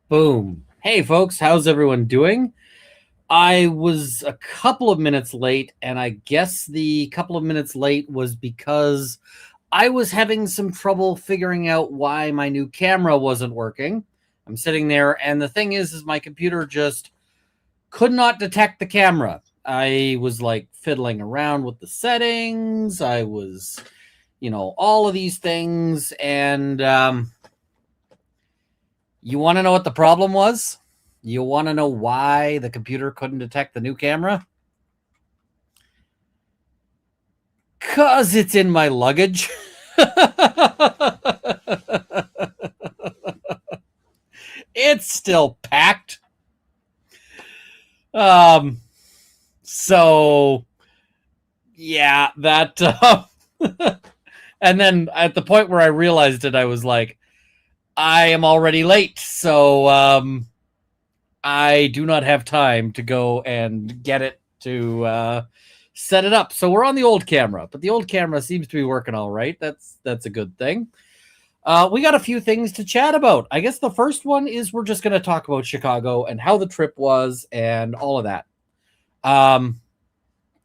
Boom. Hey, folks, how's everyone doing? I was a couple of minutes late, and I guess the couple of minutes late was because I was having some trouble figuring out why my new camera wasn't working. I'm sitting there, and the thing is my computer just could not detect the camera. I was like fiddling around with the settings. I was, all of these things. And you want to know what the problem was? You want to know why the computer couldn't detect the new camera? Because it's in my luggage. It's still packed. So, yeah, that. And then at the point where I realized it, I was like, I am already late. So, I do not have time to go and get it to set it up. So we're on the old camera, but the old camera seems to be working all right. That's a good thing. We got a few things to chat about. I guess the first one is we're just going to talk about Chicago and how the trip was and all of that.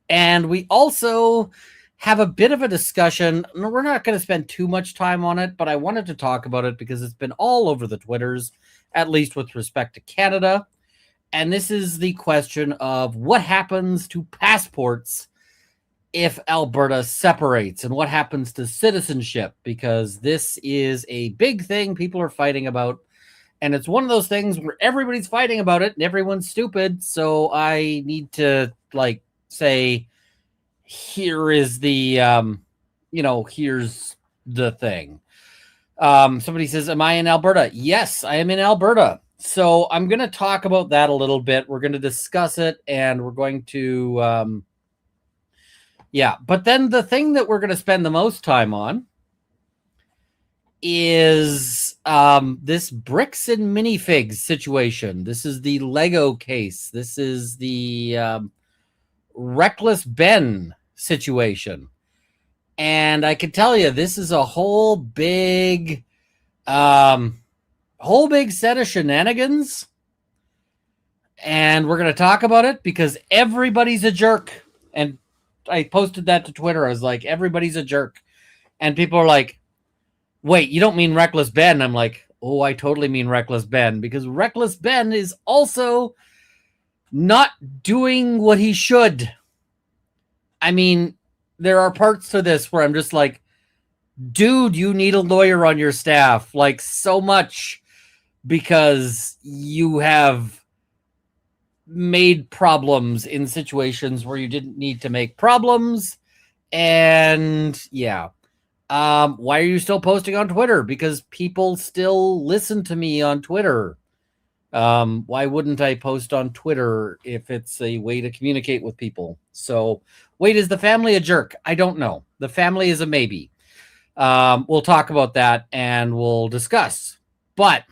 And we also have a bit of a discussion. We're not going to spend too much time on it, but I wanted to talk about it because it's been all over the Twitters, at least with respect to Canada. And this is the question of what happens to passports if Alberta separates, and what happens to citizenship, because this is a big thing people are fighting about. And it's one of those things where everybody's fighting about it and everyone's stupid. So I need to say, here is the, here's the thing. Somebody says, am I in Alberta? Yes, I am in Alberta. So I'm going to talk about that a little bit. We're going to discuss it, and we're going to, But then the thing that we're going to spend the most time on is this bricks and minifigs situation. This is the Lego case. This is the Reckless Ben situation. And I can tell you, this is a whole big set of shenanigans, and we're going to talk about it because everybody's a jerk. And I posted that to Twitter. I was like, everybody's a jerk. And people are like, wait, you don't mean Reckless Ben? I'm like, oh, I totally mean Reckless Ben, because Reckless Ben is also not doing what he should. I mean, there are parts to this where I'm just like, dude, you need a lawyer on your staff, like, so much, because you have made problems in situations where you didn't need to make problems. And why are you still posting on Twitter? Because people still listen to me on Twitter. Why wouldn't I post on Twitter if it's a way to communicate with people? So wait, is the family a jerk? I don't know. The family is a maybe. We'll talk about that and we'll discuss. But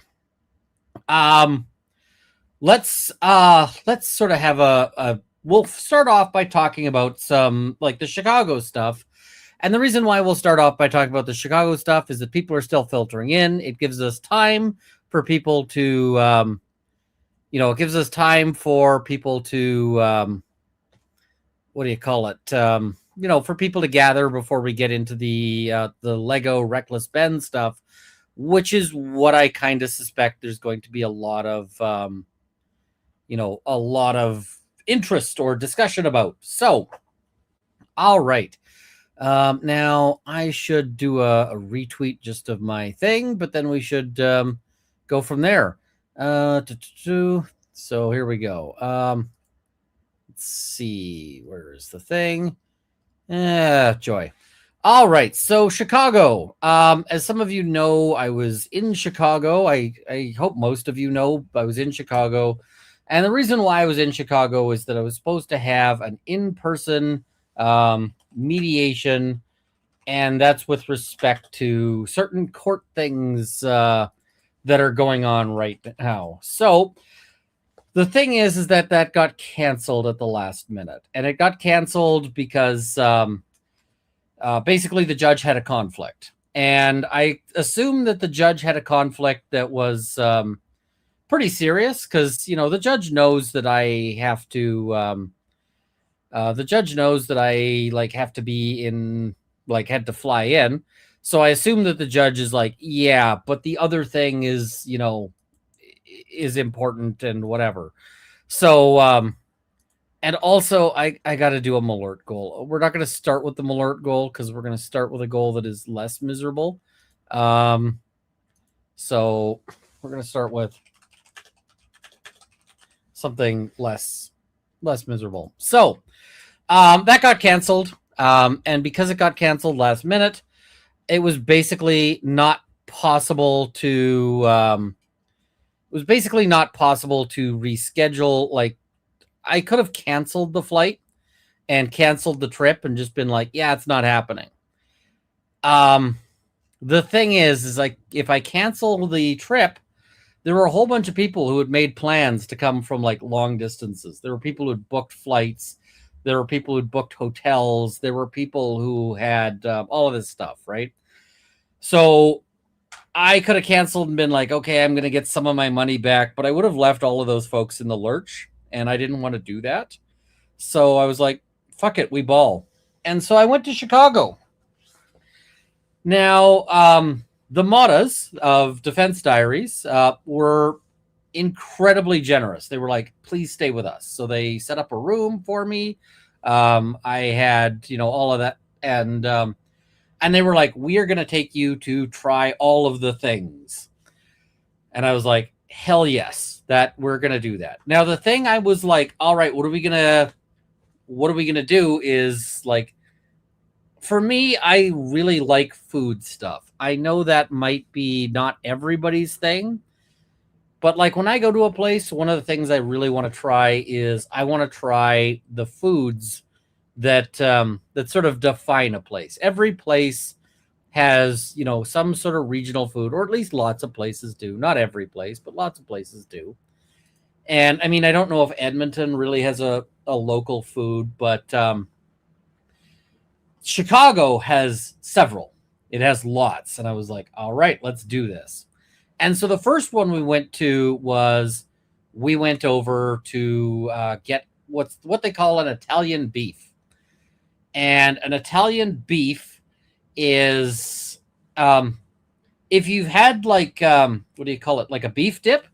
let's sort of have we'll start off by talking about some, like, the Chicago stuff. And the reason why we'll start off by talking about the Chicago stuff is that people are still filtering in. It gives us time for people to it gives us time for people to what do you call it? For people to gather before we get into the Lego Reckless Ben stuff, which is what I kind of suspect there's going to be a lot of interest or discussion about. So, all right. Now I should do a retweet just of my thing, but then we should go from there. So here we go. Let's see. Where is the thing? Joy. All right. So Chicago. As some of you know, I was in Chicago. I hope most of you know I was in Chicago. And the reason why I was in Chicago is that I was supposed to have an in-person mediation, and that's with respect to certain court things that are going on right now. So the thing is that got canceled at the last minute, and it got canceled because basically the judge had a conflict, and I assume that the judge had a conflict that was pretty serious because the judge knows that I have to. The judge knows that I have to be in, had to fly in. So I assume that the judge is like, yeah, but the other thing is, is important and whatever. So, and also I got to do a Malert goal. We're not going to start with the Malert goal because we're going to start with a goal that is less miserable. So we're going to start with something less miserable. So, that got canceled. And because it got canceled last minute, it was basically not possible to reschedule. Like, I could have canceled the flight and canceled the trip and just been like, yeah, it's not happening. The thing is like, if I cancel the trip, there were a whole bunch of people who had made plans to come from long distances. There were people who had booked flights. There were people who'd booked hotels. There were people who had all of this stuff, right? So I could have canceled and been like, okay, I'm going to get some of my money back, but I would have left all of those folks in the lurch, and I didn't want to do that. So I was like, fuck it, we ball. And so I went to Chicago. Now, the Motas of Defense Diaries were incredibly generous. They were like, please stay with us. So they set up a room for me. I had, all of that. And they were like, we are going to take you to try all of the things. And I was like, hell yes, that we're going to do that. Now, the thing I was like, all right, what are we going to do is for me, I really like food stuff. I know that might be not everybody's thing, but when I go to a place, one of the things I really want to try is I want to try the foods that sort of define a place. Every place has, some sort of regional food, or at least lots of places do. Not every place, but lots of places do. And I mean, I don't know if Edmonton really has a local food, but Chicago has several. It has lots. And I was like, all right, let's do this. And so the first one we went to was we went over to get what they call an Italian beef. And an Italian beef is, if you've had what do you call it? Like a beef dip,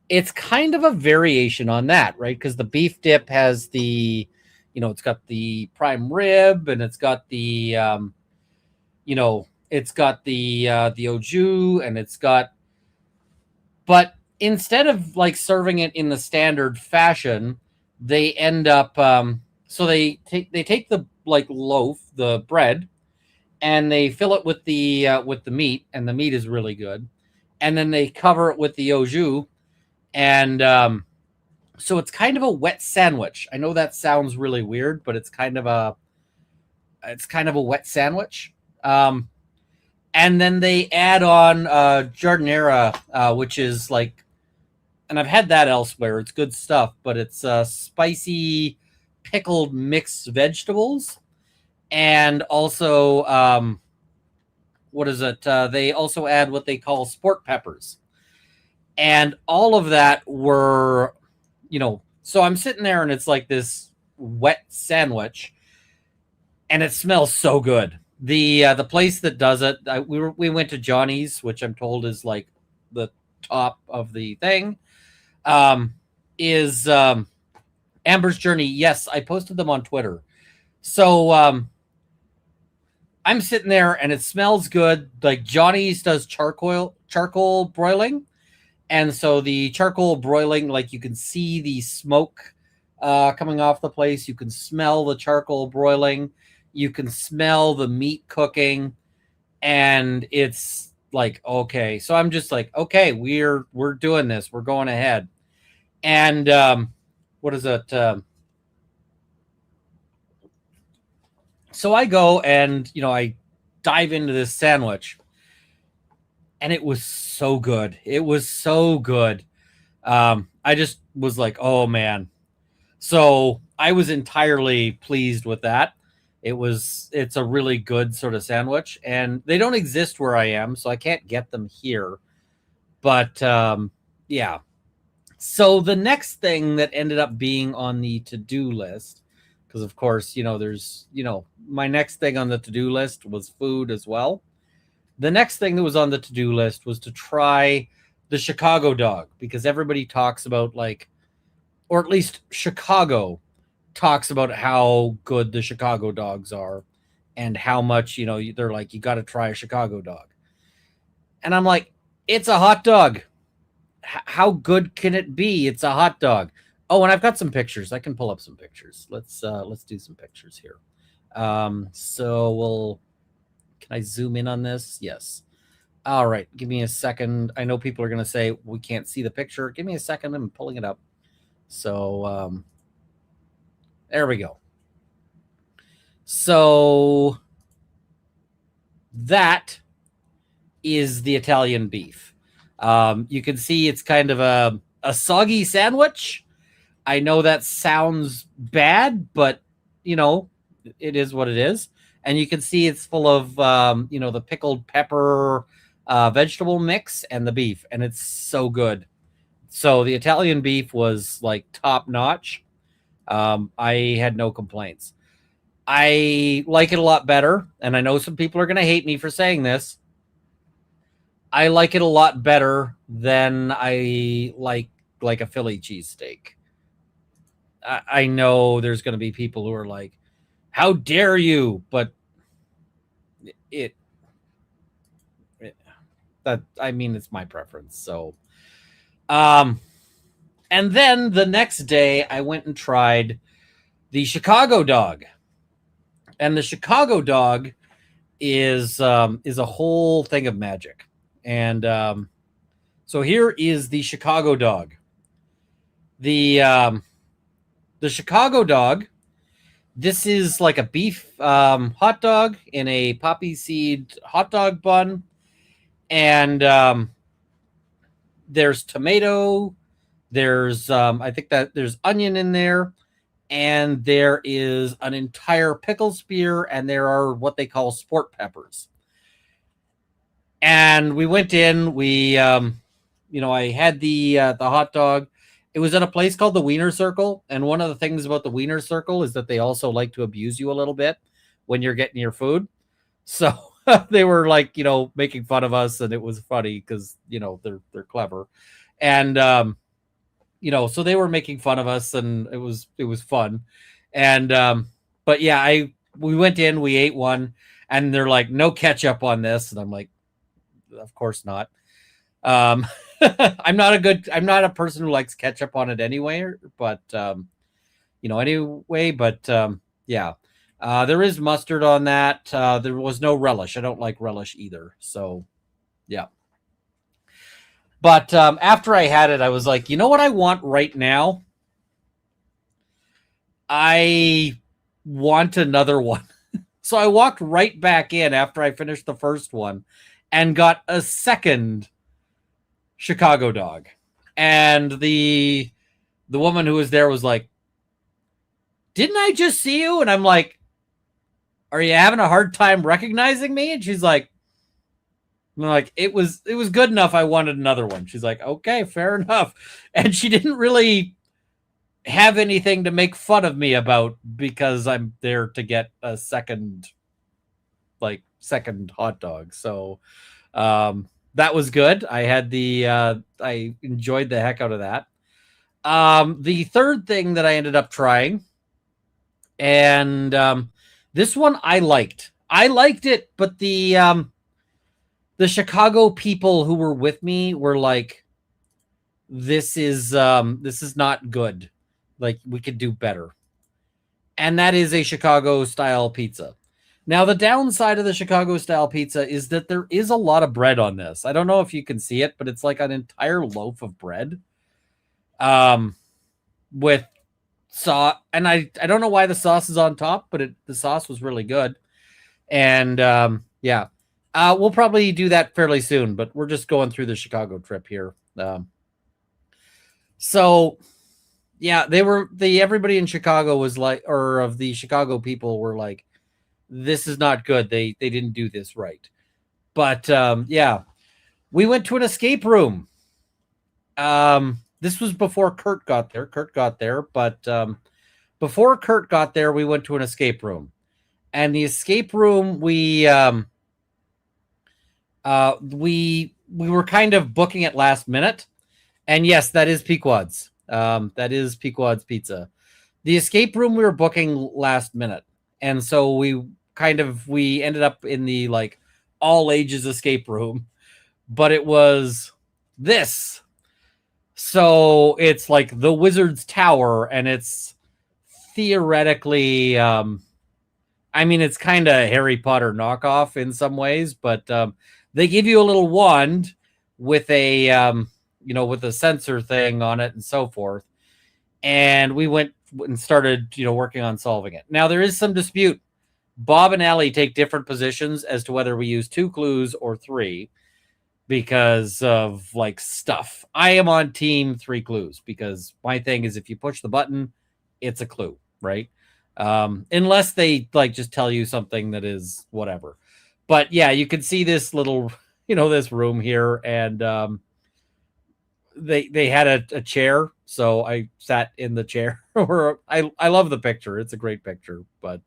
it's kind of a variation on that, right? Because the beef dip has the, it's got the prime rib, and it's got the, it's got the au jus, and it's got, but instead of serving it in the standard fashion, they end up, so they take the loaf, the bread, and they fill it with the meat, and the meat is really good, and then they cover it with the au jus, and so it's kind of a wet sandwich. I know that sounds really weird, but it's kind of a wet sandwich. And then they add on giardiniera, which is and I've had that elsewhere. It's good stuff, but it's spicy pickled mixed vegetables, and also what is it? They also add what they call sport peppers, and all of that were. So I'm sitting there and it's like this wet sandwich, and it smells so good. The place that does it, we went to Johnny's, which I'm told is the top of the thing. Is Amber's Journey. Yes, I posted them on Twitter. So I'm sitting there and it smells good. Johnny's does charcoal broiling. And so the charcoal broiling, you can see the smoke coming off the place. You can smell the charcoal broiling. You can smell the meat cooking. And it's okay. So I'm just okay, we're doing this. We're going ahead. And what is it? So I go and, I dive into this sandwich. And it was so good. It was so good. I just was like, oh, man. So I was entirely pleased with that. It's a really good sort of sandwich. And they don't exist where I am, so I can't get them here. But, yeah. So the next thing that ended up being on the to-do list, because of course, there's, my next thing on the to-do list was food as well. The next thing that was on the to-do list was to try the Chicago dog, because everybody talks about, like, or at least Chicago talks about how good the Chicago dogs are and how much, they're like, you got to try a Chicago dog. And I'm like, it's a hot dog. How good can it be? It's a hot dog. Oh, and I've got some pictures. I can pull up some pictures. Let's do some pictures here. So can I zoom in on this? Yes. All right, give me a second. I know people are going to say we can't see the picture. Give me a second. I'm pulling it up. So there we go. So that is the Italian beef. You can see it's kind of a soggy sandwich. I know that sounds bad, but it is what it is. And you can see it's full of the pickled pepper vegetable mix and the beef, and it's so good. So the Italian beef was like top notch. I had no complaints. I like it a lot better, and I know some people are going to hate me for saying this. I like it a lot better than I like a Philly cheesesteak. I know there's going to be people who are like, "How dare you?" But it it's my preference. So, and then the next day I went and tried the Chicago dog, and the Chicago dog is a whole thing of magic. And so here is the Chicago dog. The Chicago dog. This is like a beef hot dog in a poppy seed hot dog bun, and there's tomato. There's I think that there's onion in there, and there is an entire pickle spear, and there are what they call sport peppers. And we went in. I had the hot dog. It was at a place called the Wiener Circle, and one of the things about the Wiener Circle is that they also like to abuse you a little bit when you're getting your food. So they were like, making fun of us, and it was funny because they're clever, and so they were making fun of us, and it was fun, and but yeah, we went in, we ate one, and they're like, no ketchup on this, and I'm like, of course not. I'm not a person who likes ketchup on it anyway, but anyway, but yeah. There is mustard on that. There was no relish. I don't like relish either. So yeah. But after I had it, I was like, you know what I want right now? I want another one. So I walked right back in after I finished the first one and got a second Chicago dog. And the woman who was there was like, didn't I just see you? And I'm like, are you having a hard time recognizing me? And she's like, it was good enough. I wanted another one. She's like, okay, fair enough. And she didn't really have anything to make fun of me about because I'm there to get a second hot dog. So that was good. I had I enjoyed the heck out of that. The third thing that I ended up trying, and this one I liked. I liked it, but the Chicago people who were with me were like, this is not good. Like, we could do better. And that is a Chicago style pizza. Now, the downside of the Chicago style pizza is that there is a lot of bread on this. I don't know if you can see it, but it's like an entire loaf of bread. With sauce, and I don't know why the sauce is on top, but the sauce was really good. And yeah, we'll probably do that fairly soon, but we're just going through the Chicago trip here. So yeah, everybody in Chicago was like, or of the Chicago people were like, this is not good. They didn't do this right. But yeah, we went to an escape room. this was before Kurt got there. Kurt got there, but before Kurt got there, we went to an escape room, and the escape room we were kind of booking it last minute, and yes, that is Pequod's. That is Pequod's Pizza. The escape room we were booking last minute, and so we ended up in the like all ages escape room, but it was this. So it's like the Wizard's Tower, and it's theoretically, I mean, it's kind of Harry Potter knockoff in some ways, but they give you a little wand with with a sensor thing on it and so forth. And we went and started, working on solving it. Now there is some dispute. Bob and Allie take different positions as to whether we use 2 clues or 3 because of like stuff. I am on team 3 clues because my thing is if you push the button, it's a clue, right? Unless they like just tell you something that is whatever. But yeah, you can see this little, this room here, and they had a chair, so I sat in the chair. I love the picture; it's a great picture. But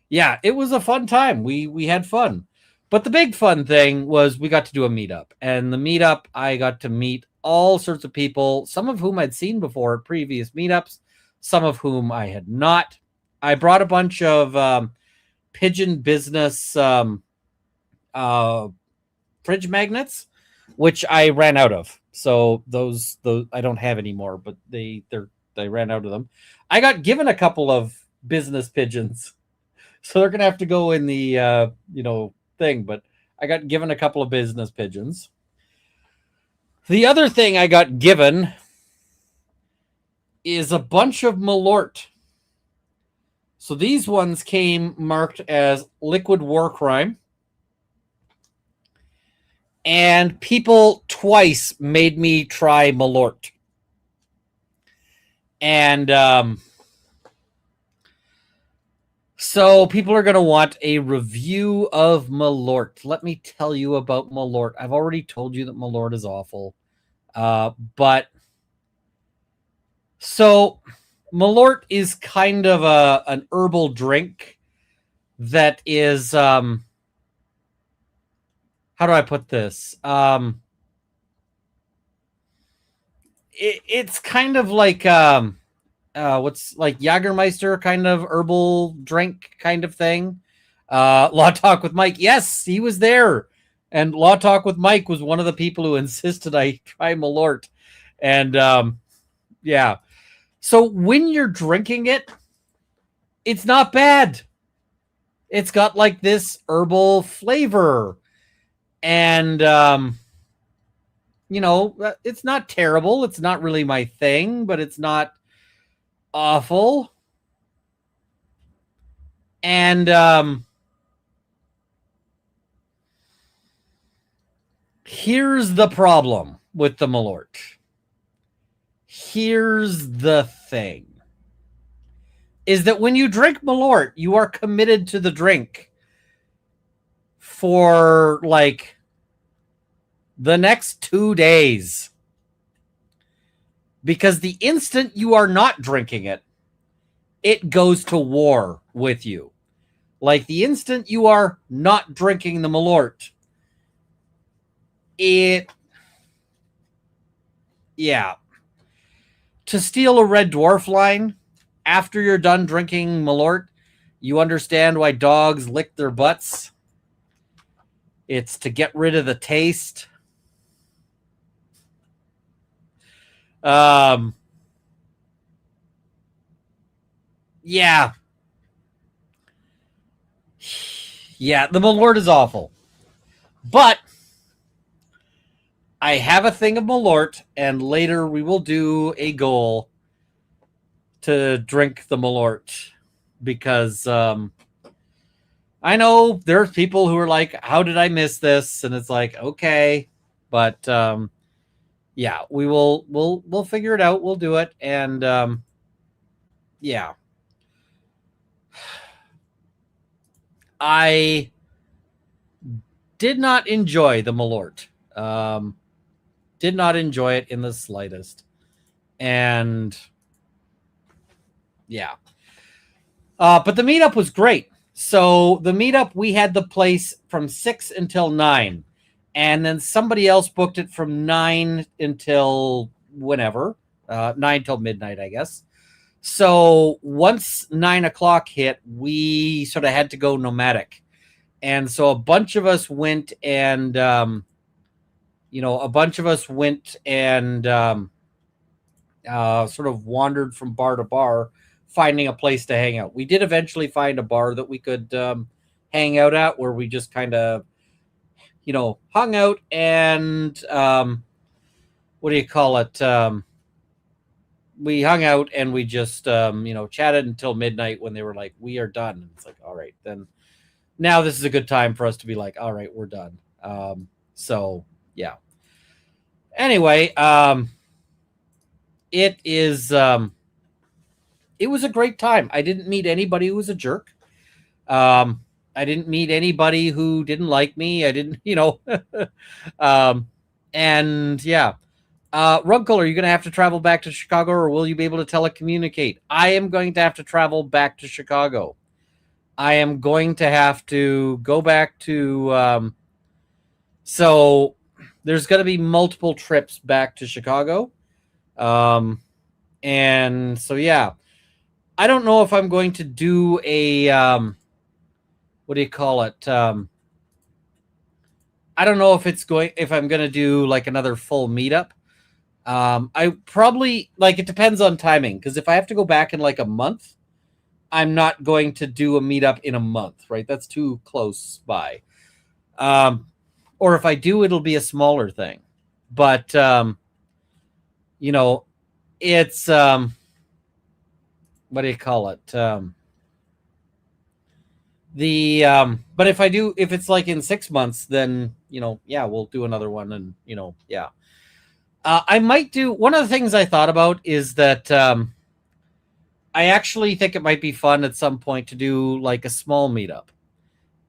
yeah, it was a fun time. We had fun, but the big fun thing was we got to do a meetup, and the meetup I got to meet all sorts of people, some of whom I'd seen before at previous meetups, some of whom I had not. I brought a bunch of pigeon business fridge magnets, which I ran out of. So those I don't have anymore, but they ran out of them. I got given a couple of business pigeons, so they're gonna have to go in the thing. But I got given a couple of business pigeons. The other thing I got given is a bunch of Malort. So these ones came marked as liquid war crime. And people twice made me try Malort. And so people are going to want a review of Malort. Let me tell you about Malort. I've already told you that Malort is awful. But so Malort is kind of an herbal drink that is how do I put this? It's kind of like what's like Jagermeister kind of herbal drink kind of thing. Law Talk with Mike. Yes, he was there. And Law Talk with Mike was one of the people who insisted I try Malort. And yeah. So when you're drinking it, it's not bad. It's got like this herbal flavor. And it's not terrible. It's not really my thing, but it's not awful. And here's the problem with the Malort. Here's the thing. Is that when you drink Malort, you are committed to the drink for like the next 2 days. Because the instant you are not drinking it, it goes to war with you. Like the instant you are not drinking the Malort, to steal a Red Dwarf line, after you're done drinking Malort, you understand why dogs lick their butts. It's to get rid of the taste. Yeah. Yeah, the Malort is awful. But I have a thing of Malort, and later we will do a goal to drink the Malort. Because I know there's people who are like, how did I miss this? And it's like, okay. But yeah, we'll figure it out. We'll do it. And yeah. I did not enjoy the Malort. Did not enjoy it in the slightest. And yeah. But the meetup was great. So the meetup, we had the place from 6 until 9. And then somebody else booked it from 9 until whenever. 9 till midnight, I guess. So once 9 o'clock hit, we sort of had to go nomadic. And so a bunch of us went and, sort of wandered from bar to bar, finding a place to hang out. We did eventually find a bar that we could hang out at, where we just kind of, hung out and what do you call it? We hung out and we just, chatted until midnight when they were like, we are done. And it's like, all right, then now this is a good time for us to be like, all right, we're done. So yeah. Anyway, it was a great time. I didn't meet anybody who was a jerk. I didn't meet anybody who didn't like me. I didn't, and yeah. Runkle, are you going to have to travel back to Chicago, or will you be able to telecommunicate? I am going to have to travel back to Chicago. I am going to have to go back to, so there's going to be multiple trips back to Chicago. And so, yeah, I don't know if I'm going to do a, what do you call it? I don't know if I'm going to do like another full meetup. I probably, like, it depends on timing. Cause if I have to go back in like a month, I'm not going to do a meetup in a month, right? That's too close by. Or if I do, it'll be a smaller thing, but, it's, what do you call it? But if it's like in 6 months, then, yeah, we'll do another one. And, yeah. I might do, one of the things I thought about is that, I actually think it might be fun at some point to do like a small meetup.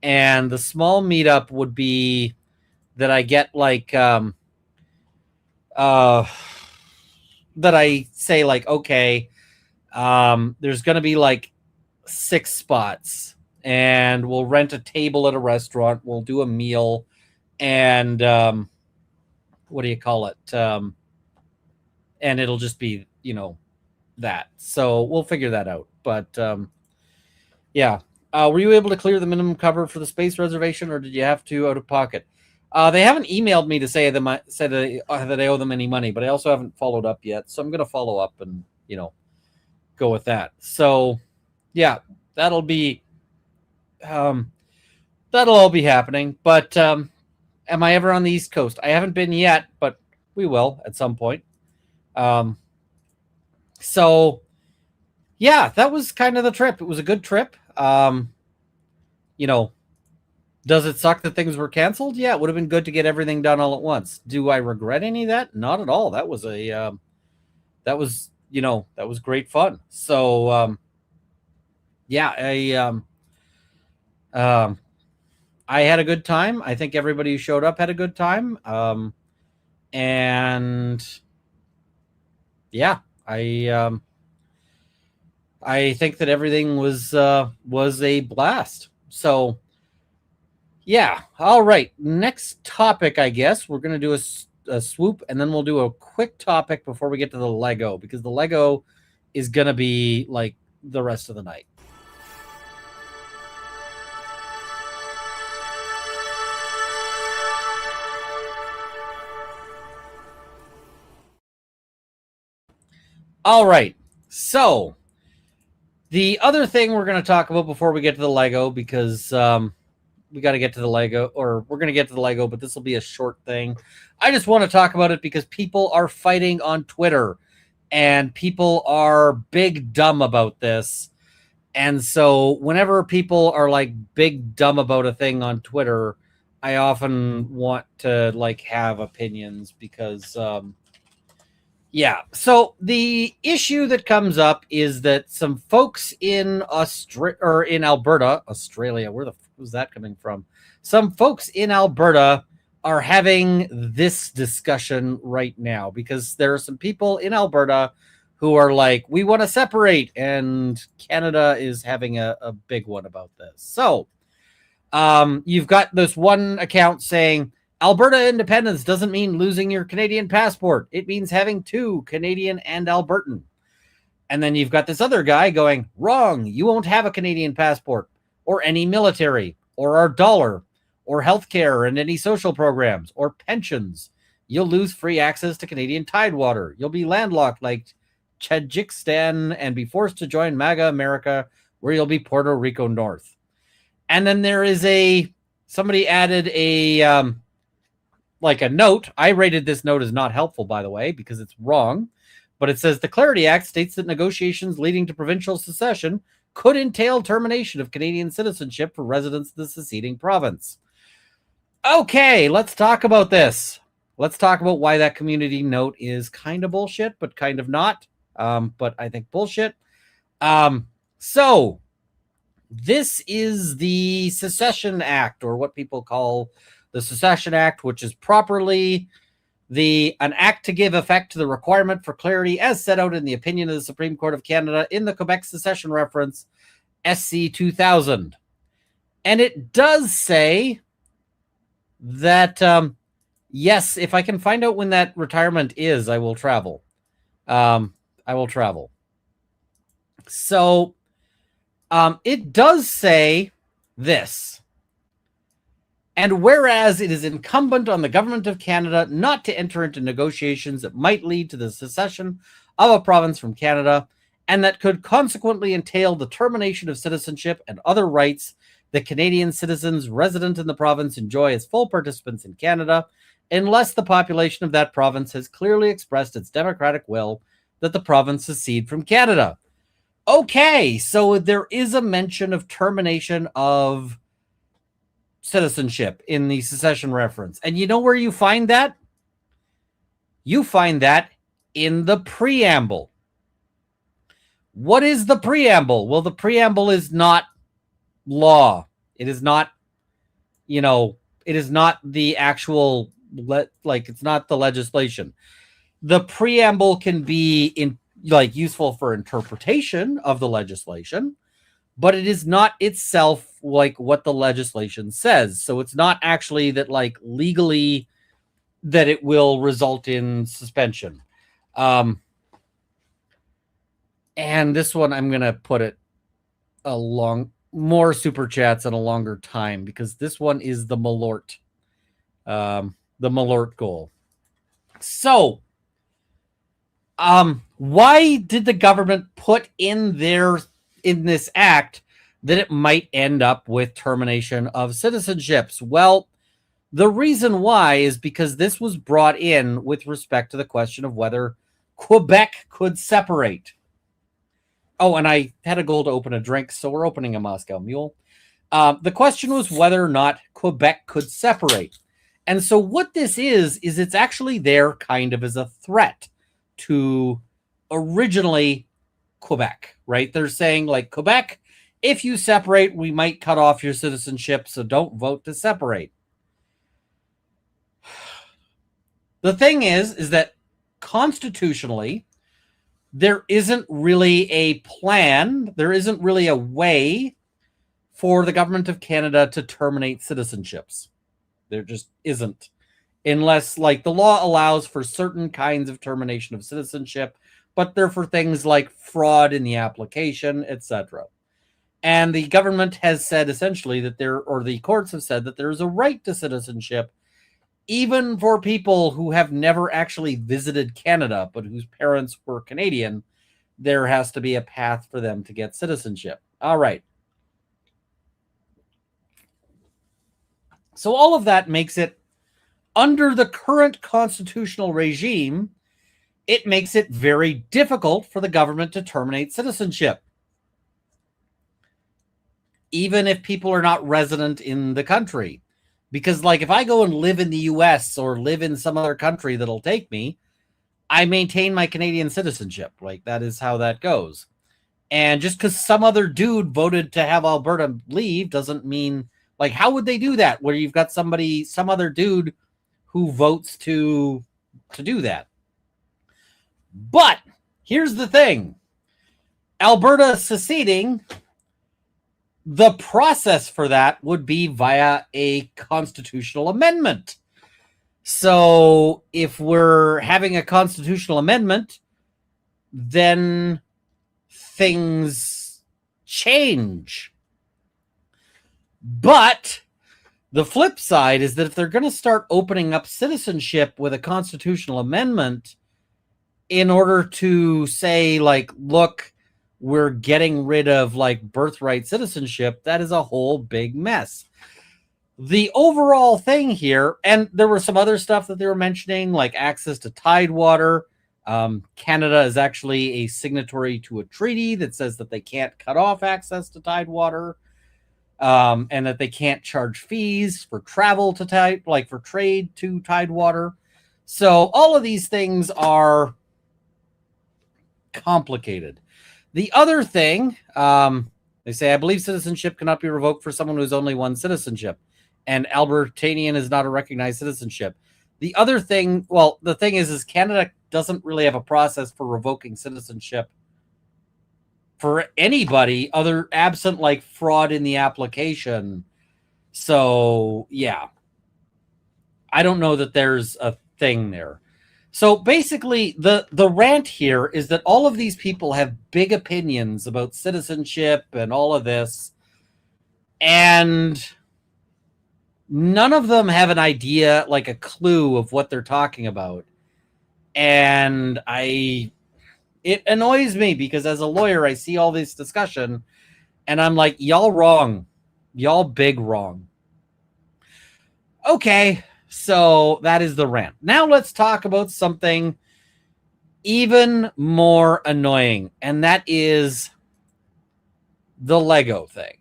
And the small meetup would be that I get like, that I say like, okay, there's going to be like 6 spots, and we'll rent a table at a restaurant. We'll do a meal, and, what do you call it? And it'll just be, that. So we'll figure that out. But, yeah. Were you able to clear the minimum cover for the space reservation, or did you have to out of pocket? They haven't emailed me to say that I owe them any money, but I also haven't followed up yet. So I'm going to follow up and, go with that. So yeah, that'll all be happening. But, am I ever on the East Coast? I haven't been yet, but we will at some point. So yeah, that was kind of the trip. It was a good trip. Does it suck that things were canceled? Yeah, it would have been good to get everything done all at once. Do I regret any of that? Not at all. That was that was great fun. So, yeah, I had a good time. I think everybody who showed up had a good time. And yeah, I think that everything was a blast. So yeah. All right. Next topic, I guess we're going to do a swoop, and then we'll do a quick topic before we get to the Lego, because the Lego is going to be like the rest of the night. All right. So the other thing we're going to talk about before we get to the Lego, because, we got to get to the Lego, or we're going to get to the Lego, but this will be a short thing. I just want to talk about it because people are fighting on Twitter, and people are big dumb about this. And so whenever people are like big dumb about a thing on Twitter, I often want to like have opinions because, yeah. So the issue that comes up is that some folks in Alberta, Australia, where the f was that coming from? Some folks in Alberta are having this discussion right now because there are some people in Alberta who are like, we want to separate, and Canada is having a big one about this. So you've got this one account saying Alberta independence doesn't mean losing your Canadian passport. It means having two, Canadian and Albertan. And then you've got this other guy going, wrong, you won't have a Canadian passport or any military or our dollar or healthcare and any social programs or pensions. You'll lose free access to Canadian tidewater. You'll be landlocked like Tajikistan and be forced to join MAGA America, where you'll be Puerto Rico North. And then there is somebody added a note. I rated this note as not helpful, by the way, because it's wrong. But it says the Clarity Act states that negotiations leading to provincial secession could entail termination of Canadian citizenship for residents of the seceding province. Okay, let's talk about this. Let's talk about why that community note is kind of bullshit, but kind of not. But I think bullshit. So this is the Secession Act, or what people call the Secession Act, which is properly an act to give effect to the requirement for clarity as set out in the opinion of the Supreme Court of Canada in the Quebec Secession Reference, SC 2000. And it does say that, yes, if I can find out when that retirement is, I will travel. So it does say this. And whereas it is incumbent on the government of Canada not to enter into negotiations that might lead to the secession of a province from Canada, and that could consequently entail the termination of citizenship and other rights that Canadian citizens resident in the province enjoy as full participants in Canada, unless the population of that province has clearly expressed its democratic will that the province secede from Canada. Okay, so there is a mention of termination of citizenship in the secession reference. And you know where you find that? You find that in the preamble. What is the preamble? Well, the preamble is not law. It is not, it is not the actual, it's not the legislation. The preamble can be useful for interpretation of the legislation, but it is not itself like what the legislation says. So it's not actually that legally that it will result in suspension. And this one, I'm going to put it more super chats and a longer time, because this one is the Malort goal. So, why did the government put in this act that it might end up with termination of citizenships? Well, the reason why is because this was brought in with respect to the question of whether Quebec could separate. Oh, and I had a goal to open a drink, so we're opening a Moscow Mule. The question was whether or not Quebec could separate. And so what this is it's actually there kind of as a threat to originally Quebec, right? They're saying, Quebec, if you separate, we might cut off your citizenship, so don't vote to separate. The thing is that constitutionally, there isn't really a plan, there isn't really a way for the government of Canada to terminate citizenships. There just isn't. Unless, the law allows for certain kinds of termination of citizenship, but they're for things like fraud in the application, etc. And the government has said essentially that the courts have said that there is a right to citizenship, even for people who have never actually visited Canada, but whose parents were Canadian. There has to be a path for them to get citizenship. All right. So all of that makes it, under the current constitutional regime, it makes it very difficult for the government to terminate citizenship, even if people are not resident in the country. Because, if I go and live in the U.S. or live in some other country that'll take me, I maintain my Canadian citizenship. That is how that goes. And just because some other dude voted to have Alberta leave doesn't mean, how would they do that? Where you've got some other dude who votes to do that. But here's the thing. Alberta seceding, the process for that would be via a constitutional amendment. So if we're having a constitutional amendment, then things change. But the flip side is that if they're going to start opening up citizenship with a constitutional amendment in order to say, like, look, we're getting rid of like birthright citizenship, that is a whole big mess. The overall thing here, and there were some other stuff that they were mentioning, like access to tidewater. Canada is actually a signatory to a treaty that says that they can't cut off access to tidewater, and that they can't charge fees for travel to for trade to tidewater. So all of these things are complicated. The other thing, they say, I believe citizenship cannot be revoked for someone who has only one citizenship, and Albertanian is not a recognized citizenship. The other thing, well, the thing is Canada doesn't really have a process for revoking citizenship for anybody absent like fraud in the application. So, yeah. I don't know that there's a thing there. So basically, the rant here is that all of these people have big opinions about citizenship and all of this, and none of them have an idea, like a clue of what they're talking about. And it annoys me because as a lawyer, I see all this discussion and I'm like, y'all wrong. Y'all big wrong. Okay, so that is the rant. Now let's talk about something even more annoying, and that is the Lego thing.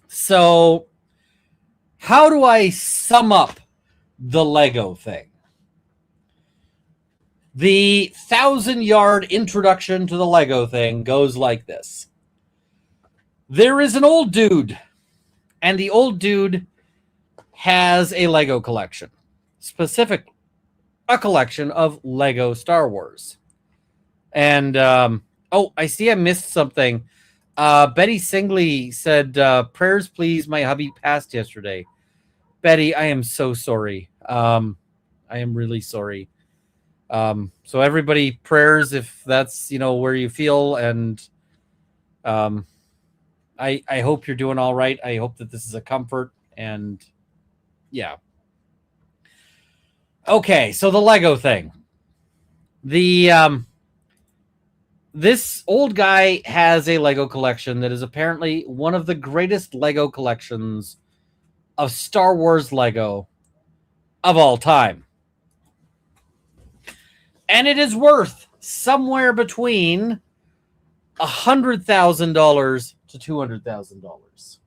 So how do I sum up the Lego thing? The 1,000-yard introduction to the Lego thing goes like this. There is an old dude, and the old dude has a Lego collection, specifically a collection of Lego Star Wars. And, I see I missed something. Betty Singley said, prayers, please. My hubby passed yesterday. Betty, I am so sorry. I am really sorry. So everybody, prayers if that's, where you feel. And I hope you're doing all right. I hope that this is a comfort. And yeah. Okay, so the Lego thing. This old guy has a Lego collection that is apparently one of the greatest Lego collections of Star Wars Lego of all time. And it is worth somewhere between $100,000 to $200,000.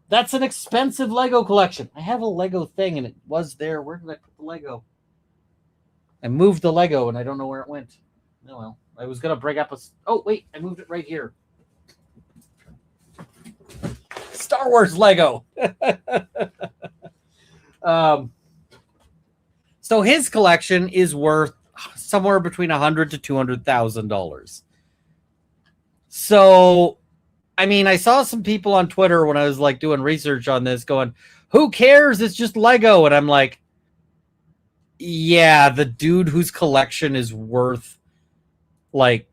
That's an expensive Lego collection. I have a Lego thing and it was there. Where did I put the Lego? I moved the Lego and I don't know where it went. Oh, well, I was going to bring up oh, wait, I moved it right here. Star Wars Lego. So his collection is worth somewhere between $100,000 to $200,000. So, I mean, I saw some people on Twitter when I was like doing research on this going, who cares? It's just Lego. And I'm like, yeah, the dude whose collection is worth like,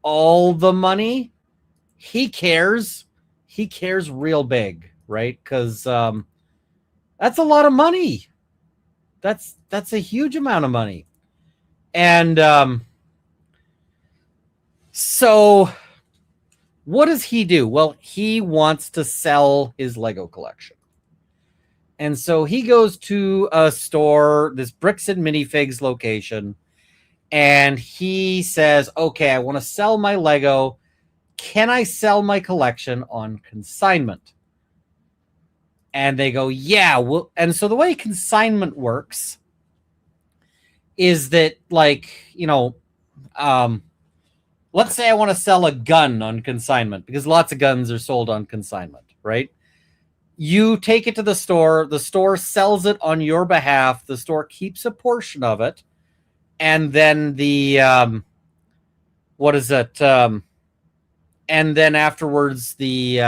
all the money, he cares. He cares real big, right? Because that's a lot of money. That's a huge amount of money. And so what does he do? Well, he wants to sell his Lego collection. And so he goes to a store, this Bricks and Minifigs location, and he says, okay, I want to sell my Lego. Can I sell my collection on consignment? And they go, yeah. Well, and so the way consignment works is that, like, let's say I want to sell a gun on consignment because lots of guns are sold on consignment, right? You take it to the store sells it on your behalf, the store keeps a portion of it, and then what is it? And then afterwards, you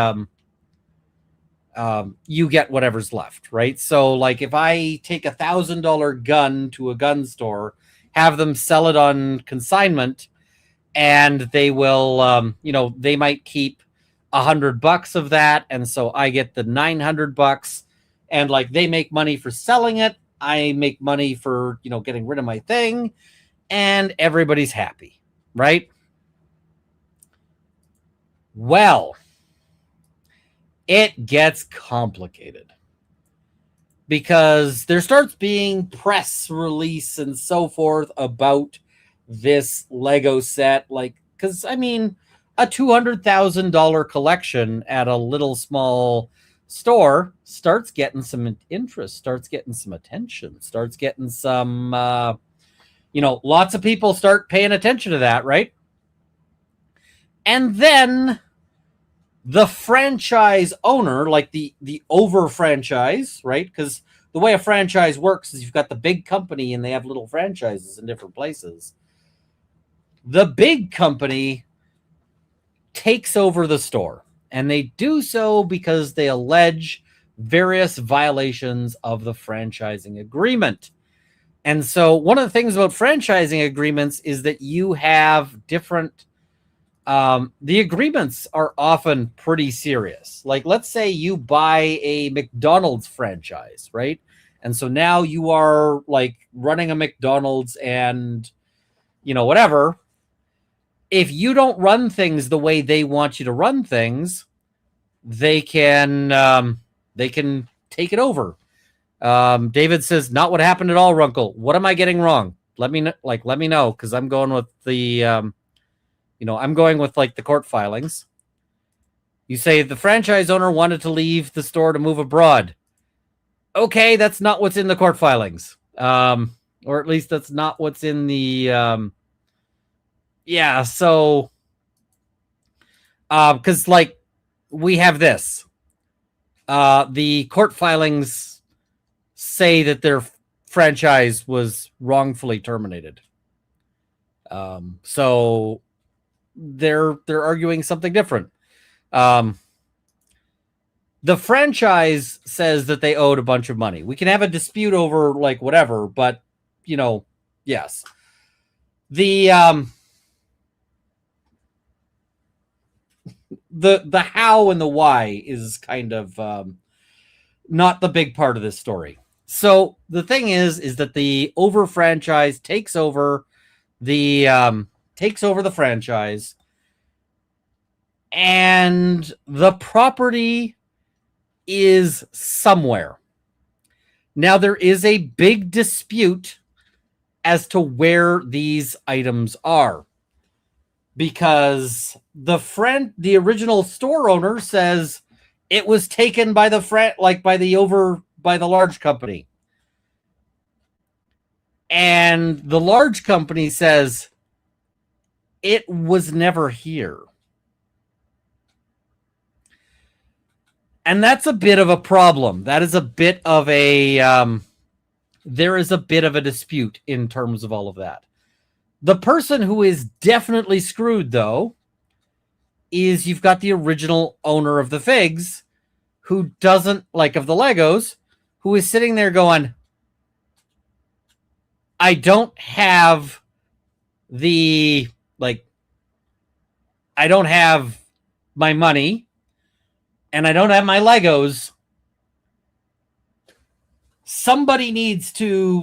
get whatever's left, right? So, like, if I take $1,000 gun to a gun store, have them sell it on consignment, and they will, they might keep $100 of that, and so I get the $900, and like they make money for selling it, I make money for getting rid of my thing, and everybody's happy, right? Well, it gets complicated because there starts being press release and so forth about this Lego set. Like, because I mean, a $200,000 collection at a little small store starts getting some interest, starts getting some attention, starts getting some, lots of people start paying attention to that, right? And then the franchise owner, like the over franchise, right? Because the way a franchise works is you've got the big company and they have little franchises in different places. The big company takes over the store, and they do so because they allege various violations of the franchising agreement. And so one of the things about franchising agreements is that you have different the agreements are often pretty serious. Like, let's say you buy a McDonald's franchise, right? And so now you are like running a McDonald's and, whatever. If you don't run things the way they want you to run things, they can take it over. David says, not what happened at all, Runkle. What am I getting wrong? Let me know, because I'm going with the, I'm going with like the court filings. You say the franchise owner wanted to leave the store to move abroad. Okay, that's not what's in the court filings. Or at least that's not what's in the, so, because like we have this, the court filings say that their franchise was wrongfully terminated. So they're arguing something different. The franchise says that they owed a bunch of money. We can have a dispute over like whatever, but yes. The how and the why is kind of not the big part of this story. So the thing is that the over franchise takes over the franchise, and the property is somewhere. Now there is a big dispute as to where these items are, because the original store owner says it was taken by the large company. And the large company says it was never here. And that's a bit of a problem. That is a bit of a, there is a bit of a dispute in terms of all of that. The person who is definitely screwed, though, is you've got the original owner of the Figs, who doesn't, like, of the Legos, who is sitting there going, I don't have I don't have my money, and I don't have my Legos. Somebody needs to,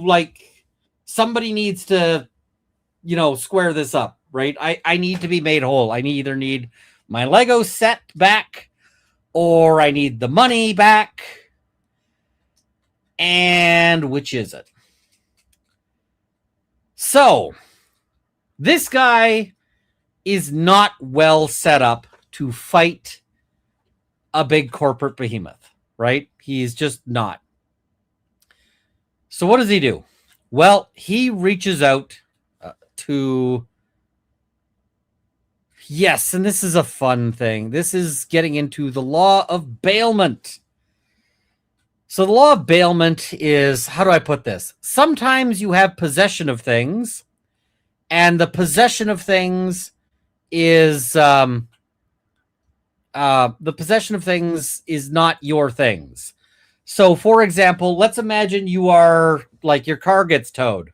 square this up, right? I need to be made whole. I either need my Lego set back, or I need the money back. And which is it? So, this guy is not well set up to fight a big corporate behemoth, right? He's just not. So what does he do? Well, he reaches out to... Yes, and this is a fun thing. This is getting into the law of bailment. So the law of bailment is, how do I put this? Sometimes you have possession of things, and the possession of things is not your things. So, for example, let's imagine you are like your car gets towed.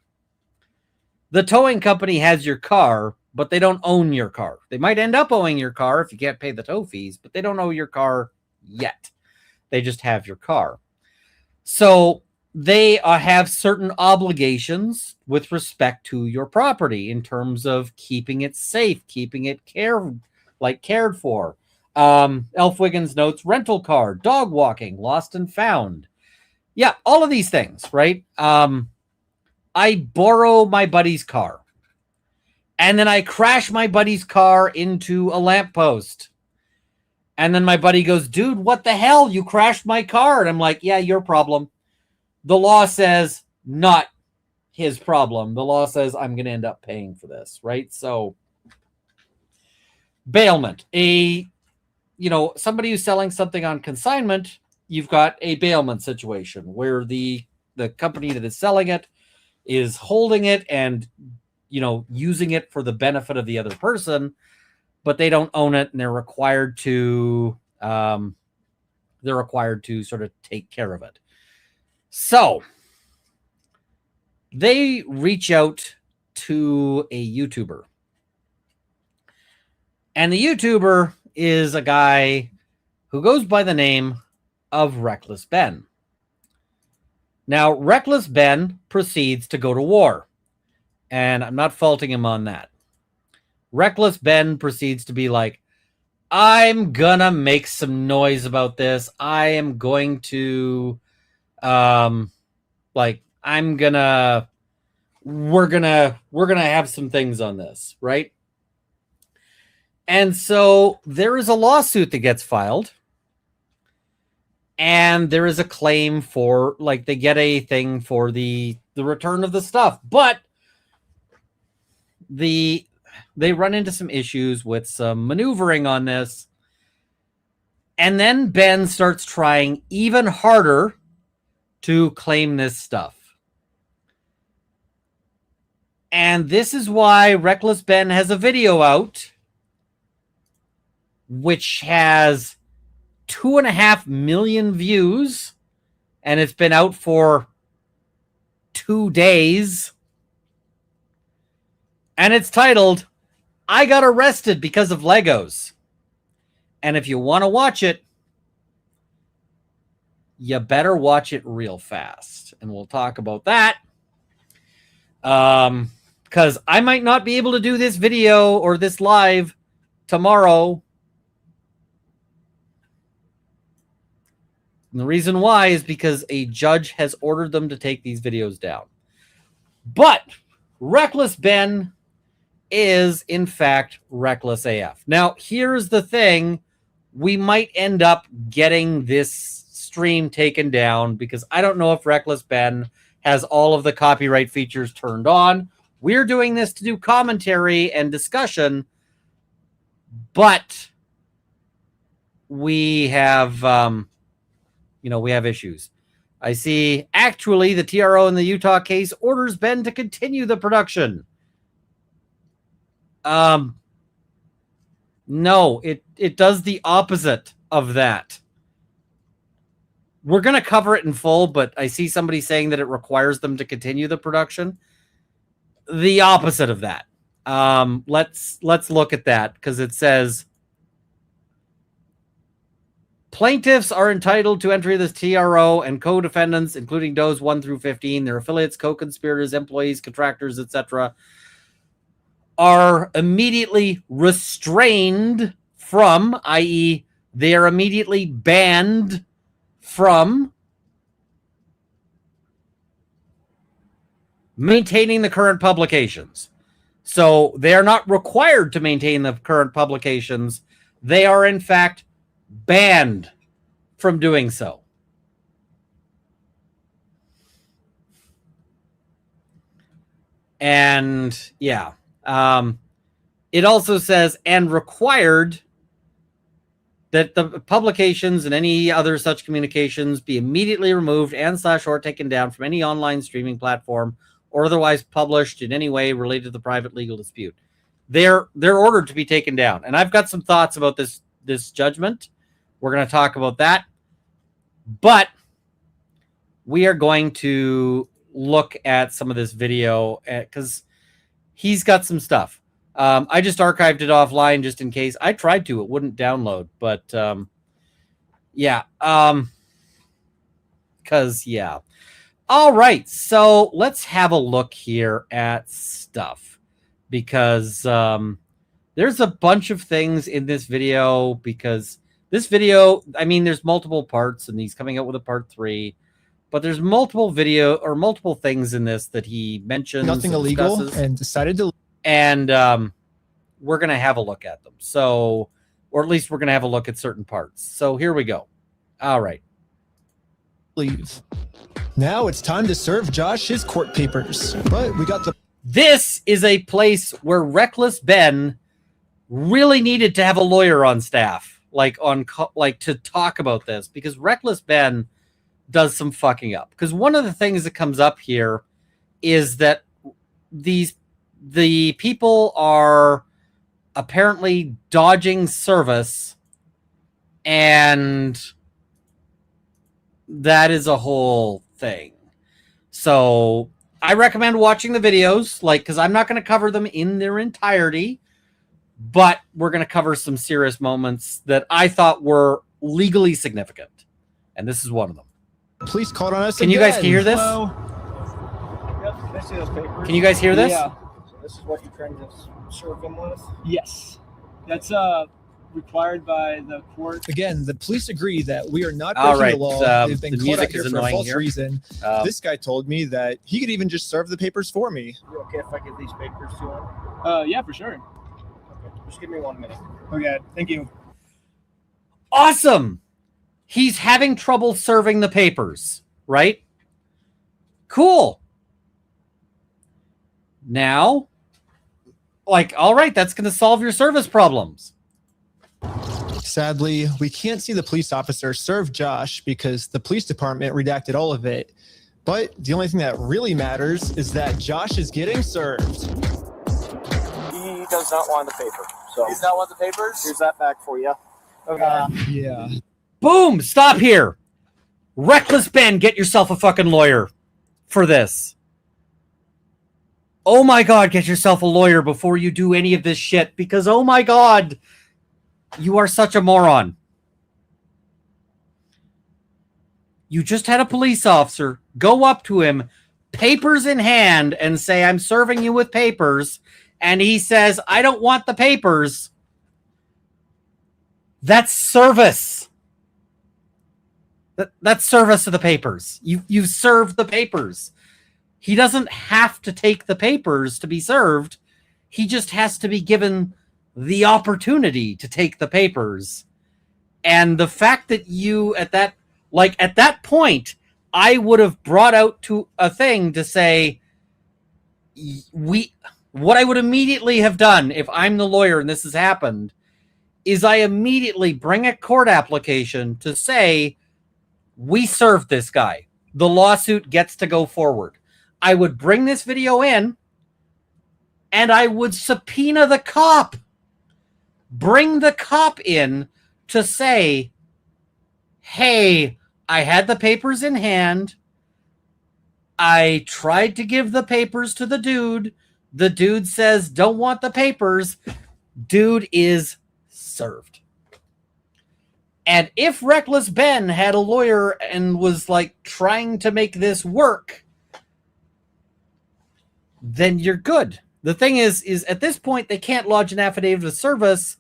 The towing company has your car, but they don't own your car. They might end up owning your car if you can't pay the tow fees, but they don't own your car yet. They just have your car. So they have certain obligations with respect to your property in terms of keeping it safe, keeping it cared for. Elf Wiggins notes rental car, dog walking, lost and found. Yeah, all of these things, right? I borrow my buddy's car, and then I crash my buddy's car into a lamppost. And then my buddy goes, dude, what the hell? You crashed my car. And I'm like, yeah, your problem. The law says not his problem. The law says I'm going to end up paying for this, right? So bailment, somebody who's selling something on consignment, you've got a bailment situation where the company that is selling it is holding it and, using it for the benefit of the other person, but they don't own it, and they're required to sort of take care of it. So they reach out to a YouTuber, and the YouTuber is a guy who goes by the name of Reckless Ben. Now, Reckless Ben proceeds to go to war, and I'm not faulting him on that. Reckless Ben proceeds to be like, I'm gonna make some noise about this. I am going to, we're gonna have some things on this, right? And so there is a lawsuit that gets filed, and there is a claim for, they get a thing for the return of the stuff, but they run into some issues with some maneuvering on this. And then Ben starts trying even harder to claim this stuff. And this is why Reckless Ben has a video out, which has 2.5 million views, and it's been out for 2 days. And it's titled, I Got Arrested Because of Legos. And if you want to watch it, you better watch it real fast. And we'll talk about that. Because I might not be able to do this video or this live tomorrow. And the reason why is because a judge has ordered them to take these videos down. But Reckless Ben is, in fact, reckless AF. Now, here's the thing. We might end up getting this stream taken down because I don't know if Reckless Ben has all of the copyright features turned on. We're doing this to do commentary and discussion, but we have, we have issues. I see, actually, the TRO in the Utah case orders Ben to continue the production. No, it does the opposite of that. We're going to cover it in full, but I see somebody saying that it requires them to continue the production. The opposite of that. Let's look at that, because it says plaintiffs are entitled to entry of this TRO, and co-defendants, including those 1 through 15, their affiliates, co-conspirators, employees, contractors, etc., are immediately restrained from, i.e., they are immediately banned from maintaining the current publications. So they are not required to maintain the current publications. They are, in fact, banned from doing so. And yeah, it also says, and required that the publications and any other such communications be immediately removed and/or taken down from any online streaming platform or otherwise published in any way related to the private legal dispute. They're ordered to be taken down. And I've got some thoughts about this judgment. We're going to talk about that. But we are going to look at some of this video because he's got some stuff. I just archived it offline just in case. I tried to. It wouldn't download. But, yeah. Because, yeah. All right. So let's have a look here at stuff. Because there's a bunch of things in this video. Because this video, I mean, there's multiple parts. And he's coming out with a part 3. But there's multiple things in this that he mentions. Nothing illegal and decided to... And we're going to have a look at them. So, or at least we're going to have a look at certain parts. So here we go. All right. Leave. Now it's time to serve Josh his court papers. But we got the... This is a place where Reckless Ben really needed to have a lawyer on staff. Like to talk about this. Because Reckless Ben does some fucking up. Because one of the things that comes up here is that the people are apparently dodging service, and that is a whole thing. So I recommend watching the videos, because I'm not going to cover them in their entirety, but we're going to cover some serious moments that I thought were legally significant. And this is one of them. Police called on us. Can you guys hear this? Hello. Yep, I see those papers. Can you guys hear this? Yeah. So this is what you're trying to serve him with? Yes. That's required by the court. Again, the police agree that we are not All breaking right, the law. They've been the called out music here is for a annoying false here. reason. This guy told me that he could even just serve the papers for me. You okay if I give these papers to him? Yeah, for sure. Okay, just give me 1 minute. Okay, thank you. Awesome. He's having trouble serving the papers, right? Cool. Now, all right, that's going to solve your service problems. Sadly, we can't see the police officer serve Josh because the police department redacted all of it. But the only thing that really matters is that Josh is getting served. He does not want the paper. So He's not want the papers? here's that back for you. Okay. Yeah. Boom, stop here. Reckless Ben, get yourself a fucking lawyer for this. Oh my God, get yourself a lawyer before you do any of this shit, because oh my God, you are such a moron. You just had a police officer go up to him, papers in hand, and say, I'm serving you with papers. And he says, I don't want the papers. That's service. That's service of the papers. You've served the papers. He doesn't have to take the papers to be served. He just has to be given the opportunity to take the papers. And the fact that you at that point, I would have brought out to a thing to say, what I would immediately have done if I'm the lawyer and this has happened is I immediately bring a court application to say, we served this guy. The lawsuit gets to go forward. I would bring this video in and I would subpoena the cop. Bring the cop in to say, hey, I had the papers in hand. I tried to give the papers to the dude. The dude says, don't want the papers. Dude is served. And if Reckless Ben had a lawyer and was trying to make this work, then you're good. The thing is at this point, they can't lodge an affidavit of service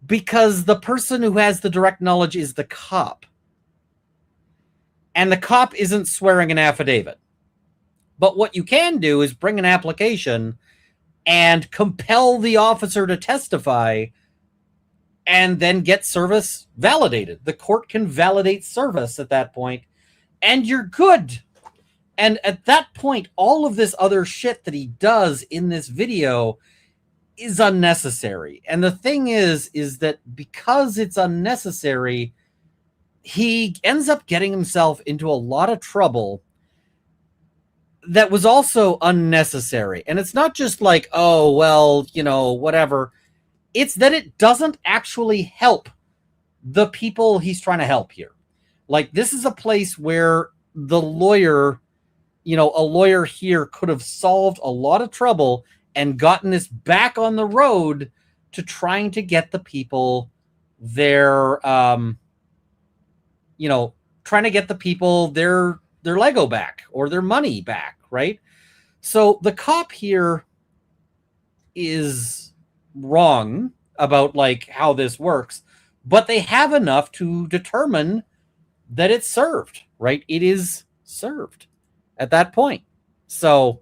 because the person who has the direct knowledge is the cop. And the cop isn't swearing an affidavit. But what you can do is bring an application and compel the officer to testify and then get service validated. The court can validate service at that point, and you're good. And at that point, all of this other shit that he does in this video is unnecessary. And the thing is that because it's unnecessary, he ends up getting himself into a lot of trouble that was also unnecessary. And it's not just like, oh, well, you know, whatever. It's that it doesn't actually help the people he's trying to help here. Like, this is a place where the lawyer, you know, a lawyer here could have solved a lot of trouble and gotten this back on the road to trying to get the people their, you know, trying to get the people their Lego back or their money back, right? So the cop here is wrong about like how this works, but they have enough to determine that it's served, right? It is served at that point. So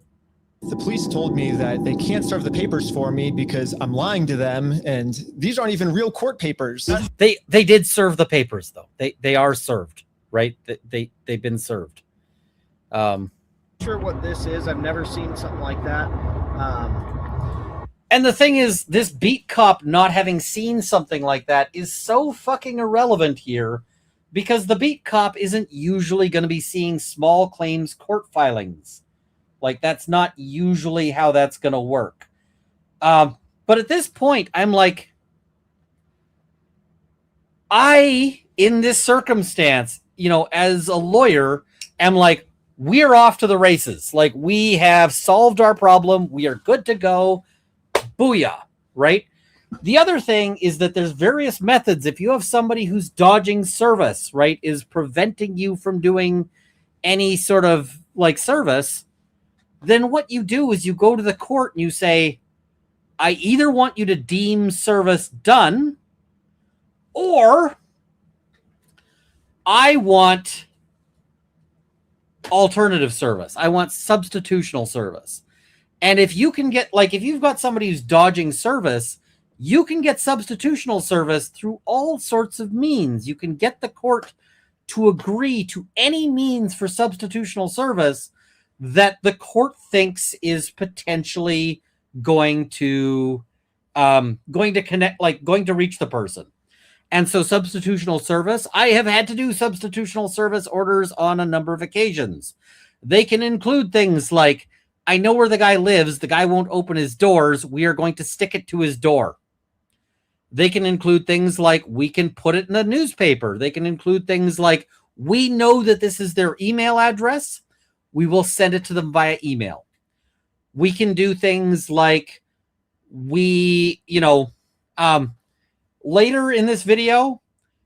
the police told me that they can't serve the papers for me because I'm lying to them, and these aren't even real court papers. They did serve the papers, though. They are served, right? They've been served. Sure what this is. I've never seen something like that. And the thing is, this beat cop not having seen something like that is so fucking irrelevant here, because the beat cop isn't usually going to be seeing small claims court filings. Like, that's not usually how that's going to work. But at this point, I'm like, in this circumstance, you know, as a lawyer, am like, we're off to the races. Like, we have solved our problem. We are good to go. Booyah, right? The other thing is that there's various methods. If you have somebody who's dodging service, right, is preventing you from doing any sort of like service, then what you do is you go to the court and you say, I either want you to deem service done, or I want alternative service. I want substitutional service. And if you can get, like, if you've got somebody who's dodging service, you can get substitutional service through all sorts of means. You can get the court to agree to any means for substitutional service that the court thinks is potentially going to connect, like going to reach the person. And so substitutional service, I have had to do substitutional service orders on a number of occasions. They can include things like, I know where the guy lives. The guy won't open his doors. We are going to stick it to his door. They can include things like, we can put it in a newspaper. They can include things like, we know that this is their email address. We will send it to them via email. We can do things like, later in this video,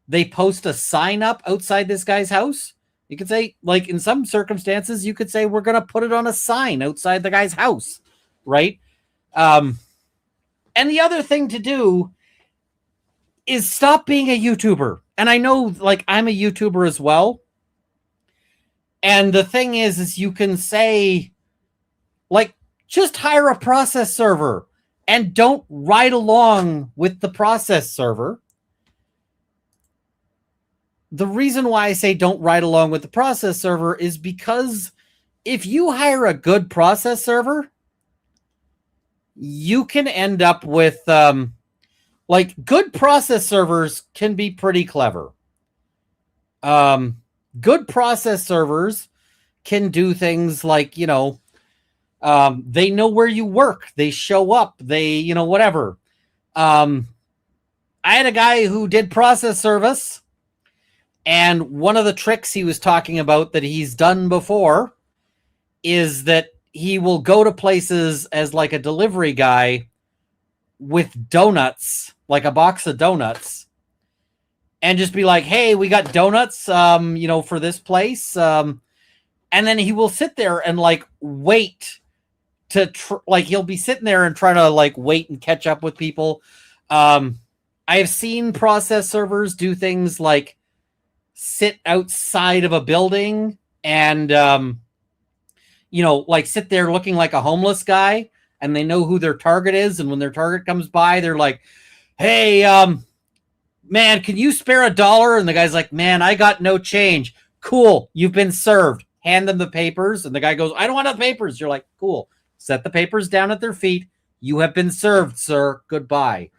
they post a sign up outside this guy's house. You could say, like, in some circumstances, you could say, we're going to put it on a sign outside the guy's house, right? And the other thing to do is stop being a YouTuber. And I know, like, I'm a YouTuber as well. And the thing is you can say, like, just hire a process server and don't ride along with the process server. The reason why I say don't ride along with the process server is because if you hire a good process server, you can end up with, like, good process servers can be pretty clever. Good process servers can do things like, they know where you work. They show up. They, whatever. I had a guy who did process service, and one of the tricks he was talking about that he's done before is that he will go to places as like a delivery guy with donuts, like a box of donuts, and just be like, hey, we got donuts, for this place. And then he will sit there and like wait to he'll be sitting there and try to like wait and catch up with people. I have seen process servers do things like sit outside of a building and, like sit there looking like a homeless guy, and they know who their target is. And when their target comes by, they're like, hey, man, can you spare $1? And the guy's like, man, I got no change. Cool. You've been served. Hand them the papers. And the guy goes, I don't want the papers. You're like, cool. Set the papers down at their feet. You have been served, sir. Goodbye.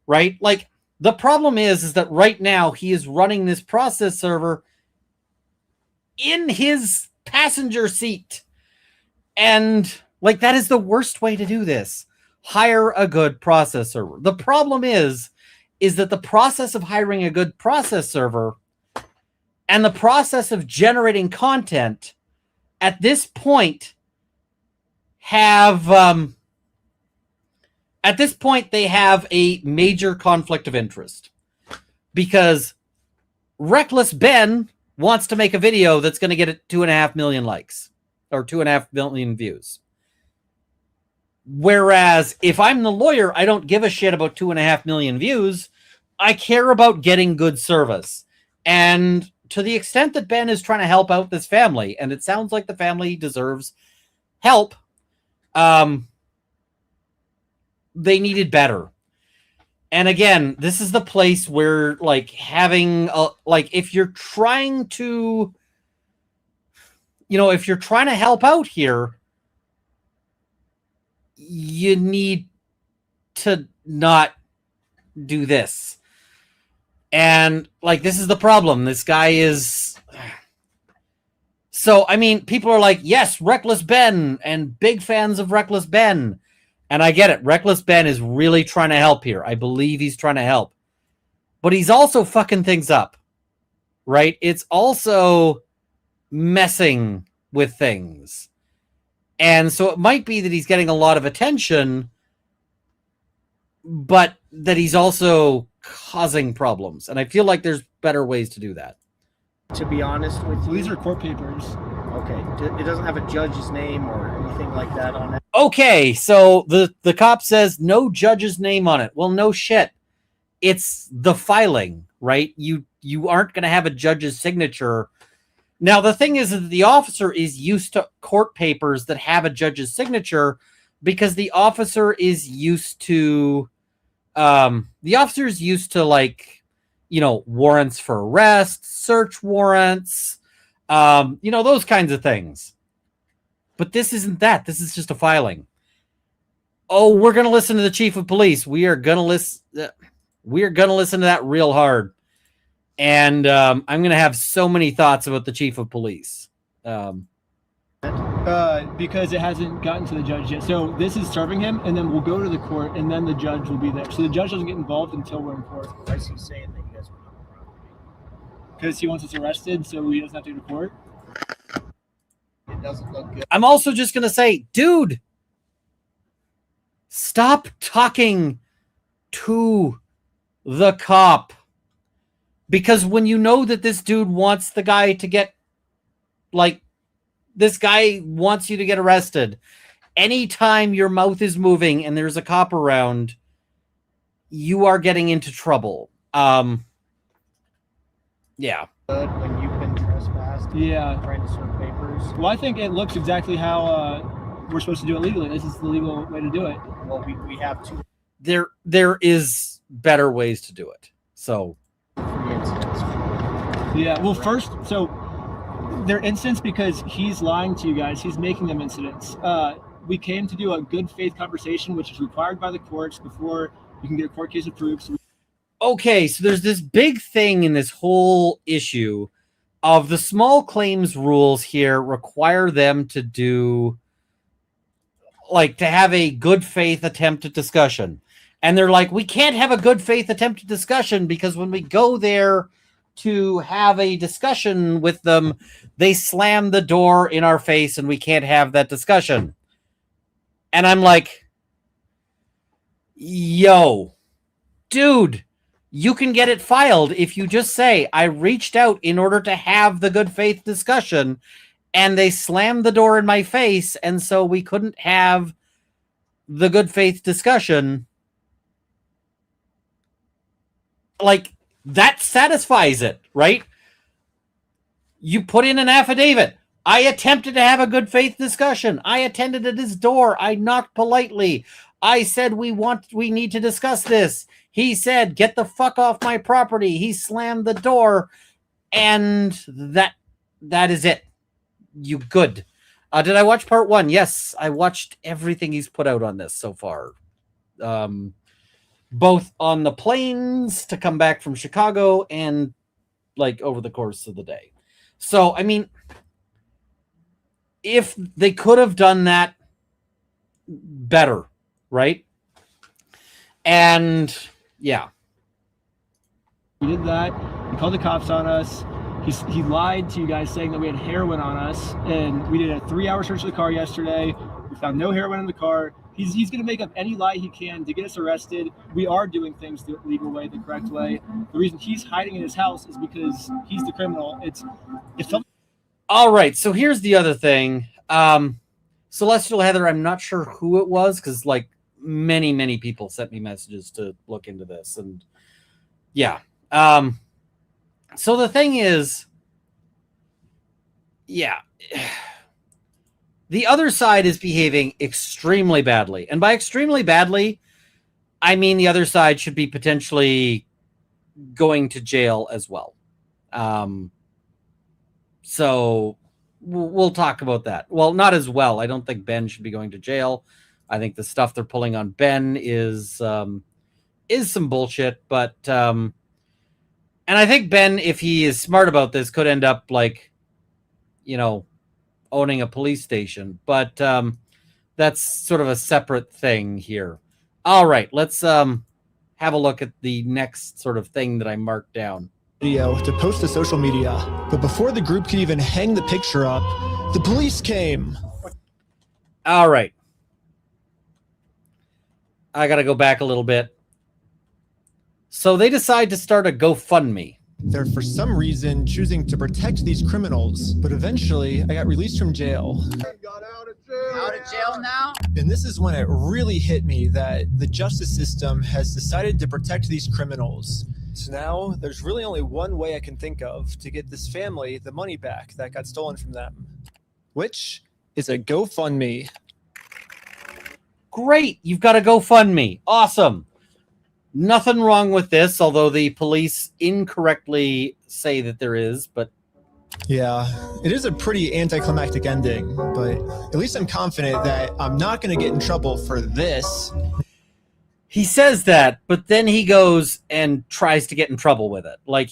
Right? Like, the problem is that right now he is running this process server in his passenger seat. And, like, that is the worst way to do this. Hire a good process server. The problem is that the process of hiring a good process server and the process of generating content at this point have they have a major conflict of interest, because Reckless Ben wants to make a video that's going to get 2.5 million likes or 2.5 million views. Whereas if I'm the lawyer, I don't give a shit about 2.5 million views. I care about getting good service. And to the extent that Ben is trying to help out this family, and it sounds like the family deserves help, they needed better. And again, this is the place where, like, having a, like, if you're trying to, if you're trying to help out here, you need to not do this. And, like, this is the problem. This guy is... So, I mean, people are like, yes, Reckless Ben, and big fans of Reckless Ben. And I get it. Reckless Ben is really trying to help here. I believe he's trying to help. But he's also fucking things up. Right? It's also messing with things. And so it might be that he's getting a lot of attention, but that he's also causing problems. And I feel like there's better ways to do that. To be honest with you. These are court papers. Okay. It doesn't have a judge's name or anything like that on it. Okay, so the cop says no judge's name on it. Well, no shit. It's the filing, right? You aren't going to have a judge's signature. Now, the thing is that the officer is used to court papers that have a judge's signature because the officer is used to, like, warrants for arrest, search warrants, those kinds of things. But this isn't that. This is just a filing. Oh, we're going to listen to the chief of police. We are going to listen to that real hard. And I'm going to have so many thoughts about the chief of police. Because it hasn't gotten to the judge yet. So this is serving him, and then we'll go to the court, and then the judge will be there. So the judge doesn't get involved until we're in court. Why is he saying that you guys were on the property? Because he wants us arrested, so he doesn't have to go to court. It doesn't look good. I'm also just going to say, dude, stop talking to the cop. Because when you know that this dude wants the guy to get, like, this guy wants you to get arrested, anytime your mouth is moving and there's a cop around, you are getting into trouble. Yeah. When you've been trespassed, Yeah. trying to serve papers. Well, I think it looks exactly how we're supposed to do it legally. This is the legal way to do it. Well, we have two There is better ways to do it. So... free incidents. Yeah. Well, first, so they're incidents because he's lying to you guys. He's making them incidents. We came to do a good faith conversation, which is required by the courts before you can get a court case approved. So okay, so there's this big thing in this whole issue of the small claims rules here require them to do, like, to have a good faith attempt at discussion. And they're like, we can't have a good faith attempt at discussion because when we go there to have a discussion with them, they slam the door in our face and we can't have that discussion. And I'm like, yo, dude, you can get it filed if you just say, I reached out in order to have the good faith discussion and they slammed the door in my face. And so we couldn't have the good faith discussion. Like, that satisfies it, right? You put in an affidavit. I attempted to have a good faith discussion. I attended at his door. I knocked politely. I said, we need to discuss this. He said, get the fuck off my property. He slammed the door. And that is it. You good. Did I watch part 1? Yes, I watched everything he's put out on this so far. Both on the planes to come back from Chicago and like over the course of the day. So, I mean, if they could have done that better, right? And yeah. We did that. He called the cops on us. He lied to you guys saying that we had heroin on us, and we did a 3-hour search of the car yesterday. We found no heroin in the car. He's going to make up any lie he can to get us arrested. We are doing things the legal way, the correct way. The reason he's hiding in his house is because he's the criminal. All right, so here's the other thing. Celestial Heather, I'm not sure who it was because like many people sent me messages to look into this, and yeah. So the thing is, yeah, the other side is behaving extremely badly. And by extremely badly, I mean the other side should be potentially going to jail as well. So we'll talk about that. Well, not as well. I don't think Ben should be going to jail. I think the stuff they're pulling on Ben is some bullshit, but and I think Ben, if he is smart about this, could end up like, owning a police station. But that's sort of a separate thing here. All right, let's have a look at the next sort of thing that I marked down. Video to post to social media. But before the group could even hang the picture up, the police came. All right. I got to go back a little bit. So they decide to start a GoFundMe. They're for some reason choosing to protect these criminals, but eventually I got released from jail. Got out of jail now? And this is when it really hit me that the justice system has decided to protect these criminals. So now there's really only one way I can think of to get this family the money back that got stolen from them, which is a GoFundMe. Great, you've got a GoFundMe. Awesome. Nothing wrong with this, although the police incorrectly say that there is, but yeah, it is a pretty anticlimactic ending, but at least I'm confident that I'm not going to get in trouble for this. He says that, but then he goes and tries to get in trouble with it. Like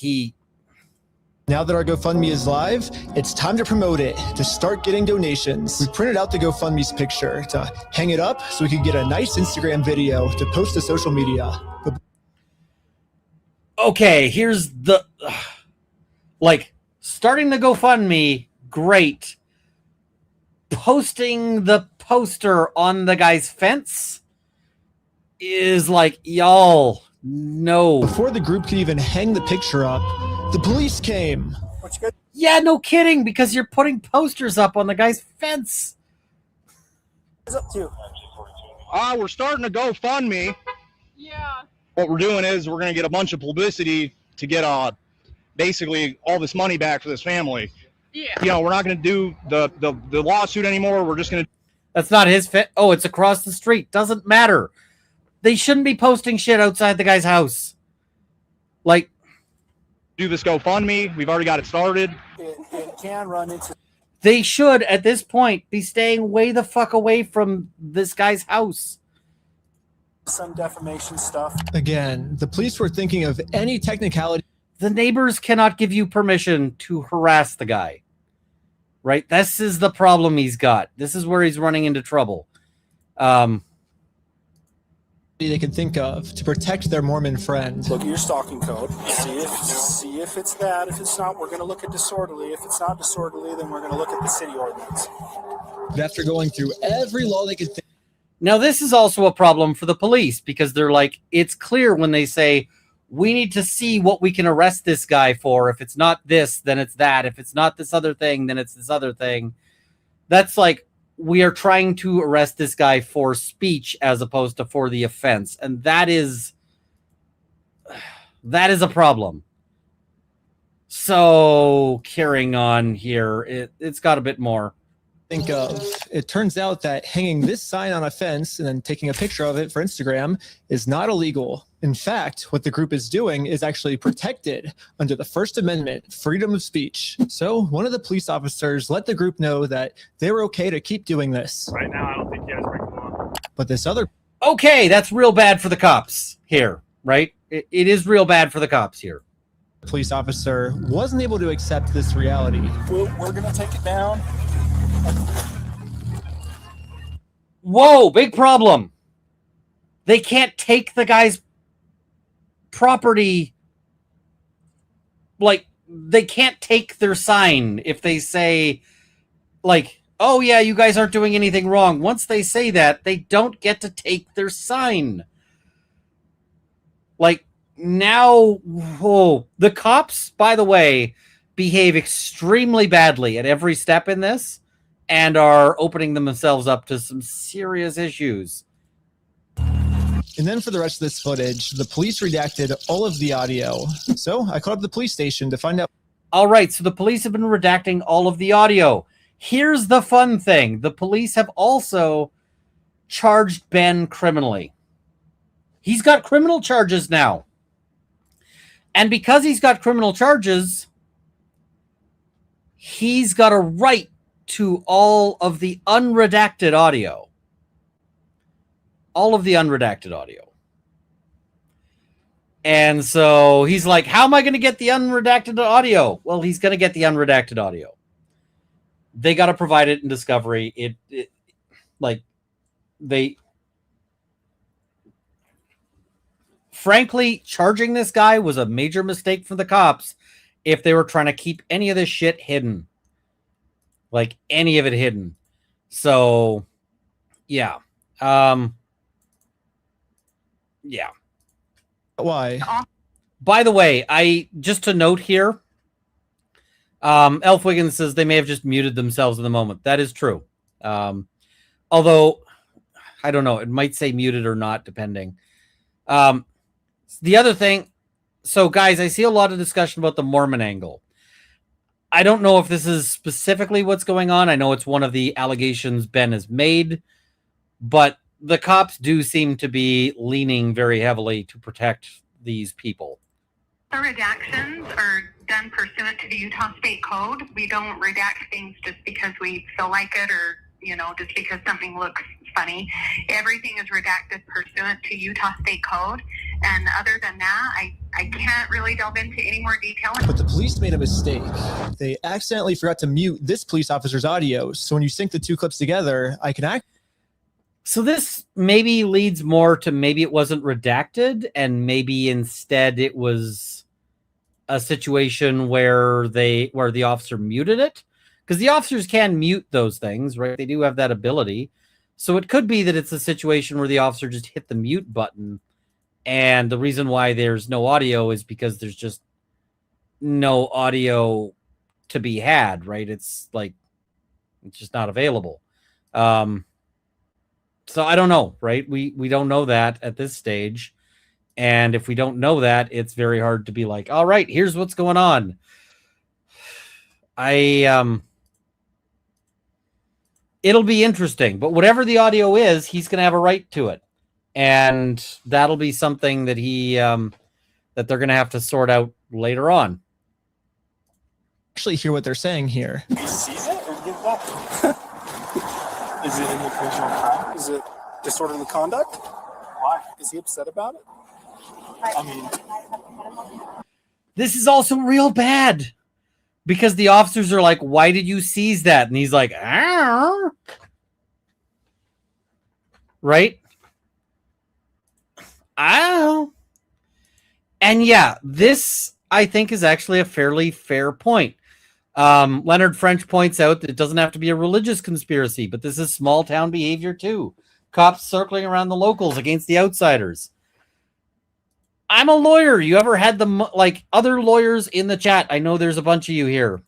Now that our GoFundMe is live, it's time to promote it, to start getting donations. We printed out the GoFundMe's picture to hang it up so we could get a nice Instagram video to post to social media. Okay, here's the... starting the GoFundMe, great. Posting the poster on the guy's fence is like, y'all, no. Before the group could even hang the picture up, the police came. Yeah, no kidding, because you're putting posters up on the guy's fence. What's up to? We're starting a GoFundMe. Yeah. What we're doing is we're going to get a bunch of publicity to get basically all this money back for this family. Yeah. We're not going to do the lawsuit anymore. We're just going to... That's not his fit. Oh, it's across the street. Doesn't matter. They shouldn't be posting shit outside the guy's house. Do this GoFundMe. We've already got it started. It can run into... They should, at this point, be staying way the fuck away from this guy's house. some defamation stuff. Again, the police were thinking of any technicality. The neighbors cannot give you permission to harass the guy. Right? This is the problem he's got. This is where he's running into trouble. They can think of to protect their Mormon friend. Look at your stalking code. See if it's that. If it's not, we're going to look at disorderly. If it's not disorderly, then we're going to look at the city ordinance. After going through every law they could think. Now, this is also a problem for the police because they're like, it's clear when they say, we need to see what we can arrest this guy for. If it's not this, then it's that. If it's not this other thing, then it's this other thing. That's like, we are trying to arrest this guy for speech as opposed to for the offense. And that is a problem. So carrying on here, it's got a bit more. Think of. It turns out that hanging this sign on a fence and then taking a picture of it for Instagram is not illegal. In fact, what the group is doing is actually protected under the First Amendment, freedom of speech. So one of the police officers let the group know that they were okay to keep doing this. Right now, I don't think you guys break the law. But this other Okay, that's real bad for the cops here, right? It is real bad for the cops here. police officer wasn't able to accept this reality. We're going to take it down. Whoa, big problem. They can't take the guy's property. Like, they can't take their sign if they say, like, oh yeah, you guys aren't doing anything wrong. Once they say that, they don't get to take their sign. Like, now, whoa, the cops, by the way, behave extremely badly at every step in this and are opening themselves up to some serious issues. And then for the rest of this footage, the police redacted all of the audio. So I called up the police station to find out. All right, so the police have been redacting all of the audio. Here's the fun thing. The police have also charged Ben criminally. He's got criminal charges now. And because he's got criminal charges, he's got a right to all of the unredacted audio. All of the unredacted audio. And so he's like, how am I going to get the unredacted audio? Well, he's going to get the unredacted audio. They got to provide it in discovery. Frankly, charging this guy was a major mistake for the cops if they were trying to keep any of this shit hidden. Like, any of it hidden. So, yeah. Yeah. Why? By the way, just to note here, Elf Wiggins says they may have just muted themselves in the moment. That is true. Although, I don't know. It might say muted or not, depending. The other thing, so guys, I see a lot of discussion about the Mormon angle. I don't know if this is specifically what's going on. I know it's one of the allegations Ben has made, but the cops do seem to be leaning very heavily to protect these people. The redactions are done pursuant to the Utah State Code. We don't redact things just because we feel like it or, just because something looks funny. Everything is redacted pursuant to Utah State Code. And other than that, I can't really delve into any more detail. But the police made a mistake. They accidentally forgot to mute this police officer's audio. So when you sync the two clips together, I can So this maybe leads more to maybe it wasn't redacted and maybe instead it was a situation where the officer muted it, because the officers can mute those things, right? They do have that ability. So it could be that it's a situation where the officer just hit the mute button and the reason why there's no audio is because there's just no audio to be had, right? It's just not available. So I don't know, right? We don't know that at this stage. And if we don't know that, it's very hard to be like, all right, here's what's going on. It'll be interesting, but whatever the audio is, he's going to have a right to it. And that'll be something that that they're going to have to sort out later on. actually hear what they're saying here. He sees it or give that? Is it an occasional crime? Is it disorderly conduct? Why? Is he upset about it? I mean, This is also real bad because the officers are like, why did you seize that? And he's like, "Arr." Right? I don't know. And yeah, this I think is actually a fairly fair point. Leonard French points out that it doesn't have to be a religious conspiracy, but this is small town behavior too. Cops circling around the locals against the outsiders. I'm a lawyer. You ever had other lawyers in the chat? I know there's a bunch of you here.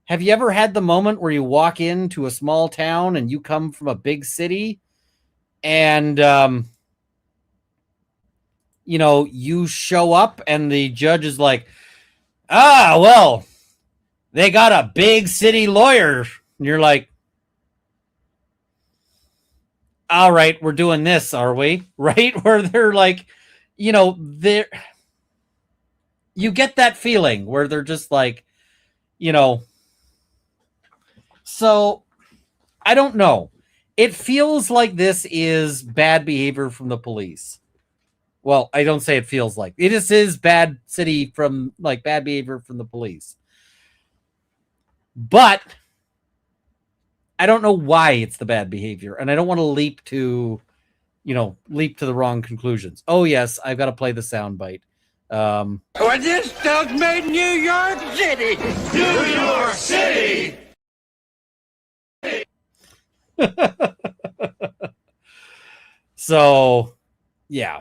Have you ever had the moment where you walk into a small town and you come from a big city and, you show up and the judge is like, well, they got a big city lawyer. And you're like, all right, we're doing this, are we? Right? Where they're like, you know, there you get that feeling where they're just like, you know, so I don't know. It feels like this is bad behavior from the police. Well, I don't say it feels like. It is bad bad behavior from the police. But I don't know why it's the bad behavior, and I don't want to leap to the wrong conclusions. Oh yes, I've got to play the soundbite. Well, this dog made New York City. New York City. So, yeah.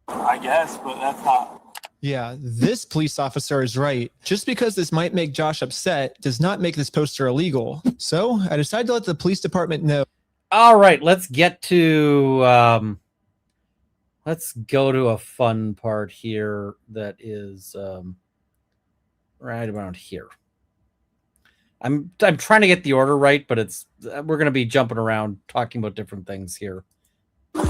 I guess, but that's not. Yeah, this police officer is right. Just because this might make Josh upset does not make this poster illegal. So I decided to let the police department know. All right, let's get to let's go to a fun part here that is right around here. I'm trying to get the order right, but we're going to be jumping around talking about different things here. No.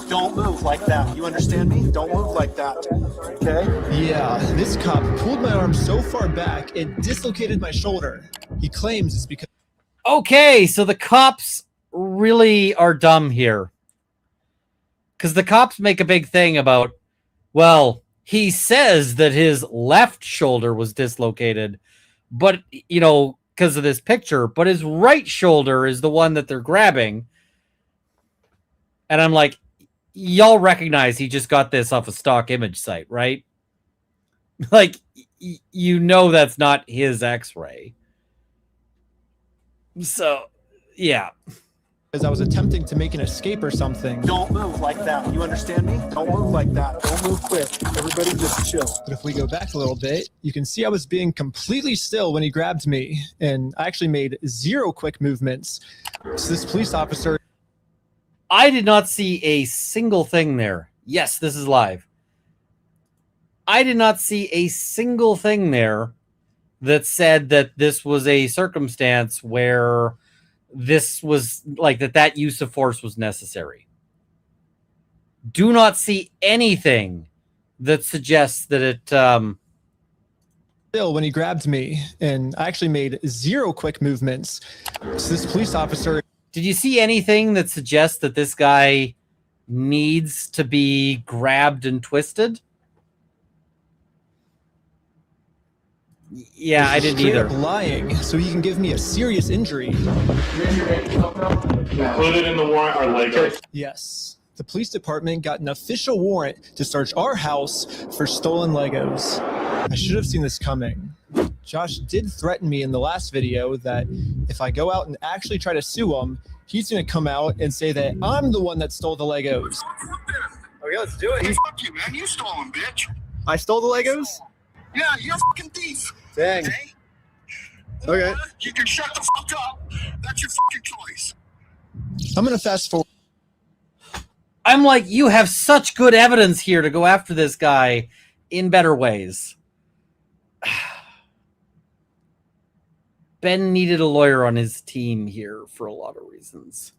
Don't move like that. You understand me? Don't move like that. Okay? Yeah, this cop pulled my arm so far back it dislocated my shoulder. He claims it's because. Okay, so the cops really are dumb here. Because the cops make a big thing about, well, he says that his left shoulder was dislocated, but, you know, because of this picture, but his right shoulder is the one that they're grabbing. And I'm like, y'all recognize he just got this off a stock image site, right? Like, you know that's not his x-ray. So, yeah. As I was attempting to make an escape or something. Don't move like that. You understand me? Don't move like that. Don't move quick. Everybody just chill. But if we go back a little bit, you can see I was being completely still when he grabbed me. And I actually made 0 quick movements. So this police officer. I did not see a single thing there. Yes, this is live. I did not see a single thing there that said that this was a circumstance where this was like that use of force was necessary. Do not see anything that suggests that it still when he grabbed me, and I actually made 0 quick movements. So this police officer. Did you see anything that suggests that this guy needs to be grabbed and twisted? Yeah, I didn't either. Lying, so he can give me a serious injury. Included in the warrant are Legos. Yes. The police department got an official warrant to search our house for stolen Legos. I should have seen this coming. Josh did threaten me in the last video that if I go out and actually try to sue him, he's going to come out and say that I'm the one that stole the Legos. Okay, let's do it. Fuck you, man. You stole them, bitch. I stole the Legos? Yeah, you're a fucking thief. Dang. Okay. You can shut the fuck up. That's your fucking choice. I'm going to fast forward. I'm like, you have such good evidence here to go after this guy in better ways. Ben needed a lawyer on his team here for a lot of reasons.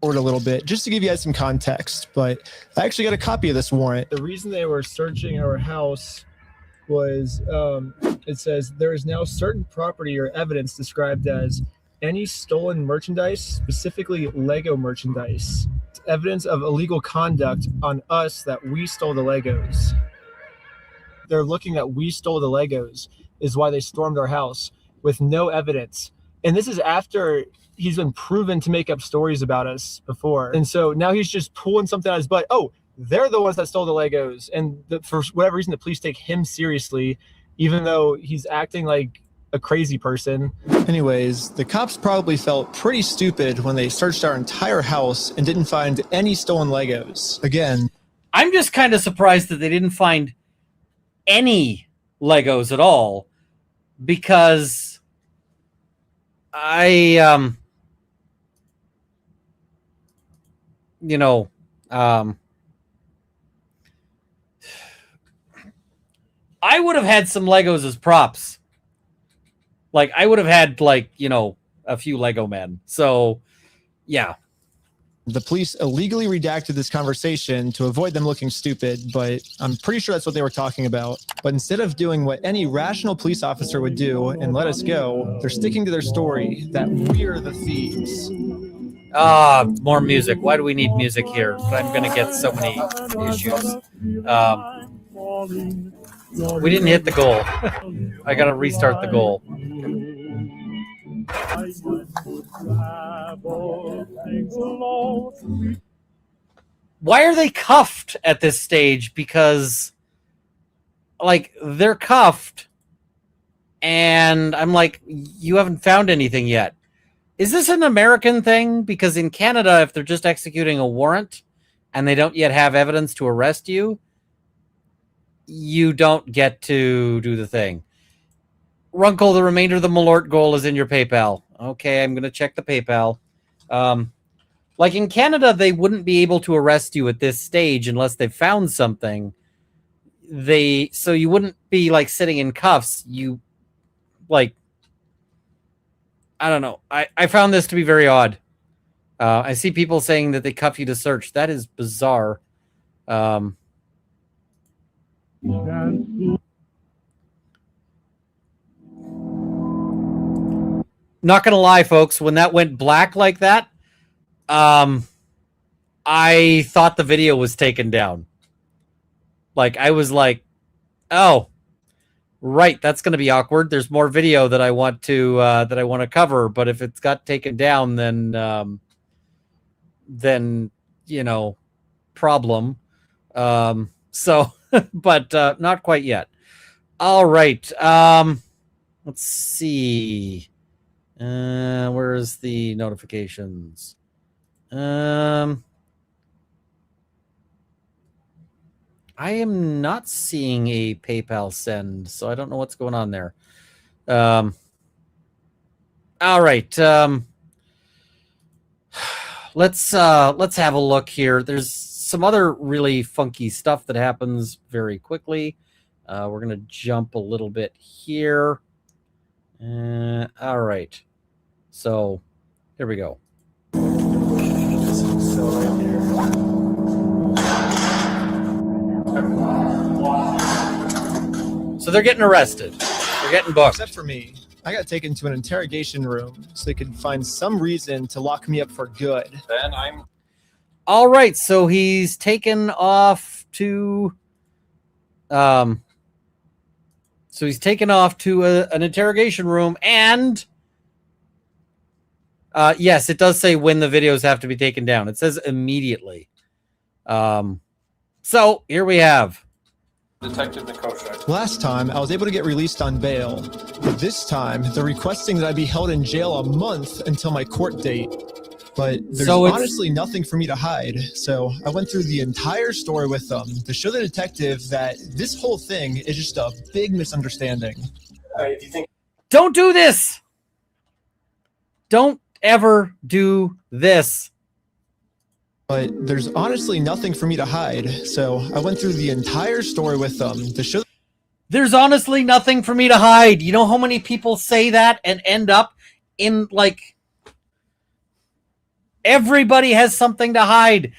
A little bit just to give you guys some context, but I actually got a copy of this warrant. The reason they were searching our house was it says there is now certain property or evidence described as any stolen merchandise, specifically Lego merchandise. It's evidence of illegal conduct on us that we stole the Legos. They're looking that we stole the Legos is why they stormed our house with no evidence. And this is after he's been proven to make up stories about us before. And so now he's just pulling something out of his butt. Oh, they're the ones that stole the Legos. And for whatever reason, the police take him seriously, even though he's acting like a crazy person. Anyways, the cops probably felt pretty stupid when they searched our entire house and didn't find any stolen Legos. Again, I'm just kind of surprised that they didn't find any Legos at all, because I I would have had some Legos as props. Like, I would have had, like, a few Lego men. So, yeah. The police illegally redacted this conversation to avoid them looking stupid, but I'm pretty sure that's what they were talking about. But instead of doing what any rational police officer would do and let us go, they're sticking to their story that we're the thieves. More music. Why do we need music here? I'm going to get so many issues. We didn't hit the goal. I got to restart the goal. Why are they cuffed at this stage? Because, like, they're cuffed, and I'm like, you haven't found anything yet. Is this an American thing? Because in Canada, if they're just executing a warrant and they don't yet have evidence to arrest you, you don't get to do the thing. Runkle, the remainder of the Malort goal is in your PayPal. Okay, I'm going to check the PayPal. Like in Canada, they wouldn't be able to arrest you at this stage unless they've found something. So you wouldn't be like sitting in cuffs. You like, I don't know. I found this to be very odd. I see people saying that they cuff you to search. That is bizarre. Not gonna lie, folks, when that went black like that, I thought the video was taken down. Like, I was like, oh, right, that's gonna be awkward. There's more video that I want to cover, but if it's got taken down, then you know, problem. So but not quite yet. All right. Let's see. Where's the notifications? I am not seeing a PayPal send, so I don't know what's going on there. All right. Let's have a look here. There's some other really funky stuff that happens very quickly. We're gonna jump a little bit here. All right. So here we go. So they're getting arrested. They're getting booked. Except for me. I got taken to an interrogation room so they could find some reason to lock me up for good. Then I'm... All right, so he's taken off to an interrogation room, and yes, it does say when the videos have to be taken down. It says immediately. So here we have Detective Nikosha. Last time, I was able to get released on bail, but this time, they're requesting that I be held in jail a month until my court date. But there's honestly nothing for me to hide, so I went through the entire story with them to show the detective that this whole thing is just a big misunderstanding. If you think... Don't do this! Don't ever do this. But there's honestly nothing for me to hide, so I went through the entire story with them to show... There's honestly nothing for me to hide. You know how many people say that and end up in, like... Everybody has something to hide.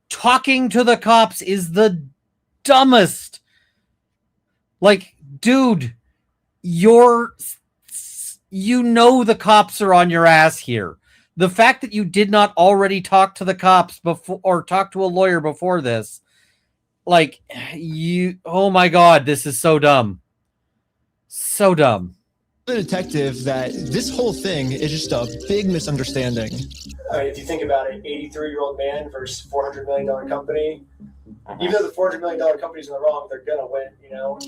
Talking to the cops is the dumbest. Like, dude, you know the cops are on your ass here. The fact that you did not already talk to the cops before or talk to a lawyer before this, like, oh my God, this is so dumb. So dumb. The detective that this whole thing is just a big misunderstanding. If you think about it, 83-year-old man versus $400 million company, even though the $400 million company's in the wrong, they're gonna win, you know?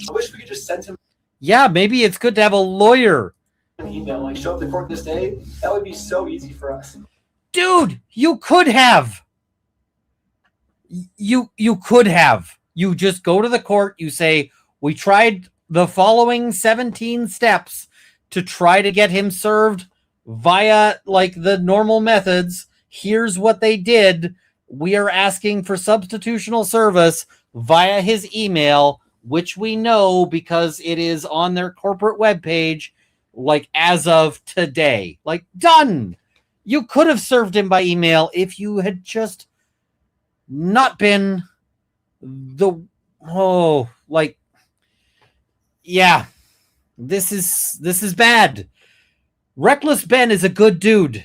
I wish we could just send him... Yeah, maybe it's good to have a lawyer. An email, like, show up to court this day. That would be so easy for us. Dude, you could have. You could have. You just go to the court, you say, we tried the following 17 steps to try to get him served via like the normal methods. Here's what they did. We are asking for substitutional service via his email, which we know because it is on their corporate webpage, like as of today. Like, done. You could have served him by email if you had just not been yeah, this is bad. Reckless Ben is a good dude.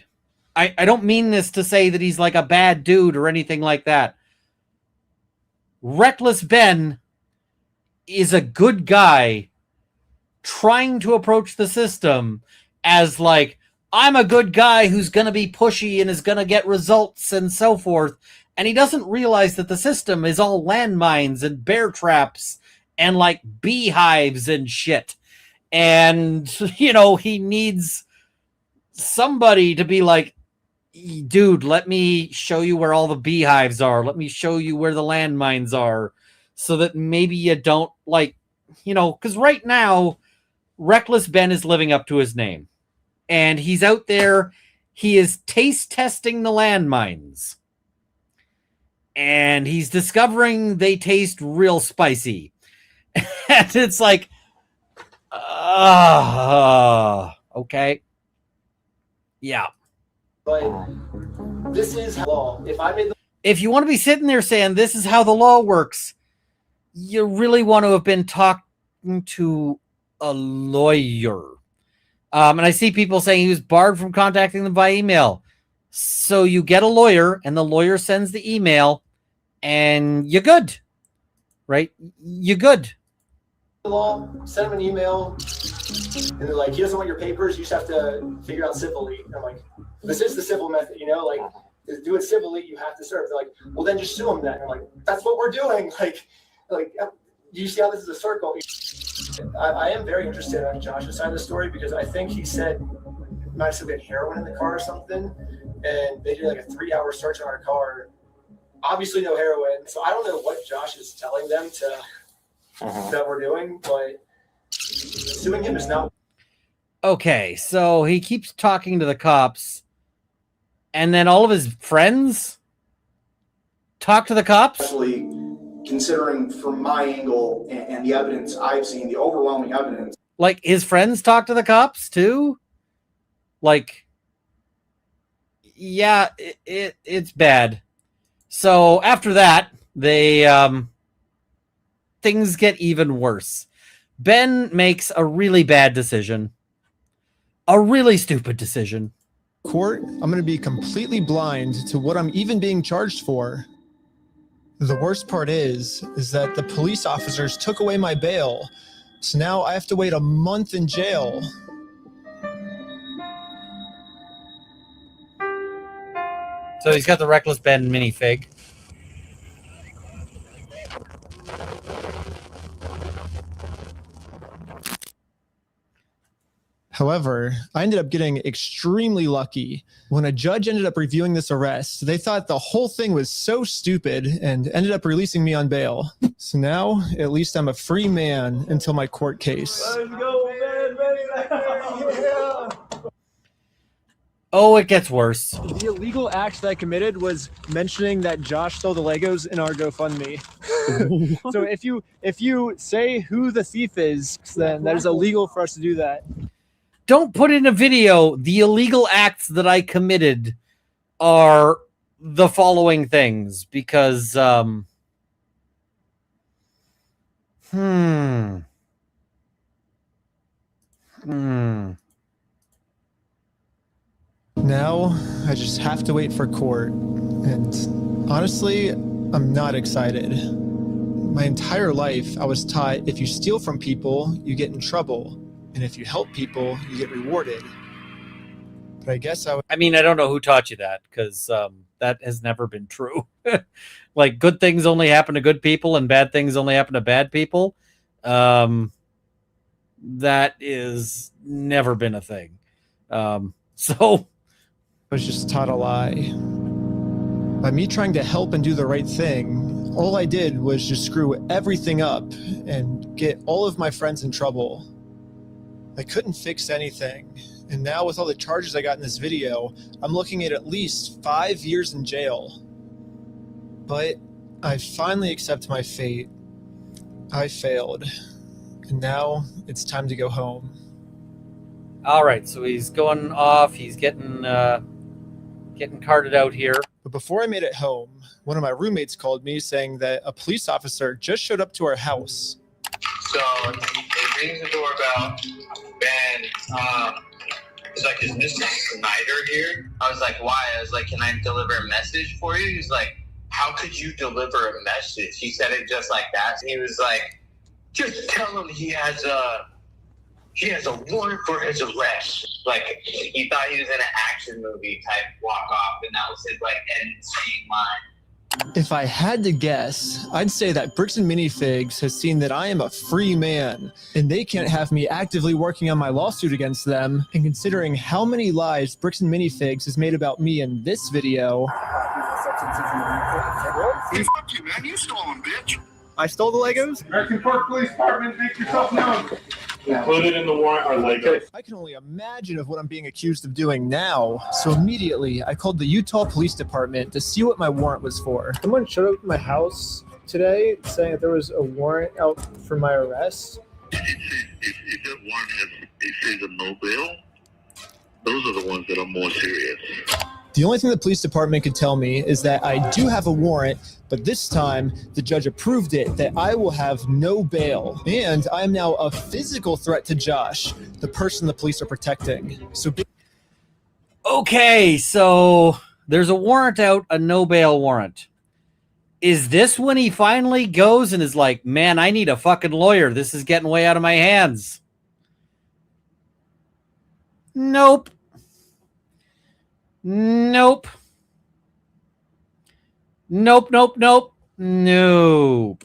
I don't mean this to say that he's like a bad dude or anything like that. Reckless Ben is a good guy trying to approach the system as like, I'm a good guy who's going to be pushy and is going to get results and so forth. And he doesn't realize that the system is all landmines and bear traps and like beehives and shit. And, you know, he needs somebody to be like, dude, let me show you where all the beehives are. Let me show you where the landmines are so that maybe you don't like, you know, because right now, Reckless Ben is living up to his name. And he's out there. He is taste testing the landmines. And he's discovering they taste real spicy. And it's like, okay. Yeah. But this is law. If you want to be sitting there saying this is how the law works, you really want to have been talking to a lawyer. And I see people saying he was barred from contacting them by email. So you get a lawyer, and the lawyer sends the email, and you're good, right? You're good. Law, send him an email, and they're like, he doesn't want your papers. You just have to figure out civilly. I'm like, this is the civil method, you know, like, to do it civilly, you have to serve. They're like, well, then just sue him then. I'm like, that's what we're doing. Like, you see how this is a circle? I am very interested on Josh's side of the story because I think he said it might have been heroin in the car or something, and they did like a 3-hour search on our car. Obviously, no heroin. So I don't know what Josh is telling them that we're doing, but suing him is not. Okay, so he keeps talking to the cops, and then all of his friends talk to the cops? Actually, considering from my angle and the evidence I've seen, the overwhelming evidence. Like, his friends talk to the cops, too? Like, yeah, it's bad. So, after that, they, things get even worse. Ben makes a really bad decision. A really stupid decision. Court, I'm going to be completely blind to what I'm even being charged for. The worst part is that the police officers took away my bail. So now I have to wait a month in jail. So he's got the Reckless Ben minifig. However, I ended up getting extremely lucky. When a judge ended up reviewing this arrest, they thought the whole thing was so stupid and ended up releasing me on bail. So now, at least I'm a free man until my court case. Let's go, man. Yeah. Oh, it gets worse. The illegal act that I committed was mentioning that Josh stole the Legos in our GoFundMe. So if you say who the thief is, then that is illegal for us to do that. Don't put in a video. The illegal acts that I committed are the following things because, Now, I just have to wait for court. And honestly, I'm not excited. My entire life, I was taught if you steal from people, you get in trouble. And if you help people, you get rewarded. But I guess I mean, I don't know who taught you that because that has never been true. Like, good things only happen to good people and bad things only happen to bad people. That is never been a thing. So I was just taught a lie. By me trying to help and do the right thing, all I did was just screw everything up and get all of my friends in trouble. I couldn't fix anything. And now with all the charges I got in this video, I'm looking at least 5 years in jail. But I finally accept my fate. I failed. And now it's time to go home. All right, so he's going off. He's getting getting carted out here. But before I made it home, one of my roommates called me saying that a police officer just showed up to our house. So it rings the doorbell, and he's like, "Is Mr. Snyder here?" I was like, "Why?" I was like, "Can I deliver a message for you?" He's like, "How could you deliver a message?" He said it just like that. He was like, "Just tell him he has a warrant for his arrest." Like, he thought he was in an action movie type walk off, and that was his like end scene line. If I had to guess, I'd say that Bricks and Minifigs has seen that I am a free man, and they can't have me actively working on my lawsuit against them. And considering how many lies Bricks and Minifigs has made about me in this video, Fuck you, man. You stole them, bitch. I stole the Legos? American Park Police Department, make yourself known. Included in the warrant are Legos. I can only imagine of what I'm being accused of doing now. So immediately, I called the Utah Police Department to see what my warrant was for. Someone showed up at my house today saying that there was a warrant out for my arrest. If that warrant says a no bail, those are the ones that are more serious. The only thing the police department could tell me is that I do have a warrant, but this time the judge approved it that I will have no bail. And I am now a physical threat to Josh, the person the police are protecting. So Okay, so there's a warrant out, a no bail warrant. Is this when he finally goes and is like, man, I need a fucking lawyer. This is getting way out of my hands. Nope. Nope. Nope, nope, nope. Nope.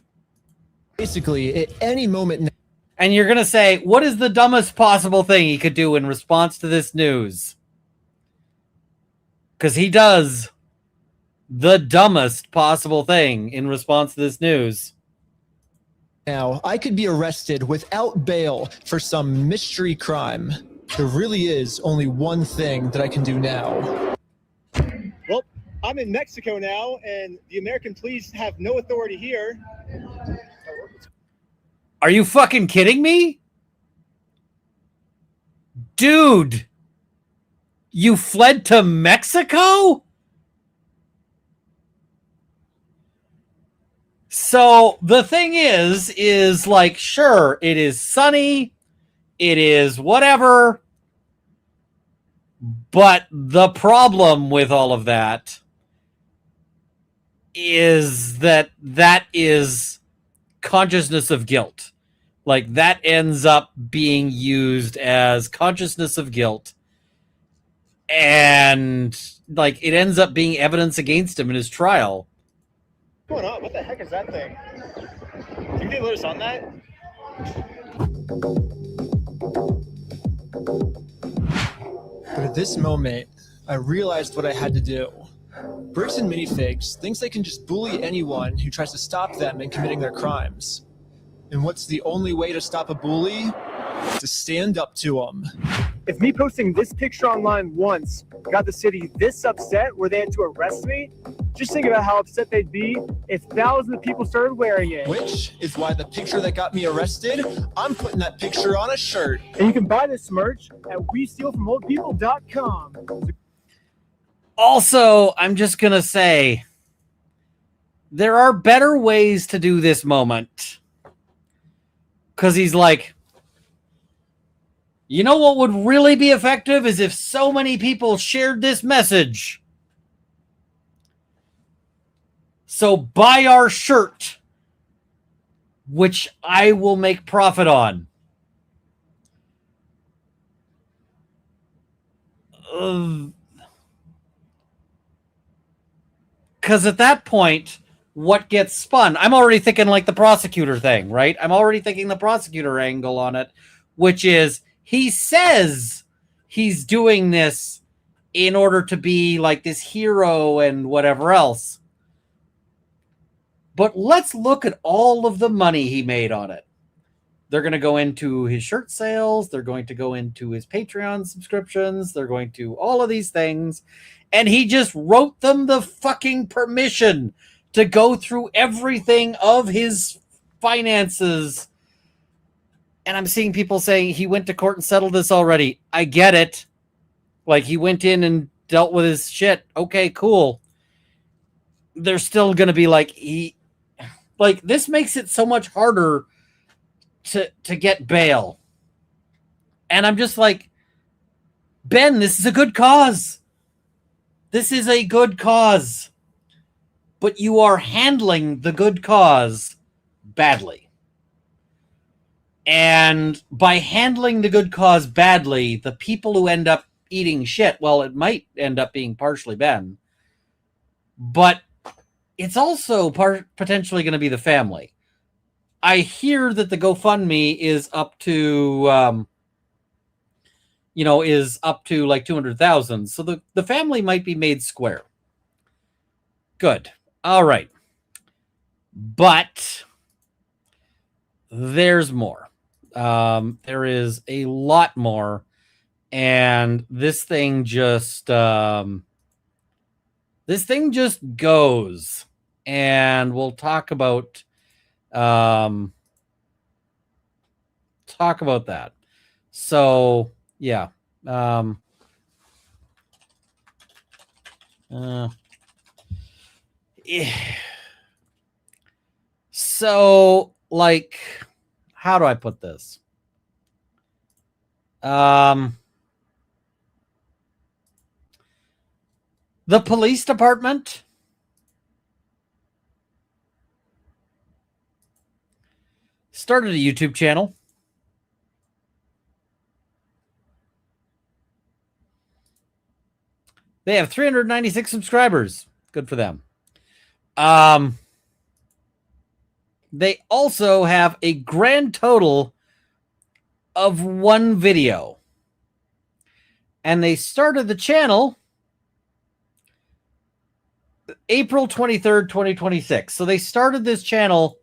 Basically, at any moment. And you're going to say, what is the dumbest possible thing he could do in response to this news? Because he does the dumbest possible thing in response to this news. Now, I could be arrested without bail for some mystery crime. There really is only one thing that I can do now. Well, I'm in Mexico now, and the American police have no authority here. Are you fucking kidding me? Dude, you fled to Mexico? So the thing is like, sure, it is sunny. It is whatever. But the problem with all of that is that is consciousness of guilt. Like, that ends up being used as consciousness of guilt. And, like, it ends up being evidence against him in his trial. What's going on? What the heck is that thing? Can you notice on that? But at this moment, I realized what I had to do. Bricks and Minifigs thinks they can just bully anyone who tries to stop them in committing their crimes. And what's the only way to stop a bully? To stand up to them. If me posting this picture online once got the city this upset where they had to arrest me, just think about how upset they'd be if thousands of people started wearing it. Which is why the picture that got me arrested, I'm putting that picture on a shirt. And you can buy this merch at WeStealFromOldPeople.com. Also, I'm just going to say, there are better ways to do this moment. Because he's like, you know what would really be effective is if so many people shared this message. So buy our shirt, which I will make profit on. Because at that point, what gets spun? I'm already thinking like the prosecutor thing, right? I'm already thinking the prosecutor angle on it, which is he says he's doing this in order to be like this hero and whatever else. But let's look at all of the money he made on it. They're going to go into his shirt sales. They're going to go into his Patreon subscriptions. They're going to all of these things. And he just wrote them the fucking permission to go through everything of his finances. And I'm seeing people saying he went to court and settled this already. I get it. Like, he went in and dealt with his shit. Okay, cool. They're still going to be like, this makes it so much harder to get bail. And I'm just like, Ben, this is a good cause. This is a good cause. But you are handling the good cause badly. And by handling the good cause badly, the people who end up eating shit, well, it might end up being partially Ben, but it's also potentially going to be the family. I hear that the GoFundMe is up to, is up to like 200,000. So the family might be made square. Good. All right. But there's more. There is a lot more. And this thing just goes. And we'll talk about that. So yeah. So, like, how do I put this? The police department started a YouTube channel. They have 396 subscribers. Good for them. They also have a grand total of 1 video. And they started the channel April 23rd, 2026. So they started this channel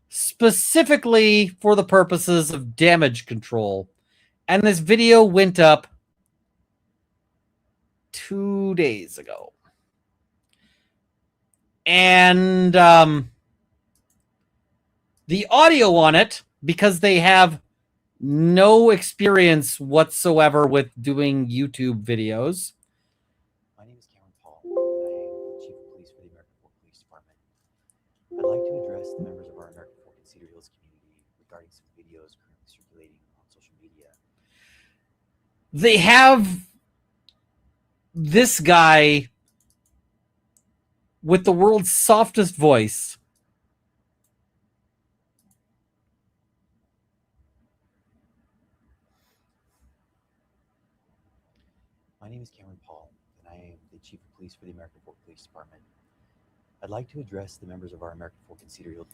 specifically for the purposes of damage control. And this video went up 2 days ago. And the audio on it, because they have no experience whatsoever with doing YouTube videos. My name is Cameron Paul, and I am the Chief of Police for the American Fork Police Department. I'd like to address the members of our American Fork and Cedar Hills community regarding some videos currently circulating on social media. They have this guy with the world's softest voice My name is Cameron Paul, and I am the Chief of Police for the American Fork Police Department. I'd like to address the members of our American Fork and Cedar Hills.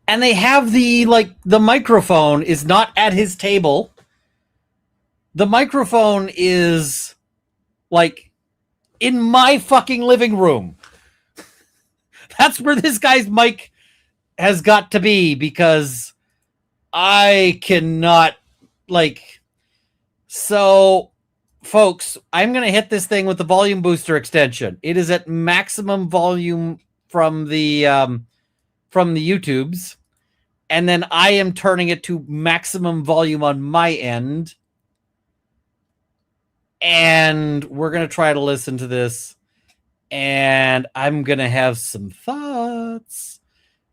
And they have the microphone is not at his table. The microphone is like in my fucking living room. That's where this guy's mic has got to be, because I cannot so folks, I'm going to hit this thing with the volume booster extension. It is at maximum volume from the YouTubes. And then I am turning it to maximum volume on my end. And we're going to try to listen to this. And I'm going to have some thoughts.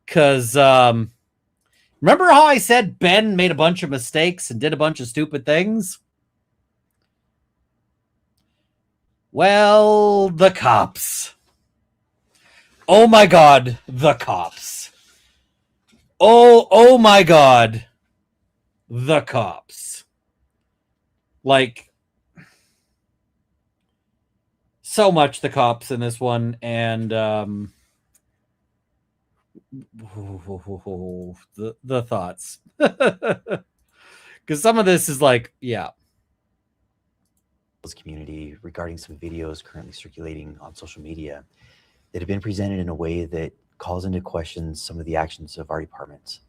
Because remember how I said Ben made a bunch of mistakes and did a bunch of stupid things? Well, the cops. Oh my God, the cops. Oh my God, the cops. Like, so much the cops in this one, and the thoughts. Because some of this is like, yeah. Community regarding some videos currently circulating on social media that have been presented in a way that calls into question some of the actions of our departments.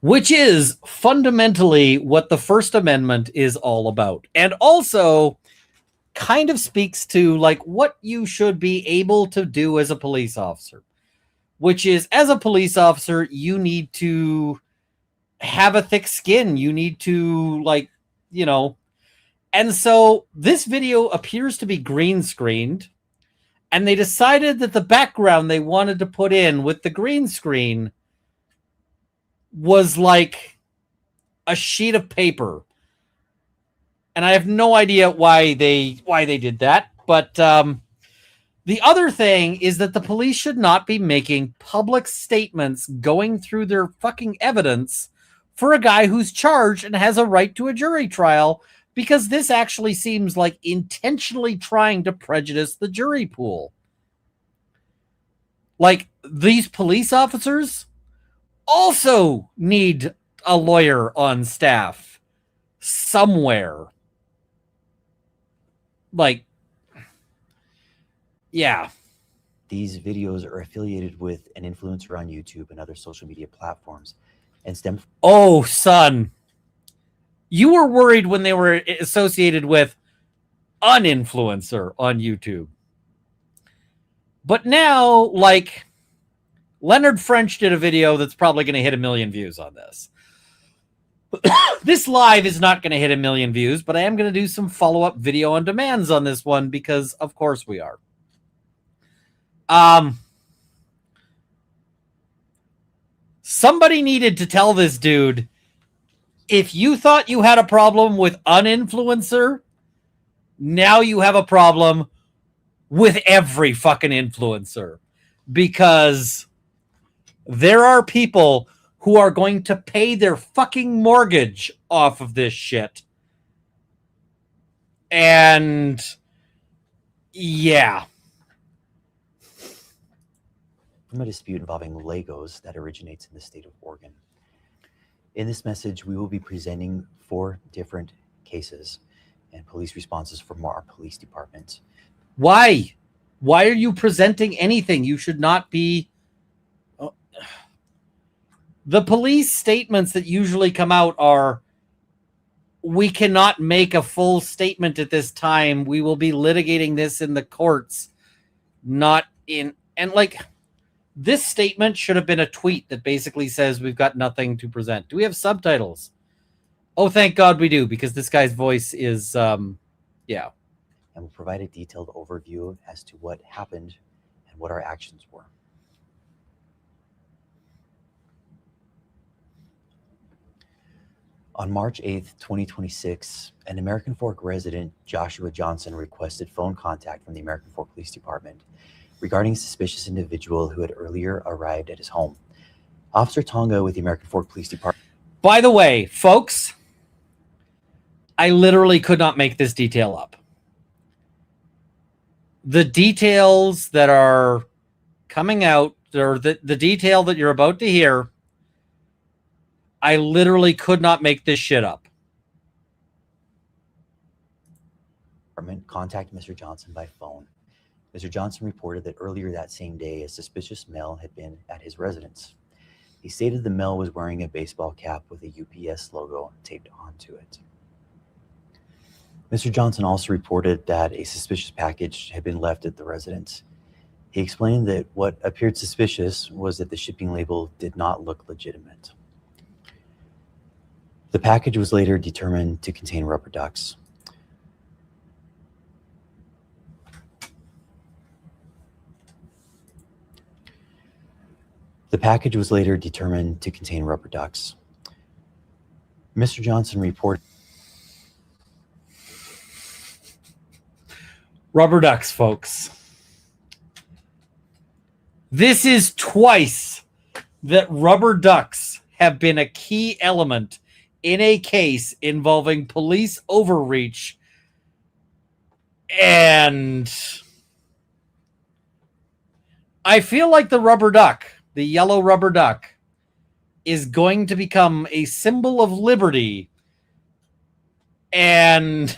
Which is fundamentally what the First Amendment is all about. And also kind of speaks to like what you should be able to do as a police officer. Which is, as a police officer, you need to have a thick skin. You need to, like, you know, And so this video appears to be green screened, and they decided that the background they wanted to put in with the green screen was like a sheet of paper. And I have no idea why they did that, but the other thing is that the police should not be making public statements going through their fucking evidence for a guy who's charged and has a right to a jury trial, because this actually seems like intentionally trying to prejudice the jury pool. Like, these police officers also need a lawyer on staff somewhere. Like, yeah. These videos are affiliated with an influencer on YouTube and other social media platforms and stem from— Oh, son. You were worried when they were associated with an influencer on YouTube. But now, like, Leonard French did a video that's probably going to hit 1 million views on this. This live is not going to hit 1 million views, but I am going to do some follow-up video on demands on this one because, of course, we are. Somebody needed to tell this dude, if you thought you had a problem with an influencer, now you have a problem with every fucking influencer, because there are people who are going to pay their fucking mortgage off of this shit. And yeah. From a dispute involving Legos that originates in the state of Oregon. In this message, we will be presenting 4 different cases and police responses from our police department. Why? Why are you presenting anything? You should not be... The police statements that usually come out are, we cannot make a full statement at this time. We will be litigating this in the courts, not in... And like, this statement should have been a tweet that basically says we've got nothing to present. Do we have subtitles? Oh, thank God we do, because this guy's voice is, yeah. And will provide a detailed overview as to what happened and what our actions were. On March 8th, 2026, an American Fork resident, Joshua Johnson, requested phone contact from the American Fork Police Department regarding a suspicious individual who had earlier arrived at his home. Officer Tonga with the American Fork Police Department. By the way, folks, I literally could not make this detail up. The details that are coming out, or the detail that you're about to hear, I literally could not make this shit up. Contact Mr. Johnson by phone. Mr. Johnson reported that earlier that same day, a suspicious male had been at his residence. He stated the male was wearing a baseball cap with a UPS logo taped onto it. Mr. Johnson also reported that a suspicious package had been left at the residence. He explained that what appeared suspicious was that the shipping label did not look legitimate. The package was later determined to contain rubber ducks. The package was later determined to contain rubber ducks. Mr. Johnson reported... Rubber ducks, folks. This is twice that rubber ducks have been a key element in a case involving police overreach, and I feel like the rubber duck, the yellow rubber duck, is going to become a symbol of liberty, and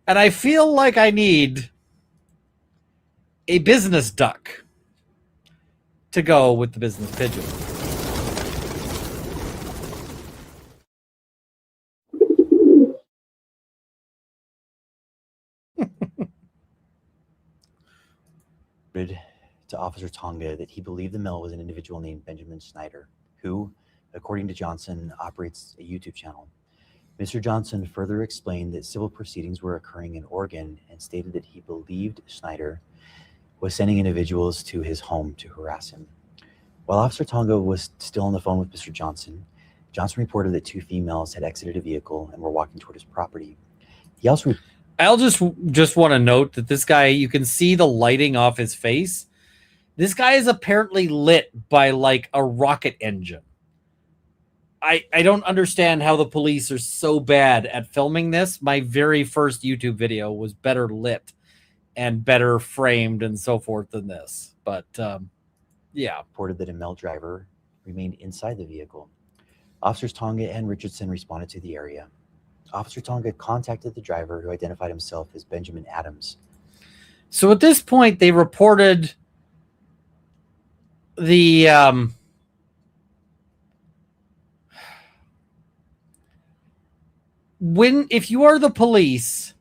and I feel like I need a business duck to go with the business pigeon. to Officer Tonga that he believed the male was an individual named Benjamin Snyder, who, according to Johnson, operates a YouTube channel. Mr. Johnson further explained that civil proceedings were occurring in Oregon and stated that he believed Schneider was sending individuals to his home to harass him. While Officer Tonga was still on the phone with Mr. Johnson, Johnson reported that 2 females had exited a vehicle and were walking toward his property. He also... I'll just want to note that this guy, you can see the lighting off his face. This guy is apparently lit by like a rocket engine. I don't understand how the police are so bad at filming this. My very first YouTube video was better lit and better framed and so forth than this. But yeah. Reported that a male driver remained inside the vehicle. Officers Tonga and Richardson responded to the area. Officer Tonga contacted the driver, who identified himself as Benjamin Adams. So at this point, they reported the if you are the police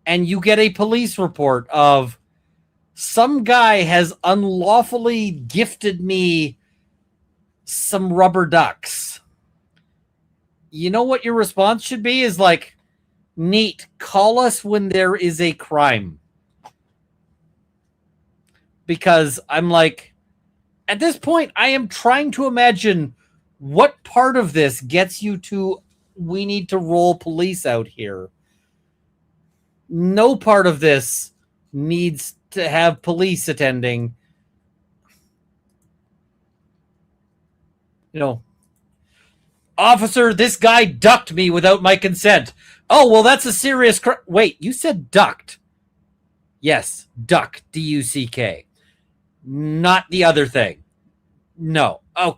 and you get a police report of some guy has unlawfully gifted me some rubber ducks, you know what your response should be is like, neat, call us when there is a crime. Because I'm like, at this point, I am trying to imagine what part of this gets you to, we need to roll police out here. No part of this needs to have police attending. You know, officer, this guy ducked me without my consent. Oh, well, that's a serious crime. Wait, you said ducked. Yes, duck, D-U-C-K. Not the other thing. No. Oh,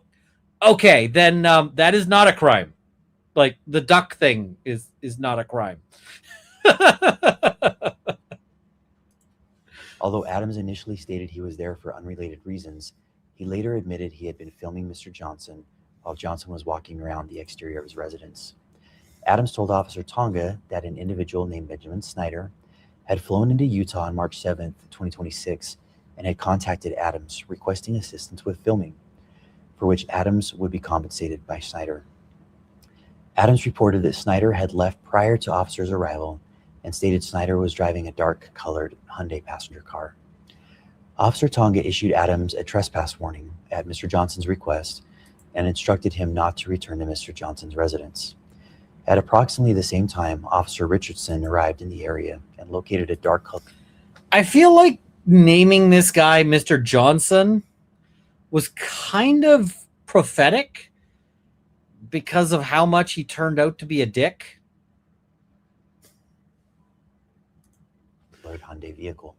okay, then that is not a crime. Like, the duck thing is not a crime. Although Adams initially stated he was there for unrelated reasons, he later admitted he had been filming Mr. Johnson while Johnson was walking around the exterior of his residence. Adams told Officer Tonga that an individual named Benjamin Schneider had flown into Utah on March 7th, 2026, and had contacted Adams requesting assistance with filming, for which Adams would be compensated by Schneider. Adams reported that Schneider had left prior to officers' arrival and stated Schneider was driving a dark-colored Hyundai passenger car. Officer Tonga issued Adams a trespass warning at Mr. Johnson's request and instructed him not to return to Mr. Johnson's residence. At approximately the same time, Officer Richardson arrived in the area and located a dark color. I feel like naming this guy Mr. Johnson was kind of prophetic because of how much he turned out to be a dick. Hyundai vehicle.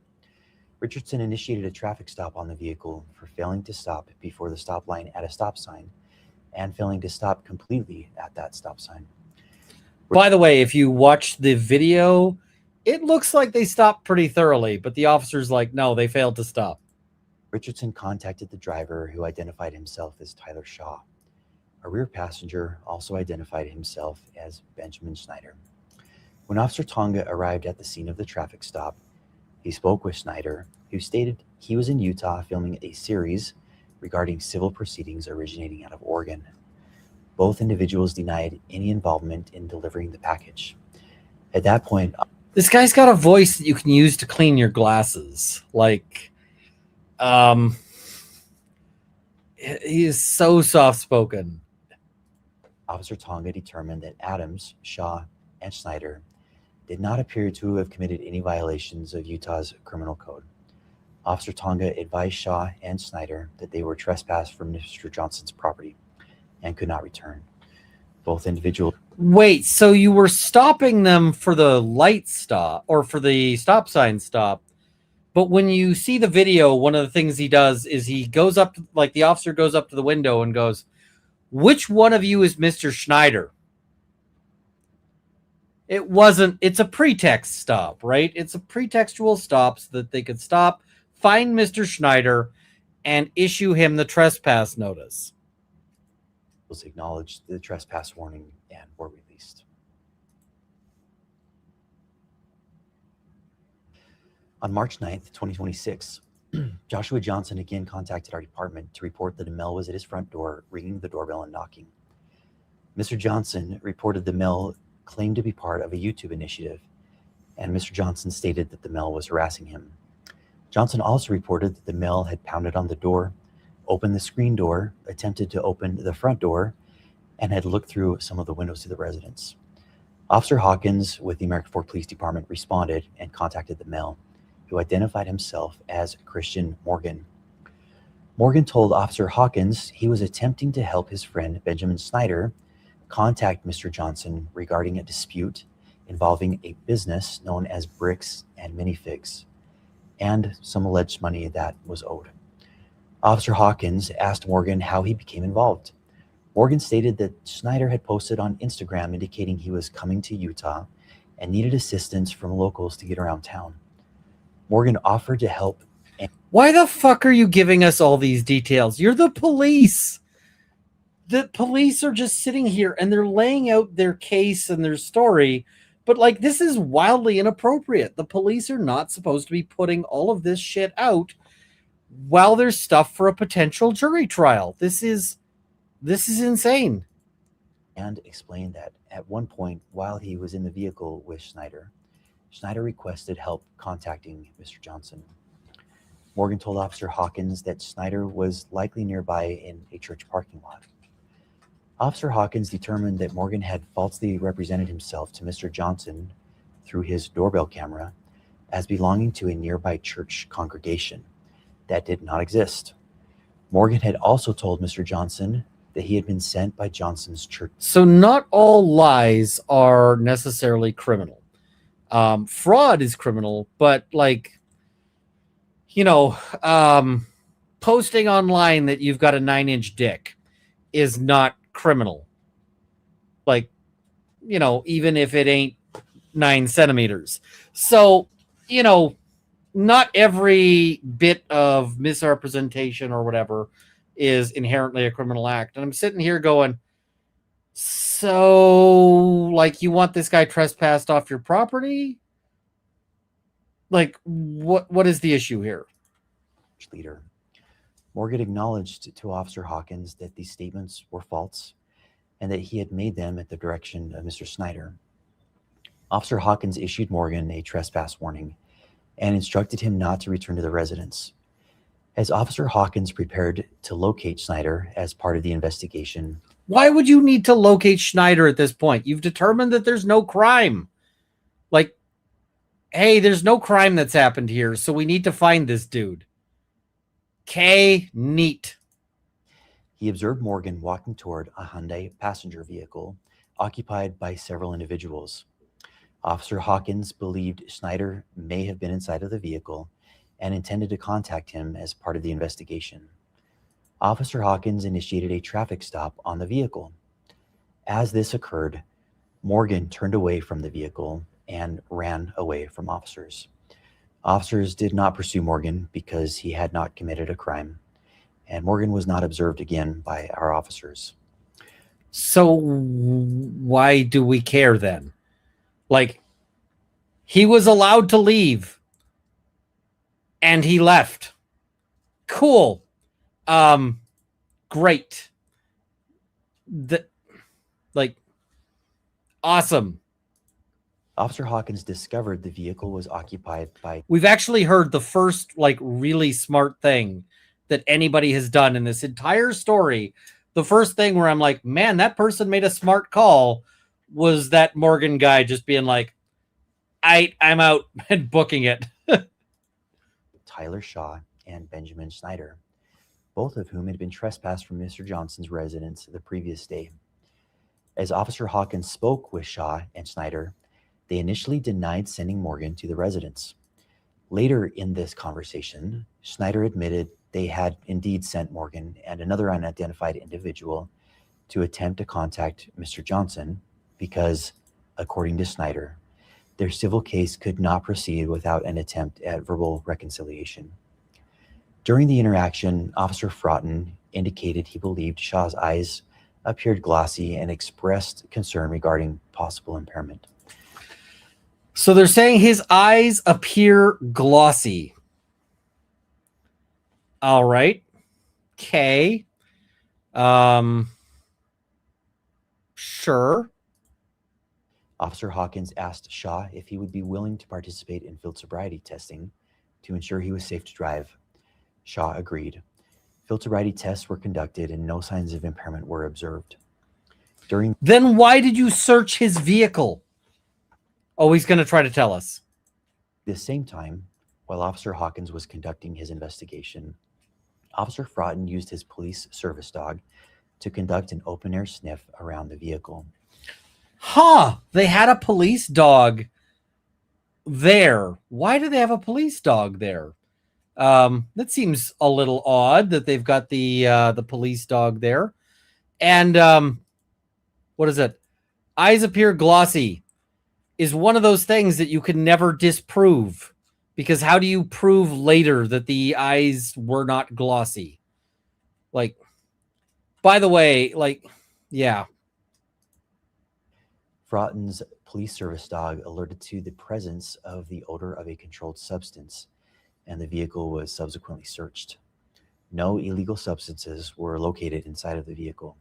Richardson initiated a traffic stop on the vehicle for failing to stop before the stop line at a stop sign and failing to stop completely at that stop sign. By the way, if you watch the video, it looks like they stopped pretty thoroughly, but the officer's like, no, they failed to stop. Richardson contacted the driver, who identified himself as Tyler Shaw. A rear passenger also identified himself as Benjamin Schneider. When Officer Tonga arrived at the scene of the traffic stop, he spoke with Schneider, who stated he was in Utah filming a series regarding civil proceedings originating out of Oregon. Both individuals denied any involvement in delivering the package. At that point, this guy's got a voice that you can use to clean your glasses. Like, he is so soft-spoken. Officer Tonga determined that Adams, Shaw, and Schneider did not appear to have committed any violations of Utah's criminal code. Officer Tonga advised Shaw and Schneider that they were trespassed from Mr. Johnson's property and could not return. Both individuals... Wait, so you were stopping them for the light stop or for the stop sign stop, but when you see the video, one of the things he does is he goes up, like the officer goes up to the window and goes, which one of you is Mr. Schneider? It wasn't, it's a pretext stop, right? It's a pretextual stop so that they could stop, find Mr. Schneider, and issue him the trespass notice. Acknowledged the trespass warning and were released. On March 9th, 2026, Joshua Johnson again contacted our department to report that a male was at his front door, ringing the doorbell and knocking. Mr. Johnson reported the male claimed to be part of a YouTube initiative, and Mr. Johnson stated that the male was harassing him. Johnson also reported that the male had pounded on the door, opened the screen door, attempted to open the front door, and had looked through some of the windows to the residence. Officer Hawkins with the American Fork Police Department responded and contacted the male, who identified himself as Christian Morgan. Morgan told Officer Hawkins he was attempting to help his friend Benjamin Snyder contact Mr. Johnson regarding a dispute involving a business known as Bricks and Minifigs, and some alleged money that was owed. Officer Hawkins asked Morgan how he became involved. Morgan stated that Snyder had posted on Instagram indicating he was coming to Utah and needed assistance from locals to get around town. Morgan offered to help. Why the fuck are you giving us all these details? You're the police. The police are just sitting here and they're laying out their case and their story. But like, this is wildly inappropriate. The police are not supposed to be putting all of this shit out while there's stuff for a potential jury trial. This is insane. And explained that at one point while he was in the vehicle with Snyder, Snyder requested help contacting Mr. Johnson. Morgan told Officer Hawkins that Snyder was likely nearby in a church parking lot. Officer Hawkins determined that Morgan had falsely represented himself to Mr. Johnson through his doorbell camera as belonging to a nearby church congregation that did not exist. Morgan had also told Mr. Johnson that he had been sent by Johnson's church. So not all lies are necessarily criminal. Fraud is criminal, but like, posting online that you've got a 9-inch dick is not criminal. Like, even if it ain't 9 centimeters. So, not every bit of misrepresentation or whatever is inherently a criminal act. And I'm sitting here going, so like, you want this guy trespassed off your property? Like, what is the issue here? Leader. Morgan acknowledged to Officer Hawkins that these statements were false and that he had made them at the direction of Mr. Snyder. Officer Hawkins issued Morgan a trespass warning and instructed him not to return to the residence. As Officer Hawkins prepared to locate Snyder as part of the investigation. Why would you need to locate Snyder at this point? You've determined that there's no crime. Like, hey, there's no crime that's happened here, so we need to find this dude. Okay, neat. He observed Morgan walking toward a Hyundai passenger vehicle occupied by several individuals. Officer Hawkins believed Snyder may have been inside of the vehicle and intended to contact him as part of the investigation. Officer Hawkins initiated a traffic stop on the vehicle. As this occurred, Morgan turned away from the vehicle and ran away from officers. Officers did not pursue Morgan because he had not committed a crime, and Morgan was not observed again by our officers. So why do we care then? Like, he was allowed to leave and he left. Cool. Great. Awesome. Officer Hawkins discovered the vehicle was occupied by... We've actually heard the first, really smart thing that anybody has done in this entire story. The first thing where I'm like, man, that person made a smart call, was that Morgan guy just being like, I'm out and booking it. Tyler Shaw and Benjamin Snyder, both of whom had been trespassed from Mr. Johnson's residence the previous day. As Officer Hawkins spoke with Shaw and Snyder, they initially denied sending Morgan to the residence. Later in this conversation, Snyder admitted they had indeed sent Morgan and another unidentified individual to attempt to contact Mr. Johnson because, according to Snyder, their civil case could not proceed without an attempt at verbal reconciliation. During the interaction, Officer Fraughton indicated he believed Shaw's eyes appeared glossy and expressed concern regarding possible impairment. So they're saying his eyes appear glossy. All right. Okay. Sure. Officer Hawkins asked Shaw if he would be willing to participate in field sobriety testing to ensure he was safe to drive. Shaw agreed. Field sobriety tests were conducted and no signs of impairment were observed. Then why did you search his vehicle? Oh, he's going to try to tell us. At the same time, while Officer Hawkins was conducting his investigation, Officer Froughton used his police service dog to conduct an open-air sniff around the vehicle. Huh, they had a police dog there. Why do they have a police dog there? That seems a little odd that they've got the police dog there. And what is it? Eyes appear glossy is one of those things that you can never disprove, because how do you prove later that the eyes were not glossy? Like, by the way, like, yeah. Froughton's police service dog alerted to the presence of the odor of a controlled substance, and the vehicle was subsequently searched. No illegal substances were located inside of the vehicle.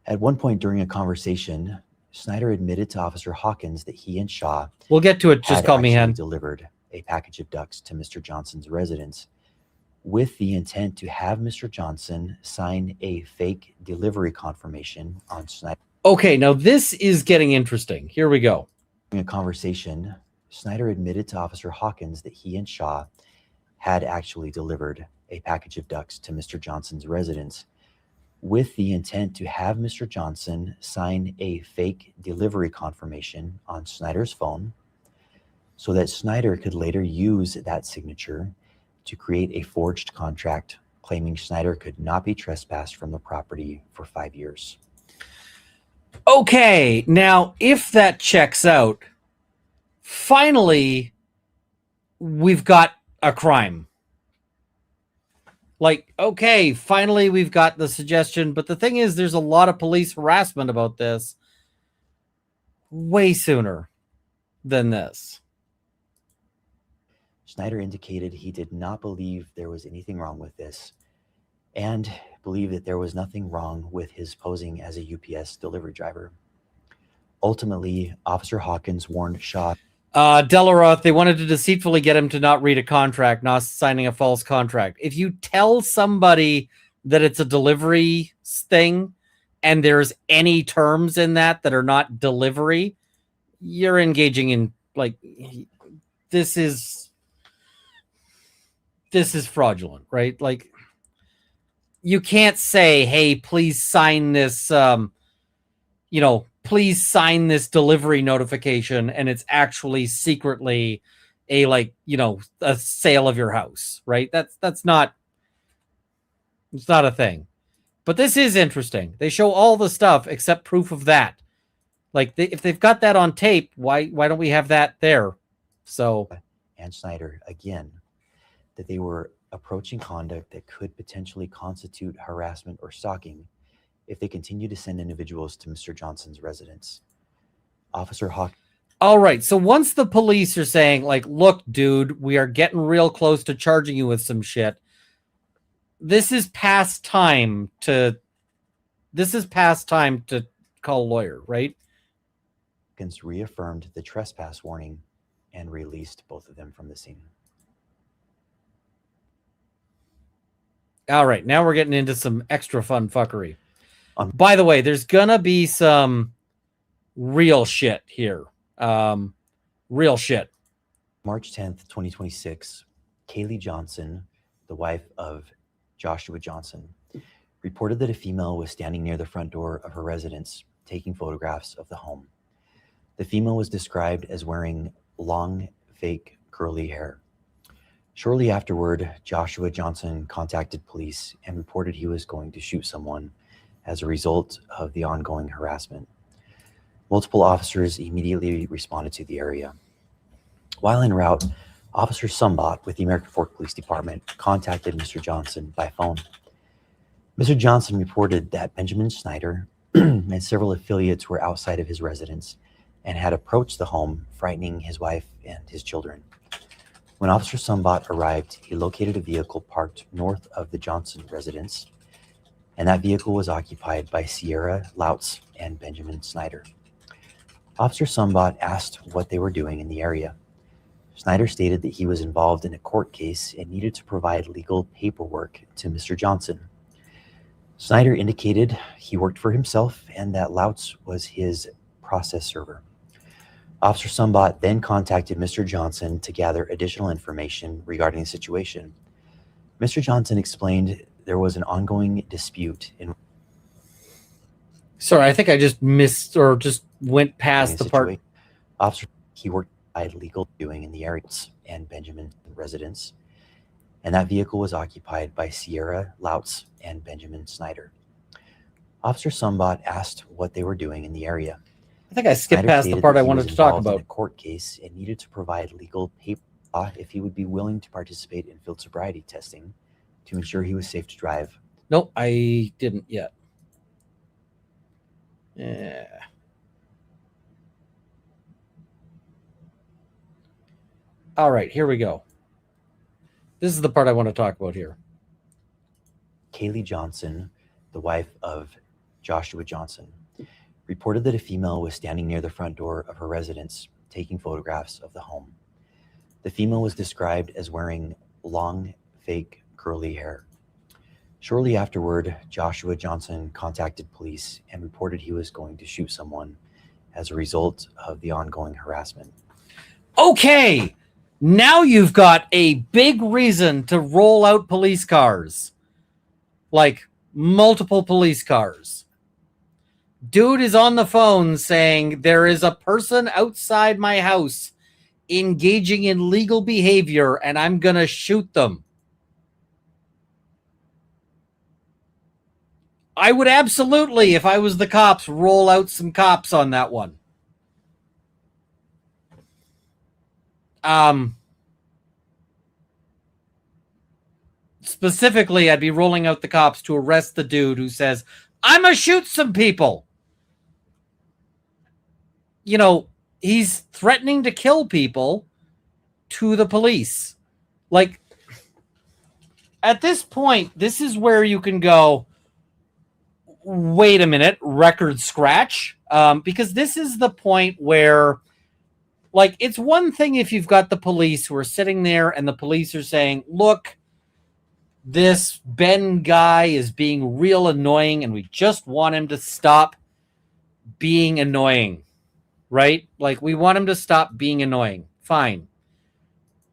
At one point during a conversation, Snyder admitted to Officer Hawkins that he and Shaw We'll get to it. Just call me Hen. Delivered a package of ducks to Mr. Johnson's residence with the intent to have Mr. Johnson sign a fake delivery confirmation on Snyder. Okay, now this is getting interesting. Here we go. During a conversation, Snyder admitted to Officer Hawkins that he and Shaw had actually delivered a package of ducks to Mr. Johnson's residence with the intent to have Mr. Johnson sign a fake delivery confirmation on Snyder's phone so that Snyder could later use that signature to create a forged contract claiming Snyder could not be trespassed from the property for 5 years. Okay, now if that checks out, finally, we've got a crime. Like, okay, finally we've got the suggestion, but the thing is, there's a lot of police harassment about this way sooner than this. Snyder indicated he did not believe there was anything wrong with this and believed that there was nothing wrong with his posing as a UPS delivery driver. Ultimately, Officer Hawkins warned Shaw. Delaroth, they wanted to deceitfully get him to not read a contract, not signing a false contract. If you tell somebody that it's a delivery thing and there's any terms in that are not delivery, you're engaging in, like, this is fraudulent, right? Like, you can't say, hey, please sign this, please sign this delivery notification, and it's actually secretly a, a sale of your house, right? It's not a thing. But this is interesting. They show all the stuff except proof of that. Like, if they've got that on tape, why don't we have that there? So, and Snyder again, that they were approaching conduct that could potentially constitute harassment or stalking if they continue to send individuals to Mr. Johnson's residence. Officer Hawk. All right. So once the police are saying, like, look, dude, we are getting real close to charging you with some shit. This is past time to call a lawyer, right? Hawkins reaffirmed the trespass warning and released both of them from the scene. All right. Now we're getting into some extra fun fuckery. By the way, there's gonna be some real shit here. Real shit. March 10th, 2026, Kaylee Johnson, the wife of Joshua Johnson, reported that a female was standing near the front door of her residence taking photographs of the home. The female was described as wearing long, fake, curly hair. Shortly afterward, Joshua Johnson contacted police and reported he was going to shoot someone as a result of the ongoing harassment. Multiple officers immediately responded to the area. While en route, Officer Sumbot with the American Fork Police Department contacted Mr. Johnson by phone. Mr. Johnson reported that Benjamin Snyder and several affiliates were outside of his residence and had approached the home, frightening his wife and his children. When Officer Sumbot arrived, he located a vehicle parked north of the Johnson residence, and that vehicle was occupied by Sierra Lautz and Benjamin Snyder. Officer Sumbot asked what they were doing in the area. Snyder stated that he was involved in a court case and needed to provide legal paperwork to Mr. Johnson. Snyder indicated he worked for himself and that Lautz was his process server. Officer Sumbot then contacted Mr. Johnson to gather additional information regarding the situation. Mr. Johnson explained there was an ongoing dispute in. Sorry, I think I just missed or just went past the part. Officer, he worked by legal doing in the area and Benjamin residence, and that vehicle was occupied by Sierra Lautz and Benjamin Snyder. Officer Sumbot asked what they were doing in the area. I think I skipped past the part I wanted to talk about. In a court case and needed to provide legal paper if he would be willing to participate in field sobriety testing to ensure he was safe to drive. Nope, I didn't yet. Yeah. All right, here we go. This is the part I want to talk about here. Kaylee Johnson, the wife of Joshua Johnson, reported that a female was standing near the front door of her residence taking photographs of the home. The female was described as wearing long, fake, curly hair. Shortly afterward, Joshua Johnson contacted police and reported he was going to shoot someone as a result of the ongoing harassment. Okay, now you've got a big reason to roll out police cars. Like multiple police cars. Dude is on the phone saying there is a person outside my house engaging in legal behavior and I'm going to shoot them. I would absolutely, if I was the cops, roll out some cops on that one. Specifically, I'd be rolling out the cops to arrest the dude who says, I'm going to shoot some people. You know, he's threatening to kill people to the police. Like, at this point, this is where you can go, wait a minute, record scratch. Because this is the point where, like, it's one thing if you've got the police who are sitting there and the police are saying, look, this Ben guy is being real annoying and we just want him to stop being annoying, right? Like, we want him to stop being annoying. Fine.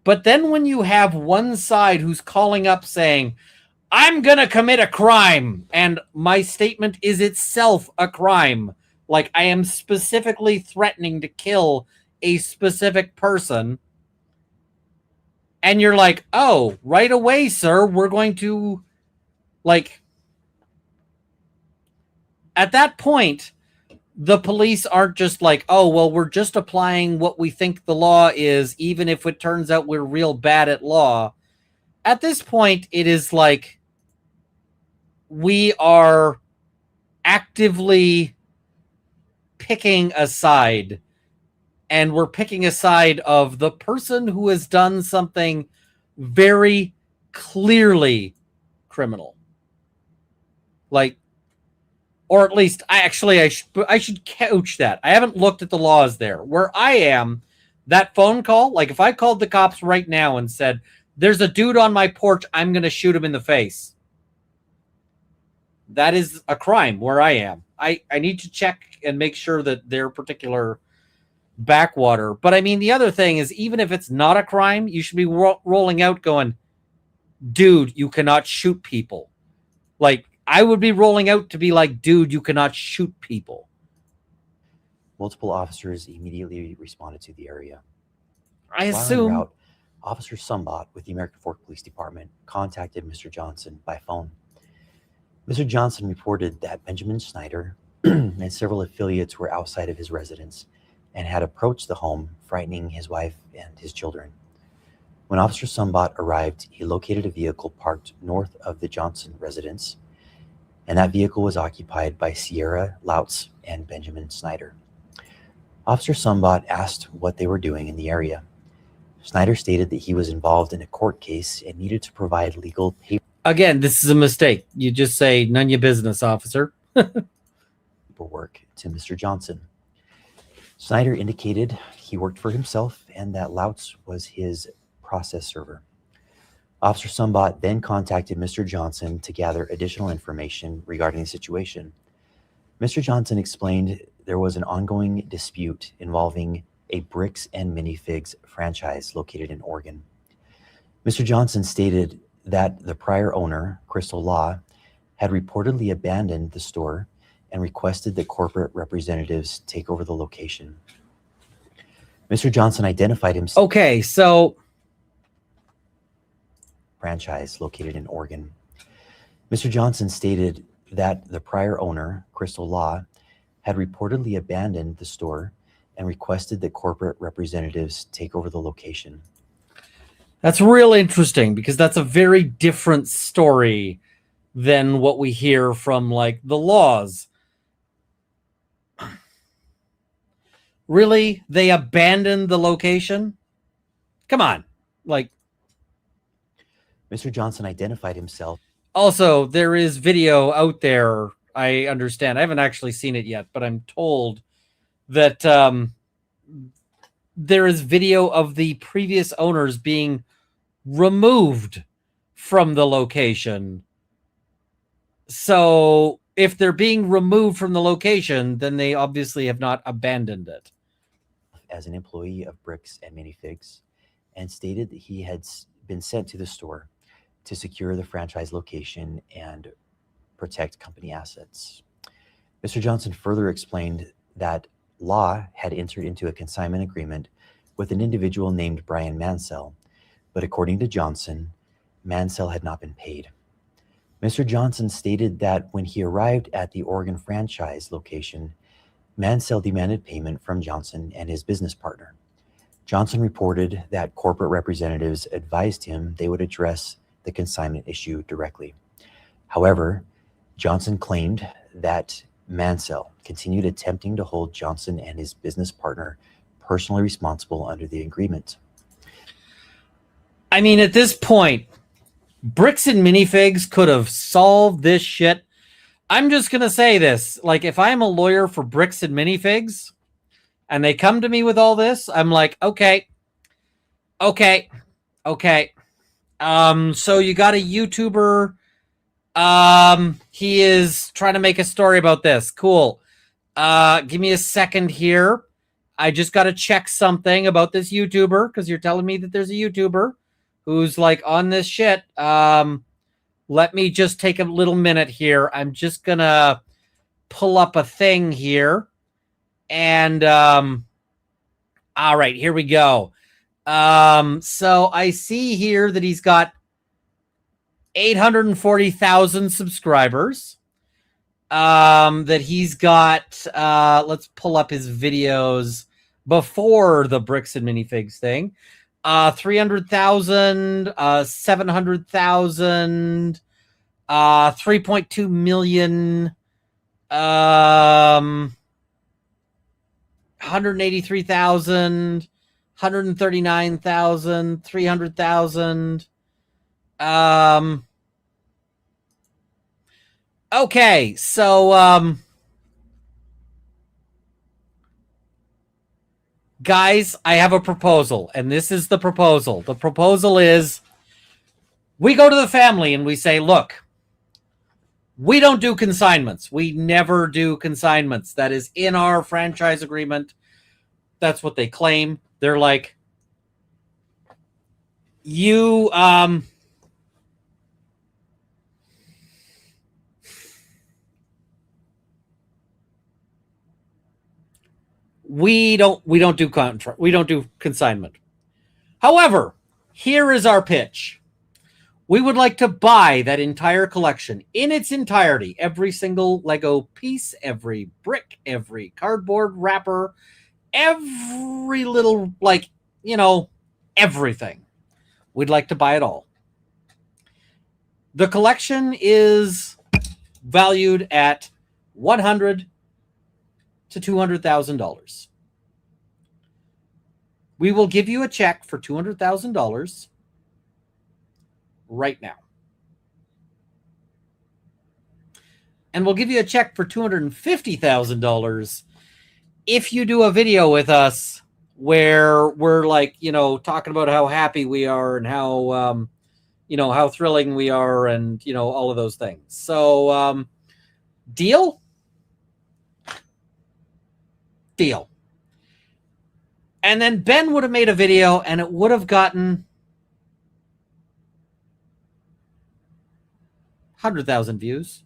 But then when you have one side who's calling up saying, I'm going to commit a crime, and my statement is itself a crime, like I am specifically threatening to kill a specific person, and you're like, oh, right away, sir, we're going to, like, at that point, the police aren't just like, oh, well, we're just applying what we think the law is, even if it turns out we're real bad at law. At this point, it is like we are actively picking a side. And we're picking a side of the person who has done something very clearly criminal. Like, or at least, I should couch that. I haven't looked at the laws there. Where I am, that phone call, like if I called the cops right now and said, there's a dude on my porch, I'm going to shoot him in the face. That is a crime where I am. I need to check and make sure that their particular backwater. But I mean, the other thing is, even if it's not a crime, you should be rolling out going, dude, you cannot shoot people. Like, I would be rolling out to be like, dude, you cannot shoot people. Multiple officers immediately responded to the area. I assume. While en route, Officer Sumbot with the American Fork Police Department contacted Mr. Johnson by phone. Mr. Johnson reported that Benjamin Snyder and several affiliates were outside of his residence and had approached the home, frightening his wife and his children. When Officer Sumbot arrived, he located a vehicle parked north of the Johnson residence, and that vehicle was occupied by Sierra Lautz and Benjamin Snyder. Officer Sumbot asked what they were doing in the area. Snyder stated that he was involved in a court case and needed to provide legal Again, this is a mistake. You just say, none of your business, officer. paperwork to Mr. Johnson. Snyder indicated he worked for himself and that Louts was his process server. Officer Sumbot then contacted Mr. Johnson to gather additional information regarding the situation. Mr. Johnson explained there was an ongoing dispute involving a Bricks and Minifigs franchise located in Oregon. Mr. Johnson stated that the prior owner, Crystal Law, had reportedly abandoned the store and requested that corporate representatives take over the location. Mr. Johnson identified himself. Okay, so franchise located in Oregon. Mr. Johnson stated that the prior owner, Crystal Law, had reportedly abandoned the store and requested that corporate representatives take over the location. That's real interesting because that's a very different story than what we hear from like the Laws. Really? They abandoned the location? Come on. Like, Mr. Johnson identified himself. Also, there is video out there, I understand. I haven't actually seen it yet, but I'm told that there is video of the previous owners being removed from the location. So if they're being removed from the location, then they obviously have not abandoned it. As an employee of Bricks and Minifigs, and stated that he had been sent to the store to secure the franchise location and protect company assets. Mr. Johnson further explained that Law had entered into a consignment agreement with an individual named Brian Mansell, but according to Johnson, Mansell had not been paid. Mr. Johnson stated that when he arrived at the Oregon franchise location, Mansell demanded payment from Johnson and his business partner. Johnson reported that corporate representatives advised him they would address the consignment issue directly. However, Johnson claimed that Mansell continued attempting to hold Johnson and his business partner personally responsible under the agreement. I mean, at this point, Bricks and Minifigs could have solved this shit. I'm just going to say this. Like, if I'm a lawyer for Bricks and Minifigs and they come to me with all this, I'm like, okay. So you got a YouTuber. He is trying to make a story about this. Cool. Give me a second here. I just got to check something about this YouTuber because you're telling me that there's a YouTuber who's like on this shit. Let me just take a little minute here. I'm just going to pull up a thing here. And, all right, here we go. So I see here that he's got 840,000 subscribers. That he's got, let's pull up his videos before the Bricks and Minifigs thing. 300,000, 700,000, 3.2 million, 183,000, 139,000, 300,000. Okay, so guys, I have a proposal, and this is the proposal. The proposal is we go to the family and we say, look, we don't do consignments. We never do consignments. That is in our franchise agreement. That's what they claim. They're like, you, we don't do contract. We don't do consignment. However, here is our pitch. We would like to buy that entire collection in its entirety. Every single Lego piece, every brick, every cardboard wrapper, every little, like, you know, everything. We'd like to buy it all. The collection is valued at $100,000 to $200,000. We will give you a check for $200,000 right now. And we'll give you a check for $250,000 if you do a video with us where we're like, you know, talking about how happy we are and how, you know, how thrilling we are and, you know, all of those things. So, deal? Deal. And then Ben would have made a video and it would have gotten 100,000 views.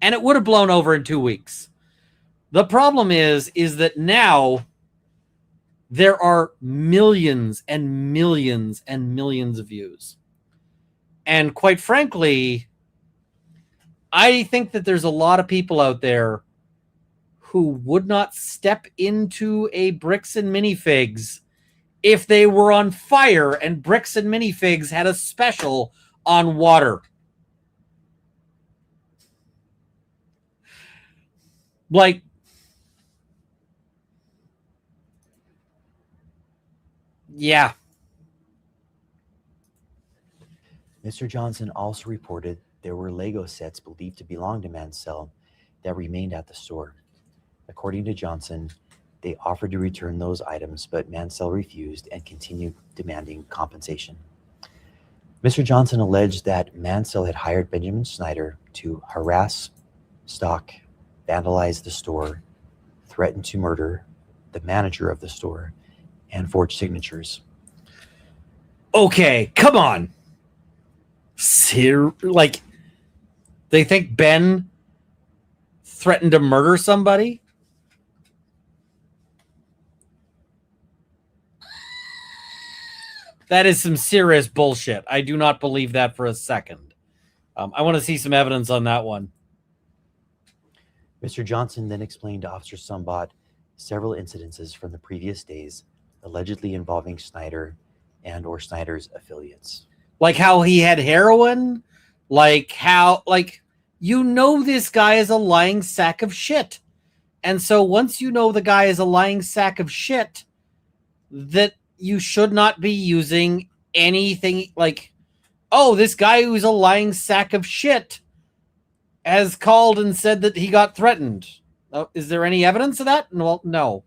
And it would have blown over in 2 weeks. The problem is that now there are millions and millions and millions of views. And quite frankly, I think that there's a lot of people out there who would not step into a Bricks and Minifigs if they were on fire and Bricks and Minifigs had a special on water. Like, yeah. Mr. Johnson also reported there were Lego sets believed to belong to Mansell that remained at the store. According to Johnson, they offered to return those items, but Mansell refused and continued demanding compensation. Mr. Johnson alleged that Mansell had hired Benjamin Snyder to harass, stalk, vandalize the store, threaten to murder the manager of the store, and forge signatures. Okay, come on. Like, they think Ben threatened to murder somebody? That is some serious bullshit. I do not believe that for a second. I want to see some evidence on that one. Mr. Johnson then explained to Officer Sumbot several incidences from the previous days allegedly involving Snyder and or Snyder's affiliates. Like how he had heroin, like how, like, you know, this guy is a lying sack of shit. And so once you know the guy is a lying sack of shit, that you should not be using anything like, oh, this guy who's a lying sack of shit has called and said that he got threatened. Is there any evidence of that? Well, no.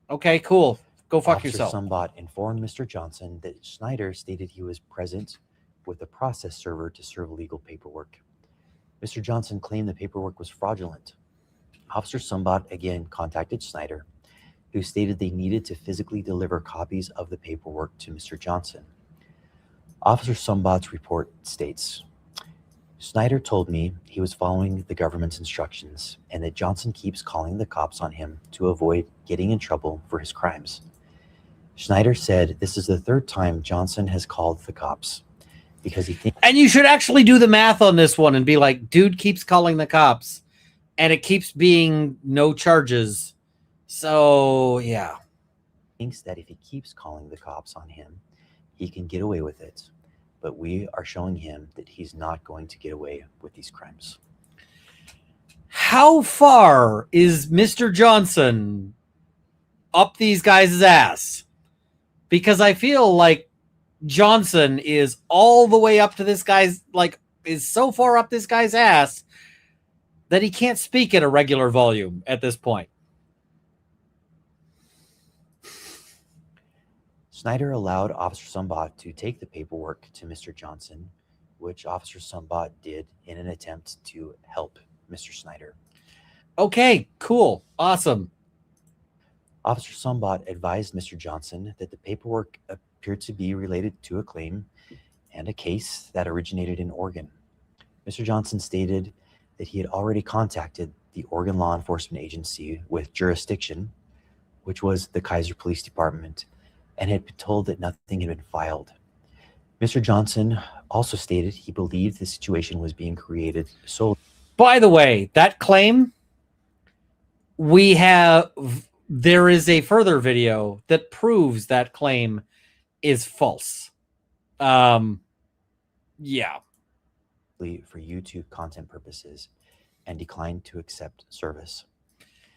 Okay, cool. Go fuck Officer yourself. Sumbot informed Mr. Johnson that Snyder stated he was present with the process server to serve legal paperwork. Mr. Johnson claimed the paperwork was fraudulent. Officer Sumbot again contacted Snyder, who stated they needed to physically deliver copies of the paperwork to Mr. Johnson. Officer Sumbot's report states, Snyder told me he was following the government's instructions and that Johnson keeps calling the cops on him to avoid getting in trouble for his crimes. Snyder said this is the third time Johnson has called the cops because he thinks... And you should actually do the math on this one and be like, dude keeps calling the cops and it keeps being no charges. So, yeah. Thinks that if he keeps calling the cops on him, he can get away with it. But we are showing him that he's not going to get away with these crimes. How far is Mr. Johnson up these guys' ass? Because I feel like Johnson is all the way up to this guy's, like, is so far up this guy's ass that he can't speak at a regular volume at this point. Snyder allowed Officer Sumbot to take the paperwork to Mr. Johnson, which Officer Sumbot did in an attempt to help Mr. Snyder. Okay, cool. Awesome. Officer Sumbot advised Mr. Johnson that the paperwork appeared to be related to a claim and a case that originated in Oregon. Mr. Johnson stated that he had already contacted the Oregon Law Enforcement Agency with jurisdiction, which was the Kaiser Police Department, and had been told that nothing had been filed. Mr. Johnson also stated he believed the situation was being created solely. By the way, that claim, there is a further video that proves that claim is false. Yeah. For YouTube content purposes and declined to accept service.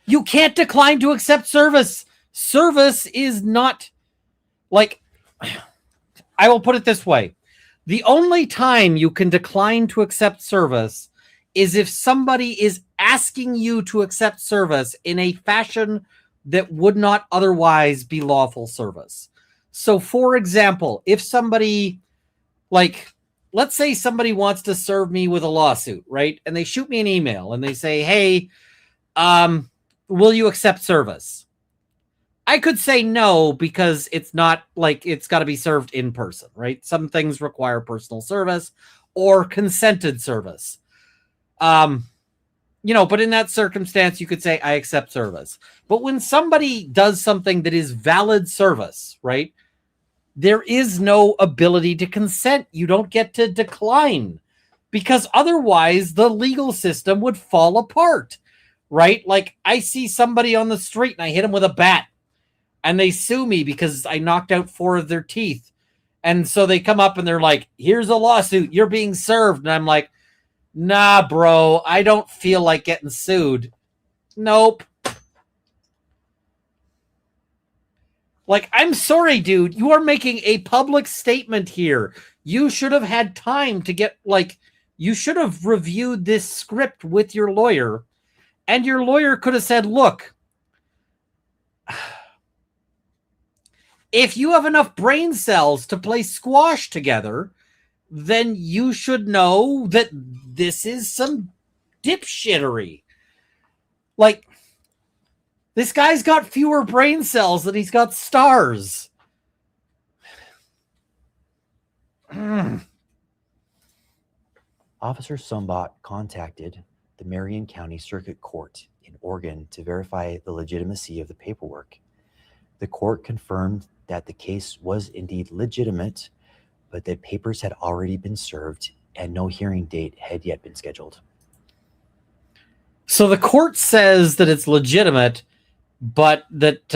You can't decline to accept service. Service is not like, I will put it this way. The only time you can decline to accept service is if somebody is asking you to accept service in a fashion that would not otherwise be lawful service. So, for example, if somebody, like, let's say somebody wants to serve me with a lawsuit, right? And they shoot me an email and they say, hey, will you accept service? I could say no, because it's not like it's got to be served in person, right? Some things require personal service or consented service. But in that circumstance, you could say I accept service. But when somebody does something that is valid service, right? There is no ability to consent. You don't get to decline, because otherwise the legal system would fall apart, right? Like, I see somebody on the street and I hit them with a bat and they sue me because I knocked out 4 of their teeth. And so they come up and they're like, here's a lawsuit, you're being served. And I'm like, nah, bro, I don't feel like getting sued. Nope. Like, I'm sorry, dude. You are making a public statement here. You should have had time to get, you should have reviewed this script with your lawyer. And your lawyer could have said, look, if you have enough brain cells to play squash together, then you should know that this is some dipshittery. Like, this guy's got fewer brain cells than he's got stars. Officer Sumbot contacted the Marion County Circuit Court in Oregon to verify the legitimacy of the paperwork. The court confirmed that the case was indeed legitimate, but that papers had already been served and no hearing date had yet been scheduled. So the court says that it's legitimate, but that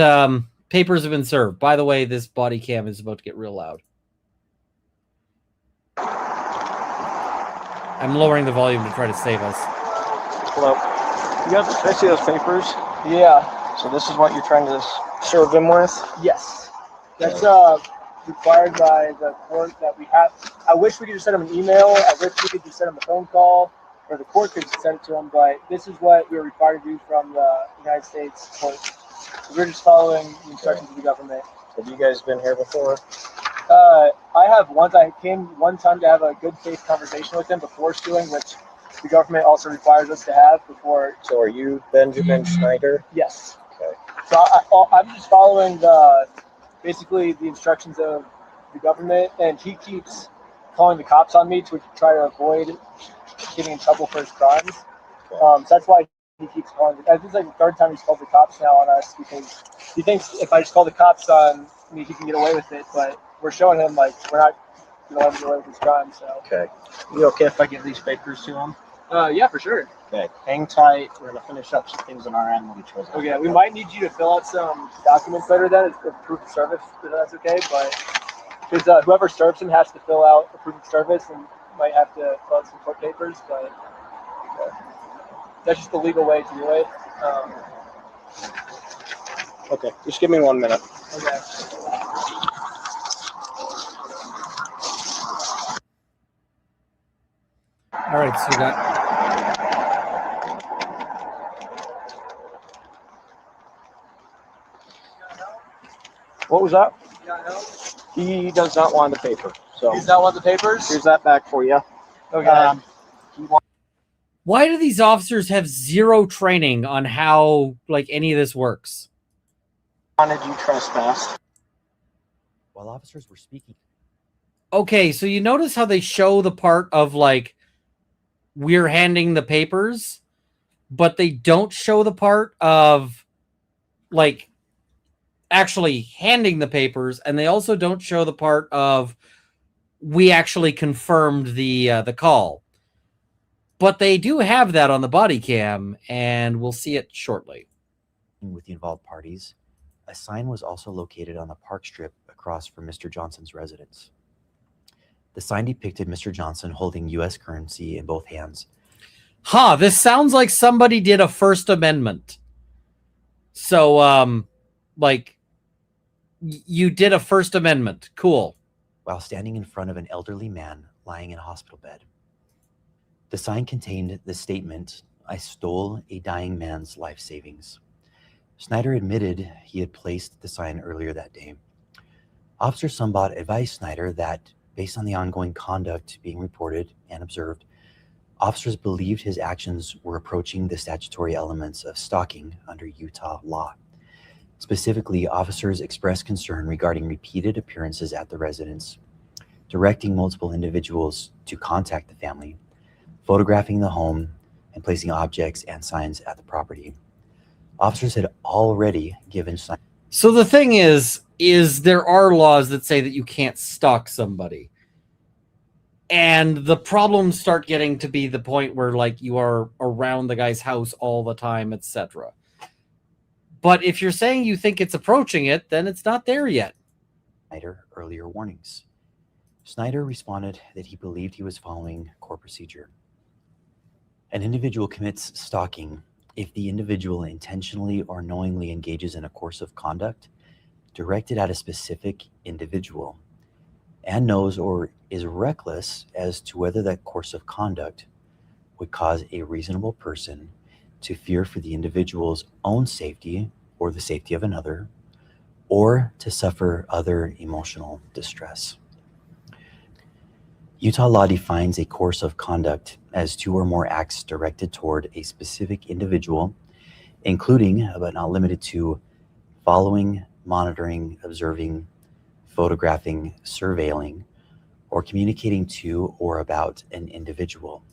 papers have been served. By the way, this body cam is about to get real loud. I'm lowering the volume to try to save us. Hello. Can I see those papers? Yeah. So this is what you're trying to serve them with? Yes. That's required by the court that we have. I wish we could just send them an email. I wish we could just send them a phone call, or the court could send it to them. But this is what we're required to do from the United States court. So we're just following the instructions of the government. Have you guys been here before? I have once. I came one time to have a good faith conversation with them before suing, which the government also requires us to have before. So are you Benjamin Schneider? Yes. Okay. So I'm just following basically the instructions of the government, and he keeps calling the cops on me to try to avoid getting in trouble for his crimes. Okay. So that's why he keeps calling. I think it's like the 3rd time he's called the cops now on us, because he thinks if I just call the cops on me, he can get away with it. But we're showing him like we're not going to let him get away with his crime. So okay, you okay if I give these papers to him? Yeah, for sure. Okay, hang tight. We're gonna finish up some things on our end. Okay, we might need you to fill out some documents later. Then it's proof of service. If that's okay, but because whoever serves him has to fill out a proof of service and might have to fill out some court papers. But that's just the legal way to do it. Okay, just give me 1 minute. Okay. All right, so you got. What was that? He does not want the paper. So He's not want the papers? Here's that back for you. Okay. Why do these officers have zero training on how any of this works? Wanted you trespassed. While officers were speaking. Okay, so you notice how they show the part of we're handing the papers, but they don't show the part of actually handing the papers, and they also don't show the part of we actually confirmed the call. But they do have that on the body cam, and we'll see it shortly. With the involved parties, a sign was also located on the park strip across from Mr. Johnson's residence. The sign depicted Mr. Johnson holding U.S. currency in both hands. This sounds like somebody did a First Amendment. So, like, you did a First Amendment. Cool. While standing in front of an elderly man lying in a hospital bed. The sign contained the statement, "I stole a dying man's life savings." Snyder admitted he had placed the sign earlier that day. Officer Sumbot advised Snyder that, based on the ongoing conduct being reported and observed, officers believed his actions were approaching the statutory elements of stalking under Utah law. Specifically, officers expressed concern regarding repeated appearances at the residence, directing multiple individuals to contact the family, photographing the home, and placing objects and signs at the property. Officers had already given signs. So the thing is there are laws that say that you can't stalk somebody. And the problems start getting to be the point where, like, you are around the guy's house all the time, etc. But if you're saying you think it's approaching it, then it's not there yet. Snyder earlier warnings. Snyder responded that he believed he was following court procedure. An individual commits stalking if the individual intentionally or knowingly engages in a course of conduct directed at a specific individual and knows or is reckless as to whether that course of conduct would cause a reasonable person to fear for the individual's own safety or the safety of another, or to suffer other emotional distress. Utah law defines a course of conduct as 2 or more acts directed toward a specific individual, including, but not limited to, following, monitoring, observing, photographing, surveilling, or communicating to or about an individual.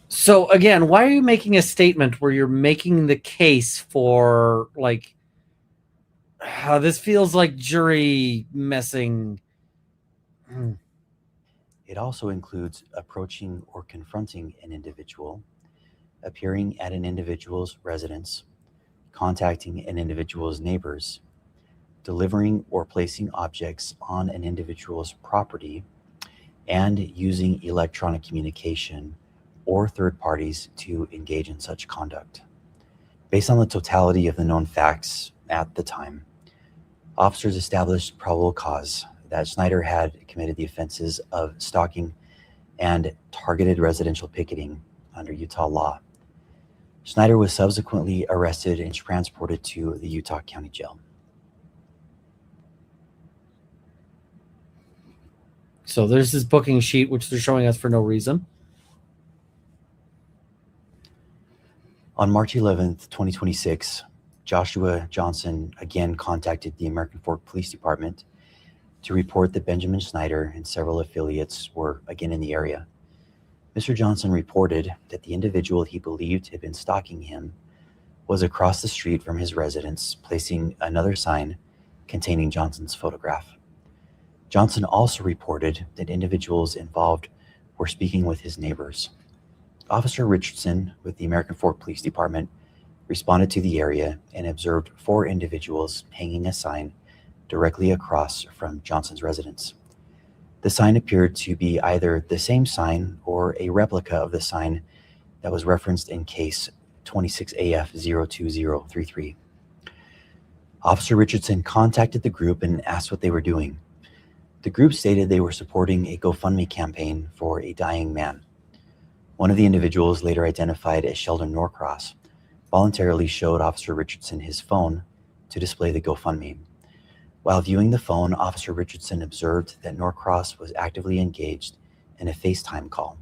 So again, why are you making a statement where you're making the case for, like, this feels like jury messing? It also includes approaching or confronting an individual, appearing at an individual's residence, contacting an individual's neighbors, delivering or placing objects on an individual's property, and using electronic communication or third parties to engage in such conduct. Based on the totality of the known facts at the time, officers established probable cause that Snyder had committed the offenses of stalking and targeted residential picketing under Utah law. Snyder was subsequently arrested and transported to the Utah County Jail. So there's this booking sheet, which they're showing us for no reason. On March 11th, 2026, Joshua Johnson again contacted the American Fork Police Department to report that Benjamin Snyder and several affiliates were again in the area. Mr. Johnson reported that the individual he believed had been stalking him was across the street from his residence, placing another sign containing Johnson's photograph. Johnson also reported that individuals involved were speaking with his neighbors. Officer Richardson with the American Fork Police Department responded to the area and observed 4 individuals hanging a sign directly across from Johnson's residence. The sign appeared to be either the same sign or a replica of the sign that was referenced in case 26AF02033. Officer Richardson contacted the group and asked what they were doing. The group stated they were supporting a GoFundMe campaign for a dying man. One of the individuals, later identified as Sheldon Norcross, voluntarily showed Officer Richardson his phone to display the GoFundMe. While viewing the phone, Officer Richardson observed that Norcross was actively engaged in a FaceTime call.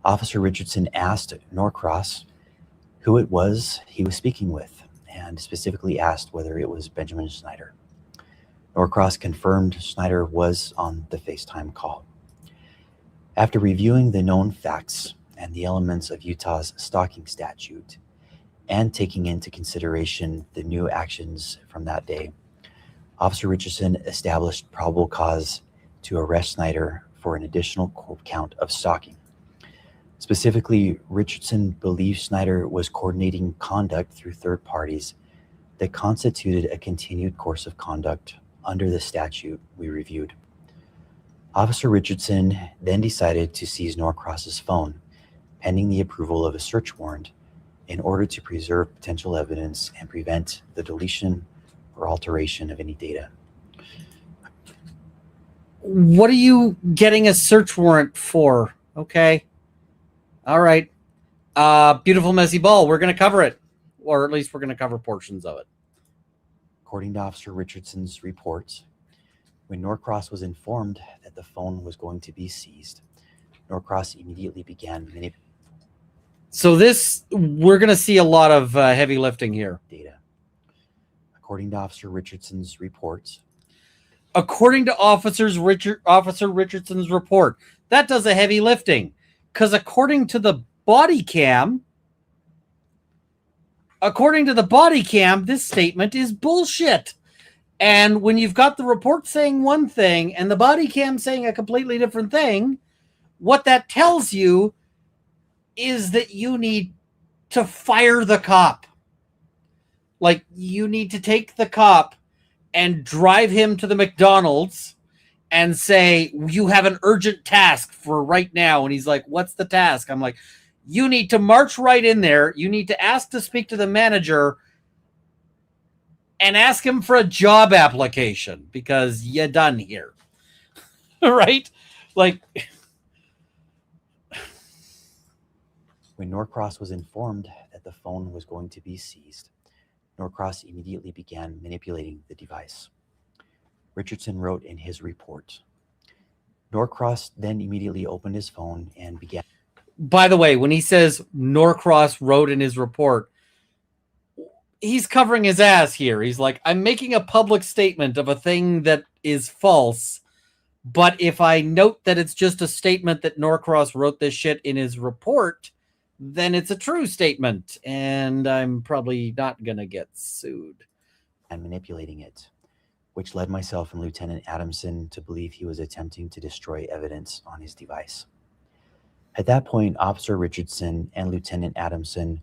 Officer Richardson asked Norcross who it was he was speaking with, and specifically asked whether it was Benjamin Snyder. Norcross confirmed Snyder was on the FaceTime call. After reviewing the known facts and the elements of Utah's stalking statute, and taking into consideration the new actions from that day, Officer Richardson established probable cause to arrest Snyder for an additional count of stalking. Specifically, Richardson believed Snyder was coordinating conduct through third parties that constituted a continued course of conduct under the statute we reviewed. Officer Richardson then decided to seize Norcross's phone, pending the approval of a search warrant in order to preserve potential evidence and prevent the deletion or alteration of any data. What are you getting a search warrant for? Okay. All right. Beautiful Messy Ball. We're going to cover it, or at least we're going to cover portions of it. According to Officer Richardson's report, when Norcross was informed that the phone was going to be seized, Norcross immediately began manipulating. So we're going to see a lot of heavy lifting here. Data. According to Officer Richardson's reports. According to Officer Richardson's report, that does a heavy lifting. Because according to the body cam, this statement is bullshit. And when you've got the report saying one thing and the body cam saying a completely different thing, what that tells you is that you need to fire the cop. Like, you need to take the cop and drive him to the McDonald's and say, you have an urgent task for right now. And he's like, what's the task? I'm like, you need to march right in there. You need to ask to speak to the manager and ask him for a job application because you're done here. Right? Like, when Norcross was informed that the phone was going to be seized, Norcross immediately began manipulating the device. Richardson wrote in his report. Norcross then immediately opened his phone and began. By the way, when he says Norcross wrote in his report, he's covering his ass here. He's like, I'm making a public statement of a thing that is false, but if I note that it's just a statement that Norcross wrote this shit in his report, then it's a true statement, and I'm probably not going to get sued. And manipulating it, which led myself and Lieutenant Adamson to believe he was attempting to destroy evidence on his device. At that point, Officer Richardson and Lieutenant Adamson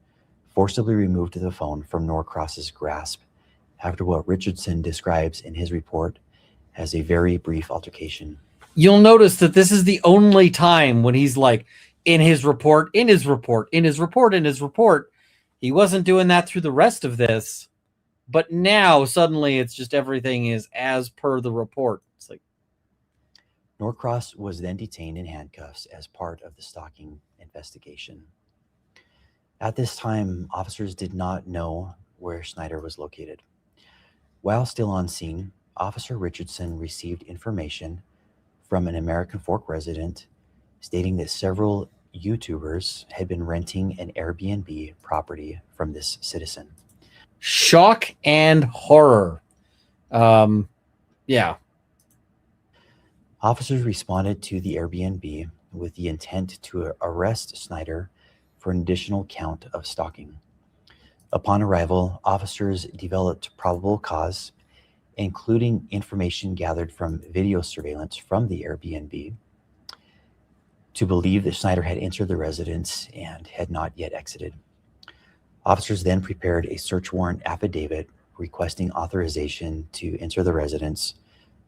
forcibly removed the phone from Norcross's grasp after what Richardson describes in his report as a very brief altercation. You'll notice that this is the only time when he's like, in his report. He wasn't doing that through the rest of this, but now suddenly it's just everything is as per the report. It's like, Norcross was then detained in handcuffs as part of the stalking investigation. At this time, officers did not know where Snyder was located. While still on scene, Officer Richardson received information from an American Fork resident stating that several YouTubers had been renting an Airbnb property from this citizen. Shock and horror. Yeah. Officers responded to the Airbnb with the intent to arrest Snyder for an additional count of stalking. Upon arrival, officers developed probable cause, including information gathered from video surveillance from the Airbnb, to believe that Snyder had entered the residence and had not yet exited. Officers then prepared a search warrant affidavit requesting authorization to enter the residence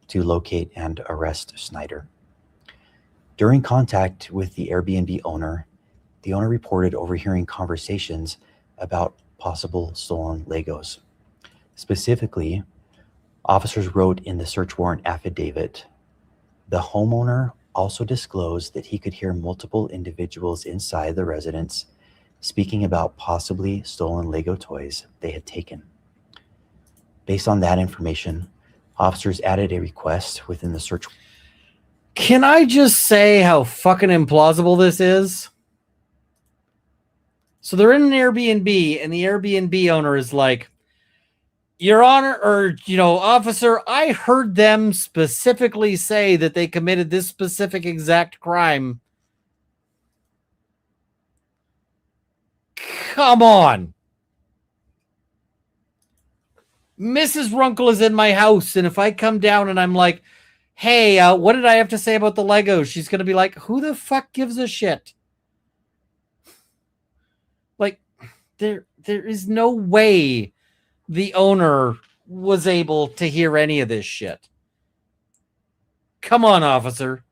to locate and arrest Snyder. During contact with the Airbnb owner, the owner reported overhearing conversations about possible stolen Legos. Specifically, officers wrote in the search warrant affidavit, the homeowner also disclosed that he could hear multiple individuals inside the residence speaking about possibly stolen Lego toys they had taken. Based on that information, officers added a request within the search. Can I just say how fucking implausible this is? So they're in an Airbnb, and the Airbnb owner is like, Your Honor, or, officer, I heard them specifically say that they committed this specific exact crime. Come on. Mrs. Runkle is in my house, and if I come down and I'm like, hey, what did I have to say about the Legos? She's going to be like, who the fuck gives a shit? Like, there is no way the owner was able to hear any of this shit. Come on, officer.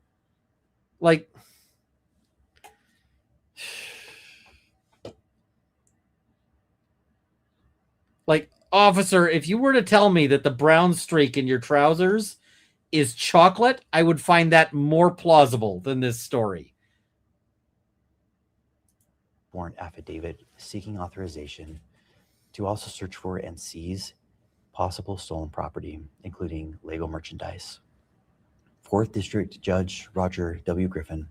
Like, Like, officer, if you were to tell me that the brown streak in your trousers is chocolate, I would find that more plausible than this story. Warrant affidavit seeking authorization to also search for and seize possible stolen property, including Lego merchandise. 4th District Judge Roger W. Griffin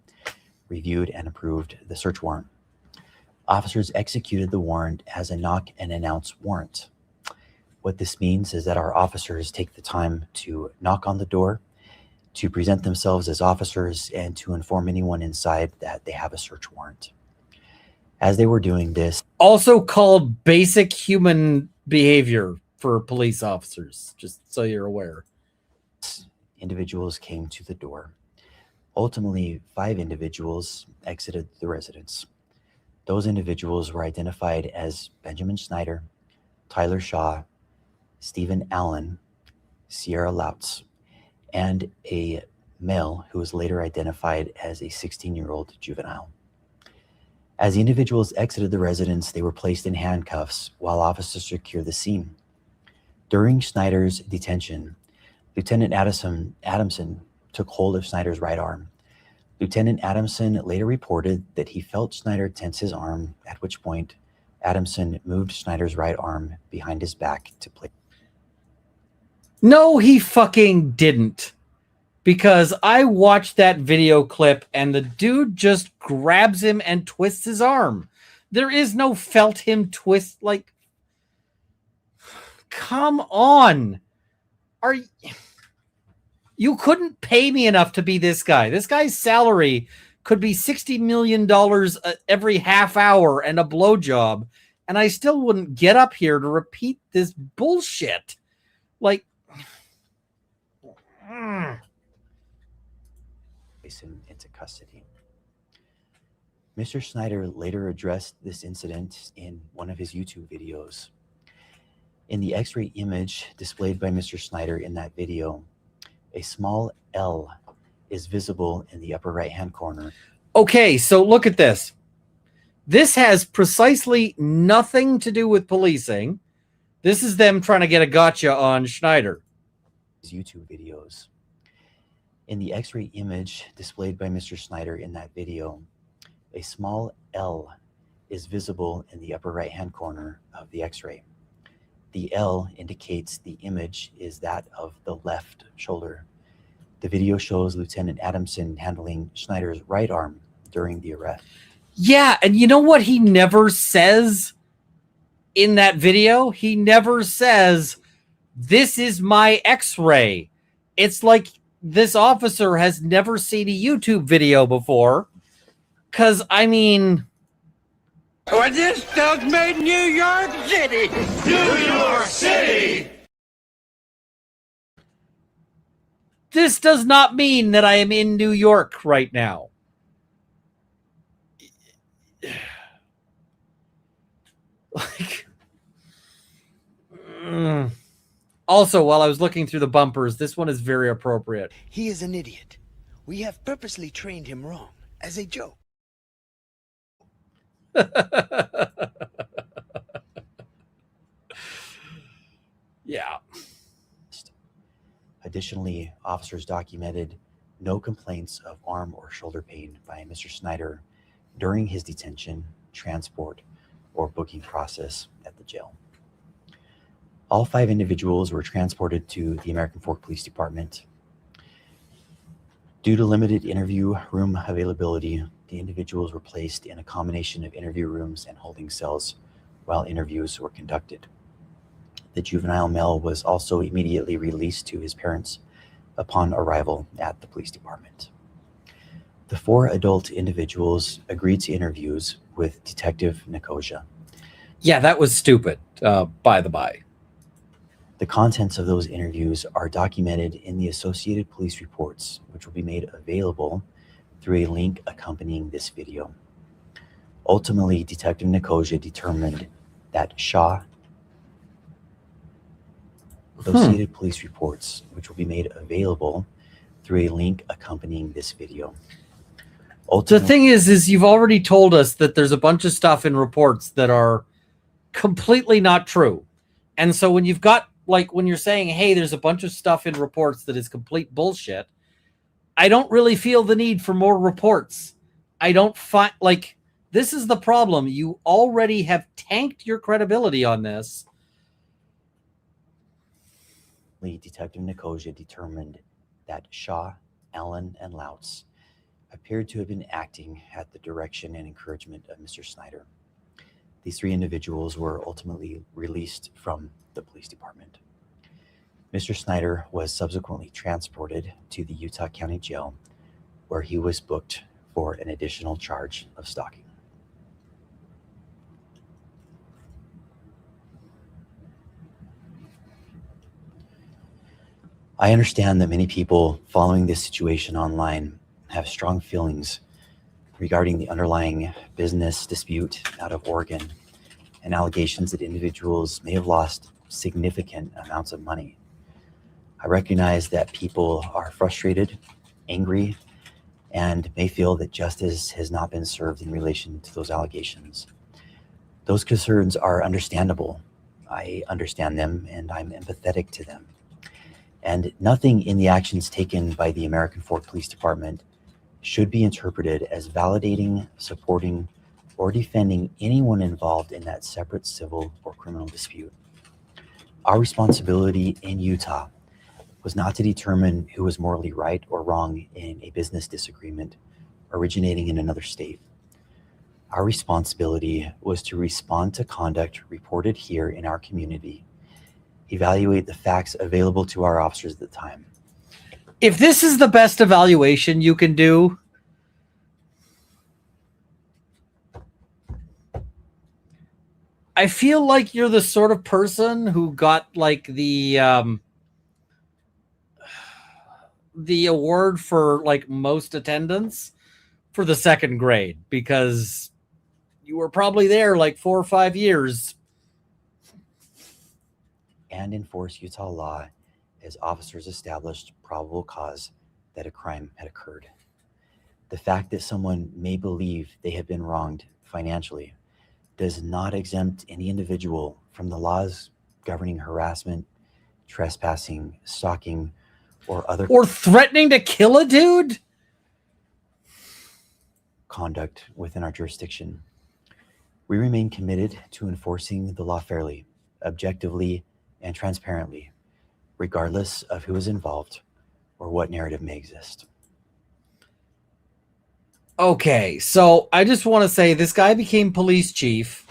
reviewed and approved the search warrant. Officers executed the warrant as a knock and announce warrant. What this means is that our officers take the time to knock on the door, to present themselves as officers, and to inform anyone inside that they have a search warrant. As they were doing this, also called basic human behavior for police officers, just so you're aware. Individuals came to the door. Ultimately, 5 individuals exited the residence. Those individuals were identified as Benjamin Snyder, Tyler Shaw, Stephen Allen, Sierra Lautz, and a male who was later identified as a 16-year-old juvenile. As the individuals exited the residence, they were placed in handcuffs while officers secured the scene. During Snyder's detention, Lieutenant Adamson took hold of Snyder's right arm. Lieutenant Adamson later reported that he felt Snyder tense his arm, at which point Adamson moved Snyder's right arm behind his back to place. No, he fucking didn't. Because I watched that video clip and the dude just grabs him and twists his arm. There is no felt him twist. Like, come on. You couldn't pay me enough to be this guy. This guy's salary could be $60 million every half hour and a blowjob, and I still wouldn't get up here to repeat this bullshit. Like, Him into custody. Mr. Snyder later addressed this incident in one of his YouTube videos. In the X-ray image displayed by Mr. Snyder in that video, a small L is visible in the upper right-hand corner. Okay, so look at this. This has precisely nothing to do with policing. This is them trying to get a gotcha on Schneider. His YouTube videos. In the X-ray image displayed by Mr. Snyder in that video, a small L is visible in the upper right-hand corner of the X-ray. The L indicates the image is that of the left shoulder. The video shows Lieutenant Adamson handling Schneider's right arm during the arrest. Yeah, and you know what he never says in that video? He never says, "This is my X-ray." It's like this officer has never seen a YouTube video before. Because, I mean... Well, this stuff made New York City! New York City! This does not mean that I am in New York right now. Like... Also, while I was looking through the bumpers, this one is very appropriate. He is an idiot. We have purposely trained him wrong, as a joke. Yeah. Additionally, officers documented no complaints of arm or shoulder pain by Mr. Snyder during his detention, transport, or booking process at the jail. All 5 individuals were transported to the American Fork Police Department. Due to limited interview room availability, the individuals were placed in a combination of interview rooms and holding cells while interviews were conducted. The juvenile male was also immediately released to his parents upon arrival at the police department. The 4 adult individuals agreed to interviews with Detective Nicosia. Yeah, that was stupid, by the by. The contents of those interviews are documented in the Associated Police reports, which will be made available through a link accompanying this video. Ultimately, Detective Nicosia determined that Shaw Associated Police reports, which will be made available through a link accompanying this video. The thing is you've already told us that there's a bunch of stuff in reports that are completely not true. And so when you've got, like, when you're saying, hey, there's a bunch of stuff in reports that is complete bullshit, I don't really feel the need for more reports. I don't find, like, this is the problem. You already have tanked your credibility on this. Detective Nicosia determined that Shaw, Allen, and Lautz appeared to have been acting at the direction and encouragement of Mr. Snyder. These 3 individuals were ultimately released from the police department. Mr. Snyder was subsequently transported to the Utah County Jail, where he was booked for an additional charge of stalking. I understand that many people following this situation online have strong feelings regarding the underlying business dispute out of Oregon and allegations that individuals may have lost significant amounts of money. I recognize that people are frustrated, angry, and may feel that justice has not been served in relation to those allegations. Those concerns are understandable. I understand them and I'm empathetic to them. And nothing in the actions taken by the American Fork Police Department should be interpreted as validating, supporting, or defending anyone involved in that separate civil or criminal dispute. Our responsibility in Utah was not to determine who was morally right or wrong in a business disagreement originating in another state. Our responsibility was to respond to conduct reported here in our community, evaluate the facts available to our officers at the time. If this is the best evaluation you can do, I feel like you're the sort of person who got like the award for like most attendance for the 2nd grade, because you were probably there like 4 or 5 years. And enforce Utah law as officers established probable cause that a crime had occurred. The fact that someone may believe they have been wronged financially does not exempt any individual from the laws governing harassment, trespassing, stalking, or threatening to kill a dude conduct within our jurisdiction. We remain committed to enforcing the law fairly, objectively, and transparently, regardless of who is involved or what narrative may exist. Okay, so I just want to say this guy became police chief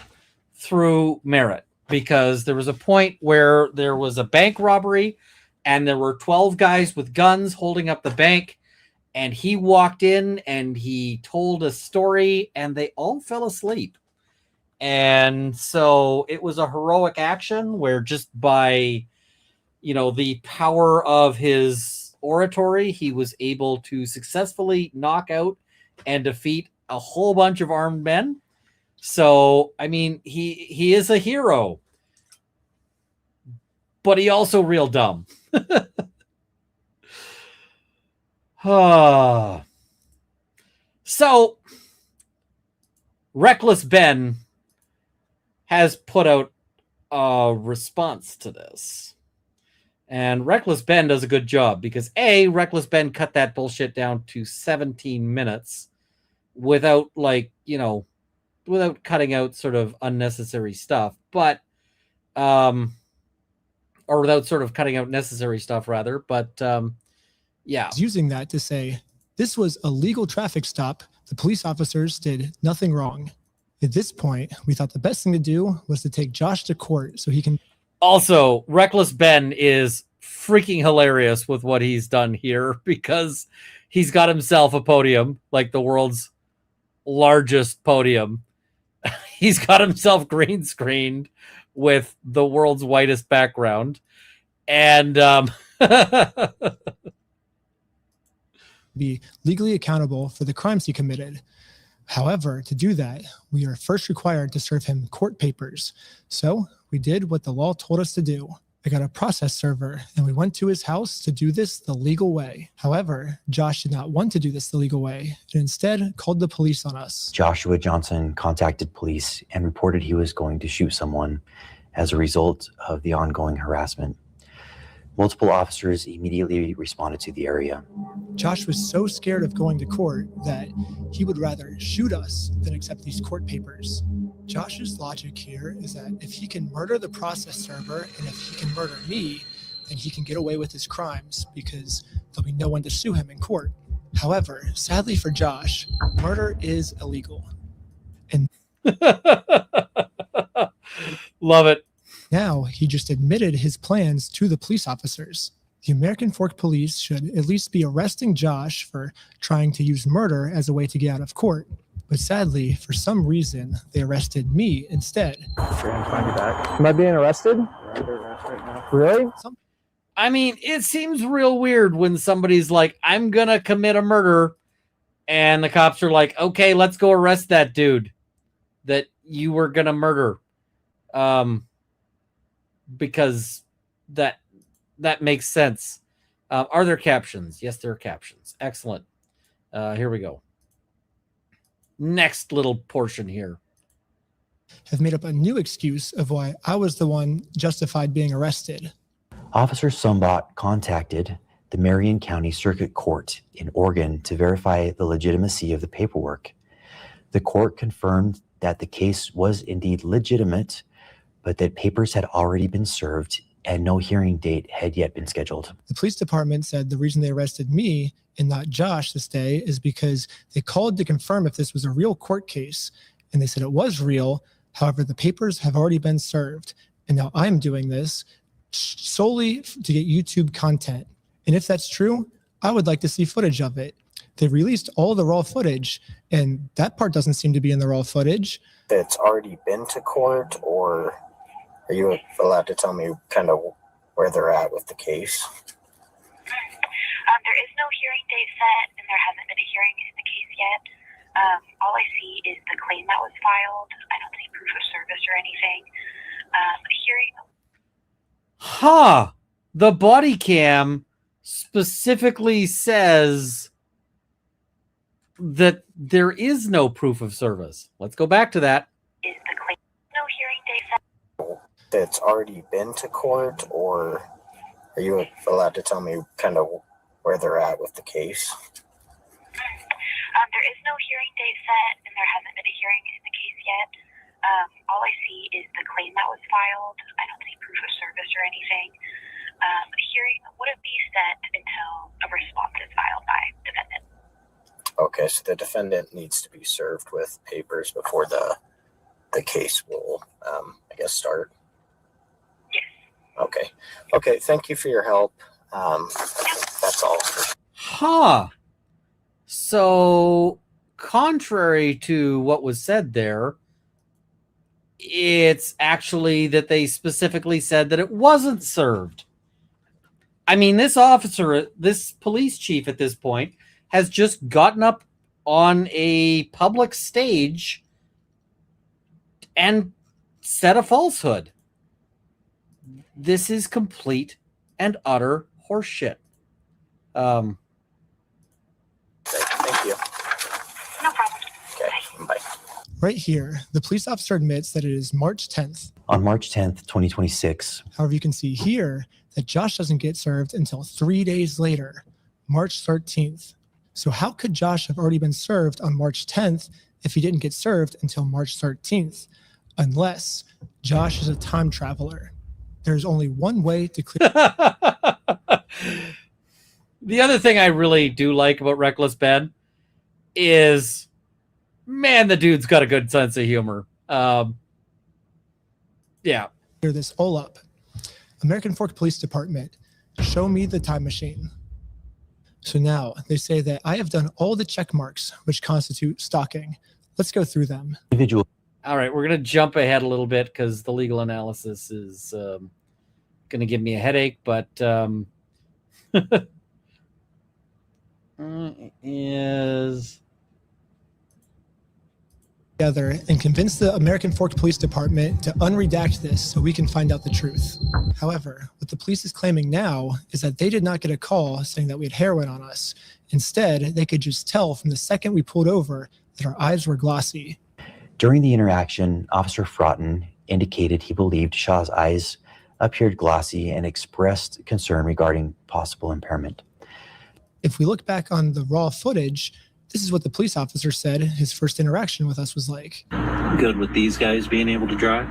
through merit, because there was a point where there was a bank robbery and there were 12 guys with guns holding up the bank, and he walked in and he told a story and they all fell asleep. And so it was a heroic action where just by, the power of his oratory, he was able to successfully knock out and defeat a whole bunch of armed men. So, I mean, he is a hero, but he also real dumb. So, Reckless Ben has put out a response to this. And Reckless Ben does a good job because Reckless Ben cut that bullshit down to 17 minutes without without cutting out sort of unnecessary stuff, or without sort of cutting out necessary stuff rather. But yeah. Using that to say, this was a legal traffic stop. The police officers did nothing wrong. At this point, we thought the best thing to do was to take Josh to court so he can... Also, Reckless Ben is freaking hilarious with what he's done here, because he's got himself a podium, like the world's largest podium. He's got himself green screened with the world's whitest background. And be legally accountable for the crimes he committed. However, to do that, we are first required to serve him court papers. So we did what the law told us to do. I got a process server and we went to his house to do this the legal way. However, Josh did not want to do this the legal way and instead called the police on us. Joshua Johnson contacted police and reported he was going to shoot someone as a result of the ongoing harassment. Multiple officers immediately responded to the area. Josh was so scared of going to court that he would rather shoot us than accept these court papers. Josh's logic here is that if he can murder the process server and if he can murder me, then he can get away with his crimes because there'll be no one to sue him in court. However, sadly for Josh, murder is illegal. And love it. Now he just admitted his plans to the police officers. The American Fork Police should at least be arresting Josh for trying to use murder as a way to get out of court. But sadly, for some reason, they arrested me instead. Am I being arrested? Really? I mean, it seems real weird when somebody's like, I'm going to commit a murder. And the cops are like, okay, let's go arrest that dude that you were going to murder. Because that makes sense. Are there captions? Yes, there are captions. Excellent. Here we go. Next little portion here. Have made up a new excuse of why I was the one justified being arrested. Officer Sumbot contacted the Marion County Circuit Court in Oregon to verify the legitimacy of the paperwork. The court confirmed that the case was indeed legitimate, but that papers had already been served and no hearing date had yet been scheduled. The police department said the reason they arrested me and not Josh this day is because they called to confirm if this was a real court case, and they said it was real. However, the papers have already been served, and now I'm doing this solely to get YouTube content. And if that's true, I would like to see footage of it. They released all the raw footage, and that part doesn't seem to be in the raw footage. It's already been to court, or are you allowed to tell me kind of where they're at with the case? There is no hearing date set, and there hasn't been a hearing in the case yet. All I see is the claim that was filed. I don't see proof of service or anything. Hearing. The body cam specifically says that there is no proof of service. Let's go back to that. Is the claim no hearing date set? It's already been to court, or are you allowed to tell me kind of where they're at with the case? There is no hearing date set, and there hasn't been a hearing in the case yet. All I see is the claim that was filed. I don't see proof of service or anything. Hearing wouldn't be set until a response is filed by defendant. Okay, so the defendant needs to be served with papers before the case will, I guess, start. Yes. Okay. Thank you for your help. That's all. So, contrary to what was said there, it's actually that they specifically said that it wasn't served. I mean, this officer, this police chief at this point, has just gotten up on a public stage and said a falsehood. This is complete and utter horseshit. Thank you. No problem. Okay, bye. Right here, the police officer admits that it is March 10th. On March 10th, 2026. However, you can see here that Josh doesn't get served until 3 days later, March 13th. So how could Josh have already been served on March 10th if he didn't get served until March 13th? Unless Josh is a time traveler. There's only one way to clear. The other thing I really do like about Reckless Ben is, man, the dude's got a good sense of humor. Yeah. Clear this all up. American Fork Police Department, show me the time machine. So now they say that I have done all the check marks which constitute stalking. Let's go through them. Individual. All right, we're going to jump ahead a little bit because the legal analysis is going to give me a headache, but is together and convince the American Fork Police Department to unredact this so we can find out the truth. However, what the police is claiming now is that they did not get a call saying that we had heroin on us. Instead, they could just tell from the second we pulled over that our eyes were glossy. During the interaction, Officer Fraughton indicated he believed Shaw's eyes appeared glossy and expressed concern regarding possible impairment. If we look back on the raw footage, this is what the police officer said his first interaction with us was like. Good with these guys being able to drive?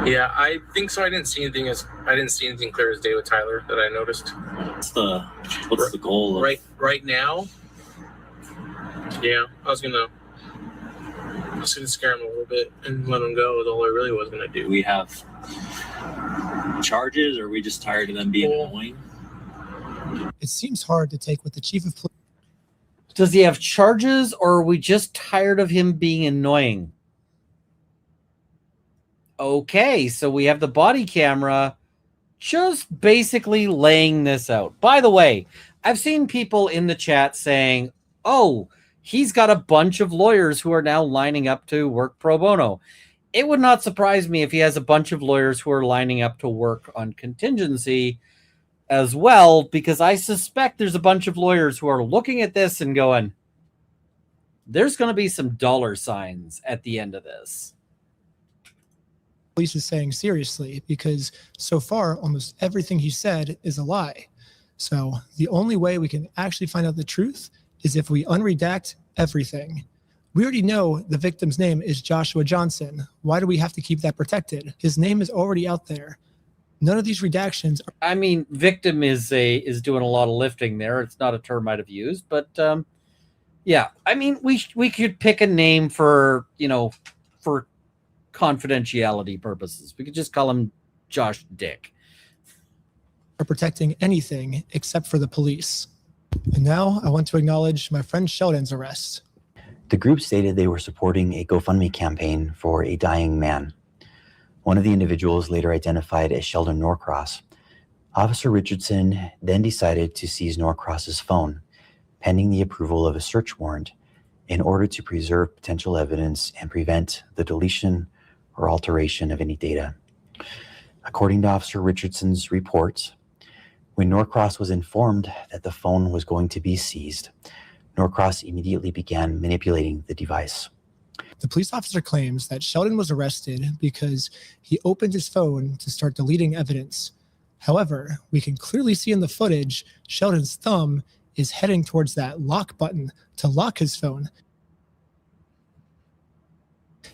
Yeah, I think so. I didn't see anything clear as day with Tyler that I noticed. What's the goal of... Right now? Yeah, I was gonna scare him a little bit and let him go is all I really was gonna do. Do we have charges, or are we just tired of them being annoying? It seems hard to take what the chief of police... Does he have charges, or are we just tired of him being annoying? Okay, so we have the body camera just basically laying this out. By the way, I've seen people in the chat saying, oh, he's got a bunch of lawyers who are now lining up to work pro bono. It would not surprise me if he has a bunch of lawyers who are lining up to work on contingency as well, because I suspect there's a bunch of lawyers who are looking at this and going, there's going to be some dollar signs at the end of this. Police is saying seriously, because so far almost everything he said is a lie. So the only way we can actually find out the truth is if we unredact everything. We already know the victim's name is Joshua Johnson. Why do we have to keep that protected? His name is already out there. None of these redactions are... I mean, victim is doing a lot of lifting there. It's not a term I'd have used, but yeah. I mean, we could pick a name for, for confidentiality purposes. We could just call him Josh Dick. Are protecting anything except for the police. And now I want to acknowledge my friend Sheldon's arrest. The group stated they were supporting a GoFundMe campaign for a dying man. One of the individuals, later identified as Sheldon Norcross. Officer Richardson then decided to seize Norcross's phone, pending the approval of a search warrant, in order to preserve potential evidence and prevent the deletion or alteration of any data. According to Officer Richardson's reports, when Norcross was informed that the phone was going to be seized, Norcross immediately began manipulating the device. The police officer claims that Sheldon was arrested because he opened his phone to start deleting evidence. However, we can clearly see in the footage, Sheldon's thumb is heading towards that lock button to lock his phone.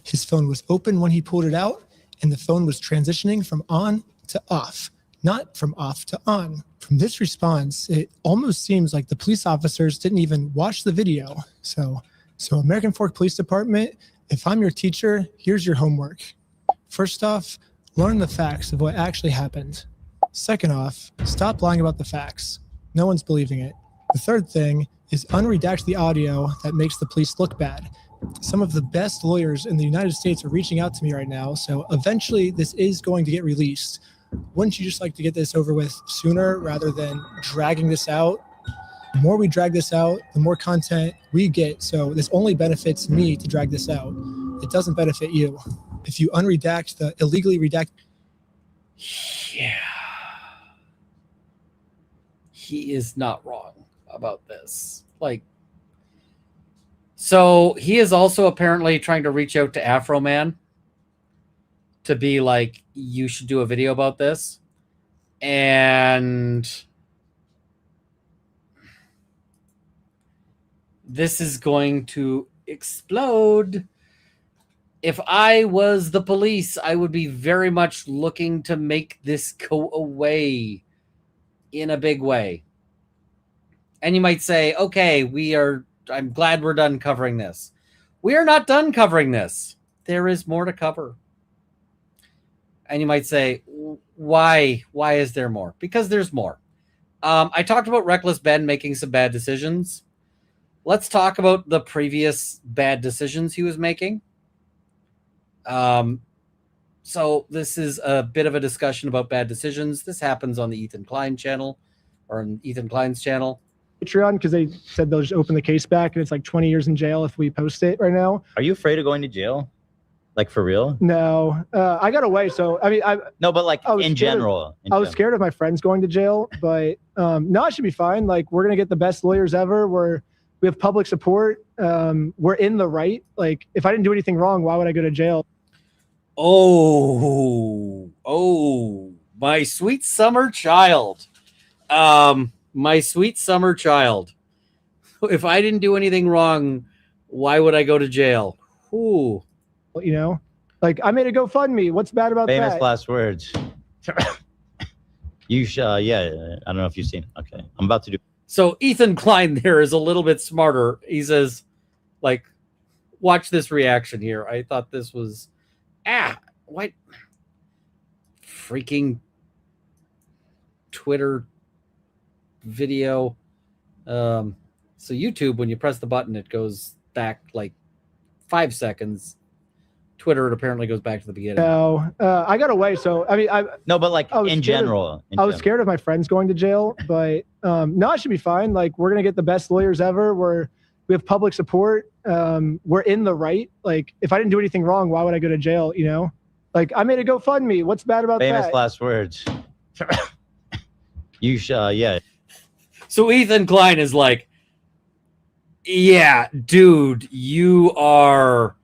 His phone was open when he pulled it out, and the phone was transitioning from on to off, not from off to on. From this response, it almost seems like the police officers didn't even watch the video. So American Fork Police Department, if I'm your teacher, here's your homework. First off, learn the facts of what actually happened. Second off, stop lying about the facts. No one's believing it. The third thing is unredact the audio that makes the police look bad. Some of the best lawyers in the United States are reaching out to me right now, so eventually this is going to get released. Wouldn't you just like to get this over with sooner rather than dragging this out? The more we drag this out, the more content we get, so this only benefits me to drag this out. It doesn't benefit you. If you unredact the illegally redact... Yeah. He is not wrong about this. So he is also apparently trying to reach out to Afro Man to be like, you should do a video about this. And this is going to explode. If I was the police, I would be very much looking to make this go away in a big way. And you might say, okay, I'm glad we're done covering this. We are not done covering this. There is more to cover. And you might say, why? Why is there more? Because there's more. I talked about Reckless Ben making some bad decisions. Let's talk about the previous bad decisions he was making. So this is a bit of a discussion about bad decisions. This happens on the Ethan Klein channel, or on Ethan Klein's channel. Patreon, because they said they'll just open the case back, and it's like 20 years in jail if we post it right now. Are you afraid of going to jail? Like, for real? No, I got away. So, I mean, no, but like in general. I was scared of my friends going to jail, but no, it should be fine. Like, we're going to get the best lawyers ever. We have public support. We're in the right. Like, if I didn't do anything wrong, why would I go to jail? Oh, my sweet summer child. My sweet summer child. If I didn't do anything wrong, why would I go to jail? Ooh. You know, like I made a GoFundMe. What's bad about Famous that? last words. You yeah, I don't know if you've seen it. Okay, I'm about to do. So Ethan Klein there is a little bit smarter. He says, like, watch this reaction here. I thought this was, what? Freaking Twitter video. So YouTube, when you press the button, it goes back like 5 seconds. Twitter, it apparently goes back to the beginning. No, I got away. So I mean, no, but like in general, I was scared of my friends going to jail, but no, it should be fine. Like we're gonna get the best lawyers ever. We have public support. We're in the right. Like if I didn't do anything wrong, why would I go to jail? You know, like I made a GoFundMe. What's bad about Famous that? last words. You yeah. So Ethan Klein is like, yeah, dude, you are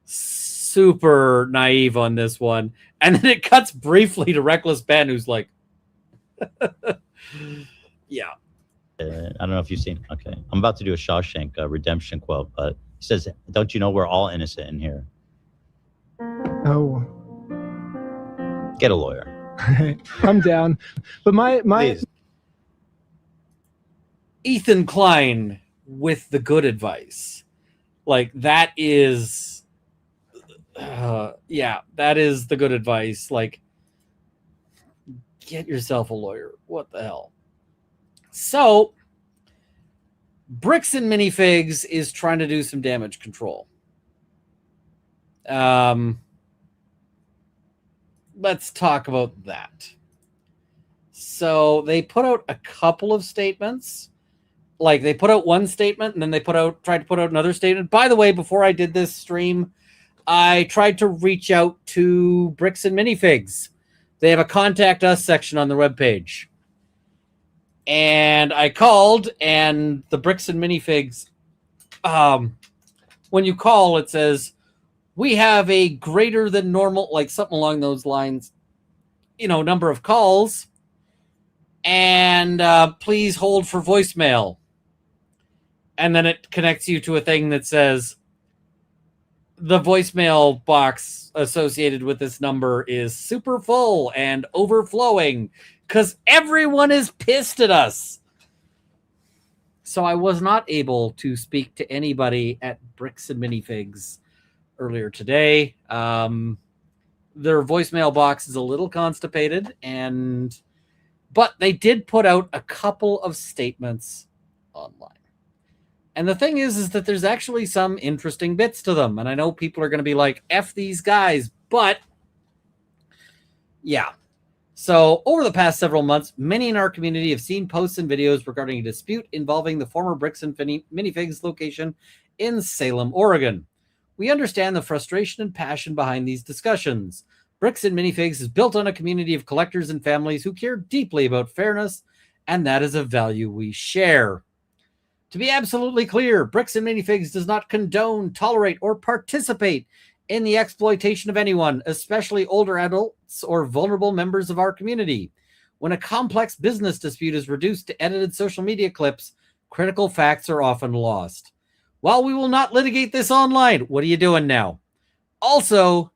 super naive on this one. And then it cuts briefly to Reckless Ben, who's like, yeah. I don't know if you've seen. Okay, I'm about to do a Shawshank redemption quote, but he says, "Don't you know we're all innocent in here?" Oh, get a lawyer. I'm down. But my Please. Ethan Klein with the good advice, like that is, yeah, that is the good advice. Like, get yourself a lawyer. What the hell? So, Bricks and Minifigs is trying to do some damage control. Let's talk about that. So, they put out a couple of statements. Like, they put out one statement, and then they tried to put out another statement. By the way, before I did this stream, I tried to reach out to Bricks and Minifigs. They have a Contact Us section on their webpage. And I called, and the Bricks and Minifigs, when you call, it says, we have a greater than normal, like something along those lines, number of calls, and please hold for voicemail. And then it connects you to a thing that says, the voicemail box associated with this number is super full and overflowing because everyone is pissed at us. So I was not able to speak to anybody at Bricks and Minifigs earlier today. Their voicemail box is a little constipated, but they did put out a couple of statements online. And the thing is that there's actually some interesting bits to them. And I know people are going to be like, F these guys. But, yeah. So, over the past several months, many in our community have seen posts and videos regarding a dispute involving the former Bricks and Minifigs location in Salem, Oregon. We understand the frustration and passion behind these discussions. Bricks and Minifigs is built on a community of collectors and families who care deeply about fairness, and that is a value we share. To be absolutely clear, Bricks and Minifigs does not condone, tolerate, or participate in the exploitation of anyone, especially older adults or vulnerable members of our community. When a complex business dispute is reduced to edited social media clips, critical facts are often lost. While we will not litigate this online, what are you doing now? Also,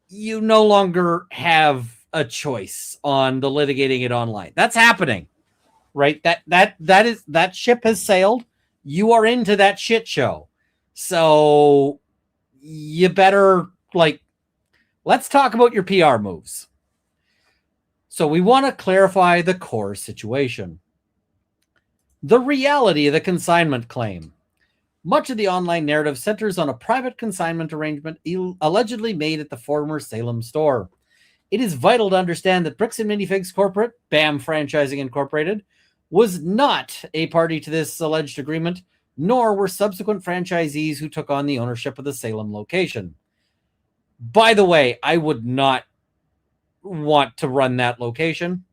you no longer have a choice on the litigating it online. That's happening. Right? That ship has sailed. You are into that shit show. So you better, let's talk about your PR moves. So we want to clarify the core situation. The reality of the consignment claim. Much of the online narrative centers on a private consignment arrangement allegedly made at the former Salem store. It is vital to understand that Bricks and Minifigs Corporate, BAM Franchising Incorporated, was not a party to this alleged agreement, nor were subsequent franchisees who took on the ownership of the Salem location. By the way, I would not want to run that location.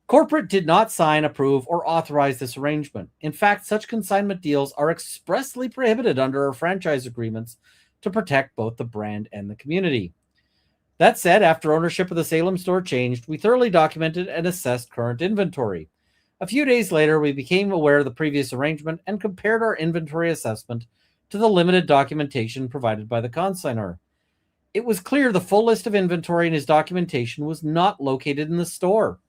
Corporate did not sign, approve, or authorize this arrangement. In fact, such consignment deals are expressly prohibited under our franchise agreements to protect both the brand and the community. That said, after ownership of the Salem store changed, we thoroughly documented and assessed current inventory. A few days later, we became aware of the previous arrangement and compared our inventory assessment to the limited documentation provided by the consignor. It was clear the full list of inventory in his documentation was not located in the store.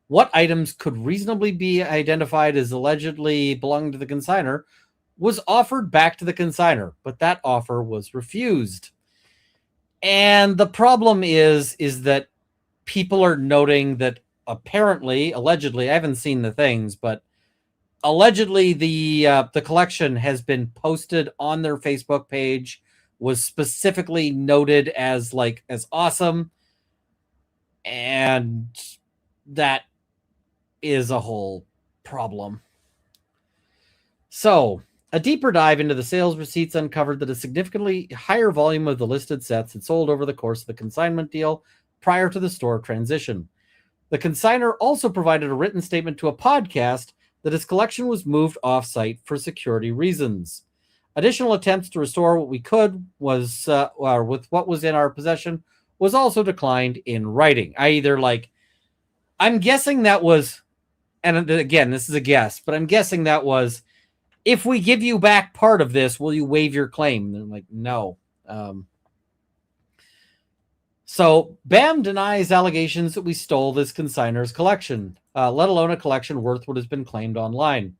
What items could reasonably be identified as allegedly belonging to the consignor was offered back to the consignor, but that offer was refused. And the problem is that people are noting that apparently, allegedly, I haven't seen the things, but allegedly the collection has been posted on their Facebook page, was specifically noted as awesome, and that is a whole problem. So, a deeper dive into the sales receipts uncovered that a significantly higher volume of the listed sets had sold over the course of the consignment deal prior to the store transition. The consignor also provided a written statement to a podcast that his collection was moved off-site for security reasons. Additional attempts to restore what we could was with what was in our possession was also declined in writing. I'm guessing that was, and again, this is a guess, but I'm guessing that was, if we give you back part of this, will you waive your claim? And they're like, no. So BAM denies allegations that we stole this consignor's collection, let alone a collection worth what has been claimed online.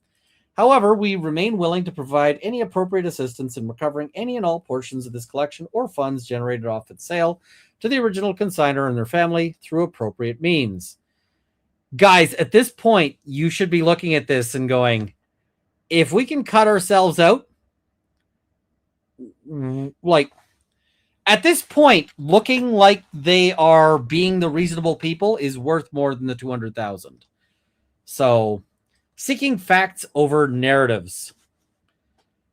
However, we remain willing to provide any appropriate assistance in recovering any and all portions of this collection or funds generated off its sale to the original consignor and their family through appropriate means. Guys, at this point, you should be looking at this and going, if we can cut ourselves out, at this point, looking like they are being the reasonable people is worth more than the 200,000. So, seeking facts over narratives.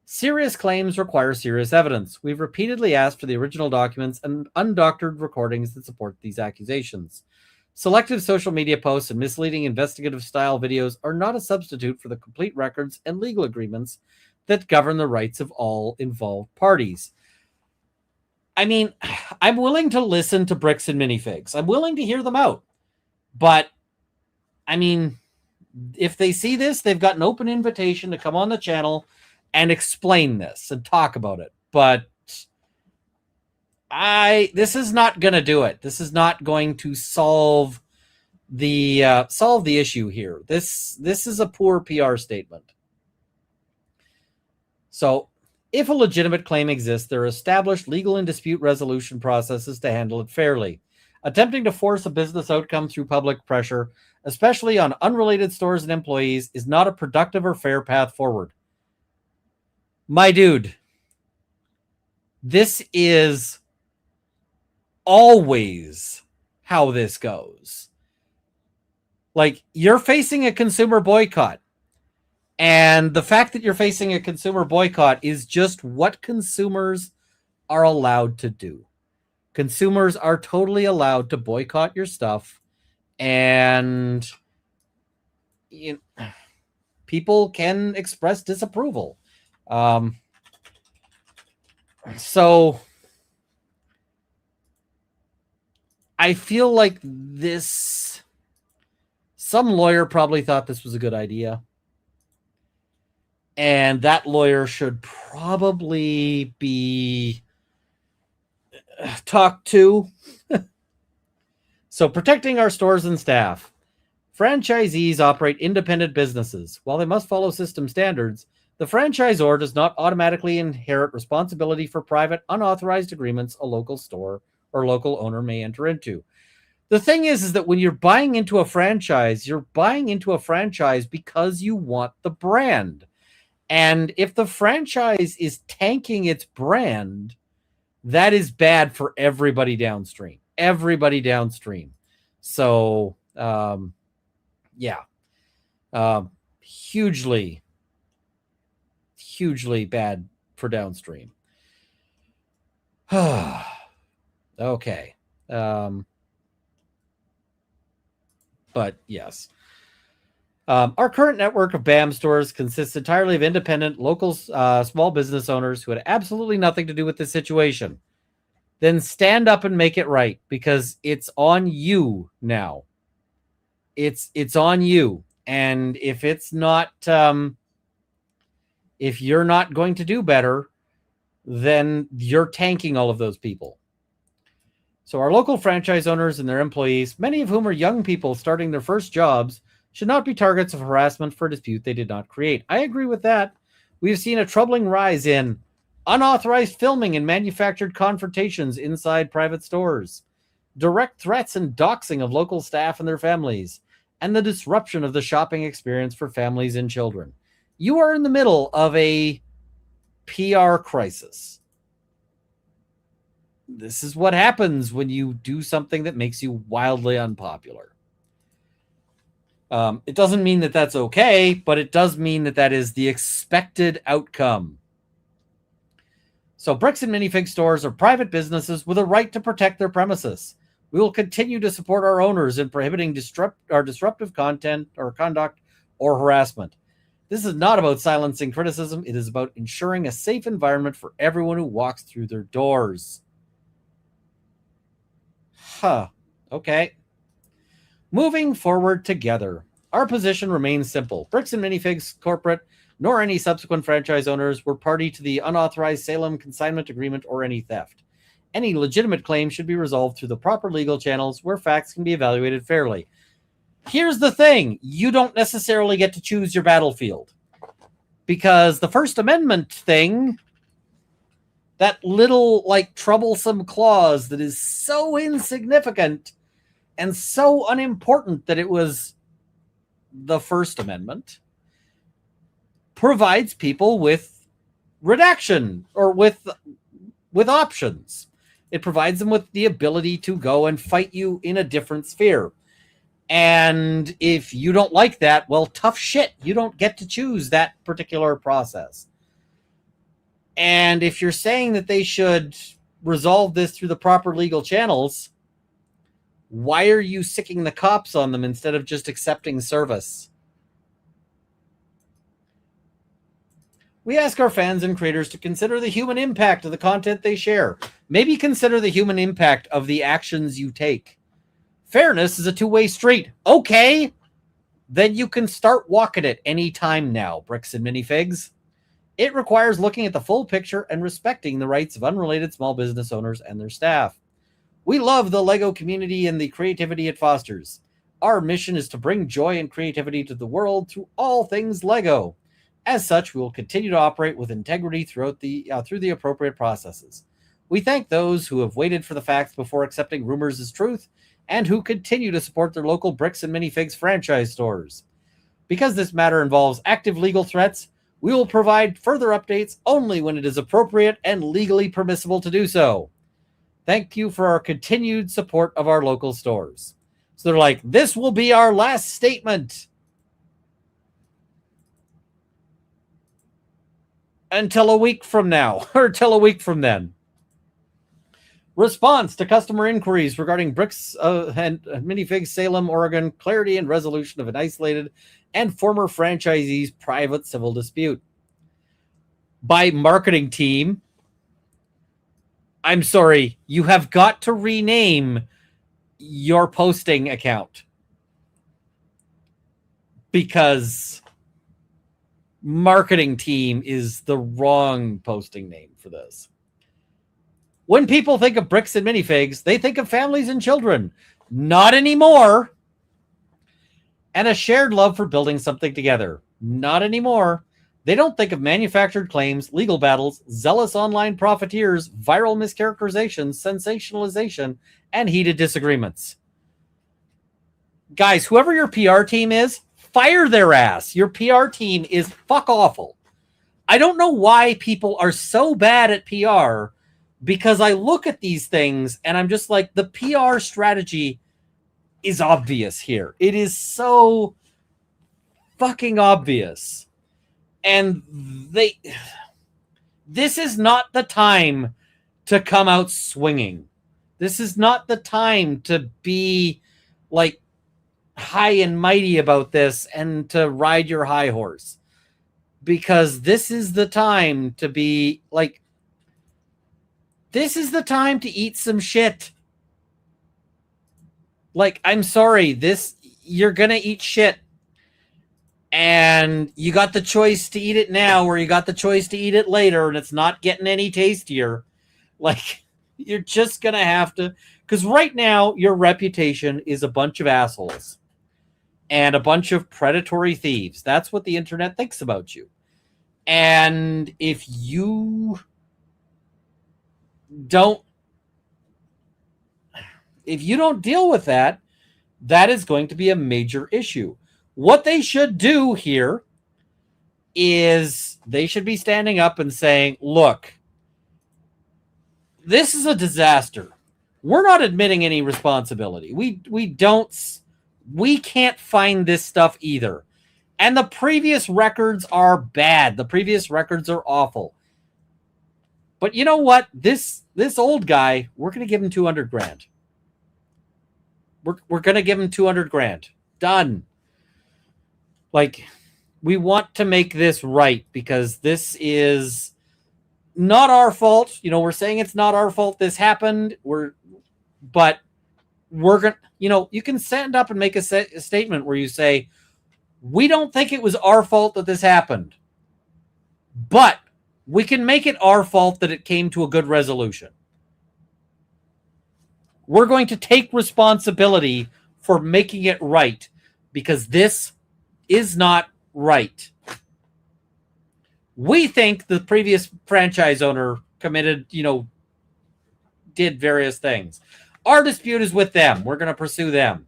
Serious claims require serious evidence. We've repeatedly asked for the original documents and undoctored recordings that support these accusations. Selective social media posts and misleading investigative style videos are not a substitute for the complete records and legal agreements that govern the rights of all involved parties. I mean, I'm willing to listen to Bricks and Minifigs. I'm willing to hear them out. But, I mean, if they see this, they've got an open invitation to come on the channel and explain this and talk about it. But this is not going to do it. This is not going to solve the issue here. This is a poor PR statement. So, if a legitimate claim exists, there are established legal and dispute resolution processes to handle it fairly. Attempting to force a business outcome through public pressure, especially on unrelated stores and employees, is not a productive or fair path forward. My dude, this is always how this goes. You're facing a consumer boycott. And the fact that you're facing a consumer boycott is just what consumers are allowed to do. Consumers are totally allowed to boycott your stuff, and people can express disapproval. So I feel like some lawyer probably thought this was a good idea. And that lawyer should probably be talked to. So, protecting our stores and staff. Franchisees operate independent businesses. While they must follow system standards, the franchisor does not automatically inherit responsibility for private, unauthorized agreements a local store or local owner may enter into. The thing is that when you're buying into a franchise, you're buying into a franchise because you want the brand. And if the franchise is tanking its brand, that is bad for everybody downstream. Everybody downstream. So, hugely bad for downstream. Okay. But yes. Our current network of BAM stores consists entirely of independent, local, small business owners who had absolutely nothing to do with this situation. then stand up and make it right, because it's on you now. It's on you. And if it's not, if you're not going to do better, then you're tanking all of those people. So our local franchise owners and their employees, many of whom are young people starting their first jobs, should not be targets of harassment for a dispute they did not create. I agree with that. We've seen a troubling rise in unauthorized filming and manufactured confrontations inside private stores, direct threats and doxing of local staff and their families, and the disruption of the shopping experience for families and children. You are in the middle of a PR crisis. This is what happens when you do something that makes you wildly unpopular. It doesn't mean that that's okay, but it does mean that that is the expected outcome. So Bricks and Minifig stores are private businesses with a right to protect their premises. We will continue to support our owners in prohibiting disruptive content or conduct or harassment. This is not about silencing criticism. It is about ensuring a safe environment for everyone who walks through their doors. Okay. Moving forward together. Our position remains simple. Bricks and Minifigs corporate, nor any subsequent franchise owners, were party to the unauthorized Salem consignment agreement or any theft. Any legitimate claim should be resolved through the proper legal channels where facts can be evaluated fairly. Here's the thing. You don't necessarily get to choose your battlefield. Because the First Amendment thing, that little, like, troublesome clause that is so insignificant and so unimportant that it was the First Amendment, provides people with redaction or with options. It provides them with the ability to go and fight you in a different sphere. And if you don't like that, well, tough shit. You don't get to choose that particular process. And if you're saying that they should resolve this through the proper legal channels, why are you sicking the cops on them instead of just accepting service? We ask our fans and creators to consider the human impact of the content they share. Maybe consider the human impact of the actions you take. Fairness is a two-way street. Okay, then you can start walking it any time now, Bricks and Minifigs. It requires looking at the full picture and respecting the rights of unrelated small business owners and their staff. We love the LEGO community and the creativity it fosters. Our mission is to bring joy and creativity to the world through all things LEGO. As such, we will continue to operate with integrity through the appropriate processes. We thank those who have waited for the facts before accepting rumors as truth and who continue to support their local Bricks and Minifigs franchise stores. Because this matter involves active legal threats, we will provide further updates only when it is appropriate and legally permissible to do so. Thank you for our continued support of our local stores. So they're like, this will be our last statement. Until a week from now, or till a week from then. Response to customer inquiries regarding Bricks and Minifigs Salem, Oregon, clarity and resolution of an isolated and former franchisee's private civil dispute. By marketing team, I'm sorry, you have got to rename your posting account. Because marketing team is the wrong posting name for this. When people think of Bricks and Minifigs, they think of families and children. Not anymore. And a shared love for building something together. Not anymore. They don't think of manufactured claims, legal battles, zealous online profiteers, viral mischaracterizations, sensationalization, and heated disagreements. Guys, whoever your PR team is, fire their ass. Your PR team is fuck awful. I don't know why people are so bad at PR, because I look at these things and I'm just like, the PR strategy is obvious here. It is so fucking obvious. And this is not the time to come out swinging. This is not the time to be like high and mighty about this and to ride your high horse. Because this is the time to be like, This is the time to eat some shit. Like, I'm sorry, you're gonna eat shit. And you got the choice to eat it now, or you got the choice to eat it later, and it's not getting any tastier. Like, you're just gonna have to, because right now your reputation is a bunch of assholes and a bunch of predatory thieves. That's what the internet thinks about you. And if you don't deal with that, that is going to be a major issue. What they should do here is they should be standing up and saying, look, this is a disaster. We're not admitting any responsibility. We can't find this stuff either. And the previous records are bad. The previous records are awful. But you know what? This old guy, we're going to give him 200 grand. We're going to give him 200 grand. Done. Like, we want to make this right because this is not our fault. You know, we're saying it's not our fault this happened. But we're going to, you know, you can stand up and make a statement where you say, we don't think it was our fault that this happened, but we can make it our fault that it came to a good resolution. We're going to take responsibility for making it right because this is not right. We think the previous franchise owner committed, did various things. Our dispute is with them. We're going to pursue them.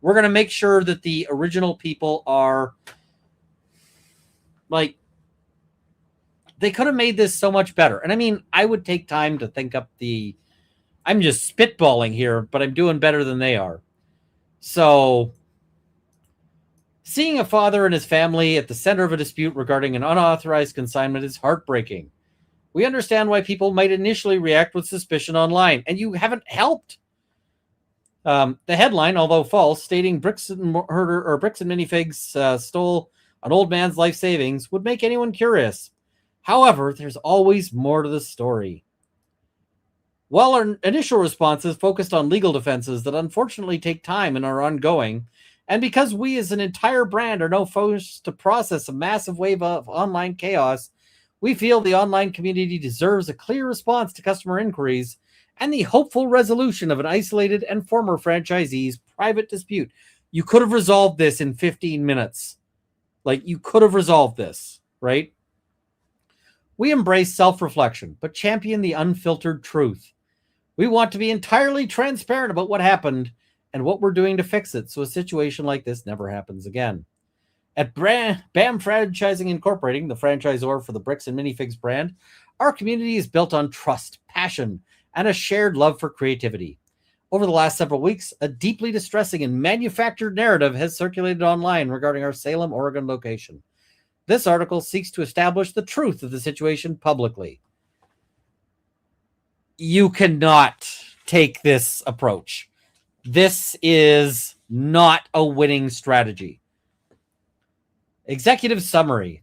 We're going to make sure that the original people are, like, they could have made this so much better. And I mean, I would take time to think up I'm just spitballing here, but I'm doing better than they are. So, seeing a father and his family at the center of a dispute regarding an unauthorized consignment is heartbreaking. We understand why people might initially react with suspicion online, and you haven't helped. The headline, although false, stating Bricks and Minifigs stole an old man's life savings would make anyone curious. However, there's always more to the story. While our initial responses focused on legal defenses that unfortunately take time and are ongoing, and because we as an entire brand are now forced to process a massive wave of online chaos, we feel the online community deserves a clear response to customer inquiries and the hopeful resolution of an isolated and former franchisee's private dispute. You could have resolved this in 15 minutes. Like, you could have resolved this, right? We embrace self-reflection, but champion the unfiltered truth. We want to be entirely transparent about what happened and what we're doing to fix it so a situation like this never happens again. At BAM Franchising Incorporating, the franchisor for the Bricks and Minifigs brand, our community is built on trust, passion, and a shared love for creativity. Over the last several weeks, a deeply distressing and manufactured narrative has circulated online regarding our Salem, Oregon location. This article seeks to establish the truth of the situation publicly. You cannot take this approach. This is not a winning strategy. Executive summary.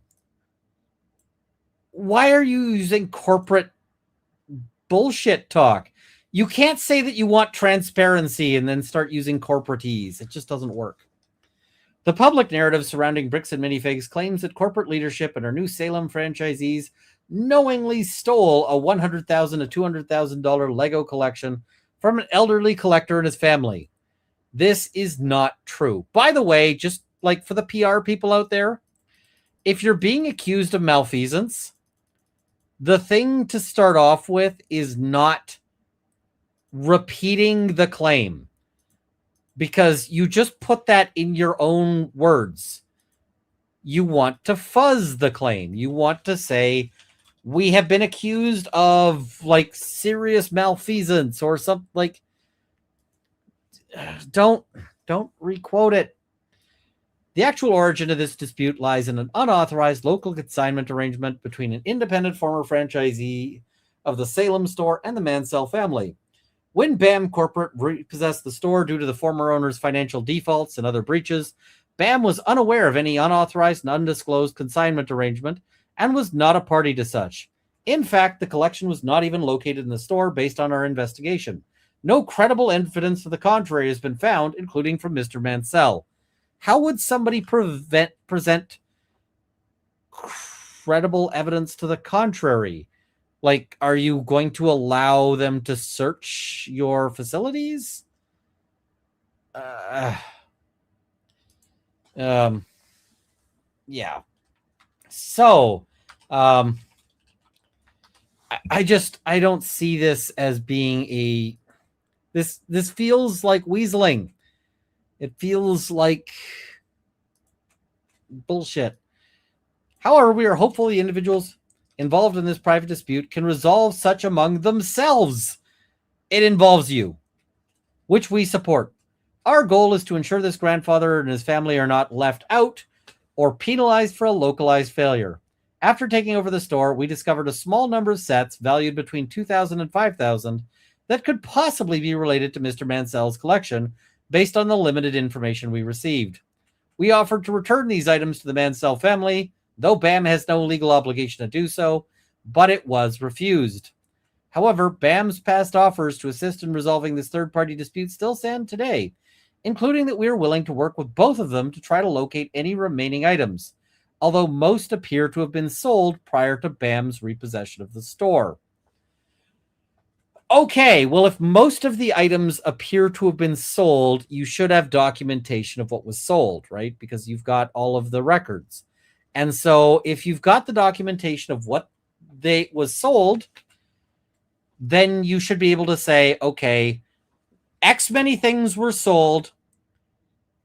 Why are you using corporate bullshit talk? You can't say that you want transparency and then start using corporatese. It just doesn't work. The public narrative surrounding Bricks and Minifigs claims that corporate leadership and our new Salem franchisees knowingly stole a $100,000 to $200,000 Lego collection from an elderly collector and his family. This is not true. By the way, just like for the PR people out there, if you're being accused of malfeasance, the thing to start off with is not repeating the claim, because you just put that in your own words. You want to fuzz the claim. You want to say, we have been accused of like serious malfeasance or something. Like, don't requote it. The actual origin of this dispute lies in an unauthorized local consignment arrangement between an independent former franchisee of the Salem store and the Mansell family. When BAM Corporate repossessed the store due to the former owner's financial defaults and other breaches, BAM was unaware of any unauthorized and undisclosed consignment arrangement and was not a party to such. In fact, the collection was not even located in the store based on our investigation. No credible evidence to the contrary has been found, including from Mr. Mansell. How would somebody present credible evidence to the contrary? Like, are you going to allow them to search your facilities? Yeah. So, I don't see this as being this feels like weaseling. It feels like bullshit. However, we are hopeful the individuals involved in this private dispute can resolve such among themselves. It involves you, which we support. Our goal is to ensure this grandfather and his family are not left out or penalized for a localized failure. After taking over the store, we discovered a small number of sets valued between $2,000 and $5,000 that could possibly be related to Mr. Mansell's collection based on the limited information we received. We offered to return these items to the Mansell family, though BAM has no legal obligation to do so, but it was refused. However, BAM's past offers to assist in resolving this third-party dispute still stand today, including that we are willing to work with both of them to try to locate any remaining items, although most appear to have been sold prior to BAM's repossession of the store. Okay, well, if most of the items appear to have been sold, you should have documentation of what was sold, right? Because you've got all of the records. And so if you've got the documentation of what was sold, then you should be able to say, okay, X many things were sold,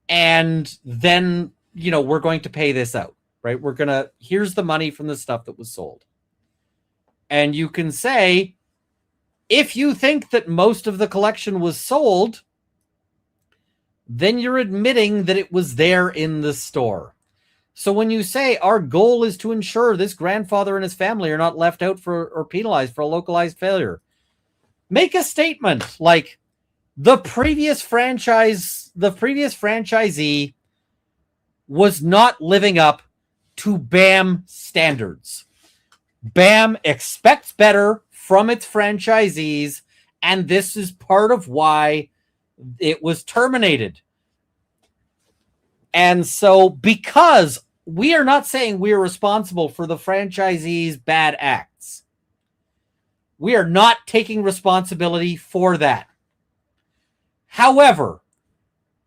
and then, we're going to pay this out, right? Here's the money from the stuff that was sold. And you can say, if you think that most of the collection was sold, then you're admitting that it was there in the store. So when you say our goal is to ensure this grandfather and his family are not left out or penalized for a localized failure, make a statement like the previous franchisee was not living up to BAM standards. BAM expects better from its franchisees, and this is part of why it was terminated. And so, because we are not saying we are responsible for the franchisee's bad acts, we are not taking responsibility for that. However,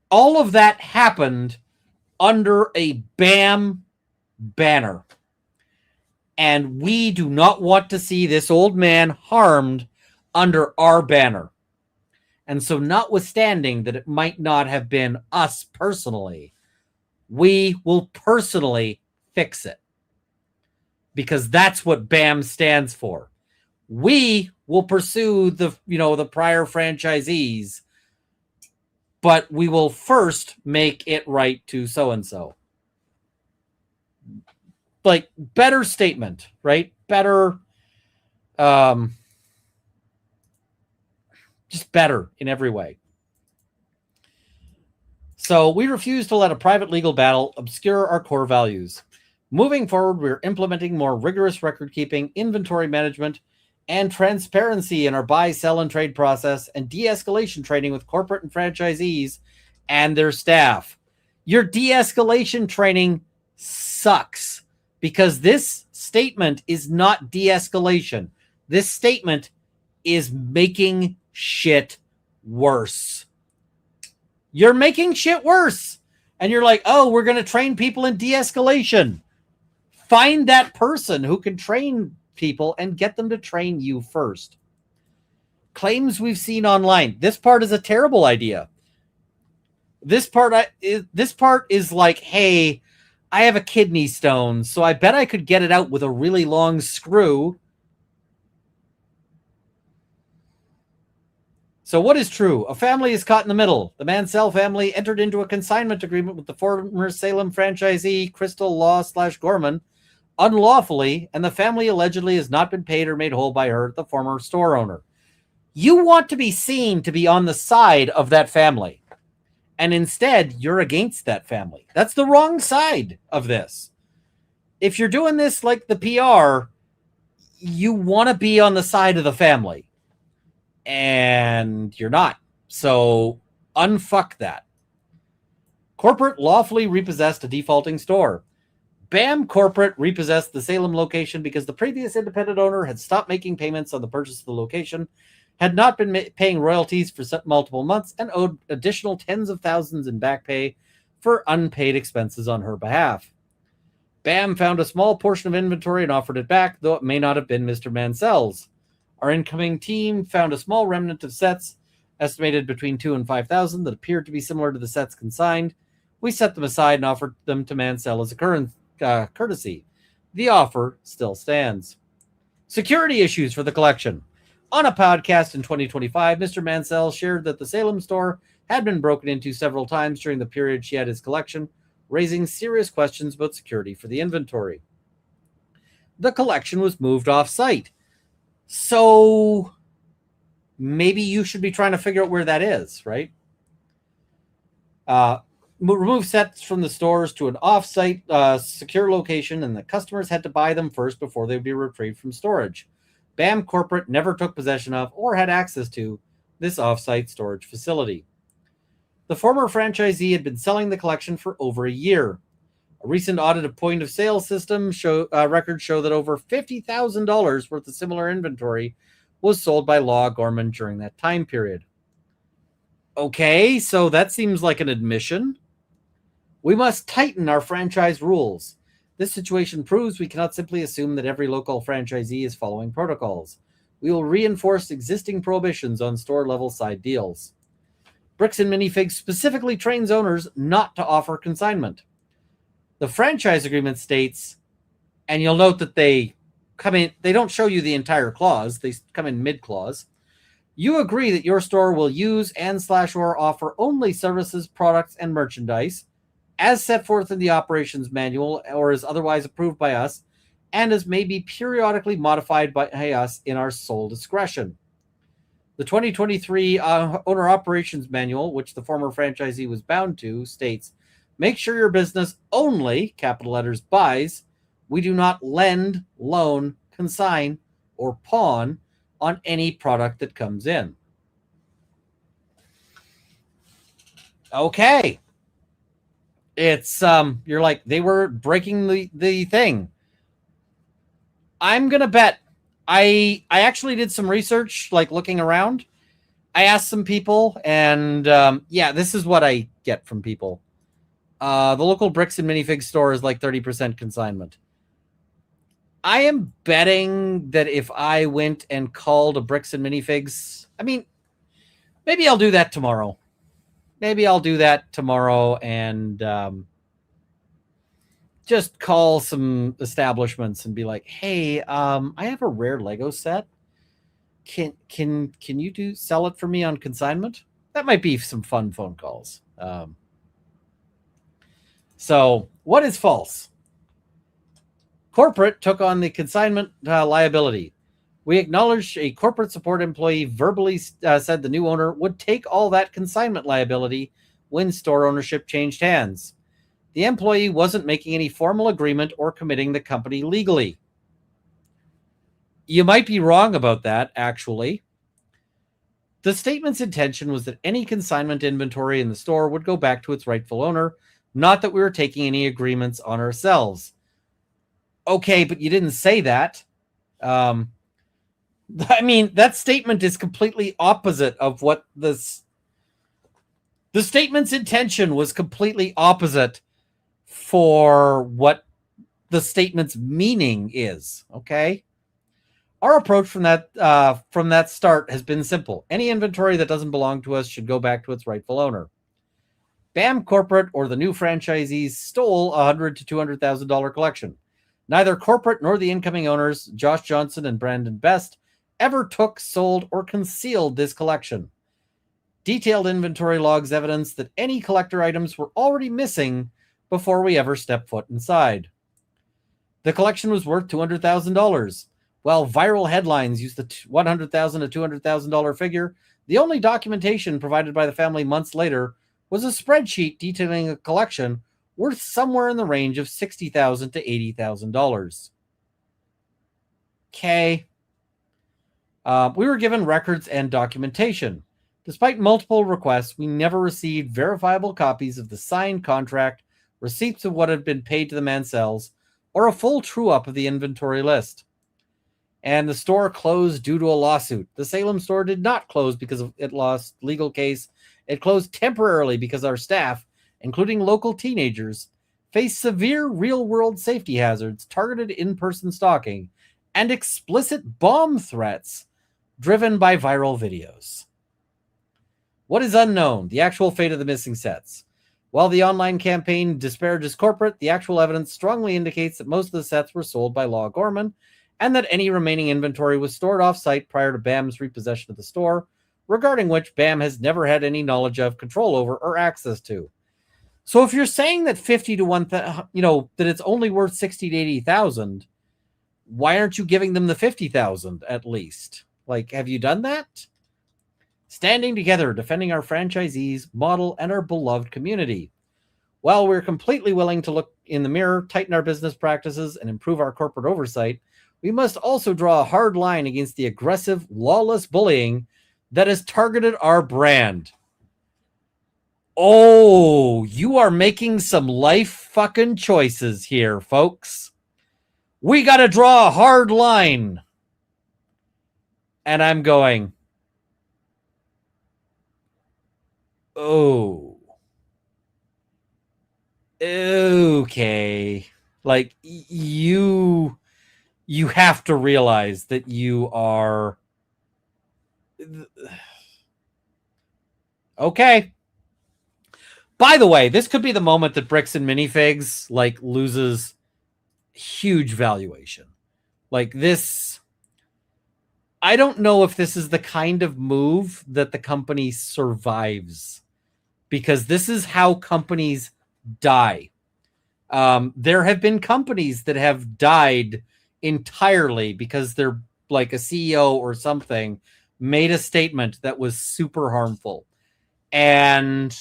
all of that happened under a BAM banner. And we do not want to see this old man harmed under our banner. And so, notwithstanding that it might not have been us personally, we will personally fix it. Because that's what BAM stands for. We will pursue the prior franchisees, but we will first make it right to so-and-so. Like, better statement, right? Better, just better in every way. So we refuse to let a private legal battle obscure our core values. Moving forward, we're implementing more rigorous record keeping, inventory management, and transparency in our buy, sell, and trade process, and de-escalation training with corporate and franchisees and their staff. Your de-escalation training sucks. Because this statement is not de-escalation. This statement is making shit worse. You're making shit worse. And you're like, oh, we're going to train people in de-escalation. Find that person who can train people and get them to train you first. Claims we've seen online. This part is a terrible idea. This part is like, hey, I have a kidney stone, so I bet I could get it out with a really long screw. So what is true? A family is caught in the middle. The Mansell family entered into a consignment agreement with the former Salem franchisee, Crystal Law/Gorman, unlawfully, and the family allegedly has not been paid or made whole by her, the former store owner. You want to be seen to be on the side of that family. And instead, you're against that family. That's the wrong side of this. If you're doing this like the PR, you want to be on the side of the family, and you're not. So unfuck that. Corporate lawfully repossessed a defaulting store. BAM Corporate repossessed the Salem location because the previous independent owner had stopped making payments on the purchase of the location, had not been paying royalties for multiple months, and owed additional tens of thousands in back pay for unpaid expenses on her behalf. BAM found a small portion of inventory and offered it back, though it may not have been Mr. Mansell's. Our incoming team found a small remnant of sets, estimated between 2,000 and 5,000, that appeared to be similar to the sets consigned. We set them aside and offered them to Mansell as a courtesy. The offer still stands. Security issues for the collection. On a podcast in 2025, Mr. Mansell shared that the Salem store had been broken into several times during the period she had his collection, raising serious questions about security for the inventory. The collection was moved off-site. So maybe you should be trying to figure out where that is, right? Remove sets from the stores to an off-site secure location, and the customers had to buy them first before they would be retrieved from storage. BAM Corporate never took possession of or had access to this off-site storage facility. The former franchisee had been selling the collection for over a year. A recent audit of point-of-sale system records show that over $50,000 worth of similar inventory was sold by Law Gorman during that time period. Okay, so that seems like an admission. We must tighten our franchise rules. This situation proves we cannot simply assume that every local franchisee is following protocols. We will reinforce existing prohibitions on store-level side deals. Bricks and Minifigs specifically trains owners not to offer consignment. The franchise agreement states, and you'll note that they come in, they don't show you the entire clause, they come in mid-clause. You agree that your store will use and/or offer only services, products, and merchandise as set forth in the operations manual or is otherwise approved by us, and as may be periodically modified by us in our sole discretion. The 2023 Owner Operations Manual, which the former franchisee was bound to, states, make sure your business only, capital letters, buys. We do not lend, loan, consign, or pawn on any product that comes in. Okay. It's, you're like, they were breaking the thing. I'm going to bet. I actually did some research, like looking around. I asked some people, and yeah, this is what I get from people. The local Bricks and Minifigs store is like 30% consignment. I am betting that if I went and called a Bricks and Minifigs, I mean, maybe I'll do that tomorrow. And just call some establishments and be like, hey, I have a rare Lego set. Can you sell it for me on consignment? That might be some fun phone calls. So what is false? Corporate took on the consignment liability. We acknowledged a corporate support employee verbally said the new owner would take all that consignment liability when store ownership changed hands. The employee wasn't making any formal agreement or committing the company legally. You might be wrong about that, actually. The statement's intention was that any consignment inventory in the store would go back to its rightful owner, not that we were taking any agreements on ourselves. Okay, but you didn't say that. I mean, that statement is completely opposite of what this... The statement's intention was completely opposite for what the statement's meaning is, okay? Our approach from that start has been simple. Any inventory that doesn't belong to us should go back to its rightful owner. BAM Corporate or the new franchisees stole a $100,000 to $200,000 collection. Neither corporate nor the incoming owners, Josh Johnson and Brandon Best, ever took, sold, or concealed this collection. Detailed inventory logs evidence that any collector items were already missing before we ever stepped foot inside. The collection was worth $200,000. While viral headlines used the $100,000 to $200,000 figure, the only documentation provided by the family months later was a spreadsheet detailing a collection worth somewhere in the range of $60,000 to $80,000. Okay. We were given records and documentation. Despite multiple requests, we never received verifiable copies of the signed contract, receipts of what had been paid to the Mansells, or a full true-up of the inventory list. And the store closed due to a lawsuit. The Salem store did not close because it lost legal case. It closed temporarily because our staff, including local teenagers, faced severe real-world safety hazards, targeted in-person stalking, and explicit bomb threats driven by viral videos. What is unknown? The actual fate of the missing sets. While the online campaign disparages corporate, the actual evidence strongly indicates that most of the sets were sold by Law Gorman, and that any remaining inventory was stored off-site prior to BAM's repossession of the store, regarding which BAM has never had any knowledge of, control over, or access to. So if you're saying that 50 to 1,000, that it's only worth 60 to 80,000, why aren't you giving them the 50,000 at least? Like, have you done that? Standing together, defending our franchisees, model, and our beloved community. While we're completely willing to look in the mirror, tighten our business practices, and improve our corporate oversight, we must also draw a hard line against the aggressive, lawless bullying that has targeted our brand. Oh, you are making some life fucking choices here, folks. We got to draw a hard line. And I'm going, oh, okay. Like, you have to realize that you are okay. By the way, this could be the moment that Bricks and Minifigs like loses huge valuation. Like this, I don't know if this is the kind of move that the company survives, because this is how companies die. There have been companies that have died entirely because they're like a CEO or something made a statement that was super harmful. And,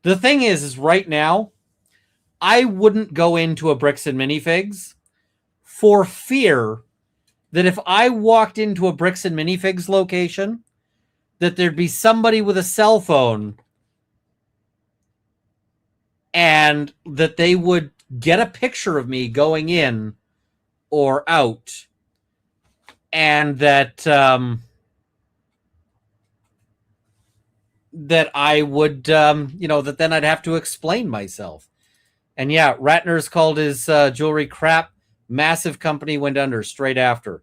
the thing is right now, I wouldn't go into a Bricks and Minifigs for fear that if I walked into a Bricks and Minifigs location, that there'd be somebody with a cell phone and that they would get a picture of me going in or out, and that that I would, that then I'd have to explain myself. And yeah, Ratner's called his jewelry crap. Massive company went under straight after.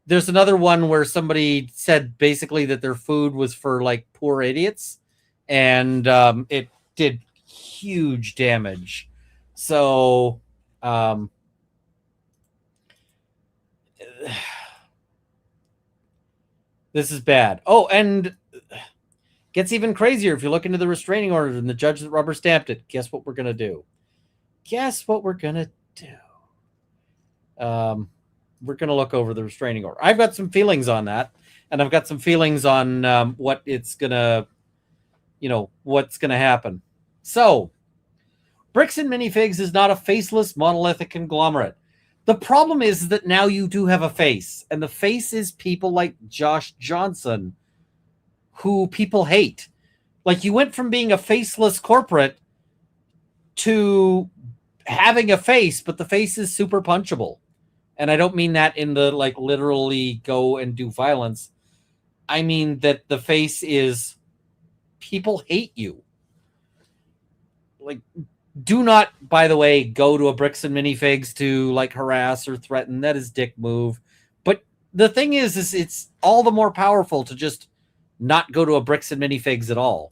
There's another one where somebody said basically that their food was for like poor idiots, and it did huge damage. So this is bad. Oh, and gets even crazier if you look into the restraining order and the judge that rubber stamped it. Guess what we're going to do? Guess what we're going to do? We're going to look over the restraining order. I've got some feelings on that, and I've got some feelings on what it's going to, what's going to happen. So, Bricks and Minifigs is not a faceless, monolithic conglomerate. The problem is that now you do have a face, and the face is people like Josh Johnson, who people hate. Like, you went from being a faceless corporate to having a face, but the face is super punchable. And I don't mean that in the like literally go and do violence. I mean that the face is people hate you. Like, do not, by the way, go to a Bricks and Minifigs to like harass or threaten. That is dick move. But the thing is it's all the more powerful to just not go to a Bricks and Minifigs at all.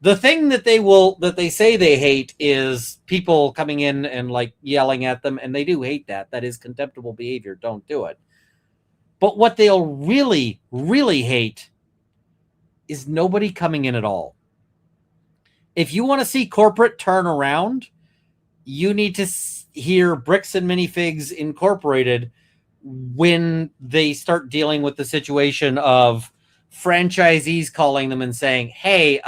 The thing that they say they hate is people coming in and like yelling at them, and they do hate that. That is contemptible behavior. Don't do it. But what they'll really, really hate is nobody coming in at all. If you want to see corporate turn around, you need to hear Bricks and Minifigs Incorporated when they start dealing with the situation of franchisees calling them and saying, hey,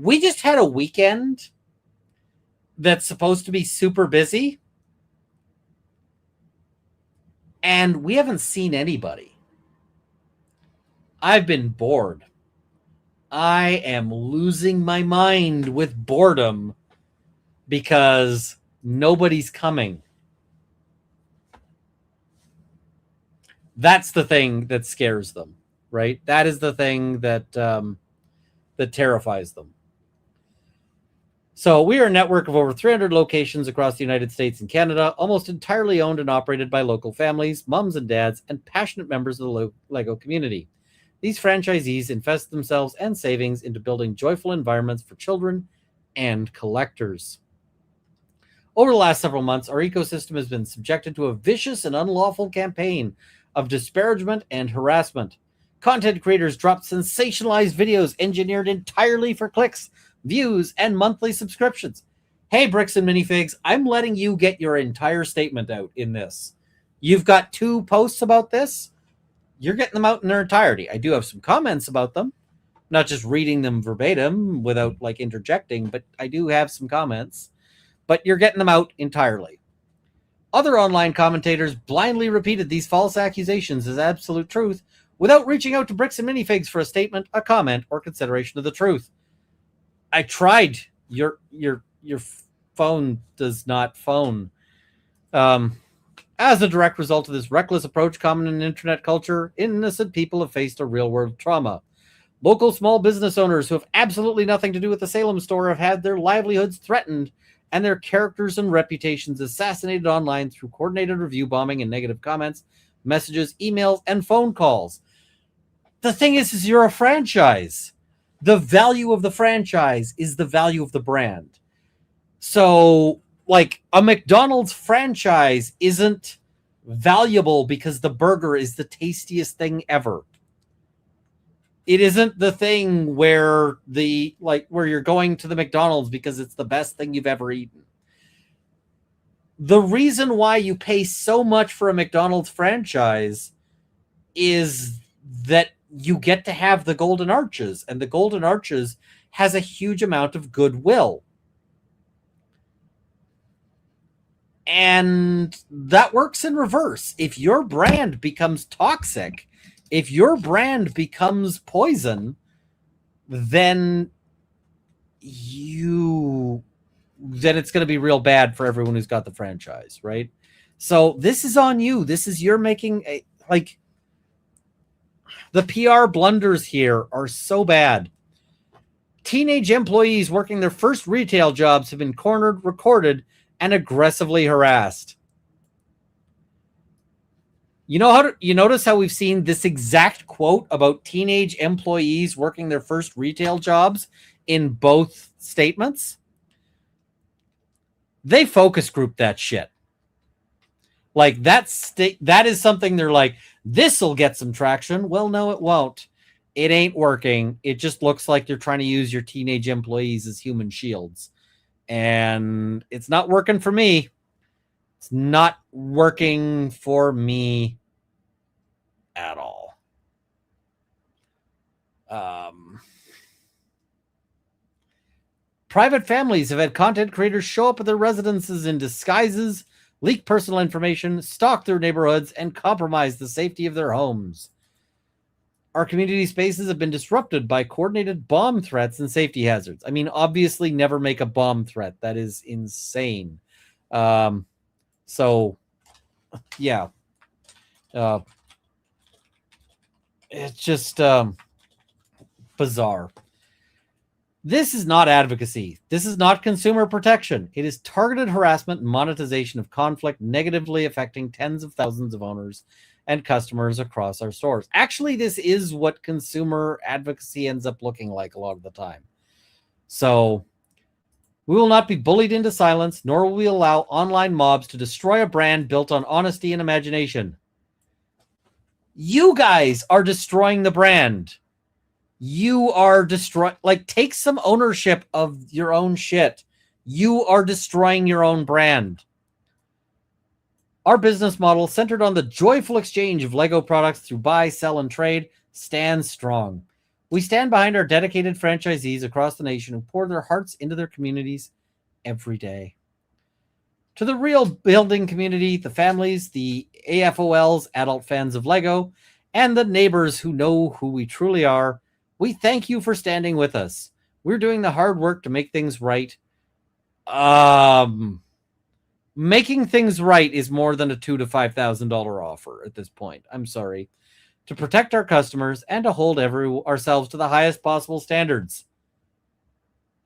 We just had a weekend that's supposed to be super busy, and we haven't seen anybody. I've been bored. I am losing my mind with boredom because nobody's coming. That's the thing that scares them, right? That is the thing that that terrifies them. So we are a network of over 300 locations across the United States and Canada, almost entirely owned and operated by local families, moms and dads, and passionate members of the Lego community. These franchisees invest themselves and savings into building joyful environments for children and collectors. Over the last several months, our ecosystem has been subjected to a vicious and unlawful campaign of disparagement and harassment. Content creators dropped sensationalized videos engineered entirely for clicks, views, and monthly subscriptions. Hey, Bricks and Minifigs, I'm letting you get your entire statement out in this. You've got 2 posts about this. You're getting them out in their entirety. I do have some comments about them, not just reading them verbatim without like interjecting, but I do have some comments. But you're getting them out entirely. Other online commentators blindly repeated these false accusations as absolute truth without reaching out to Bricks and Minifigs for a statement, a comment, or consideration of the truth. I tried. Your phone does not phone. As a direct result of this reckless approach common in internet culture, innocent people have faced a real-world trauma. Local small business owners who have absolutely nothing to do with the Salem store have had their livelihoods threatened and their characters and reputations assassinated online through coordinated review bombing and negative comments, messages, emails, and phone calls. The thing is you're a franchise. The value of the franchise is the value of the brand. So, like, a McDonald's franchise isn't valuable because the burger is the tastiest thing ever. It isn't the thing where where you're going to the McDonald's because it's the best thing you've ever eaten. The reason why you pay so much for a McDonald's franchise is that you get to have the Golden Arches, and the Golden Arches has a huge amount of goodwill. And that works in reverse. If your brand becomes toxic, if your brand becomes poison, then it's going to be real bad for everyone who's got the franchise, right? So this is on you. This is you're making the PR blunders here are so bad. Teenage employees working their first retail jobs have been cornered, recorded, and aggressively harassed. You notice how we've seen this exact quote about teenage employees working their first retail jobs in both statements? They focus group that shit. Like that is something they're like, this'll get some traction. Well, no, it won't. It ain't working. It just looks like you're trying to use your teenage employees as human shields. And it's not working for me. It's not working for me at all. Private families have had content creators show up at their residences in disguises, leak personal information, stalk their neighborhoods, and compromise the safety of their homes. Our community spaces have been disrupted by coordinated bomb threats and safety hazards. I mean, obviously, never make a bomb threat. That is insane. So, yeah. It's just bizarre. This is not advocacy. This is not consumer protection. It is targeted harassment and monetization of conflict negatively affecting tens of thousands of owners and customers across our stores. Actually, this is what consumer advocacy ends up looking like a lot of the time. So we will not be bullied into silence, nor will we allow online mobs to destroy a brand built on honesty and imagination. You guys are destroying the brand. You are destroying, take some ownership of your own shit. You are destroying your own brand. Our business model, centered on the joyful exchange of Lego products through buy, sell, and trade, stands strong. We stand behind our dedicated franchisees across the nation who pour their hearts into their communities every day. To the real building community, the families, the AFOLs, adult fans of Lego, and the neighbors who know who we truly are, we thank you for standing with us. We're doing the hard work to make things right. Making things right is more than a $2,000 to $5,000 offer at this point. I'm sorry. To protect our customers and to hold ourselves to the highest possible standards.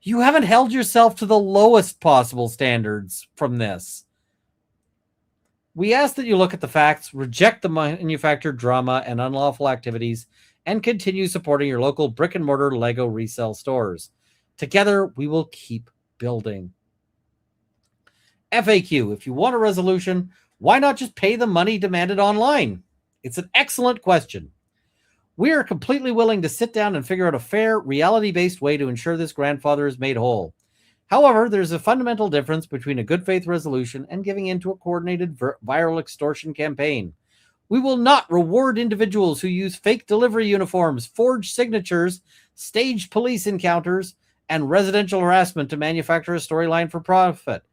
You haven't held yourself to the lowest possible standards from this. We ask that you look at the facts, reject the manufactured drama and unlawful activities, and continue supporting your local brick-and-mortar Lego resale stores. Together, we will keep building. FAQ, if you want a resolution, why not just pay the money demanded online? It's an excellent question. We are completely willing to sit down and figure out a fair, reality-based way to ensure this grandfather is made whole. However, there's a fundamental difference between a good faith resolution and giving into a coordinated viral extortion campaign. We will not reward individuals who use fake delivery uniforms, forged signatures, staged police encounters, and residential harassment to manufacture a storyline for profit.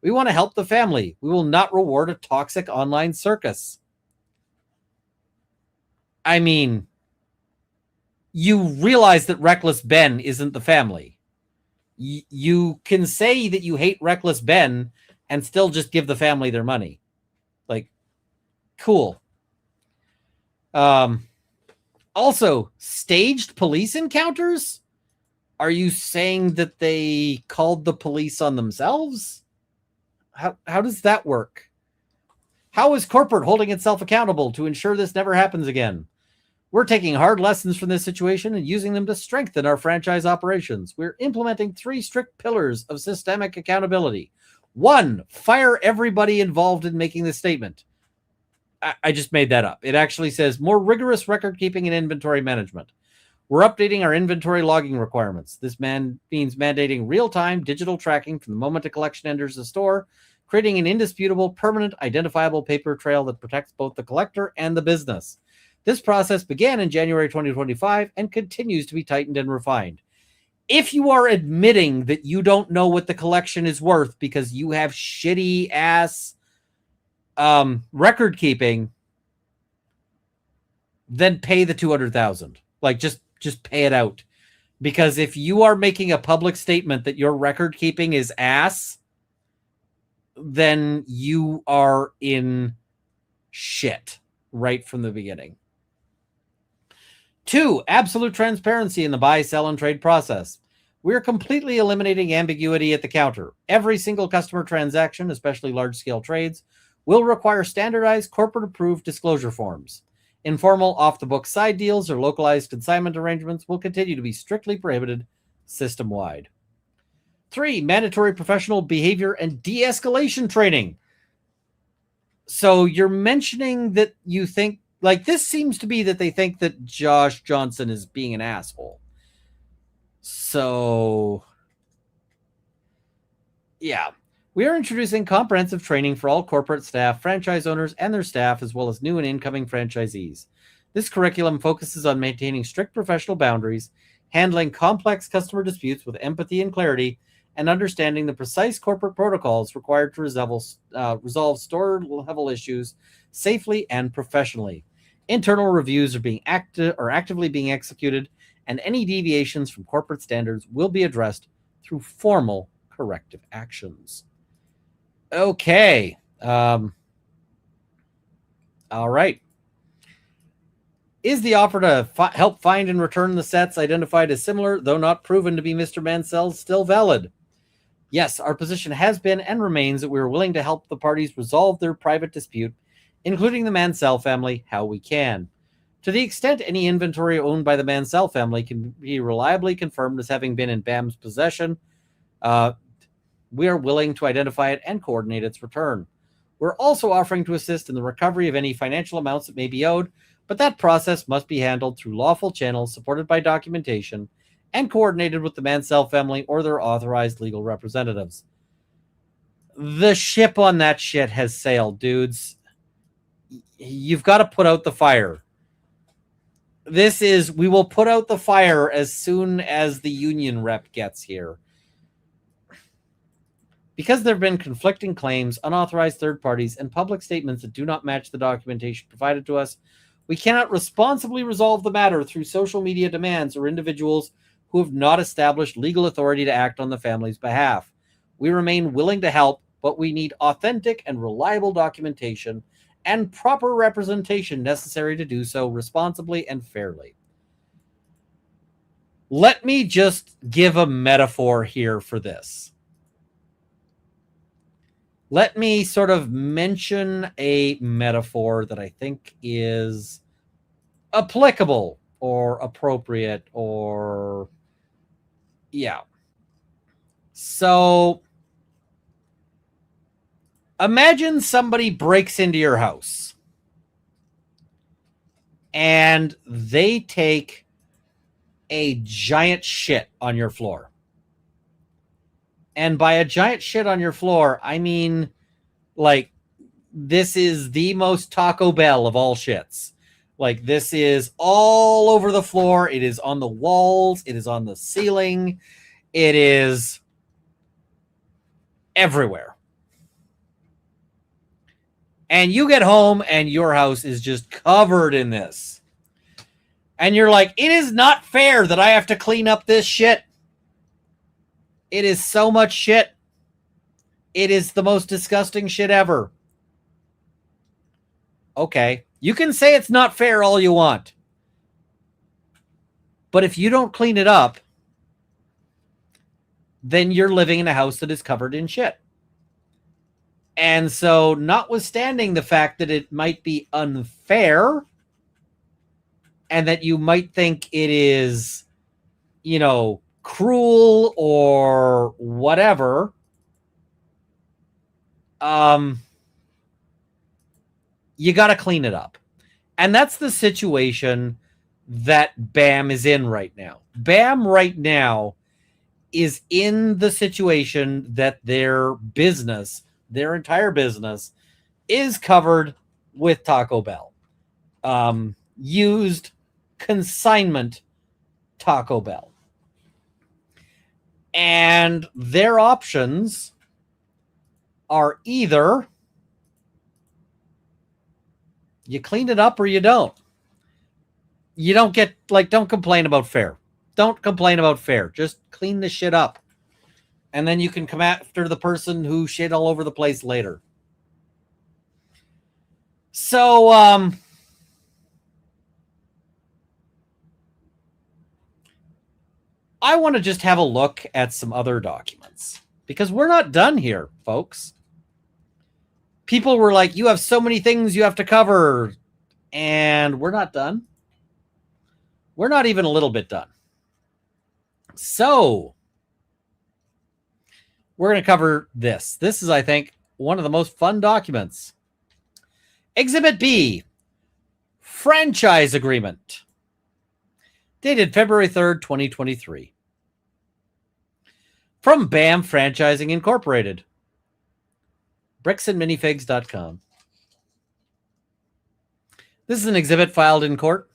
We want to help the family. We will not reward a toxic online circus. I mean, you realize that Reckless Ben isn't the family. You can say that you hate Reckless Ben and still just give the family their money. Like, cool. Also, staged police encounters? Are you saying that they called the police on themselves? How does that work? How is corporate holding itself accountable to ensure this never happens again? We're taking hard lessons from this situation and using them to strengthen our franchise operations. We're implementing 3 strict pillars of systemic accountability. 1, fire everybody involved in making this statement. I just made that up. It actually says more rigorous record keeping and inventory management. We're updating our inventory logging requirements. This means mandating real-time digital tracking from the moment a collection enters the store, creating an indisputable, permanent, identifiable paper trail that protects both the collector and the business. This process began in January 2025 and continues to be tightened and refined. If you are admitting that you don't know what the collection is worth because you have shitty ass record keeping, then pay the $200,000. Like, just pay it out. Because if you are making a public statement that your record keeping is ass, then you are in shit right from the beginning. 2, absolute transparency in the buy, sell, and trade process. We're completely eliminating ambiguity at the counter. Every single customer transaction, especially large-scale trades, will require standardized corporate-approved disclosure forms. Informal, off-the-book side deals or localized consignment arrangements will continue to be strictly prohibited system-wide. 3, mandatory professional behavior and de-escalation training. So you're mentioning that you think, like, this seems to be that they think that Josh Johnson is being an asshole. So, yeah. We are introducing comprehensive training for all corporate staff, franchise owners, and their staff, as well as new and incoming franchisees. This curriculum focuses on maintaining strict professional boundaries, handling complex customer disputes with empathy and clarity, and understanding the precise corporate protocols required to resolve store-level issues safely and professionally. Internal reviews are actively being executed, and any deviations from corporate standards will be addressed through formal corrective actions. Okay. All right. Is the offer to help find and return the sets identified as similar, though not proven to be Mr. Mansell's, still valid? Yes, our position has been and remains that we are willing to help the parties resolve their private dispute, including the Mansell family, how we can. To the extent any inventory owned by the Mansell family can be reliably confirmed as having been in BAM's possession, we are willing to identify it and coordinate its return. We're also offering to assist in the recovery of any financial amounts that may be owed, but that process must be handled through lawful channels supported by documentation and coordinated with the Mansell family or their authorized legal representatives. The ship on that shit has sailed, dudes. You've got to put out the fire. This is, we will put out the fire as soon as the union rep gets here. Because there have been conflicting claims, unauthorized third parties, and public statements that do not match the documentation provided to us, we cannot responsibly resolve the matter through social media demands or individuals who have not established legal authority to act on the family's behalf. We remain willing to help, but we need authentic and reliable documentation and proper representation necessary to do so responsibly and fairly. Let me just give a metaphor here for this. Let me sort of mention a metaphor that I think is applicable or appropriate or, yeah. So imagine somebody breaks into your house and they take a giant shit on your floor. And by a giant shit on your floor, I mean, like, this is the most Taco Bell of all shits. Like, this is all over the floor. It is on the walls. It is on the ceiling. It is everywhere. And you get home and your house is just covered in this. And you're like, it is not fair that I have to clean up this shit. It is so much shit. It is the most disgusting shit ever. Okay, you can say it's not fair all you want. But if you don't clean it up, then you're living in a house that is covered in shit. And so, notwithstanding the fact that it might be unfair and that you might think it is, you know, cruel or whatever, you got to clean it up. And that's the situation that BAM is in right now. BAM right now is in the situation that their business, their entire business, is covered with Taco Bell. Used consignment Taco Bell. And their options are either you clean it up or you don't. You don't get, like, don't complain about fair. Don't complain about fair. Just clean the shit up. And then you can come after the person who shit all over the place later. So, I want to just have a look at some other documents because we're not done here, folks. People were like, you have so many things you have to cover, and we're not done. We're not even a little bit done. So we're going to cover this. This is, I think, one of the most fun documents. Exhibit B, franchise agreement. Dated February 3rd, 2023. From BAM Franchising Incorporated. bricksandminifigs.com. This is an exhibit filed in court.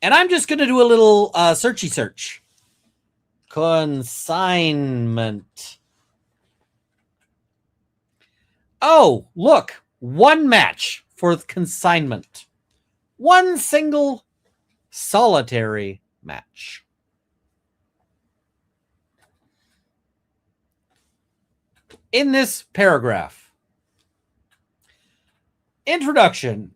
And I'm just going to do a little searchy search. Consignment. Oh, look. One match for consignment. One single solitary match. In this paragraph, introduction.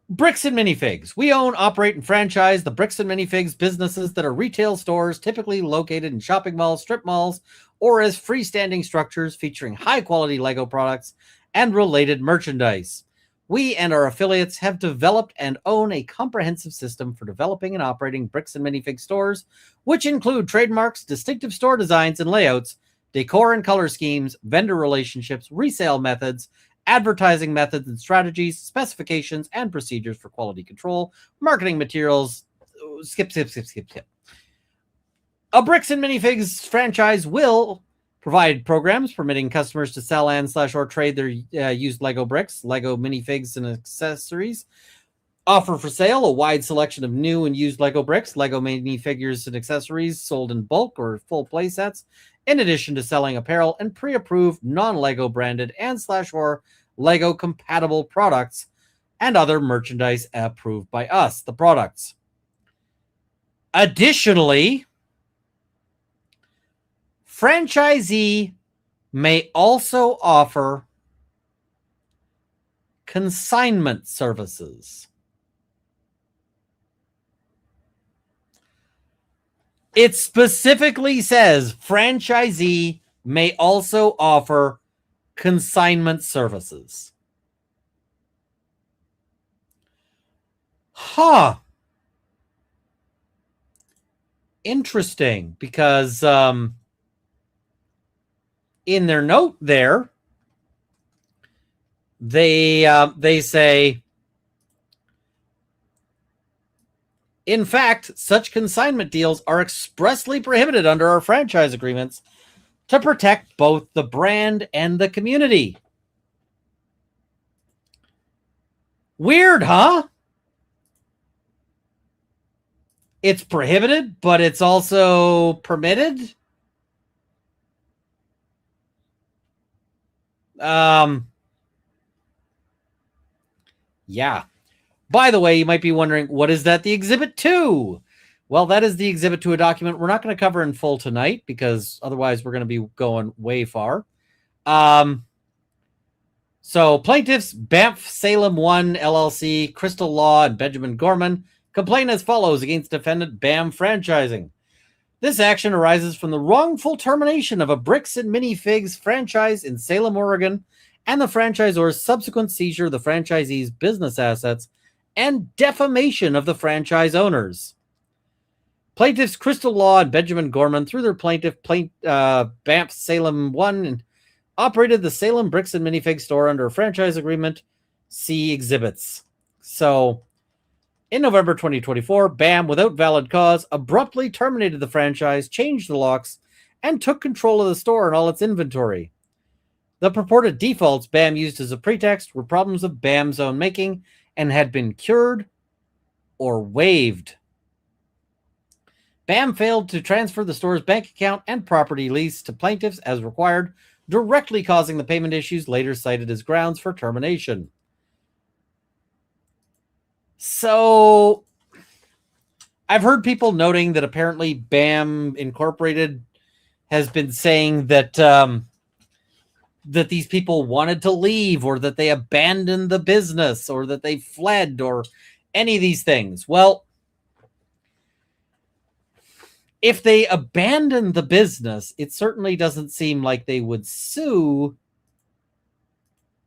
Bricks and Minifigs. We own, operate, and franchise the Bricks and Minifigs businesses that are retail stores typically located in shopping malls, strip malls, or as freestanding structures featuring high-quality Lego products and related merchandise. We and our affiliates have developed and own a comprehensive system for developing and operating Bricks and Minifig stores, which include trademarks, distinctive store designs and layouts, decor and color schemes, vendor relationships, resale methods, advertising methods and strategies, specifications and procedures for quality control, marketing materials. Skip. A Bricks and Minifigs franchise will provide programs permitting customers to sell and/or trade their used Lego bricks, Lego minifigs, and accessories Offer for sale a wide selection of new and used Lego bricks, Lego minifigures and accessories sold in bulk or full play sets, in addition to selling apparel and pre-approved non-Lego branded and /or Lego compatible products and other merchandise approved by us, the products. Additionally, franchisee may also offer consignment services. It specifically says franchisee may also offer consignment services. Huh. Interesting, because in their note there, they say, in fact, such consignment deals are expressly prohibited under our franchise agreements to protect both the brand and the community. Weird, huh? It's prohibited, but it's also permitted. Yeah. By the way, you might be wondering, what is that the exhibit to? Well, that is the exhibit to a document we're not going to cover in full tonight, because otherwise we're going to be going way far. So plaintiffs Banff Salem 1 LLC, Crystal Law, and Benjamin Gorman complain as follows against defendant BAM Franchising. This action arises from the wrongful termination of a Bricks and Minifigs franchise in Salem, Oregon, and the franchisor's subsequent seizure of the franchisee's business assets and defamation of the franchise owners. Plaintiffs Crystal Law and Benjamin Gorman, through their plaintiff Banff Salem 1, operated the Salem Bricks and Minifig store under a franchise agreement. See exhibits. So, in November 2024, BAM, without valid cause, abruptly terminated the franchise, changed the locks, and took control of the store and all its inventory. The purported defaults BAM used as a pretext were problems of BAM's own making and had been cured or waived. BAM failed to transfer the store's bank account and property lease to plaintiffs as required, directly causing the payment issues later cited as grounds for termination. So, I've heard people noting that apparently BAM Incorporated has been saying that that these people wanted to leave, or that they abandoned the business, or that they fled, or any of these things. Well, if they abandoned the business, it certainly doesn't seem like they would sue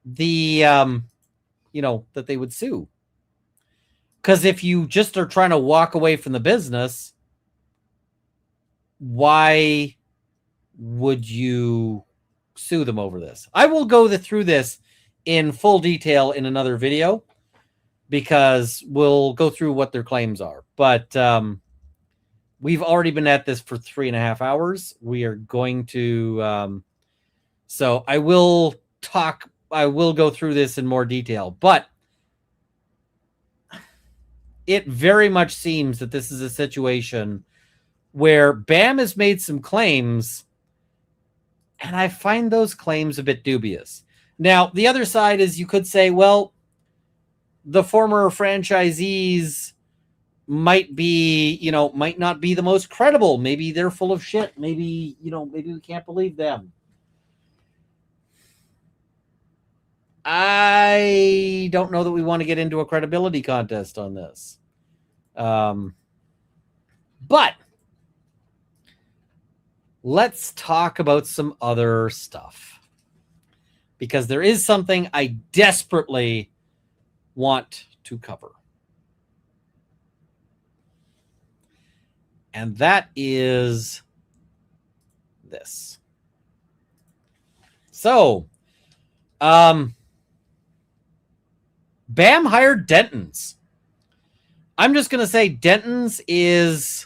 the, that they would sue. Because if you just are trying to walk away from the business, why would you sue them over this? I will go through this in full detail in another video, because we'll go through what their claims are. But we've already been at this for 3.5 hours. We are going to... so I will go through this in more detail. But it very much seems that this is a situation where BAM has made some claims, and I find those claims a bit dubious. Now, the other side is, you could say, well, the former franchisees might not be the most credible. Maybe they're full of shit. Maybe we can't believe them. I don't know that we want to get into a credibility contest on this. But let's talk about some other stuff, because there is something I desperately want to cover. And that is this. So, BAM hired Denton's. I'm just going to say Denton's is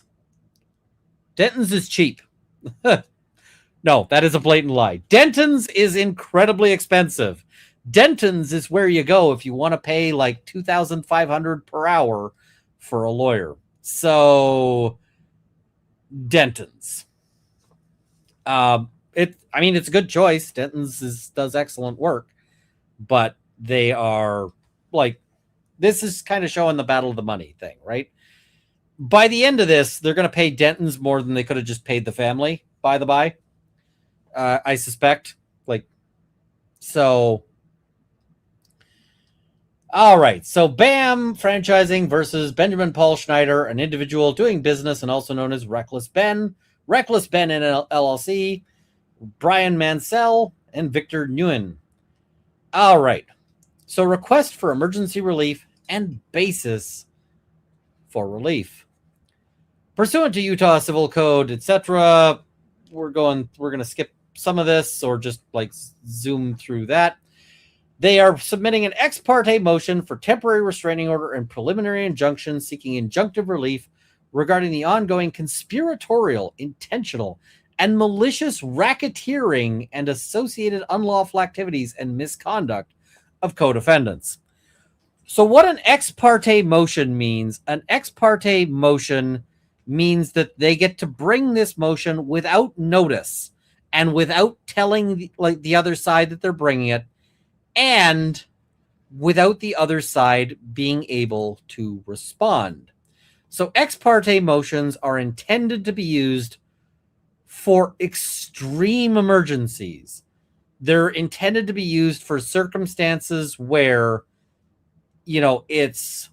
cheap. No, that is a blatant lie. Denton's is incredibly expensive. Denton's is where you go if you want to pay like $2,500 per hour for a lawyer. So Denton's. It's a good choice. Denton's does excellent work, but they are like, this is kind of showing the battle of the money thing, right? By the end of this, they're going to pay Denton's more than they could have just paid the family, by the by. I suspect. So. All right. So BAM Franchising versus Benjamin Paul Schneider, an individual doing business and also known as Reckless Ben. Reckless Ben and LLC, Brian Mansell, and Victor Nguyen. All right. So request for emergency relief and basis for relief. Pursuant to Utah Civil Code, etc., we're going to skip some of this or just like zoom through that. They are submitting an ex parte motion for temporary restraining order and preliminary injunction seeking injunctive relief regarding the ongoing conspiratorial, intentional, and malicious racketeering and associated unlawful activities and misconduct of co-defendants. So what an ex parte motion means, an ex parte motion means that they get to bring this motion without notice and without telling the other side that they're bringing it, and without the other side being able to respond. So ex parte motions are intended to be used for extreme emergencies. They're intended to be used for circumstances where, it's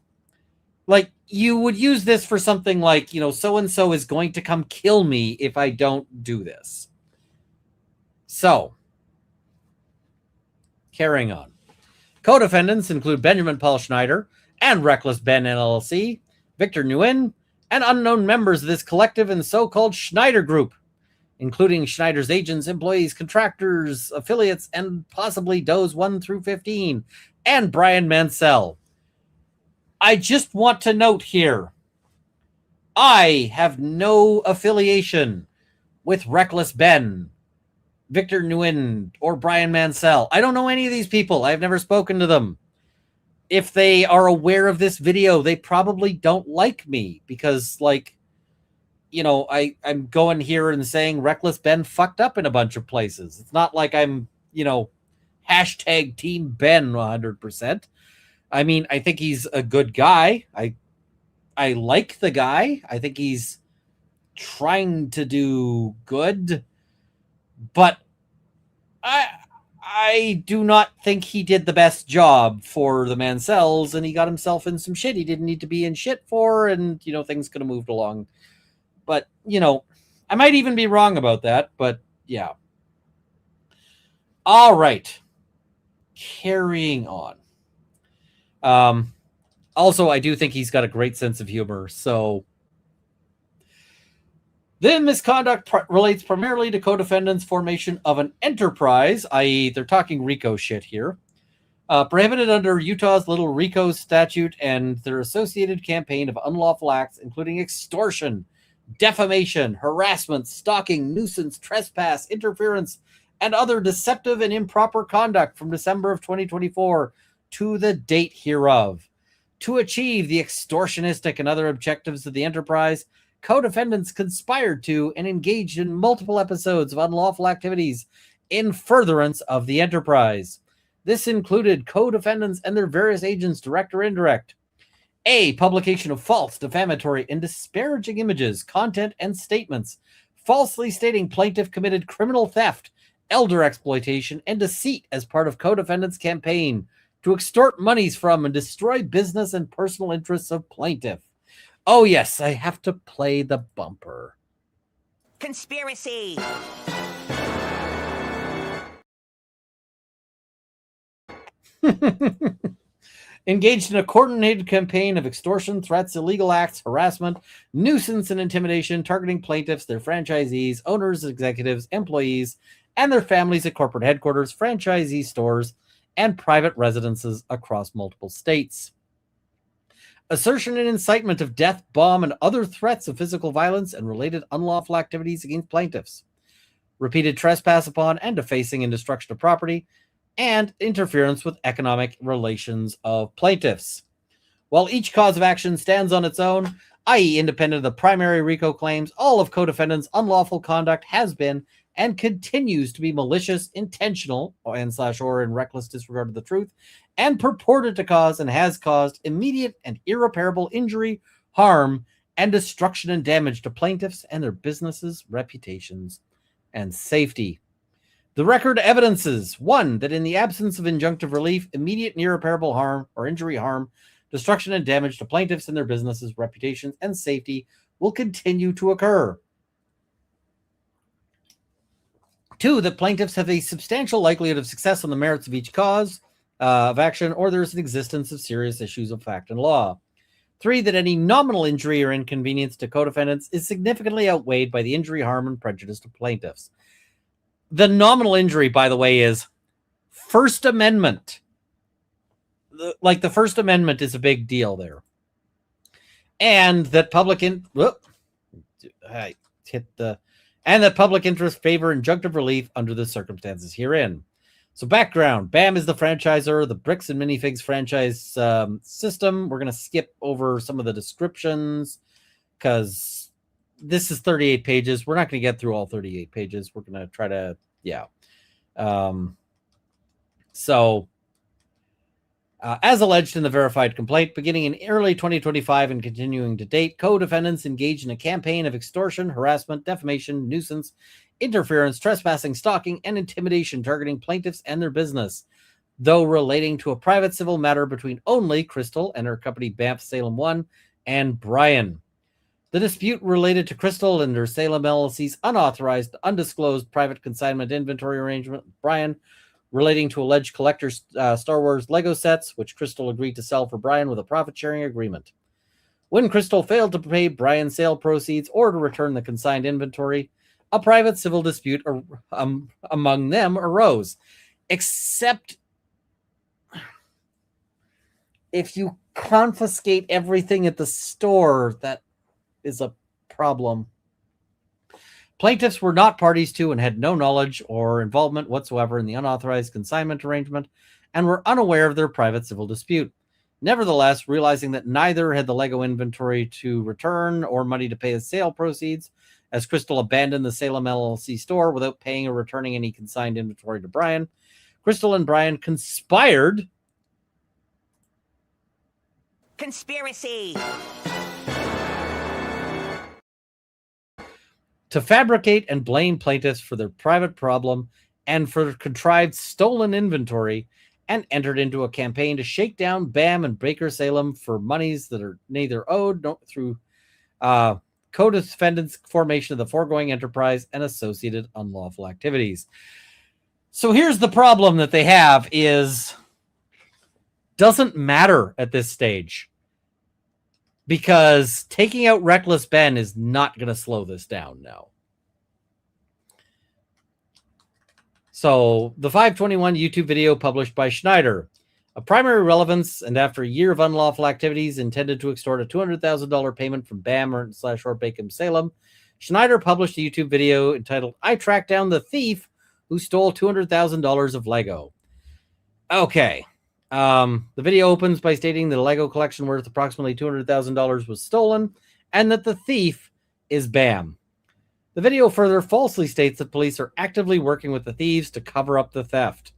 like you would use this for something like, so-and-so is going to come kill me if I don't do this. So, carrying on. Co-defendants include Benjamin Paul Schneider and Reckless Ben LLC, Victor Nguyen, and unknown members of this collective and so-called Schneider Group, including Schneider's agents, employees, contractors, affiliates, and possibly Does 1 through 15, and Brian Mansell. I just want to note here, I have no affiliation with Reckless Ben, Victor Nguyen, or Brian Mansell. I don't know any of these people. I've never spoken to them. If they are aware of this video, they probably don't like me because, I'm going here and saying Reckless Ben fucked up in a bunch of places. It's not like I'm, hashtag Team Ben 100%. I mean, I think he's a good guy. I like the guy. I think he's trying to do good. But I do not think he did the best job for the Mansells, and he got himself in some shit he didn't need to be in shit for, and, things could have moved along. But, I might even be wrong about that, but yeah. All right. Carrying on. Also, I do think he's got a great sense of humor, so... The misconduct relates primarily to co-defendants' formation of an enterprise, i.e. they're talking RICO shit here, prohibited under Utah's Little RICO statute and their associated campaign of unlawful acts, including extortion, defamation, harassment, stalking, nuisance, trespass, interference, and other deceptive and improper conduct from December of 2024 to the date hereof. To achieve the extortionistic and other objectives of the enterprise, co-defendants conspired to and engaged in multiple episodes of unlawful activities in furtherance of the enterprise. This included co-defendants and their various agents, direct or indirect. A. Publication of false, defamatory, and disparaging images, content, and statements, falsely stating plaintiff committed criminal theft, elder exploitation, and deceit as part of co-defendants' campaign to extort monies from and destroy business and personal interests of plaintiff. Oh, yes, I have to play the bumper. Conspiracy. Engaged in a coordinated campaign of extortion, threats, illegal acts, harassment, nuisance, and intimidation, targeting plaintiffs, their franchisees, owners, executives, employees, and their families at corporate headquarters, franchisee stores, and private residences across multiple states. Assertion and incitement of death, bomb, and other threats of physical violence and related unlawful activities against plaintiffs. Repeated trespass upon and defacing and destruction of property. and interference with economic relations of plaintiffs. While each cause of action stands on its own, i.e. independent of the primary RICO claims, all of co-defendants' unlawful conduct has been and continues to be malicious, intentional, or in reckless disregard of the truth, and purported to cause and has caused immediate and irreparable injury, harm, and destruction and damage to plaintiffs and their businesses, reputations, and safety. The record evidences, 1, that in the absence of injunctive relief, immediate and irreparable harm or injury, harm, destruction, and damage to plaintiffs and their businesses, reputations, and safety will continue to occur. 2, that plaintiffs have a substantial likelihood of success on the merits of each cause of action, or there is an existence of serious issues of fact and law. 3, that any nominal injury or inconvenience to co-defendants is significantly outweighed by the injury, harm, and prejudice to plaintiffs. The nominal injury, by the way, is First Amendment. The First Amendment is a big deal there. And that public interest favor injunctive relief under the circumstances herein. So background, BAM is the franchisor of the Bricks and Minifigs franchise system. We're going to skip over some of the descriptions because this is 38 pages. We're not going to get through all 38 pages. We're going to try to, as alleged in the verified complaint, beginning in early 2025 and continuing to date, co-defendants engaged in a campaign of extortion, harassment, defamation, nuisance, interference, trespassing, stalking, and intimidation targeting plaintiffs and their business, though relating to a private civil matter between only Crystal and her company Banff Salem 1 and Brian. The dispute related to Crystal and her Salem LLC's unauthorized, undisclosed private consignment inventory arrangement with Brian, relating to alleged collector's Star Wars Lego sets, which Crystal agreed to sell for Brian with a profit-sharing agreement. When Crystal failed to pay Brian's sale proceeds or to return the consigned inventory, a private civil dispute among them arose. Except if you confiscate everything at the store, that is a problem. Plaintiffs were not parties to and had no knowledge or involvement whatsoever in the unauthorized consignment arrangement and were unaware of their private civil dispute. Nevertheless, realizing that neither had the Lego inventory to return or money to pay the sale proceeds, as Crystal abandoned the Salem LLC store without paying or returning any consigned inventory to Brian, Crystal and Brian conspired. Conspiracy! To fabricate and blame plaintiffs for their private problem and for contrived stolen inventory, and entered into a campaign to shake down BAM and Baker Salem for monies that are neither owed through co-defendants' formation of the foregoing enterprise and associated unlawful activities. So here's the problem that they have is doesn't matter at this stage, because taking out Reckless Ben is not going to slow this down now. So the 521 YouTube video published by Schneider. Of primary relevance, and after a year of unlawful activities intended to extort a $200,000 payment from BAM or Bacon Salem, Schneider published a YouTube video entitled, "I Tracked Down the Thief Who Stole $200,000 of Lego." Okay. The video opens by stating that a Lego collection worth approximately $200,000 was stolen and that the thief is BAM. The video further falsely states that police are actively working with the thieves to cover up the theft.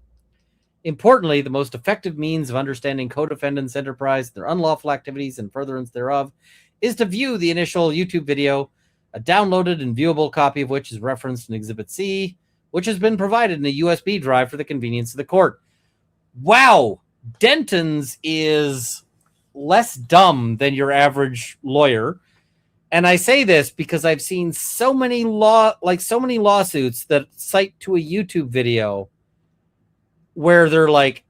Importantly, the most effective means of understanding co-defendants' enterprise, their unlawful activities, and furtherance thereof is to view the initial YouTube video, a downloaded and viewable copy of which is referenced in Exhibit C, which has been provided in a USB drive for the convenience of the court. Wow! Denton's is less dumb than your average lawyer. And I say this because I've seen so many lawsuits that cite to a YouTube video where they're like,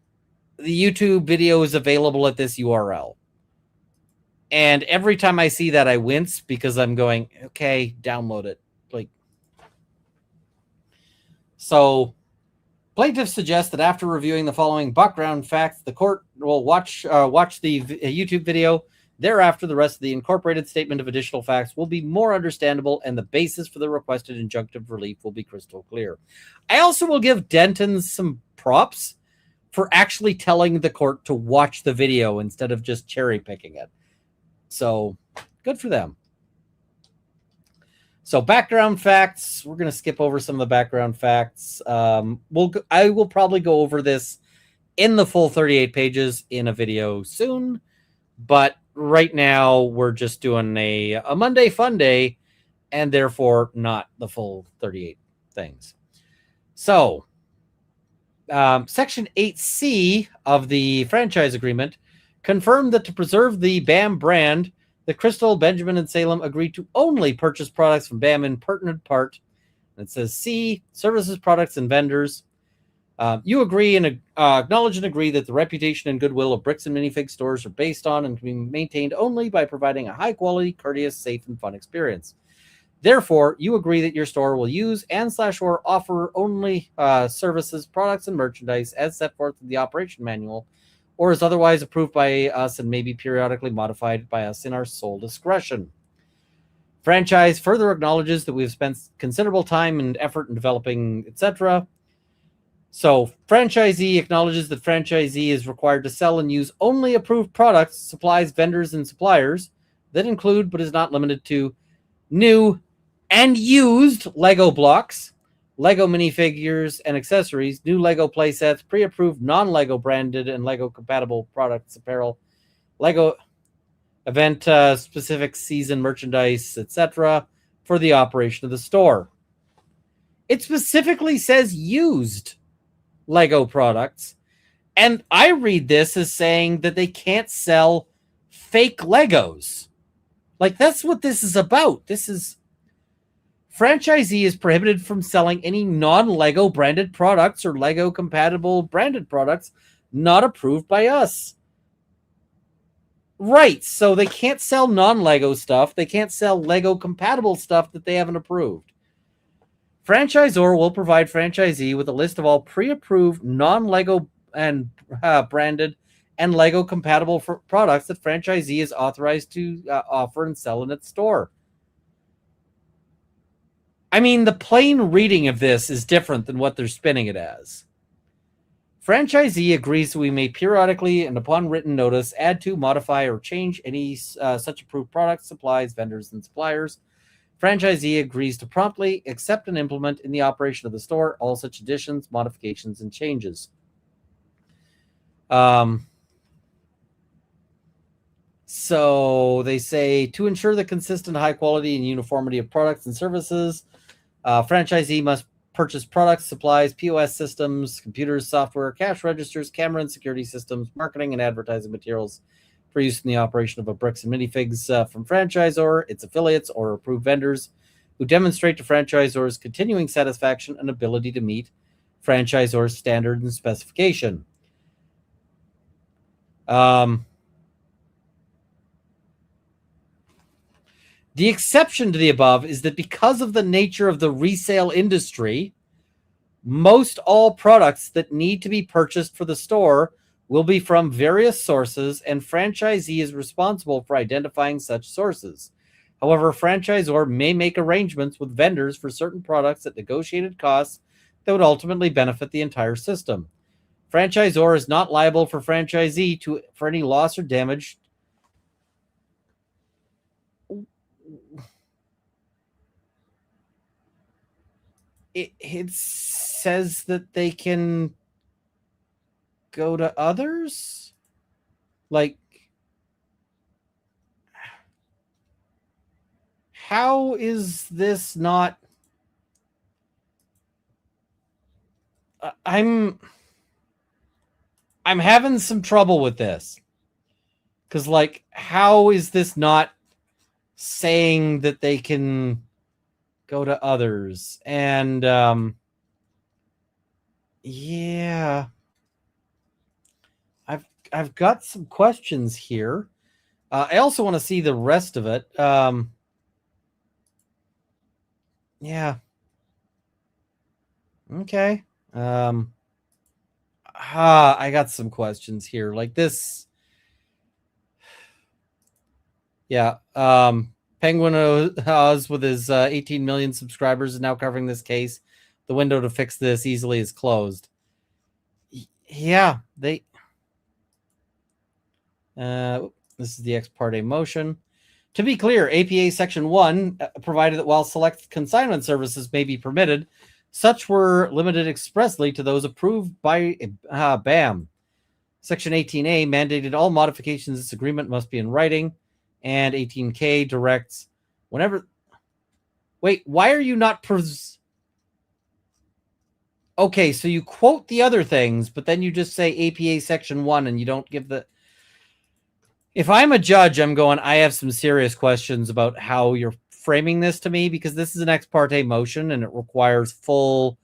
the YouTube video is available at this URL. And every time I see that, I wince because I'm going, okay, download it. So plaintiffs suggest that after reviewing the following background facts, the court will watch the YouTube video. Thereafter, the rest of the incorporated statement of additional facts will be more understandable, and the basis for the requested injunctive relief will be crystal clear. I also will give Denton some props for actually telling the court to watch the video instead of just cherry picking it. So good for them. So background facts, we're going to skip over some of the background facts. I will probably go over this in the full 38 pages in a video soon, but right now we're just doing a Monday fun day and therefore not the full 38 things. So Section 8C of the franchise agreement confirmed that to preserve the BAM brand, the Crystal, Benjamin, and Salem agreed to only purchase products from BAM in pertinent part. And it says C, services, products, and vendors. You agree and acknowledge and agree that the reputation and goodwill of Bricks and Minifig stores are based on and can be maintained only by providing a high-quality, courteous, safe, and fun experience. Therefore, you agree that your store will use and/or offer only services, products, and merchandise as set forth in the operation manual, or is otherwise approved by us and may be periodically modified by us in our sole discretion. Franchise further acknowledges that we've spent considerable time and effort in developing, etc. So, franchisee acknowledges that franchisee is required to sell and use only approved products, supplies, vendors, and suppliers that include, but is not limited to, new and used Lego blocks, Lego minifigures and accessories, new Lego playsets, pre-approved non-Lego branded and Lego compatible products, apparel, Lego event specific season merchandise, etc. for the operation of the store. It specifically says used Lego products, and I read this as saying that they can't sell fake Legos. Like, that's what this is about. This is franchisee is prohibited from selling any non-Lego branded products or Lego compatible branded products not approved by us. Right, so they can't sell non-Lego stuff. They can't sell Lego compatible stuff that they haven't approved. Franchisor will provide franchisee with a list of all pre-approved non-Lego and branded and Lego compatible products that franchisee is authorized to offer and sell in its store. I mean, the plain reading of this is different than what they're spinning it as. Franchisee agrees that we may periodically and upon written notice add to, modify, or change any such approved products, supplies, vendors, and suppliers. Franchisee agrees to promptly accept and implement in the operation of the store all such additions, modifications, and changes. So they say to ensure the consistent high quality and uniformity of products and services, franchisee must purchase products, supplies, POS systems, computers, software, cash registers, camera and security systems, marketing and advertising materials for use in the operation of a Bricks and Minifigs from franchisor, its affiliates, or approved vendors who demonstrate to franchisor's continuing satisfaction and ability to meet franchisor's standard and specification. The exception to the above is that because of the nature of the resale industry, most all products that need to be purchased for the store will be from various sources, and franchisee is responsible for identifying such sources. However, franchisor may make arrangements with vendors for certain products at negotiated costs that would ultimately benefit the entire system. Franchisor is not liable for franchisee for any loss or damage. It says that they can go to others? Like, how is this not... I'm having some trouble with this. Because, like, how is this not saying that they can go to others? And, yeah. I've got some questions here. I also want to see the rest of it. Yeah. Okay. I got some questions here. Like this. Yeah. Penguin Oz with his 18 million subscribers is now covering this case. The window to fix this easily is closed. Yeah, they. This is the ex parte motion. To be clear, APA Section 1 provided that while select consignment services may be permitted, such were limited expressly to those approved by BAM. Section 18A mandated all modifications of this agreement must be in writing, and 18K directs whenever... Wait, why are you not... Okay, so you quote the other things, but then you just say APA Section 1 and you don't give the... If I'm a judge, I'm going, I have some serious questions about how you're framing this to me, because this is an ex parte motion and it requires full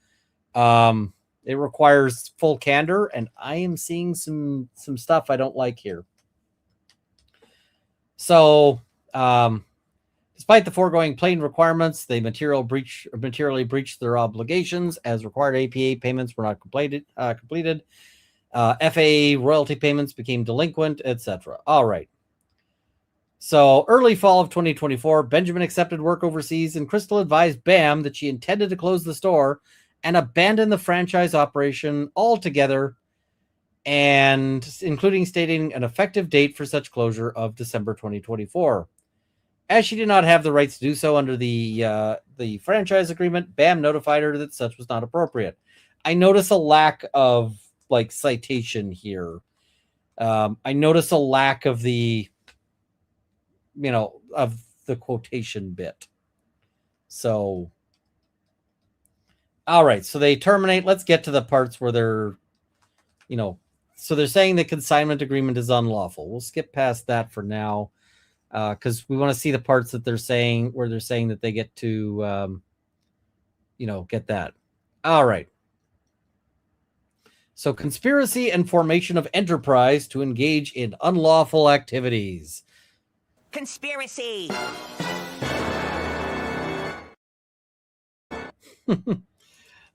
candor, and I am seeing some stuff I don't like here. So, despite the foregoing plain requirements, they materially breached their obligations as required. APA payments were not completed. FAA royalty payments became delinquent, etc. All right. So, early fall of 2024, Benjamin accepted work overseas, and Crystal advised BAM that she intended to close the store and abandon the franchise operation altogether, and including stating an effective date for such closure of December 2024. As she did not have the rights to do so under the franchise agreement, BAM notified her that such was not appropriate. I notice a lack of citation here. I notice a lack of the of the quotation bit. So, all right. So they terminate. Let's get to the parts where they're, so they're saying the consignment agreement is unlawful. We'll skip past that for now, because we want to see the parts that they're saying where they're saying that they get to, get that. All right. So conspiracy and formation of enterprise to engage in unlawful activities. Conspiracy.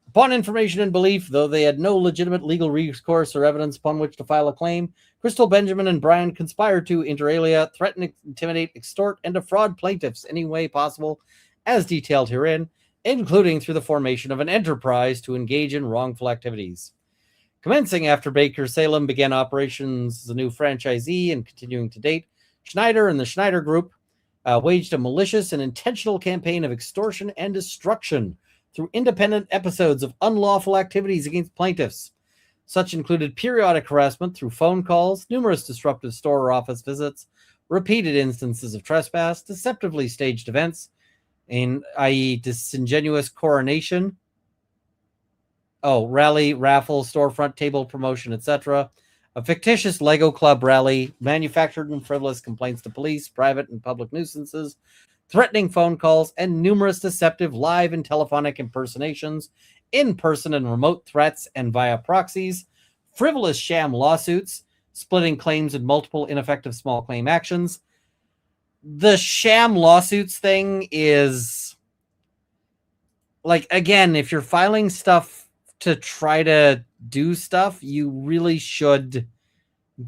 Upon information and belief, though they had no legitimate legal recourse or evidence upon which to file a claim, Crystal, Benjamin, and Brian conspired to, inter alia, threaten, intimidate, extort, and defraud plaintiffs any way possible, as detailed herein, including through the formation of an enterprise to engage in wrongful activities. Commencing after Baker Salem began operations as a new franchisee and continuing to date, Schneider and the Schneider Group waged a malicious and intentional campaign of extortion and destruction through independent episodes of unlawful activities against plaintiffs. Such included periodic harassment through phone calls, numerous disruptive store or office visits, repeated instances of trespass, deceptively staged events, i.e. disingenuous coronation, rally, raffle, storefront table promotion, etc., a fictitious Lego Club rally, manufactured and frivolous complaints to police, private and public nuisances, threatening phone calls, and numerous deceptive live and telephonic impersonations, in-person and remote threats and via proxies, frivolous sham lawsuits, splitting claims in multiple ineffective small claim actions. The sham lawsuits thing is, again, if you're filing stuff to try to do stuff, you really should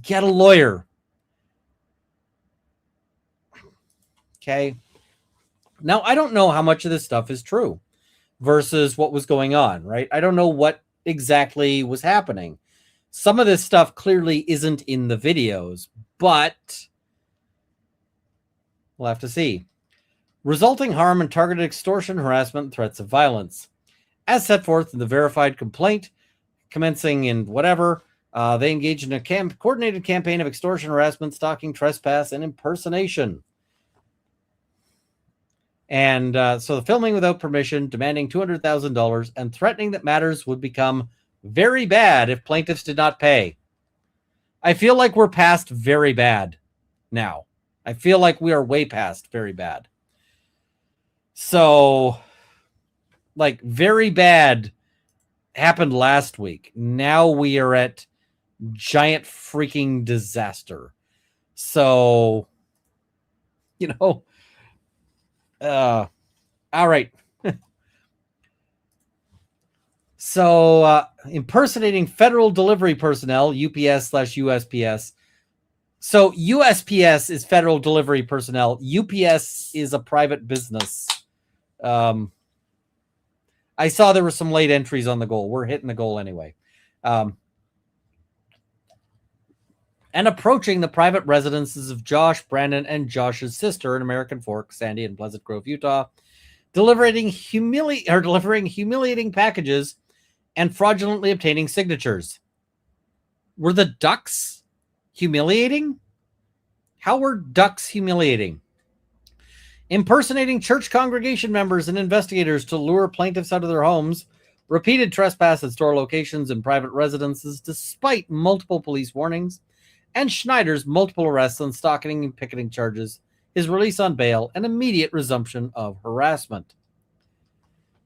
get a lawyer. Okay. Now, I don't know how much of this stuff is true versus what was going on, right? I don't know what exactly was happening. Some of this stuff clearly isn't in the videos, but we'll have to see. Resulting harm and targeted extortion, harassment, and threats of violence. As set forth in the verified complaint, commencing in whatever, they engaged in a coordinated campaign of extortion, harassment, stalking, trespass, and impersonation. And so the filming without permission, demanding $200,000, and threatening that matters would become very bad if plaintiffs did not pay. I feel like we're past very bad now. I feel like we are way past very bad. So, very bad happened last week. Now we are at giant freaking disaster. So, all right. So, impersonating federal delivery personnel, UPS/USPS. So, USPS is federal delivery personnel. UPS is a private business. I saw there were some late entries on the goal. We're hitting the goal anyway. and approaching the private residences of Josh, Brandon, and Josh's sister in American Fork, Sandy, and Pleasant Grove, Utah, delivering humiliating packages and fraudulently obtaining signatures. Were the ducks humiliating? How were ducks humiliating? Impersonating church congregation members and investigators to lure plaintiffs out of their homes, repeated trespass at store locations and private residences despite multiple police warnings, and Schneider's multiple arrests on stalking and picketing charges, his release on bail, and immediate resumption of harassment.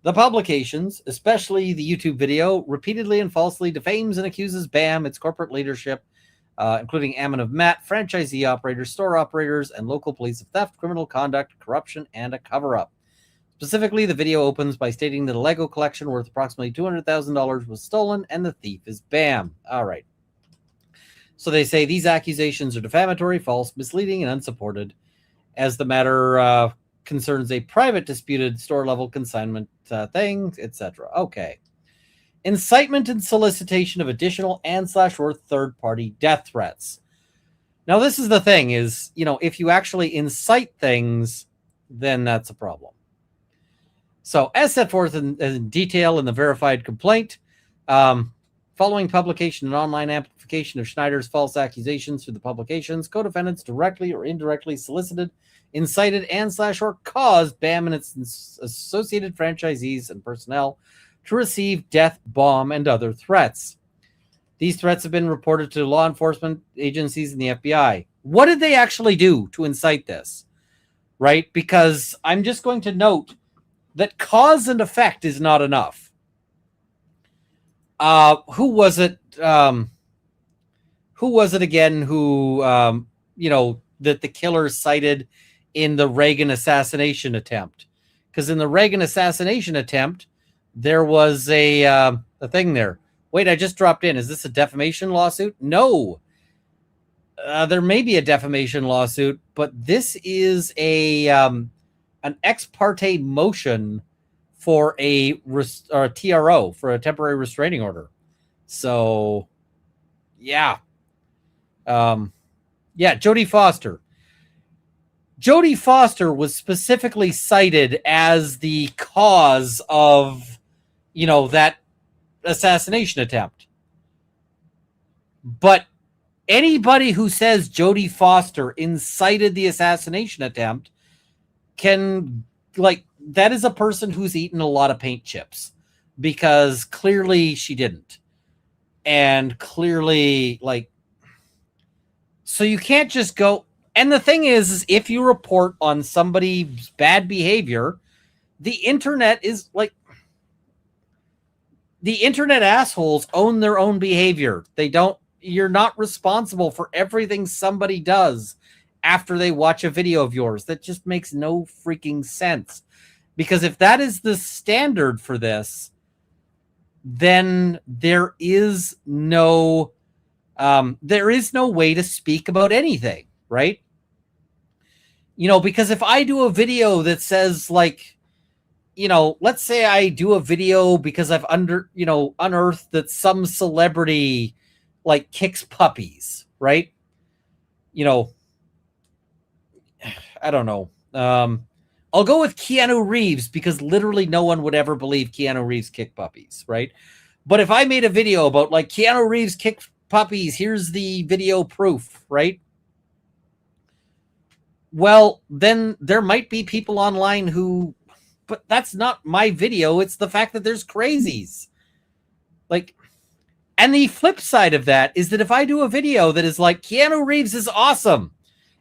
The publications, especially the YouTube video, repeatedly and falsely defames and accuses BAM, its corporate leadership, including Ammon of Matt, franchisee operators, store operators, and local police of theft, criminal conduct, corruption, and a cover-up. Specifically, the video opens by stating that a Lego collection worth approximately $200,000 was stolen and the thief is BAM. All right. So they say these accusations are defamatory, false, misleading, and unsupported, as the matter concerns a private disputed store-level consignment thing, etc. Okay. Incitement and solicitation of additional and/or third-party death threats. Now, this is the thing is, if you actually incite things, then that's a problem. So, as set forth in detail in the verified complaint, following publication and online amplification of Schneider's false accusations through the publications, co-defendants directly or indirectly solicited, incited, and/or caused BAM and its associated franchisees and personnel to receive death, bomb, and other threats. These threats have been reported to law enforcement agencies and the FBI. What did they actually do to incite this? Right? Because I'm just going to note that cause and effect is not enough. Who was it? Who was it again who, that the killer cited in the Reagan assassination attempt? Because in the Reagan assassination attempt, there was a thing there. Wait, I just dropped in. Is this a defamation lawsuit? No. There may be a defamation lawsuit, but this is an ex parte motion for a TRO, for a temporary restraining order. So, yeah. Jodie Foster. Jodie Foster was specifically cited as the cause of, that assassination attempt. But anybody who says Jodie Foster incited the assassination attempt that is a person who's eaten a lot of paint chips, because clearly she didn't. And clearly, so you can't just go. And the thing is if you report on somebody's bad behavior, the internet is the internet assholes own their own behavior. You're not responsible for everything somebody does after they watch a video of yours. That just makes no freaking sense. Because if that is the standard for this, then there is no way to speak about anything, right? Because if I do a video that says let's say I do a video because I've unearthed that some celebrity kicks puppies, right? I don't know. I'll go with Keanu Reeves because literally no one would ever believe Keanu Reeves kicked puppies, right? But if I made a video about Keanu Reeves kicked puppies, here's the video proof, right? Well, then there might be people online but that's not my video. It's the fact that there's crazies. And the flip side of that is that if I do a video that is Keanu Reeves is awesome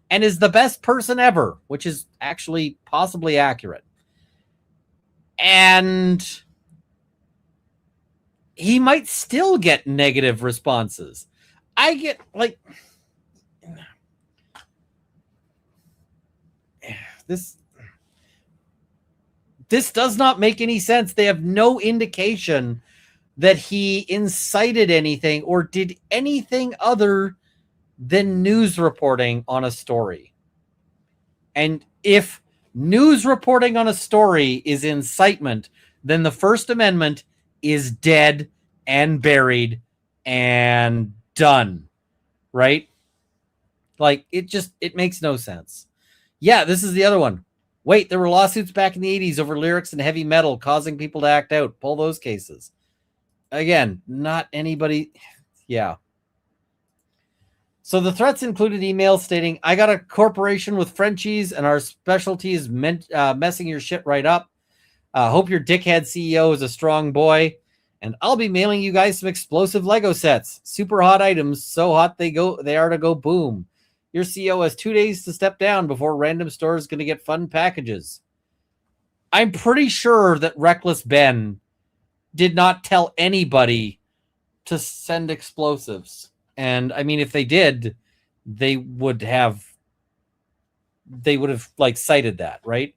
and is the best person ever, which is actually possibly accurate, and he might still get negative responses. I get this does not make any sense. They have no indication that he incited anything or did anything other than news reporting on a story. And if news reporting on a story is incitement, then the First Amendment is dead and buried and done, right? Like, it makes no sense. Yeah, this is the other one. Wait, there were lawsuits back in the 80s over lyrics and heavy metal causing people to act out. Pull those cases. Again, not anybody. Yeah. So the threats included emails stating, I got a corporation with Frenchies and our specialty is messing your shit right up. Hope your dickhead CEO is a strong boy. And I'll be mailing you guys some explosive Lego sets. Super hot items. So hot they are to go boom. Your CEO has 2 days to step down before random store is going to get fun packages. I'm pretty sure that Reckless Ben did not tell anybody to send explosives. And I mean, if they did, they would have like cited that, right?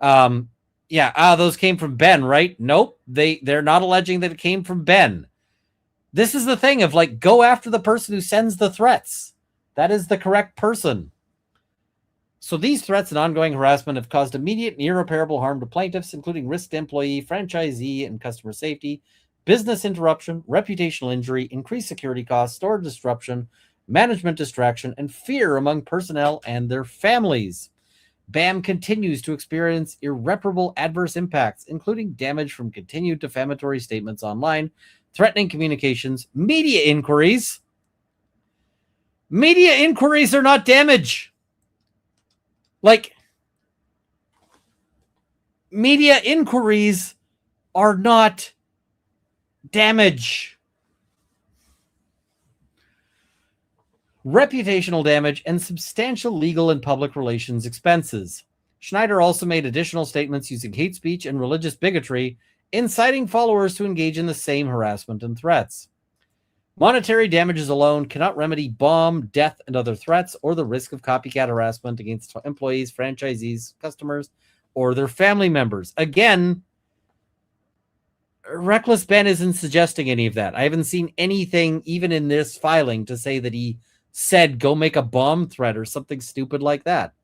Those came from Ben, right? Nope. They're not alleging that it came from Ben. This is the thing of like, go after the person who sends the threats. That is the correct person. So these threats and ongoing harassment have caused immediate and irreparable harm to plaintiffs, including risk to employee, franchisee, and customer safety, business interruption, reputational injury, increased security costs, store disruption, management distraction, and fear among personnel and their families. BAM continues to experience irreparable adverse impacts, including damage from continued defamatory statements online, threatening communications, media inquiries. Media inquiries are not damage. Like, media inquiries are not damage. Reputational damage and substantial legal and public relations expenses. Schneider also made additional statements using hate speech and religious bigotry, inciting followers to engage in the same harassment and threats. Monetary damages alone cannot remedy bomb, death, and other threats or the risk of copycat harassment against employees, franchisees, customers, or their family members. Again, Reckless Ben isn't suggesting any of that. I haven't seen anything, even in this filing, to say that he said go make a bomb threat or something stupid like that.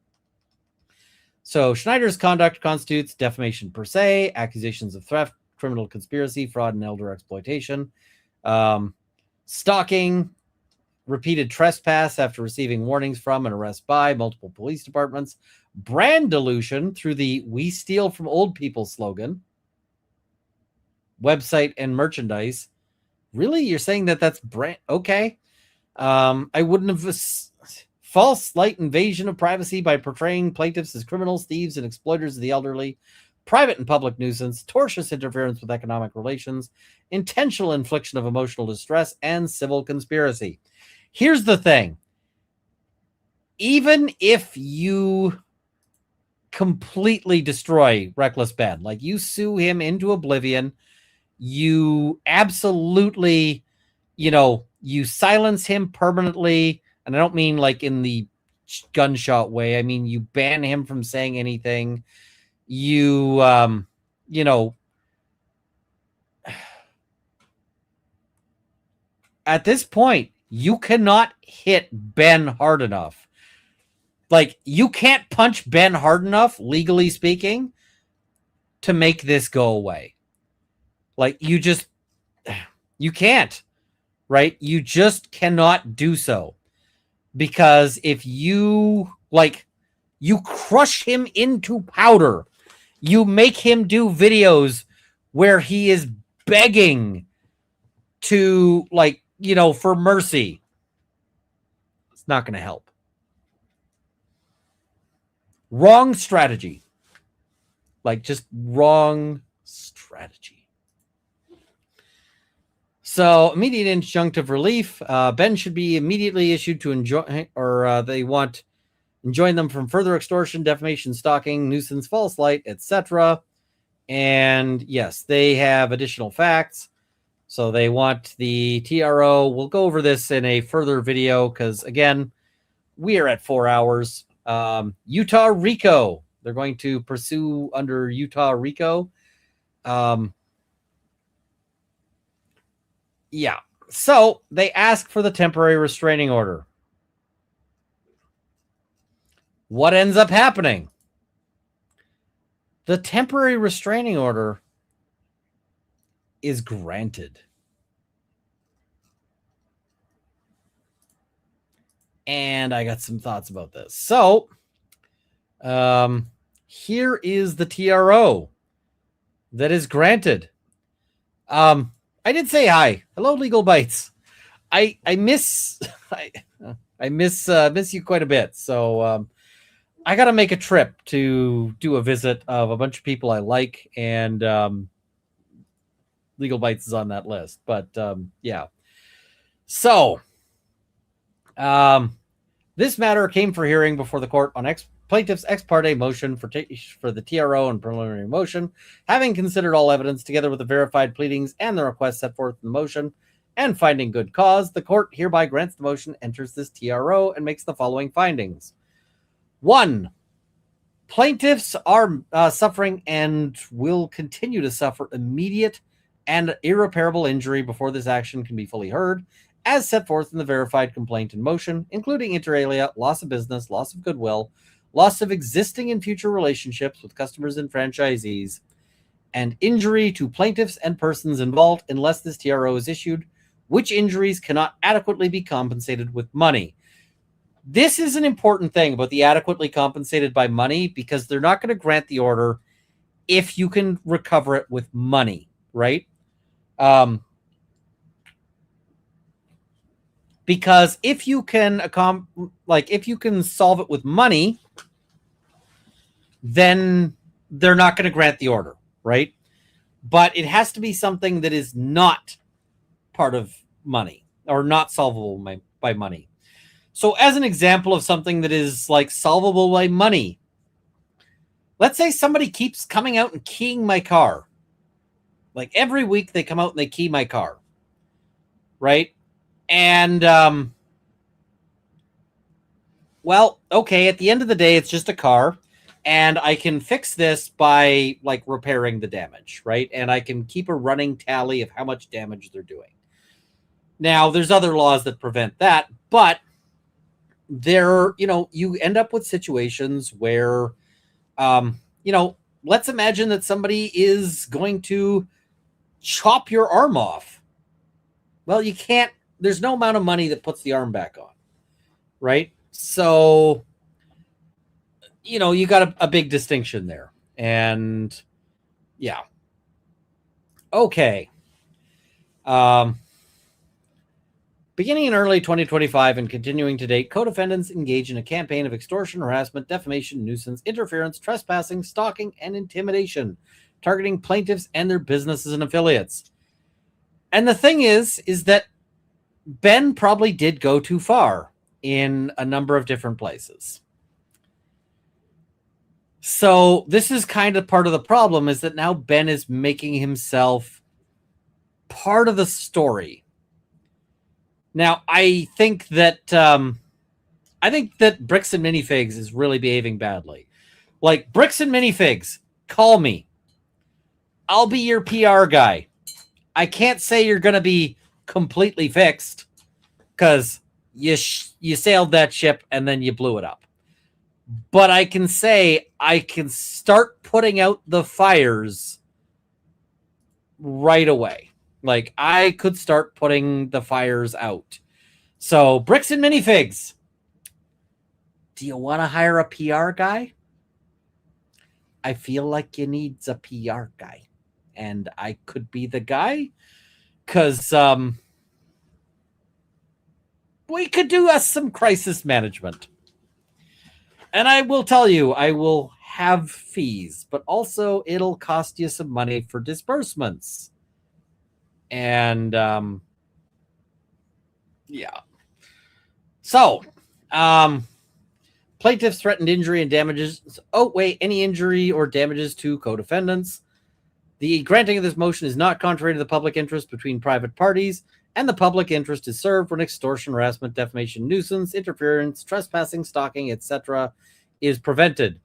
So Schneider's conduct constitutes defamation per se, accusations of theft, criminal conspiracy, fraud, and elder exploitation. Stalking, repeated trespass after receiving warnings from and arrest by multiple police departments, brand dilution through the We Steal from Old People slogan, website and merchandise. Really? You're saying that that's brand? Okay. I wouldn't have... False slight invasion of privacy by portraying plaintiffs as criminals, thieves, and exploiters of the elderly, private and public nuisance, tortious interference with economic relations, intentional infliction of emotional distress, and civil conspiracy. Here's the thing. Even if you completely destroy Reckless Ben, like you sue him into oblivion, you absolutely, you silence him permanently, and I don't mean like in the gunshot way. I mean, you ban him from saying anything. You, at this point, you cannot hit Ben hard enough. Like, you can't punch Ben hard enough, legally speaking, to make this go away. Like, you can't, right? You just cannot do so. Because if you crush him into powder, you make him do videos where he is begging to, for mercy. It's not going to help. Wrong strategy. Just wrong strategy. So, immediate injunctive relief. Ben should be immediately issued to enjoin, or they want enjoin them from further extortion, defamation, stalking, nuisance, false light, etc. And yes, they have additional facts. So they want the TRO. We'll go over this in a further video because, again, we are at 4 hours. Utah RICO. They're going to pursue under Utah RICO. Yeah. So they ask for the temporary restraining order. What ends up happening? The temporary restraining order is granted. And I got some thoughts about this. So, here is the TRO that is granted. I did say hi. Hello, Legal Bites. I miss I miss you quite a bit. So I got to make a trip to do a visit of a bunch of people I like, and Legal Bites is on that list. But yeah. So this matter came for hearing before the court on plaintiff's ex parte motion for the TRO and preliminary motion. Having considered all evidence together with the verified pleadings and the request set forth in the motion, and finding good cause, the court hereby grants the motion, enters this TRO, and makes the following findings. 1. Plaintiffs are suffering and will continue to suffer immediate and irreparable injury before this action can be fully heard, as set forth in the verified complaint and motion, including inter alia, loss of business, loss of goodwill, loss of existing and future relationships with customers and franchisees, and injury to plaintiffs and persons involved unless this TRO is issued, which injuries cannot adequately be compensated with money. This is an important thing about the adequately compensated by money, because they're not going to grant the order if you can recover it with money, right? Because if you can if you can solve it with money, then they're not going to grant the order, right? But it has to be something that is not part of money or not solvable by money. So as an example of something that is like solvable by money, let's say somebody keeps coming out and keying my car. Like every week they come out and they key my car, right? And well, okay, at the end of the day, it's just a car, and I can fix this by like repairing the damage, right? And I can keep a running tally of how much damage they're doing. Now, there's other laws that prevent that, but there, you end up with situations where, let's imagine that somebody is going to chop your arm off. Well, you can't, there's no amount of money that puts the arm back on, right? So, you got a big distinction there. And yeah. Okay. Beginning in early 2025 and continuing to date, co-defendants engage in a campaign of extortion, harassment, defamation, nuisance, interference, trespassing, stalking, and intimidation, targeting plaintiffs and their businesses and affiliates. And the thing is that Ben probably did go too far in a number of different places. So this is kind of part of the problem, is that now Ben is making himself part of the story. Now, I think that Bricks and Minifigs is really behaving badly. Like, Bricks and Minifigs, call me. I'll be your PR guy. I can't say you're going to be completely fixed, because you sailed that ship and then you blew it up. But I can say I can start putting out the fires right away. Like, I could start putting the fires out. So, Bricks and Minifigs, do you want to hire a PR guy? I feel like you need a PR guy. And I could be the guy, because we could do some crisis management. And I will tell you, I will have fees, but also it'll cost you some money for disbursements. And yeah. So, plaintiffs threatened injury and damages. Oh, wait, any injury or damages to co-defendants. The granting of this motion is not contrary to the public interest between private parties, and the public interest is served when extortion, harassment, defamation, nuisance, interference, trespassing, stalking, etc. is prevented.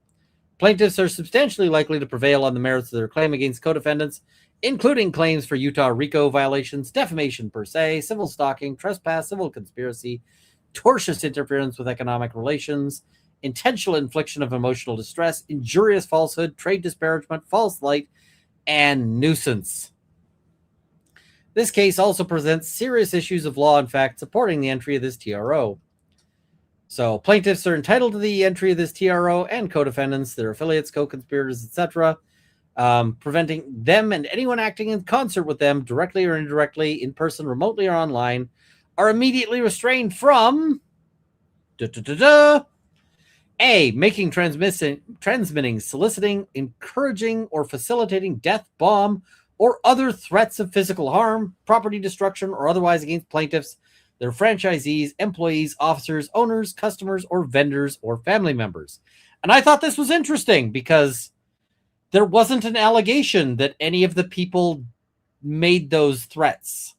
Plaintiffs are substantially likely to prevail on the merits of their claim against co-defendants, including claims for Utah RICO violations, defamation per se, civil stalking, trespass, civil conspiracy, tortious interference with economic relations, intentional infliction of emotional distress, injurious falsehood, trade disparagement, false light, and nuisance. This case also presents serious issues of law and fact supporting the entry of this TRO. So plaintiffs are entitled to the entry of this TRO and co-defendants, their affiliates, co-conspirators, etc., preventing them and anyone acting in concert with them, directly or indirectly, in person, remotely, or online, are immediately restrained from A, making, transmitting, soliciting, encouraging, or facilitating death, bomb, or other threats of physical harm, property destruction, or otherwise against plaintiffs, their franchisees, employees, officers, owners, customers, or vendors, or family members. And I thought this was interesting because there wasn't an allegation that any of the people made those threats.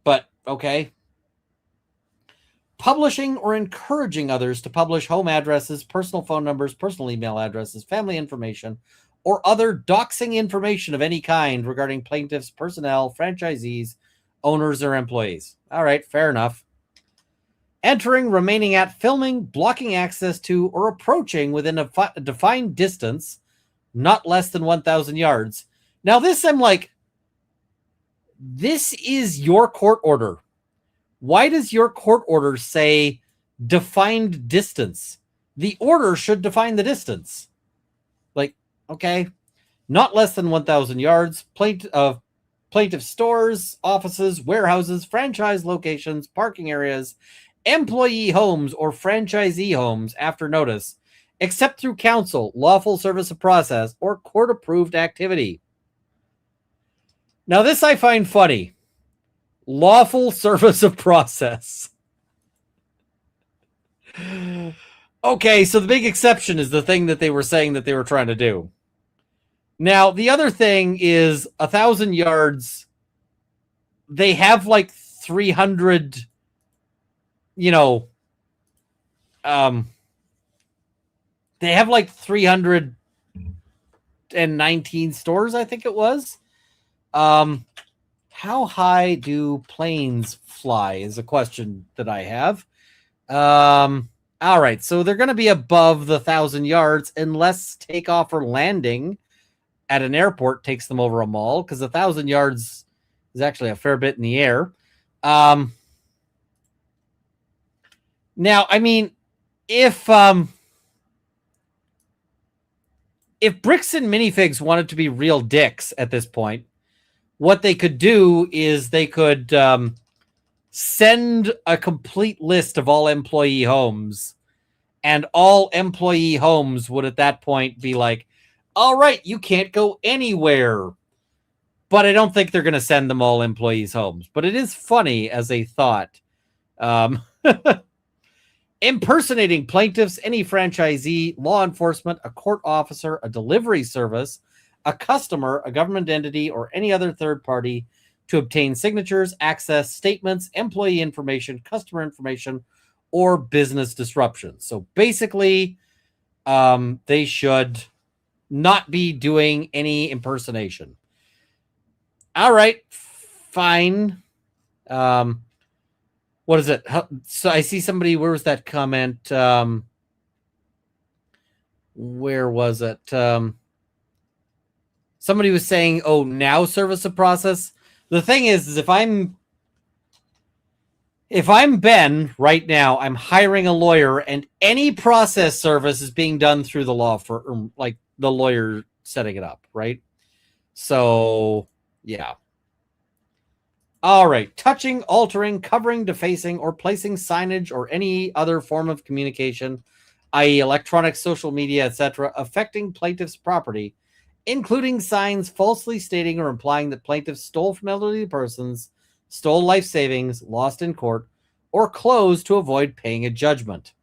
But, okay. Publishing or encouraging others to publish home addresses, personal phone numbers, personal email addresses, family information, or other doxing information of any kind regarding plaintiffs, personnel, franchisees, owners, or employees. All right, fair enough. Entering, remaining at, filming, blocking access to, or approaching within a defined distance, not less than 1,000 yards. Now this, I'm like, this is your court order. Why does your court order say defined distance? The order should define the distance. Like, okay, not less than 1,000 yards, plaintiff stores, offices, warehouses, franchise locations, parking areas, employee homes, or franchisee homes after notice, except through counsel, lawful service of process, or court-approved activity. Now, this I find funny. Lawful service of process. Okay, so the big exception is the thing that they were saying that they were trying to do. Now, the other thing is 1,000 yards. They have like 300, they have like 319 stores, I think it was. How high do planes fly is a question that I have. All right, so they're going to be above the 1,000 yards unless takeoff or landing at an airport takes them over a mall, because 1,000 yards is actually a fair bit in the air. Now, I mean, if Bricks and Minifigs wanted to be real dicks at this point, what they could do is they could send a complete list of all employee homes, and all employee homes would at that point be like, all right, you can't go anywhere. But I don't think they're going to send them all employees' homes. But it is funny as a thought. Impersonating plaintiffs, any franchisee, law enforcement, a court officer, a delivery service, a customer, a government entity, or any other third party to obtain signatures, access, statements, employee information, customer information, or business disruption. So basically, they should not be doing any impersonation. All right, fine. What is it? So I see somebody, where was that comment? Where was it? Somebody was saying, oh, now service of process. The thing is if I'm Ben right now, I'm hiring a lawyer, and any process service is being done through the law firm, like the lawyer setting it up, right? So, yeah. All right. Touching, altering, covering, defacing, or placing signage or any other form of communication, i.e. electronic, social media, etc., affecting plaintiff's property, including signs falsely stating or implying that plaintiffs stole from elderly persons, stole life savings, lost in court, or closed to avoid paying a judgment.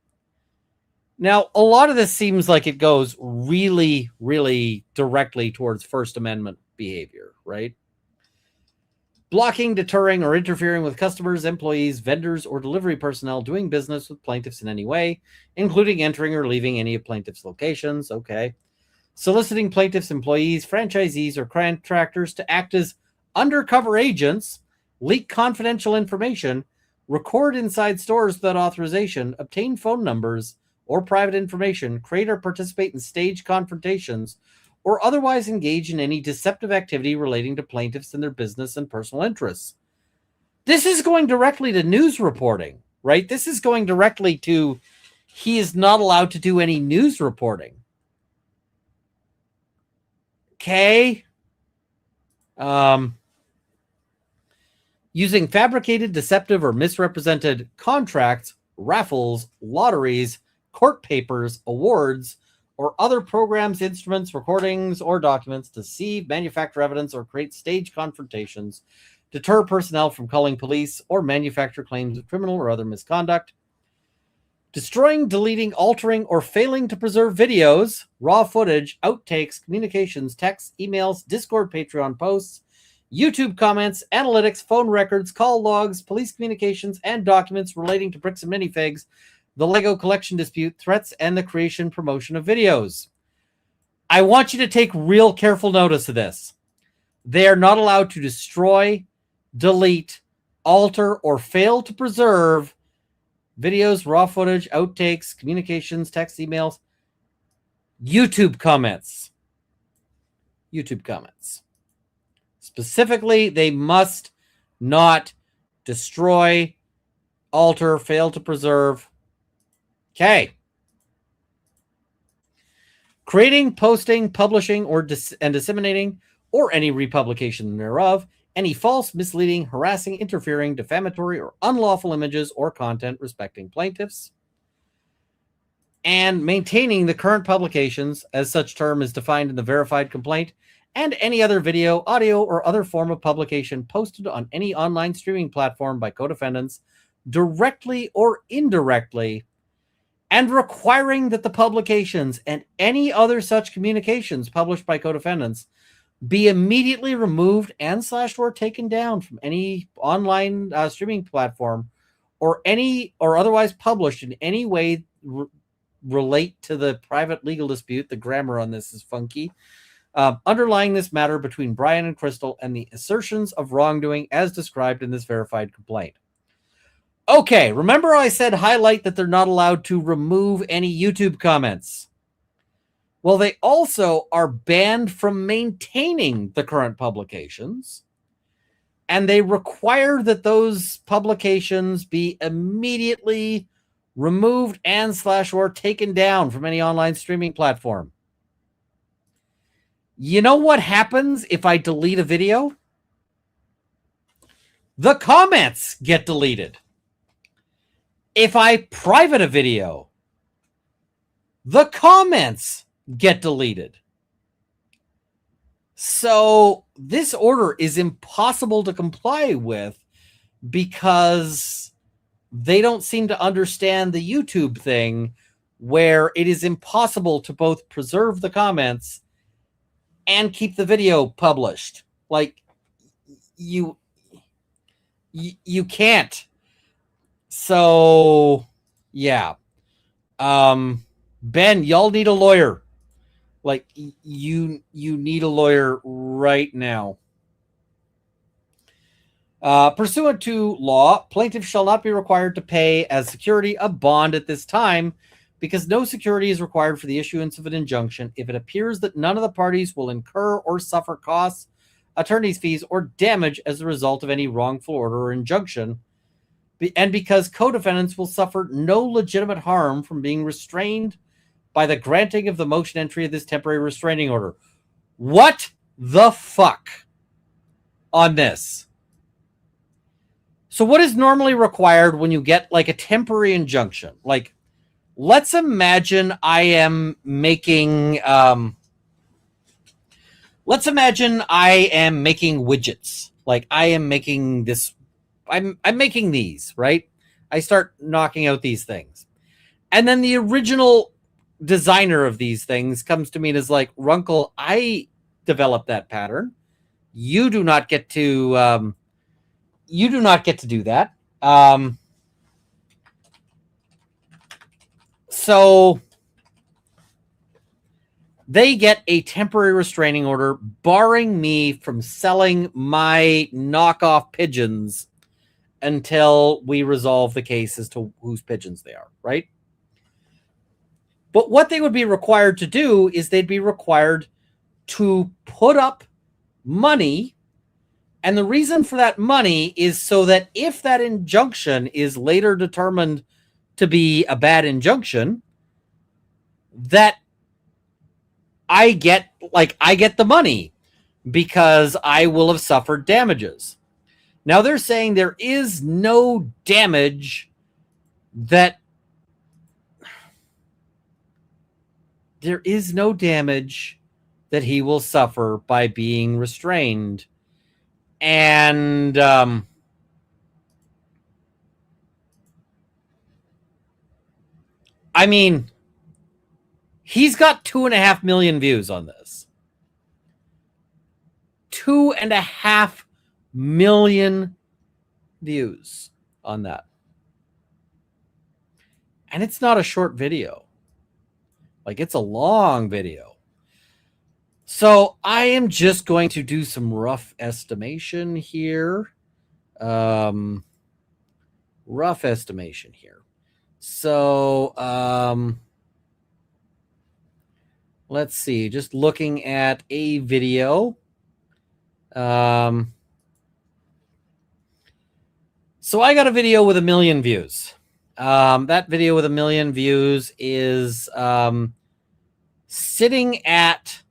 Now, a lot of this seems like it goes really, really directly towards First Amendment behavior, right? Blocking, deterring, or interfering with customers, employees, vendors, or delivery personnel doing business with plaintiffs in any way, including entering or leaving any of plaintiffs' locations. Okay. Soliciting plaintiffs' employees, franchisees, or contractors to act as undercover agents, leak confidential information, record inside stores without authorization, obtain phone numbers or private information, create or participate in staged confrontations, or otherwise engage in any deceptive activity relating to plaintiffs and their business and personal interests. This is going directly to news reporting, right? This is going directly to he is not allowed to do any news reporting. Okay. Using fabricated, deceptive, or misrepresented contracts, raffles, lotteries, court papers, awards, or other programs, instruments, recordings, or documents to deceive, manufacture evidence, or create stage confrontations, deter personnel from calling police, or manufacture claims of criminal or other misconduct. Destroying, deleting, altering, or failing to preserve videos, raw footage, outtakes, communications, texts, emails, Discord, Patreon posts, YouTube comments, analytics, phone records, call logs, police communications, and documents relating to bricks and minifigs, the Lego collection dispute, threats, and the creation promotion of videos. I want you to take real careful notice of this. They are not allowed to destroy, delete, alter, or fail to preserve videos, raw footage, outtakes, communications, text, emails, YouTube comments. YouTube comments. Specifically, they must not destroy, alter, fail to preserve. Okay. Creating, posting, publishing, or disseminating, or any republication thereof, any false, misleading, harassing, interfering, defamatory, or unlawful images or content respecting plaintiffs. And maintaining the current publications, as such term is defined in the verified complaint, and any other video, audio, or other form of publication posted on any online streaming platform by co-defendants, directly or indirectly, and requiring that the publications and any other such communications published by co-defendants be immediately removed and /or taken down from any online streaming platform or otherwise published in any way relate to the private legal dispute. The grammar on this is funky. Underlying this matter between Brian and Crystal and the assertions of wrongdoing as described in this verified complaint. Okay, remember I said highlight that they're not allowed to remove any YouTube comments. Well, they also are banned from maintaining the current publications, and they require that those publications be immediately removed and /or taken down from any online streaming platform. You know what happens if I delete a video? The comments get deleted. If I private a video, the comments get deleted. So this order is impossible to comply with because they don't seem to understand the YouTube thing where it is impossible to both preserve the comments and keep the video published. Like you can't. So yeah. Ben, y'all need a lawyer. Like you need a lawyer right now. Pursuant to law, plaintiffs shall not be required to pay as security a bond at this time because no security is required for the issuance of an injunction if it appears that none of the parties will incur or suffer costs, attorney's fees, or damage as a result of any wrongful order or injunction, and because co-defendants will suffer no legitimate harm from being restrained by the granting of the motion entry of this temporary restraining order. What the fuck on this? So what is normally required when you get like a temporary injunction? Like, let's imagine I am making widgets. Like I am making this, I'm making these, right? I start knocking out these things. And then the original designer of these things comes to me and is like, Runkle, I developed that pattern. You do not get to do that. So they get a temporary restraining order barring me from selling my knockoff pigeons until we resolve the case as to whose pigeons they are, right? But what they would be required to do is they'd be required to put up money And the reason for that money is so that if that injunction is later determined to be a bad injunction, that I get the money because I will have suffered damages. Now they're saying there is no damage that he will suffer by being restrained. And I mean, he's got 2.5 million views on this. 2.5 million views on that. And it's not a short video. Like, it's a long video. So I am just going to do some rough estimation here. So let's see. Just looking at a video. So I got a video with 1 million views. That video with 1 million views is sitting at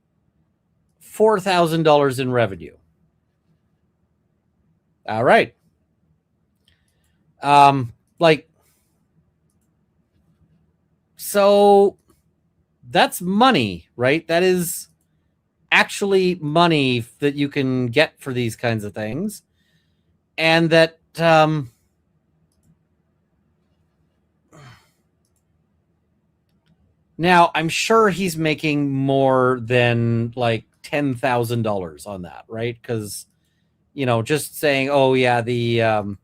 $4,000 in revenue. All right. So that's money, right? That is actually money that you can get for these kinds of things. And that now I'm sure he's making more than like $10,000 on that, right? Because, just saying, oh yeah, the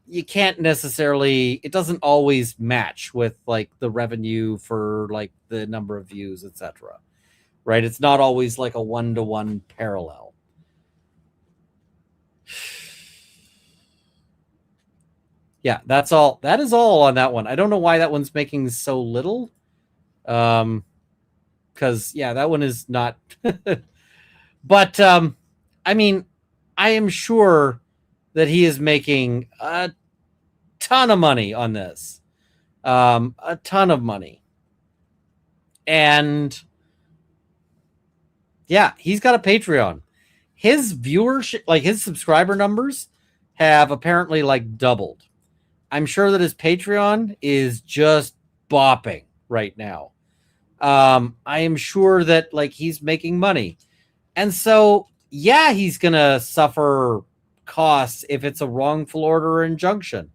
you can't necessarily, it doesn't always match with like the revenue for like the number of views, etc. Right? It's not always like a 1-to-1 parallel. Yeah, that's all. That is all on that one. I don't know why that one's making so little. Because yeah, that one is not. But I mean, I am sure that he is making a ton of money on this. A ton of money. And yeah, he's got a Patreon. His viewership, like his subscriber numbers, have apparently like doubled. I'm sure that his Patreon is just bopping right now. I am sure that like he's making money. And so, yeah, he's going to suffer costs if it's a wrongful order or injunction.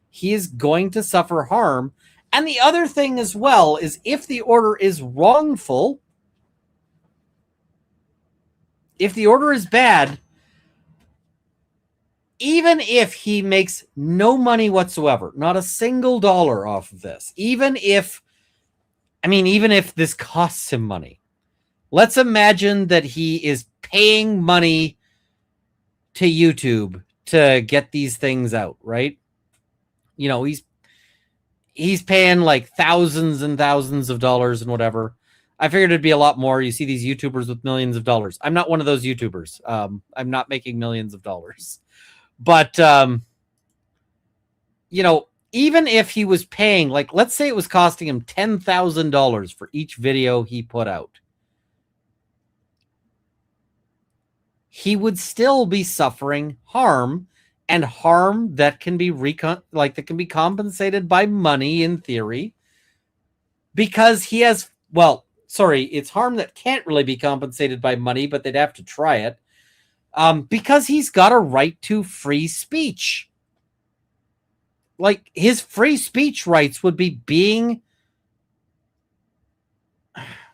He is going to suffer harm. And the other thing as well is if the order is wrongful, if the order is bad, even if he makes no money whatsoever, not a single dollar off of this, even if this costs him money, let's imagine that he is paying money to YouTube to get these things out, right? He's paying like thousands and thousands of dollars and whatever. I figured it'd be a lot more. You see these YouTubers with millions of dollars. I'm not one of those YouTubers. I'm not making millions of dollars. But, even if he was paying, like, let's say it was costing him $10,000 for each video he put out, he would still be suffering harm, and harm that can be compensated by money in theory, because he has, it's harm that can't really be compensated by money, but they'd have to try it. Because he's got a right to free speech. Like, his free speech rights would be being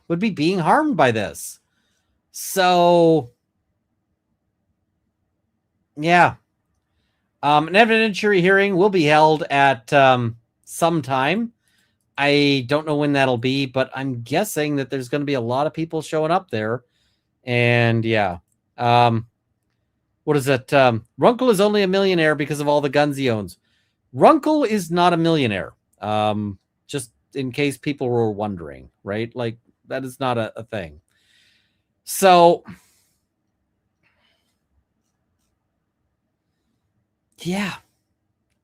harmed by this. So, yeah. An evidentiary hearing will be held at some time. I don't know when that'll be, but I'm guessing that there's going to be a lot of people showing up there. And yeah. What is it? Runkle is only a millionaire because of all the guns he owns. Runkle is not a millionaire. Just in case people were wondering, right? Like, that is not a thing. So, Yeah.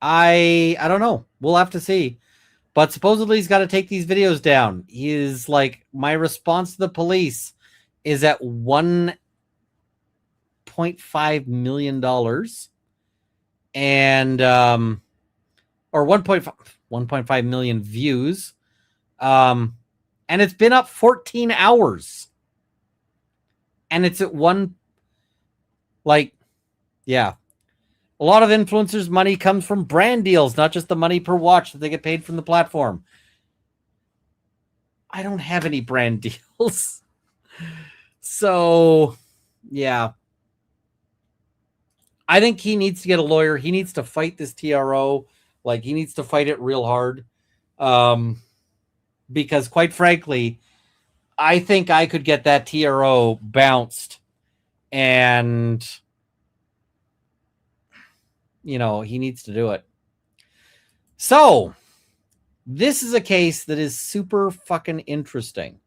I don't know. We'll have to see. But supposedly he's got to take these videos down. He is like, my response to the police is at $1.5 million. And or 1.5 million views. And it's been up 14 hours. And it's at yeah. A lot of influencers' money comes from brand deals, not just the money per watch that they get paid from the platform. I don't have any brand deals. So, yeah. I think he needs to get a lawyer. He needs to fight this TRO. Like, he needs to fight it real hard. Because, quite frankly, I think I could get that TRO bounced. And, he needs to do it. So, this is a case that is super fucking interesting.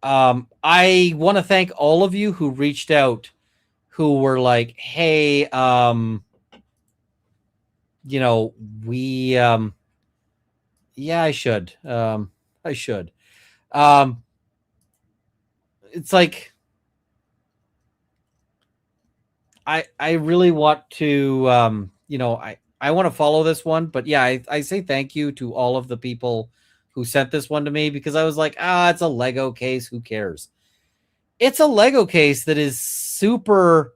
I want to thank all of you who reached out, who were like, hey, we, yeah, I should. It's like, I really want to, I want to follow this one, but yeah, I say thank you to all of the people who sent this one to me, because I was like, it's a Lego case. Who cares? It's a Lego case that is super,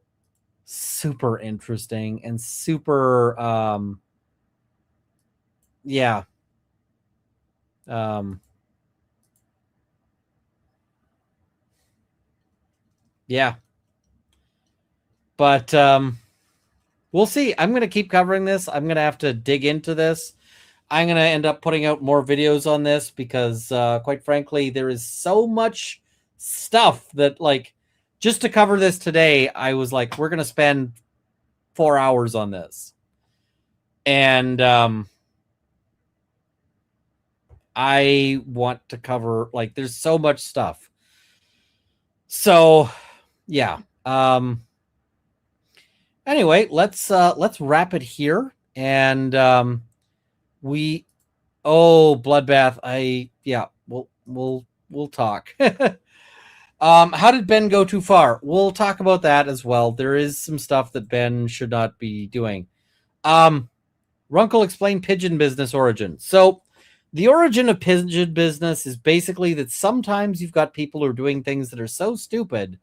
super interesting and super, yeah. Yeah. But we'll see. I'm going to keep covering this. I'm going to have to dig into this. I'm going to end up putting out more videos on this because, quite frankly, there is so much stuff that, like, just to cover this today, I was like, we're going to spend 4 hours on this. And I want to cover, like, there's so much stuff. So, yeah. Anyway, let's wrap it here. And bloodbath. We'll talk. How did Ben go too far? We'll talk about that as well. There is some stuff that Ben should not be doing. Runkle explained pigeon business origin. So the origin of pigeon business is basically that sometimes you've got people who are doing things that are so stupid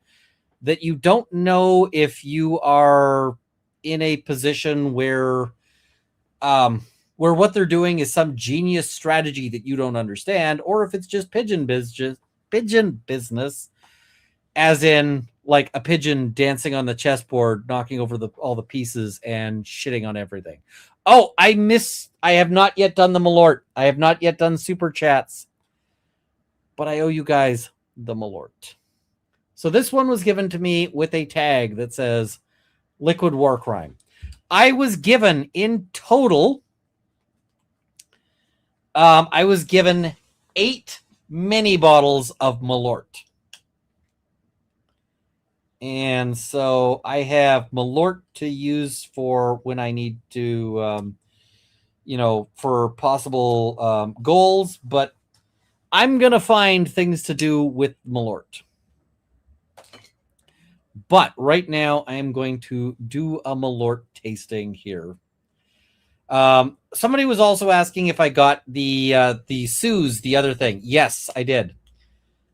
that you don't know if you are in a position where what they're doing is some genius strategy that you don't understand, or if it's just pigeon business, as in like a pigeon dancing on the chessboard, knocking over all the pieces and shitting on everything. Oh, I have not yet done the Malort. I have not yet done super chats, but I owe you guys the Malort. So this one was given to me with a tag that says liquid war crime. I was given in total, I was given 8 mini bottles of Malort. And so I have Malort to use for when I need to, for possible goals, but I'm going to find things to do with Malort. But right now I am going to do a Malort tasting here. Somebody was also asking if I got the Suze, the other thing. Yes, I did.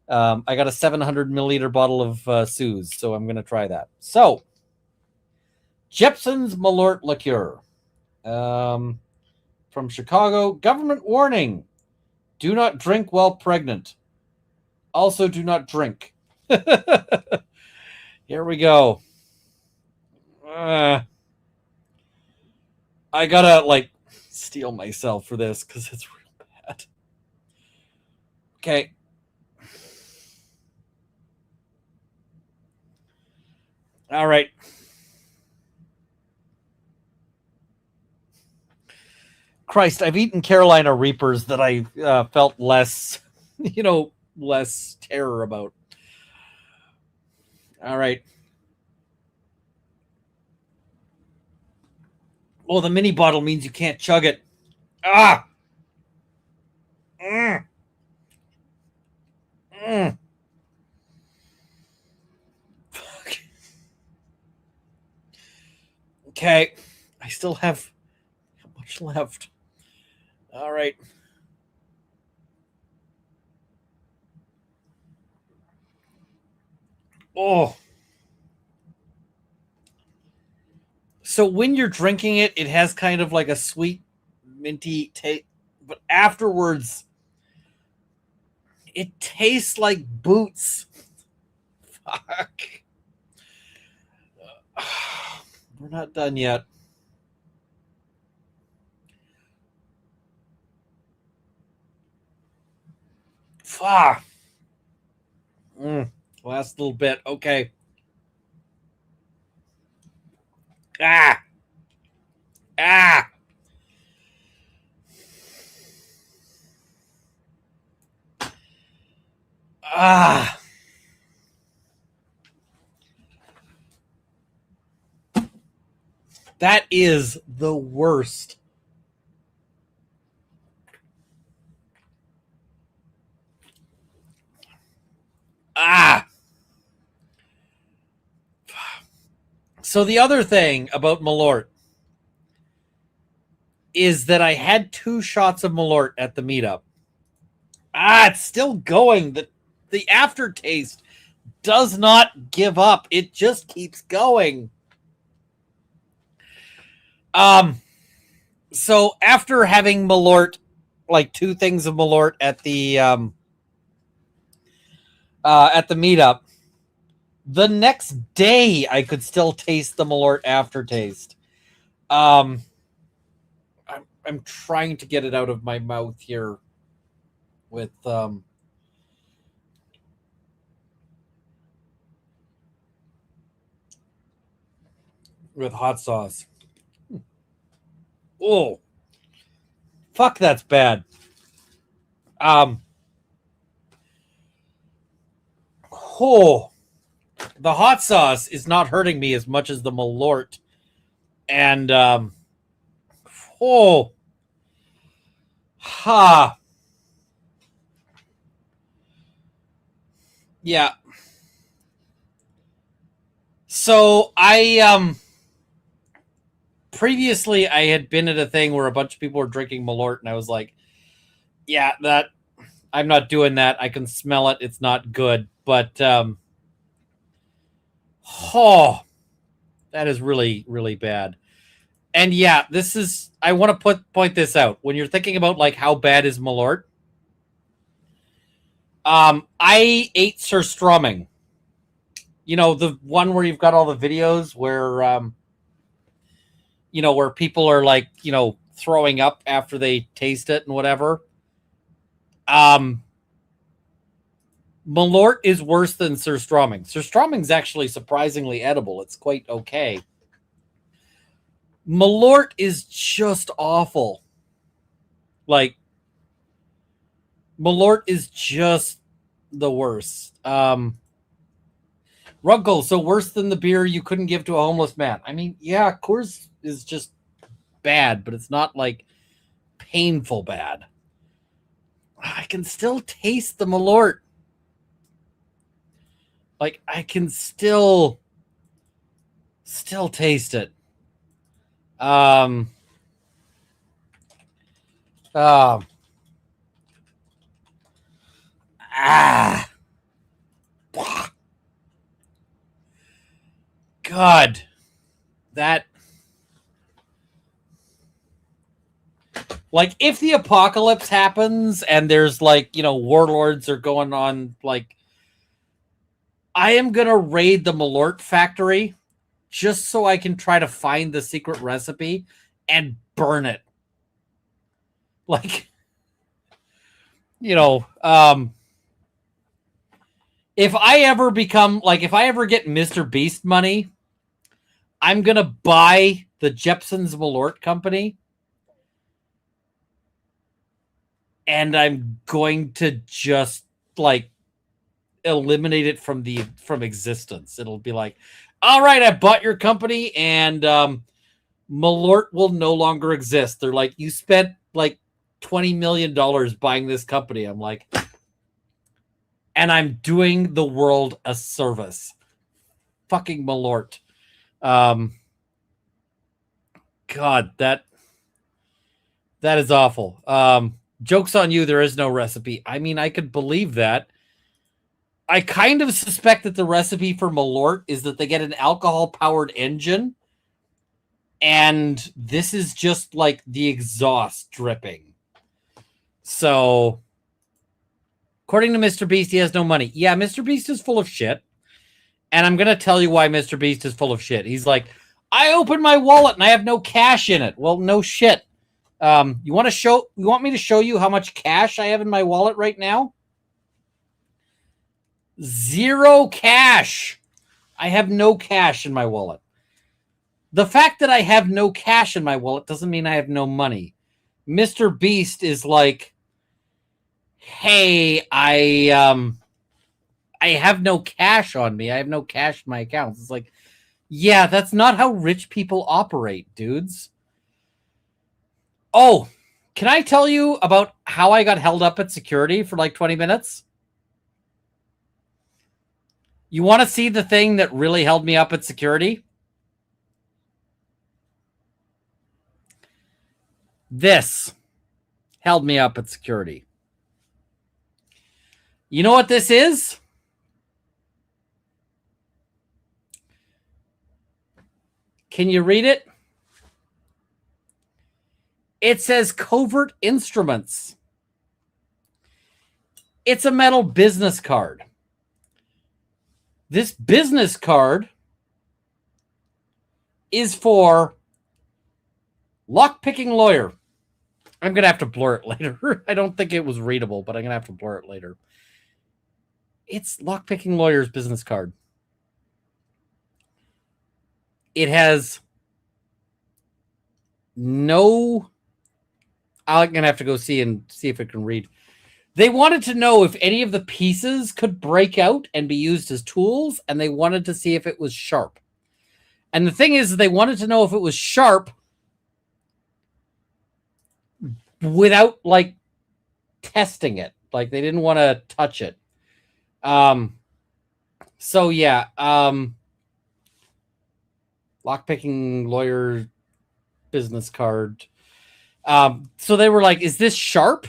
I got a 700 milliliter bottle of Suze, so I'm going to try that. So, Jepson's Malort liqueur. From Chicago. Government warning. Do not drink while pregnant. Also, do not drink. Here we go. I gotta, steel myself for this because it's real bad. Okay. All right. Christ, I've eaten Carolina Reapers that I felt less, less terror about. All right. Oh, the mini bottle means you can't chug it. Ah! Mm. Mm. Fuck. Okay. I still have how much left? All right. Oh. So when you're drinking it, it has kind of like a sweet, minty taste, but afterwards, it tastes like boots. Fuck. We're not done yet. Fuck. Last little bit. Okay. Ah. Ah. Ah. That is the worst. Ah. So the other thing about Malort is that I had 2 shots of Malort at the meetup. Ah, it's still going. The aftertaste does not give up. It just keeps going. So after having Malort, like 2 things of Malort at the meetup, the next day I could still taste the Malort aftertaste. I'm trying to get it out of my mouth here with hot sauce. Oh, fuck, that's bad. Oh, the hot sauce is not hurting me as much as the Malort, and ha, yeah. So I previously I had been at a thing where a bunch of people were drinking Malort, and I was like, yeah, that I'm not doing that. I can smell it. It's not good. But that is really, really bad. And yeah, this is, I want to point this out. When you're thinking about like how bad is Malort, I ate surströmming. You know, the one where you've got all the videos where you know, where people are like, you know, throwing up after they taste it and whatever. Malort is worse than surströmming. Surströmming's actually surprisingly edible. It's quite okay. Malort is just awful. Like, Malort is just the worst. Runkle, so worse than the beer you couldn't give to a homeless man. I mean, yeah, Coors is just bad, but it's not like painful bad. I can still taste the Malort. Like, I can still taste it. God, that, like, if the apocalypse happens and there's like, you know, warlords are going on, like, I am gonna raid the Malort factory just so I can try to find the secret recipe and burn it. Like, you know, if I ever become, like, if I ever get Mr. Beast money, I'm going to buy the Jepson's Malort Company. And I'm going to just, like, eliminate it from existence. It'll be like, all right, I bought your company, and Malort will no longer exist. They're like, you spent like $20 million buying this company. I'm like, and I'm doing the world a service. Fucking Malort. God, that is awful. Joke's on you, there is no recipe. I mean, I could believe that. I kind of suspect that the recipe for Malort is that they get an alcohol-powered engine, and this is just like the exhaust dripping. So, according to Mr. Beast, he has no money. Yeah, Mr. Beast is full of shit. And I'm going to tell you why Mr. Beast is full of shit. He's like, I opened my wallet and I have no cash in it. Well, no shit. You want me to show you how much cash I have in my wallet right now? 0 cash. I have no cash in my wallet. The fact that I have no cash in my wallet doesn't mean I have no money. Mr. Beast is like, hey, I have no cash on me. I have no cash in my accounts. It's like, yeah, that's not how rich people operate, dudes. Oh, can I tell you about how I got held up at security for like 20 minutes? You want to see the thing that really held me up at security? This held me up at security. You know what this is? Can you read it? It says Covert Instruments. It's a metal business card. This business card is for lockpicking lawyer. I'm going to have to blur it later. I don't think it was readable, but I'm going to have to blur it later. It's lockpicking lawyer's business card. It has no... I'm going to have to go see if it can read. They wanted to know if any of the pieces could break out and be used as tools, and they wanted to see if it was sharp. And the thing is, they wanted to know if it was sharp without, like, testing it. Like, they didn't want to touch it. So, yeah. Lockpicking lawyer business card. So they were like, is this sharp?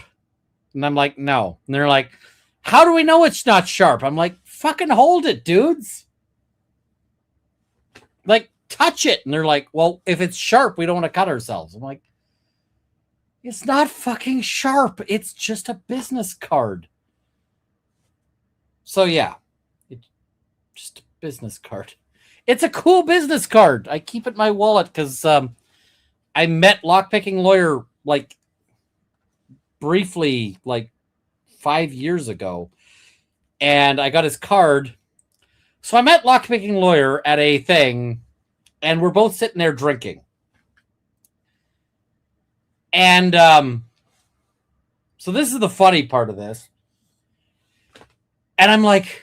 And I'm like, no. And they're like, how do we know it's not sharp? I'm like, fucking hold it, dudes. Like, touch it. And they're like, well, if it's sharp, we don't want to cut ourselves. I'm like, it's not fucking sharp. It's just a business card. So, yeah. It's just a business card. It's a cool business card. I keep it in my wallet because I met lockpicking lawyer, like, briefly, like 5 years ago, and I got his card. So I met lockpicking lawyer at a thing, and we're both sitting there drinking. And so this is the funny part of this. And I'm like,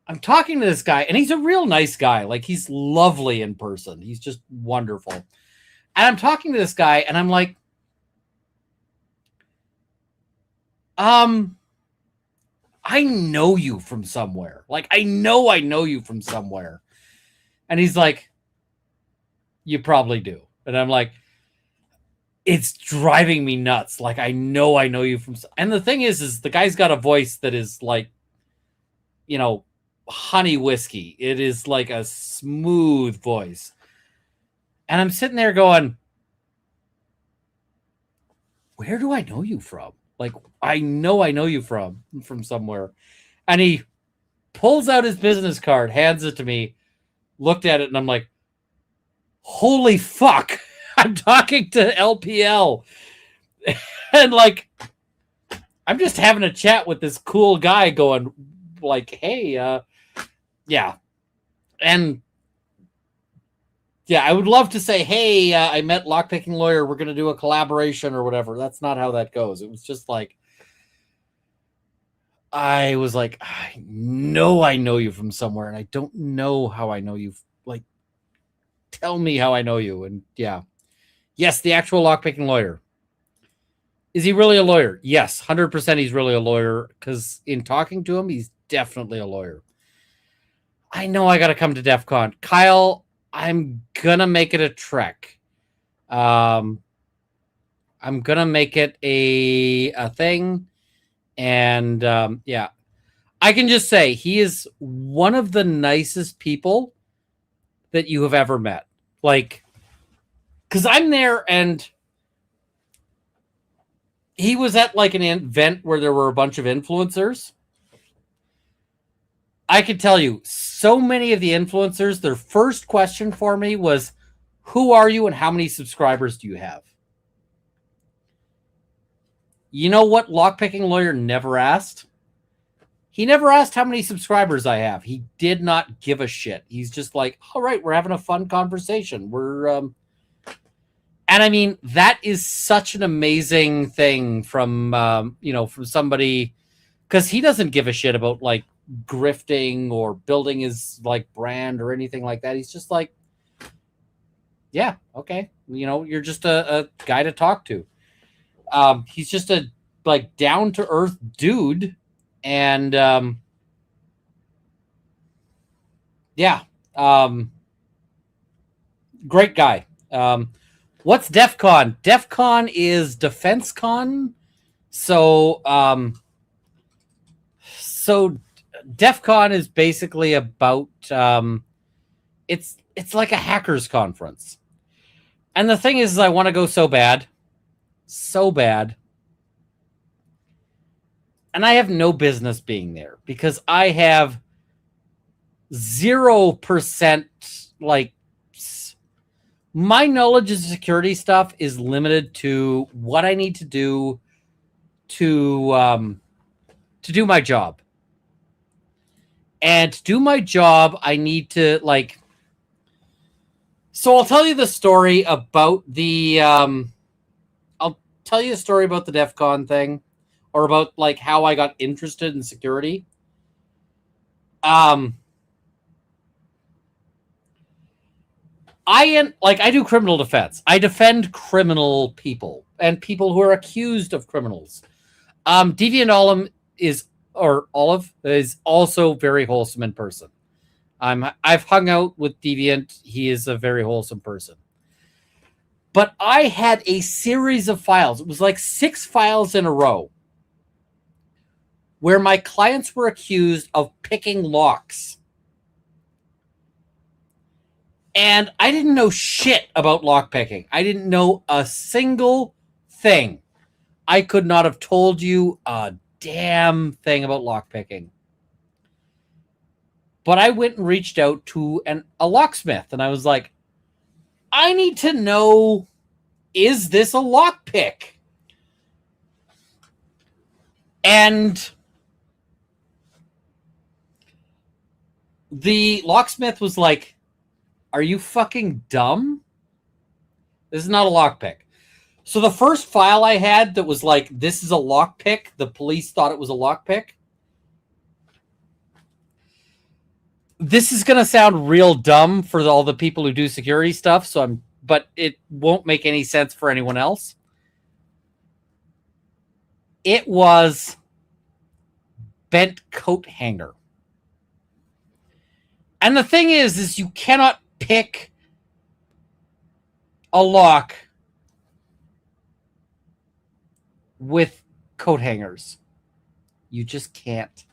I'm talking to this guy, and he's a real nice guy. Like, he's lovely in person. He's just wonderful. And I'm talking to this guy, and I'm like, I know you from somewhere. Like, I know you from somewhere. And he's like, you probably do. And I'm like, it's driving me nuts. Like, I know you from... And the thing is the guy's got a voice that is like, you know, honey whiskey. It is like a smooth voice. And I'm sitting there going, where do I know you from? Like, I know you from somewhere. And he pulls out his business card, hands it to me, looked at it, and I'm like, holy fuck. I'm talking to LPL. And, like, I'm just having a chat with this cool guy going, like, hey, yeah. And, yeah, I would love to say, hey, I met lockpicking lawyer. We're going to do a collaboration or whatever. That's not how that goes. It was just like, I was like, I know you from somewhere, and I don't know how I know you. Like, tell me how I know you. And yeah. Yes, the actual lockpicking lawyer. Is he really a lawyer? Yes, 100% he's really a lawyer, because in talking to him, he's definitely a lawyer. I know I got to come to DEF CON. Kyle, I'm going to make it a trek. I'm going to make it a thing. And yeah, I can just say he is one of the nicest people that you have ever met. Like, because I'm there and he was at like an event where there were a bunch of influencers. I can tell you, so many of the influencers, their first question for me was, who are you and how many subscribers do you have? You know what lockpicking lawyer never asked? He never asked how many subscribers I have. He did not give a shit. He's just like, all right, we're having a fun conversation. And I mean, that is such an amazing thing from, from somebody, because he doesn't give a shit about like grifting or building his like brand or anything like that. He's just like, yeah, okay. You're just a guy to talk to. He's just a like down to earth dude. And yeah, great guy. What's DEF CON? DEF CON is Defense Con. So DEF CON is basically about it's like a hackers conference. And the thing is I want to go so bad. And I have no business being there because I have 0% like my knowledge of security stuff is limited to what I need to do to do my job. And to do my job, I need to like. So I'll tell you the story about the. I'll tell you a story about the DEF CON thing, or about like how I got interested in security. I do criminal defense. I defend criminal people and people who are accused of criminals. Deviant Olive is also very wholesome in person. I've hung out with Deviant. He is a very wholesome person. But I had a series of files. It was like 6 files in a row where my clients were accused of picking locks. And I didn't know shit about lockpicking. I didn't know a single thing. I could not have told you a damn thing about lockpicking. But I went and reached out to a locksmith, and I was like, I need to know, is this a lockpick? And the locksmith was like, are you fucking dumb? This is not a lockpick. So the first file I had that was like, this is a lockpick, the police thought it was a lockpick. This is going to sound real dumb for all the people who do security stuff, but it won't make any sense for anyone else. It was bent coat hanger. And the thing is you cannot pick a lock with coat hangers. You just can't.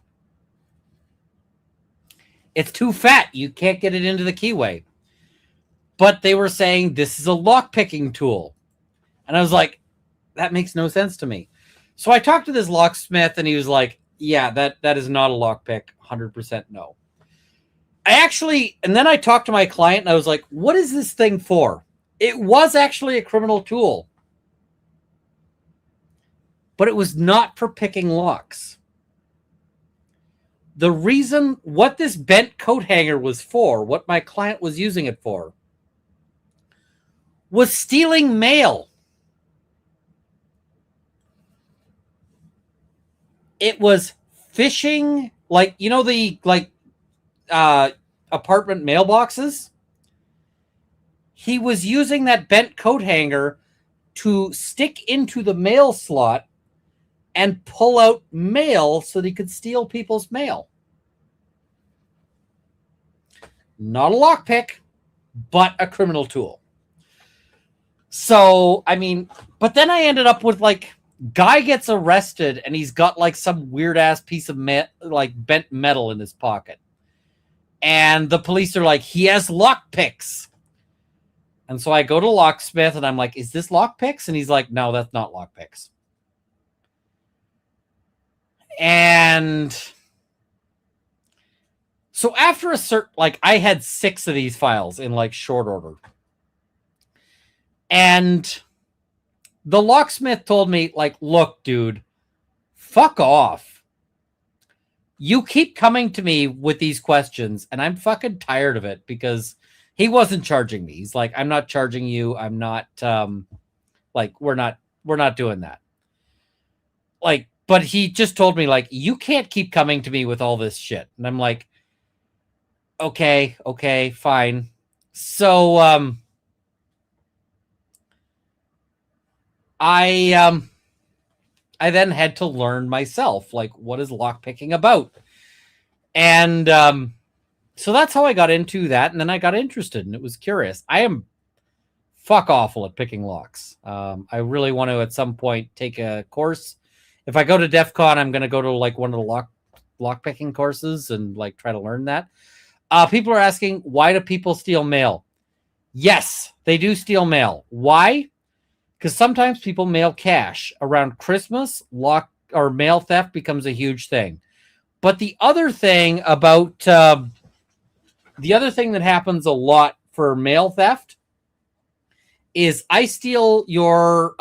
It's too fat. You can't get it into the keyway. But they were saying this is a lock picking tool. And I was like, that makes no sense to me. So I talked to this locksmith and he was like, yeah, that is not a lockpick. 100% no. And then I talked to my client and I was like, what is this thing for? It was actually a criminal tool. But it was not for picking locks. The reason what this bent coat hanger was for, what my client was using it for, was stealing mail. It was phishing, like, you know, the apartment mailboxes? he was using that bent coat hanger to stick into the mail slot and pull out mail so that he could steal people's mail. Not a lockpick, but a criminal tool. So, I mean, but then I ended up with like, guy gets arrested and he's got like some weird ass piece of like bent metal in his pocket. And the police are like, he has lockpicks. And so I go to locksmith and I'm like, is this lockpicks? And he's like, no, that's not lockpicks. And so after a certain, like, I had 6 of these files in like short order. And the locksmith told me, like, look, dude, fuck off. You keep coming to me with these questions and I'm fucking tired of it, because he wasn't charging me. He's like, I'm not charging you. I'm not, like, we're not doing that. Like, but he just told me, like, you can't keep coming to me with all this shit. And I'm like, okay, fine. So, I then had to learn myself, like, what is lockpicking about? And, so that's how I got into that. And then I got interested and it was curious. I am fuck awful at picking locks. I really want to at some point take a course. If I go to DEF CON, I'm going to go to like one of the lock picking courses and like try to learn that. People are asking, why do people steal mail? Yes, they do steal mail. Why? Because sometimes people mail cash. Around Christmas, mail theft becomes a huge thing. But the other thing about the other thing that happens a lot for mail theft is I steal your,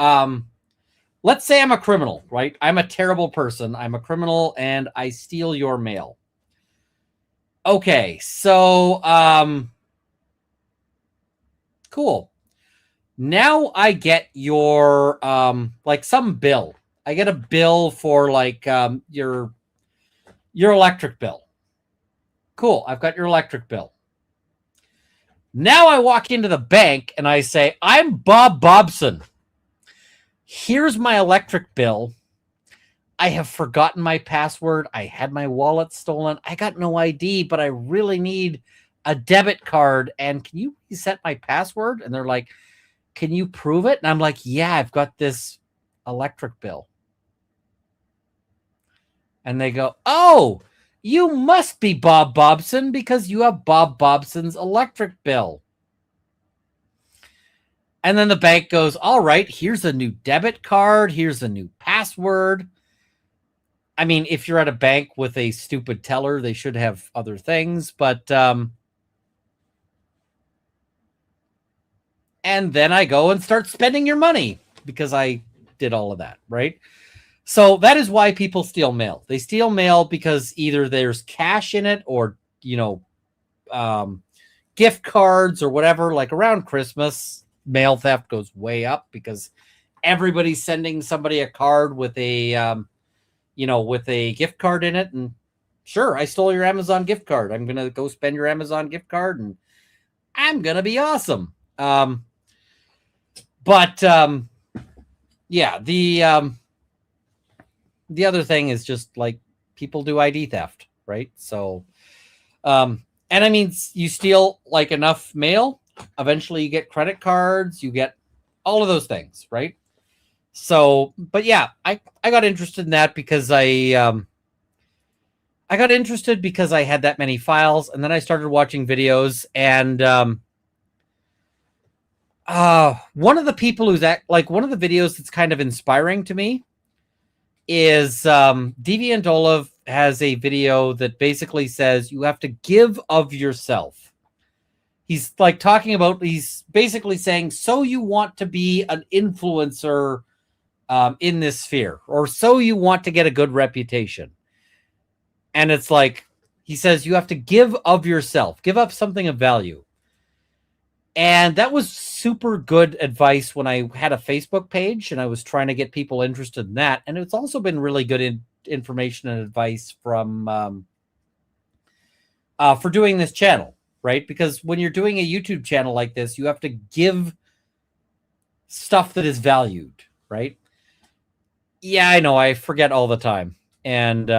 let's say I'm a criminal, right? I'm a terrible person. I'm a criminal and I steal your mail. Okay, so, cool. Now I get your, like some bill. I get a bill for like, your electric bill. Cool. I've got your electric bill. Now I walk into the bank and I say, I'm Bob Bobson. Here's my electric bill. I have forgotten my password. I had my wallet stolen. I got no ID, but I really need a debit card. And can you reset my password? And they're like, can you prove it? And I'm like, yeah, I've got this electric bill. And they go, oh, you must be Bob Bobson because you have Bob Bobson's electric bill. And then the bank goes, all right, here's a new debit card. Here's a new password. I mean, if you're at a bank with a stupid teller, they should have other things. But, and then I go and start spending your money because I did all of that, right? So that is why people steal mail. They steal mail because either there's cash in it or, you know, gift cards or whatever. Like around Christmas, mail theft goes way up because everybody's sending somebody a card with a, you know, with a gift card in it. And sure, I stole your Amazon gift card. I'm going to go spend your Amazon gift card and I'm going to be awesome. Yeah, the other thing is just like people do ID theft, right? So, and I mean, you steal like enough mail, eventually you get credit cards, you get all of those things, right? So, but yeah, I got interested in that because I got interested because I had that many files, and then I started watching videos, and one of the people who's one of the videos that's kind of inspiring to me is Deviant Olive has a video that basically says you have to give of yourself. He's like talking about, he's basically saying, so you want to be an influencer in this sphere, or so you want to get a good reputation. And it's like, he says you have to give of yourself, give up something of value. And that was super good advice when I had a Facebook page and I was trying to get people interested in that. And it's also been really good information and advice from for doing this channel, right? Because when you're doing a YouTube channel like this, you have to give stuff that is valued, right? Yeah, I know. I forget all the time. And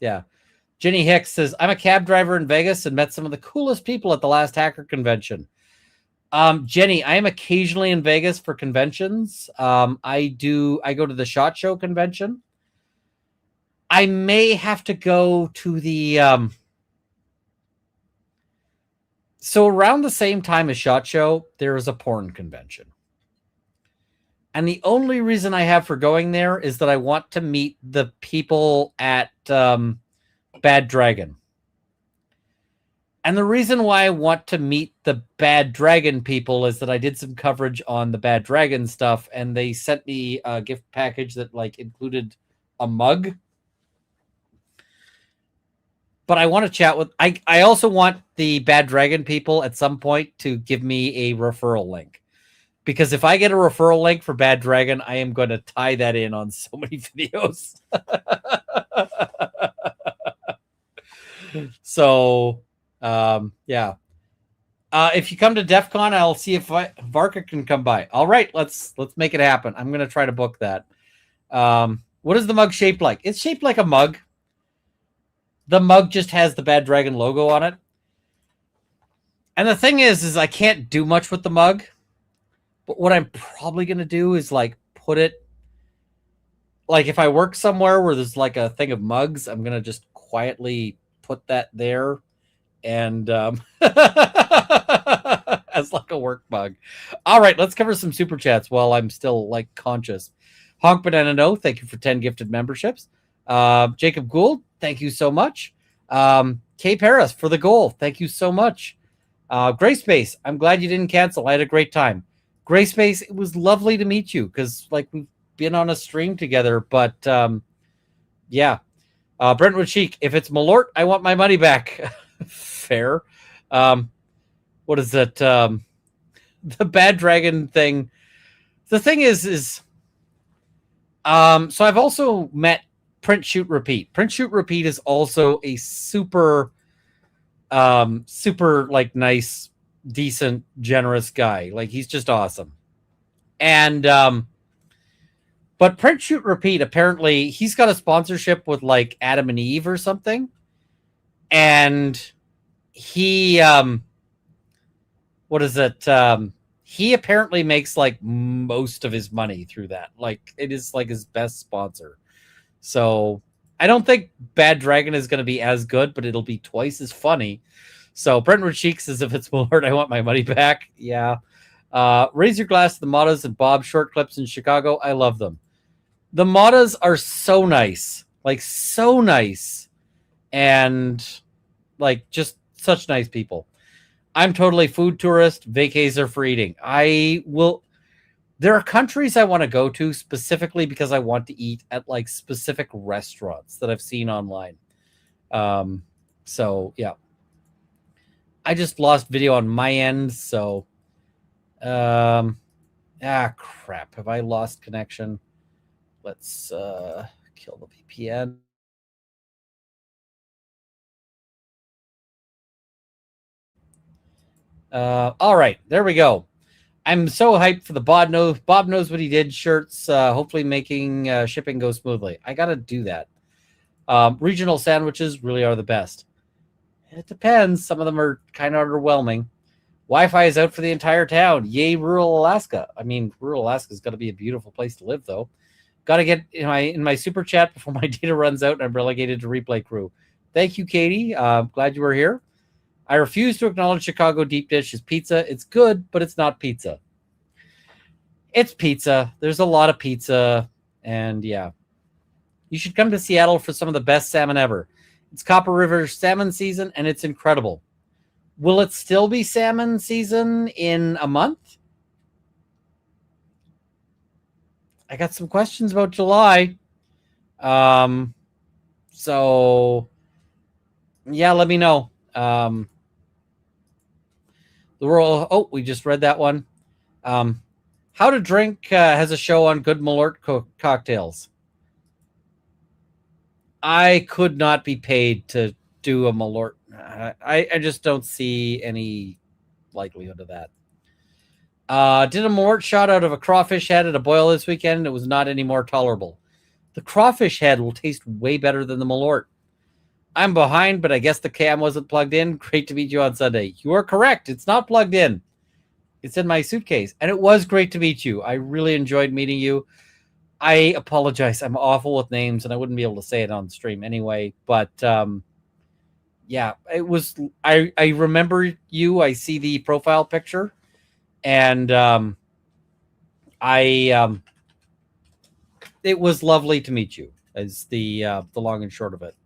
yeah. Jenny Hicks says, I'm a cab driver in Vegas and met some of the coolest people at the last hacker convention. Jenny, I am occasionally in Vegas for conventions. I go to the SHOT Show convention. I may have to go to the so around the same time as SHOT Show, there is a porn convention. And the only reason I have for going there is that I want to meet the people at Bad Dragon. And the reason why I want to meet the Bad Dragon people is that I did some coverage on the Bad Dragon stuff, and they sent me a gift package that like included a mug. But I want to chat with... I also want the Bad Dragon people at some point to give me a referral link. Because if I get a referral link for Bad Dragon, I am going to tie that in on so many videos. So, yeah. If you come to DEF CON, I'll see if Varka can come by. All right, let's make it happen. I'm going to try to book that. What is the mug shaped like? It's shaped like a mug. The mug just has the Bad Dragon logo on it. And the thing is I can't do much with the mug. But what I'm probably going to do is like put it, like if I work somewhere where there's like a thing of mugs, I'm going to just quietly put that there and as like a work mug. All right, let's cover some super chats while I'm still like conscious. Honk Banana No, thank you for 10 gifted memberships. Jacob Gould, thank you so much. Kay Paris for the goal, thank you so much. Grayspace, I'm glad you didn't cancel. I had a great time. Grayspace, it was lovely to meet you because like we've been on a stream together, but yeah. Brentwood Chic, if it's Malort, I want my money back. Fair. What is that? The Bad Dragon thing. The thing is so I've also met Print Shoot Repeat. Print Shoot Repeat is also a super like nice, decent, generous guy. Like he's just awesome. And but Print Shoot Repeat, apparently he's got a sponsorship with like Adam and Eve or something. And he what is it? He apparently makes like most of his money through that. Like it is like his best sponsor. So I don't think Bad Dragon is going to be as good, but it'll be twice as funny. So Brentwood Cheek says, if it's Millard, I want my money back. Yeah. Raise your glass to the Matas and Bob short clips in Chicago. I love them. The Matas are so nice. Like so nice. And like just such nice people. I'm totally food tourist. Vacays are for eating. There are countries I want to go to specifically because I want to eat at like specific restaurants that I've seen online. So yeah. I just lost video on my end, so crap. Have I lost connection? Let's kill the VPN. All right, there we go. I'm so hyped for the Bob knows what he did shirts. Hopefully making shipping go smoothly. I gotta do that. Regional sandwiches really are the best. It depends. Some of them are kind of underwhelming. Wi-Fi is out for the entire town. Yay, rural Alaska. I mean, rural Alaska's got to be a beautiful place to live, though. Got to get in my super chat before my data runs out and I'm relegated to replay crew. Thank you, Katie. Glad you were here. I refuse to acknowledge Chicago deep dish as pizza. It's good, but it's not pizza. It's pizza. There's a lot of pizza. And yeah. You should come to Seattle for some of the best salmon ever. It's Copper River salmon season, and it's incredible. Will it still be salmon season in a month? I got some questions about July. So, yeah, let me know. The world. Oh, we just read that one. How to Drink has a show on good Malort cocktails. I could not be paid to do a Malort. I just don't see any likelihood of that. Did a Malort shot out of a crawfish head at a boil this weekend, and it was not any more tolerable. The crawfish head will taste way better than the Malort. I'm behind, but I guess the cam wasn't plugged in. Great to meet you on Sunday. You are correct. It's not plugged in. It's in my suitcase. And it was great to meet you. I really enjoyed meeting you. I apologize. I'm awful with names, and I wouldn't be able to say it on stream anyway. But yeah, it was. I remember you. I see the profile picture, and it was lovely to meet you. Is the long and short of it.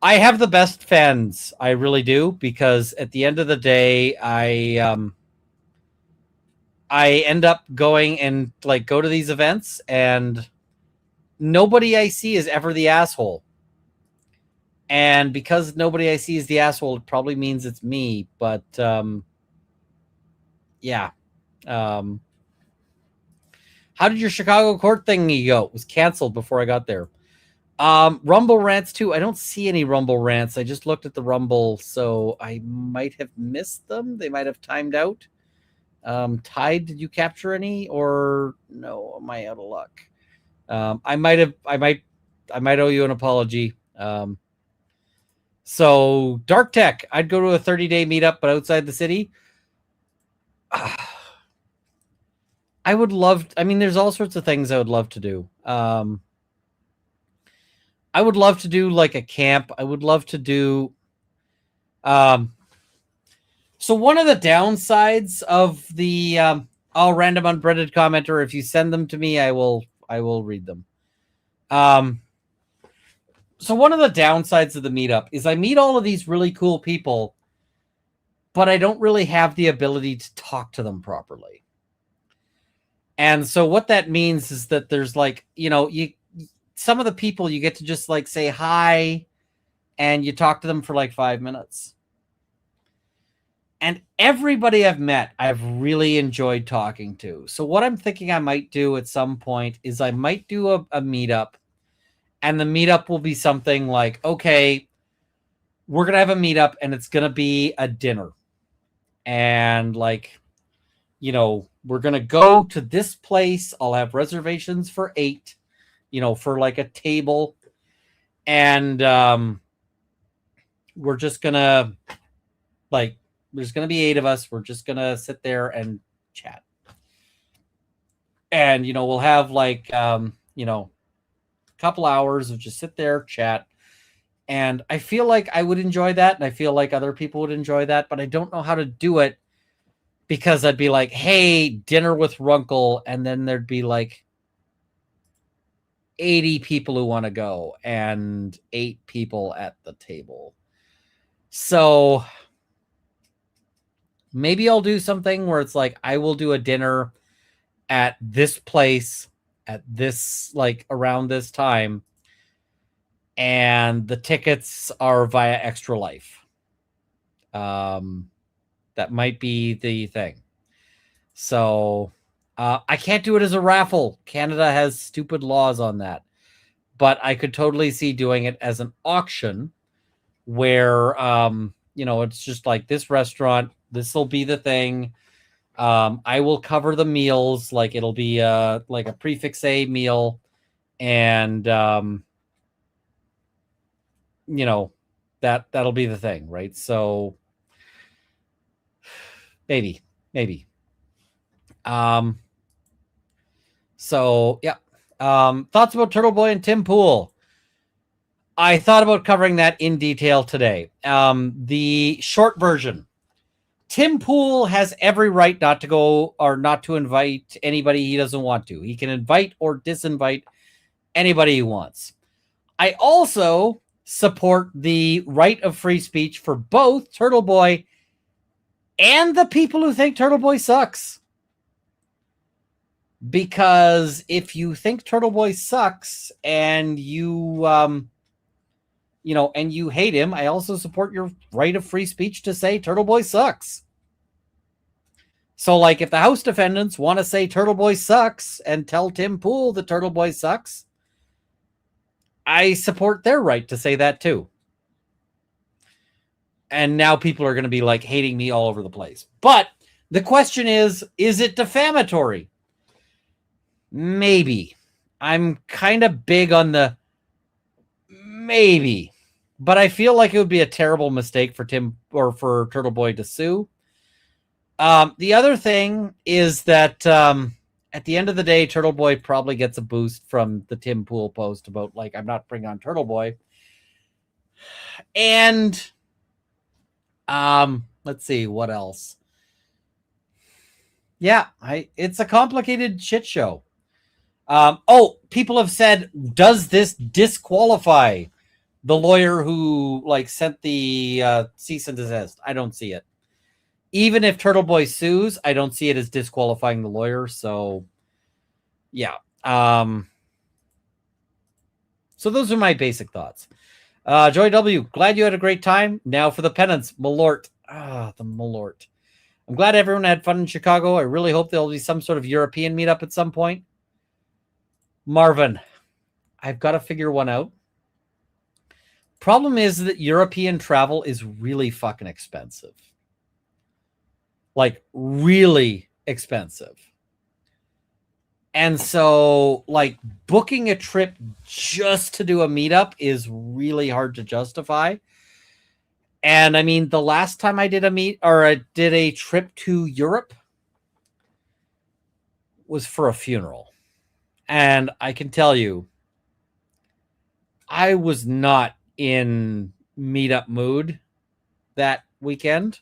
I have the best fans. I really do, because at the end of the day, I end up going and like go to these events, and nobody I see is ever the asshole. And because nobody I see is the asshole, it probably means it's me. But yeah. How did your Chicago court thingy go? It was canceled before I got there. Rumble rants too. I don't see any Rumble rants. I just looked at the Rumble, so I might have missed them. They might have timed out. Tide, did you capture any, or no? Am I out of luck? I might owe you an apology. So Dark Tech, I'd go to a 30-day meetup, but outside the city. I would love. I mean, there's all sorts of things I would love to do. I would love to do like a camp. I would love to do. So one of the downsides of the all random unbreaded commenter, if you send them to me, I will read them. So one of the downsides of the meetup is I meet all of these really cool people, but I don't really have the ability to talk to them properly. And so what that means is that there's like, some of the people you get to just like say hi and you talk to them for like 5 minutes. And everybody I've met, I've really enjoyed talking to. So what I'm thinking I might do at some point is I might do a meetup, and the meetup will be something like, okay, we're going to have a meetup and it's going to be a dinner. And like, we're going to go to this place. I'll have reservations for 8, for like a table. And we're just going to there's going to be 8 of us. We're just going to sit there and chat. And, we'll have like, a couple hours of just sit there, chat. And I feel like I would enjoy that. And I feel like other people would enjoy that, but I don't know how to do it, because I'd be like, hey, dinner with Runkle. And then there'd be like 80 people who want to go and 8 people at the table. So maybe I'll do something where it's like, I will do a dinner at this place at this, like around this time. And the tickets are via Extra Life. That might be the thing. So I can't do it as a raffle. Canada has stupid laws on that. But I could totally see doing it as an auction where, it's just like this restaurant. This will be the thing. I will cover the meals. Like it'll be like a prefix A meal. And, that'll be the thing, right? So maybe. So yeah. Thoughts about Turtle Boy and Tim Pool. I thought about covering that in detail today. The short version. Tim Pool has every right not to go or not to invite anybody he doesn't want to. He can invite or disinvite anybody he wants. I also support the right of free speech for both Turtle Boy and the people who think Turtle Boy sucks. Because if you think Turtle Boy sucks and you, and you hate him, I also support your right of free speech to say Turtle Boy sucks. So, like, if the House defendants want to say Turtle Boy sucks and tell Tim Pool that Turtle Boy sucks, I support their right to say that too. And now people are going to be like hating me all over the place. But the question is it defamatory? Maybe. I'm kind of big on the maybe. But I feel like it would be a terrible mistake for Tim or for Turtle Boy to sue. The other thing is that at the end of the day, Turtle Boy probably gets a boost from the Tim Pool post about, like, I'm not bringing on Turtle Boy. And let's see what else. Yeah, it's a complicated shit show. People have said, does this disqualify the lawyer who like sent the cease and desist? I don't see it. Even if Turtle Boy sues, I don't see it as disqualifying the lawyer. So, yeah. So those are my basic thoughts. Joy W., glad you had a great time. Now for the penance, Malort. The Malort. I'm glad everyone had fun in Chicago. I really hope there'll be some sort of European meetup at some point. Marvin, I've got to figure one out. Problem is that European travel is really fucking expensive. Like, really expensive. And so, like, booking a trip just to do a meetup is really hard to justify. And I mean, the last time I did a trip to Europe was for a funeral. And I can tell you, I was not in meetup mood that weekend.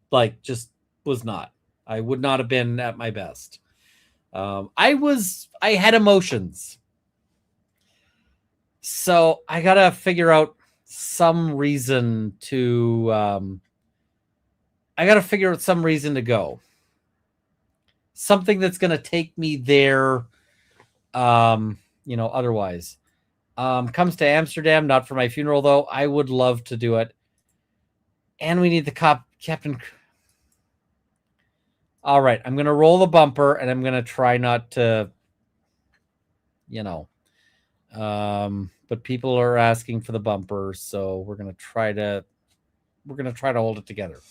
Like, just was not. I would not have been at my best. I had emotions. So I got to figure out some reason to, go. Something that's going to take me there, otherwise. Comes to Amsterdam, not for my funeral, though. I would love to do it. And we need the captain. All right, I'm going to roll the bumper, and I'm going to try not to, but people are asking for the bumper, so we're going to try to hold it together.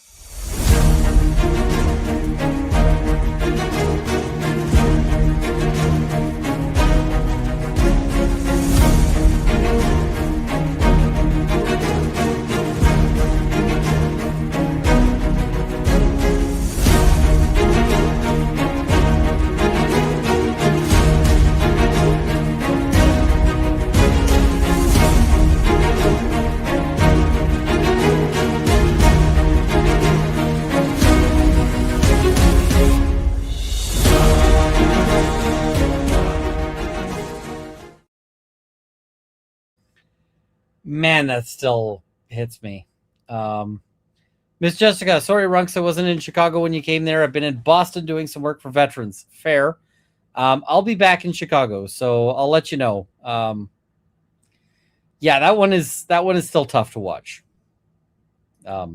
Man, that still hits me. Miss Jessica, sorry, Runks, I wasn't in Chicago when you came there. I've been in Boston doing some work for veterans. Fair. I'll be back in Chicago, so I'll let you know. Yeah, that one is still tough to watch. Yeah.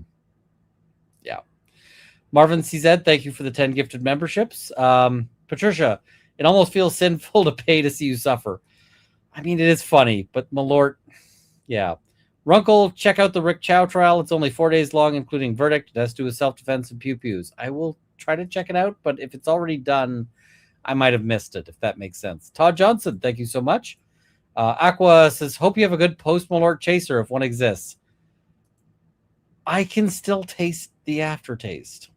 Marvin CZ, thank you for the 10 gifted memberships. Patricia, it almost feels sinful to pay to see you suffer. I mean, it is funny, but Malort, yeah. Runkle, check out the Rick Chow trial. It's only 4 days long, including verdict. It has to do with self-defense and pew-pews. I will try to check it out, but if it's already done, I might have missed it, if that makes sense. Todd Johnson, thank you so much. Aqua says, hope you have a good post-Malort chaser if one exists. I can still taste the aftertaste.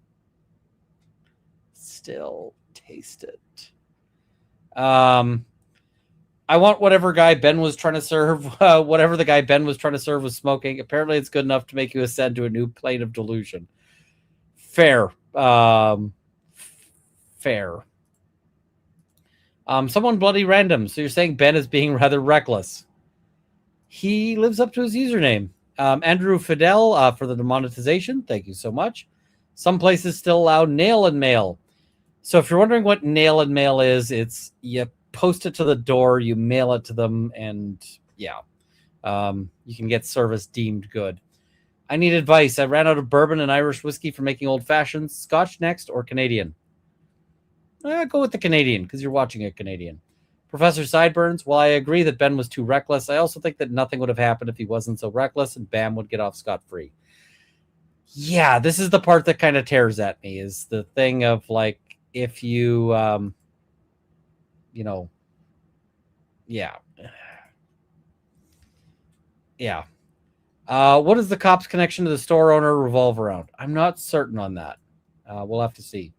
Still taste it. I want whatever guy Ben was trying to serve. Whatever the guy Ben was trying to serve was smoking. Apparently, it's good enough to make you ascend to a new plane of delusion. Fair. Fair. Someone bloody random. So you're saying Ben is being rather reckless. He lives up to his username. Andrew Fidel for the demonetization. Thank you so much. Some places still allow nail and mail. So if you're wondering what nail and mail is, it's you post it to the door, you mail it to them, and yeah, you can get service deemed good. I need advice. I ran out of bourbon and Irish whiskey for making old fashions. Scotch next or Canadian? Go with the Canadian because you're watching a Canadian. Professor Sideburns, while I agree that Ben was too reckless, I also think that nothing would have happened if he wasn't so reckless and Bam would get off scot-free. Yeah, this is the part that kind of tears at me, is the thing of like, if you, you know, yeah. Yeah. What does the cop's connection to the store owner revolve around? I'm not certain on that. We'll have to see.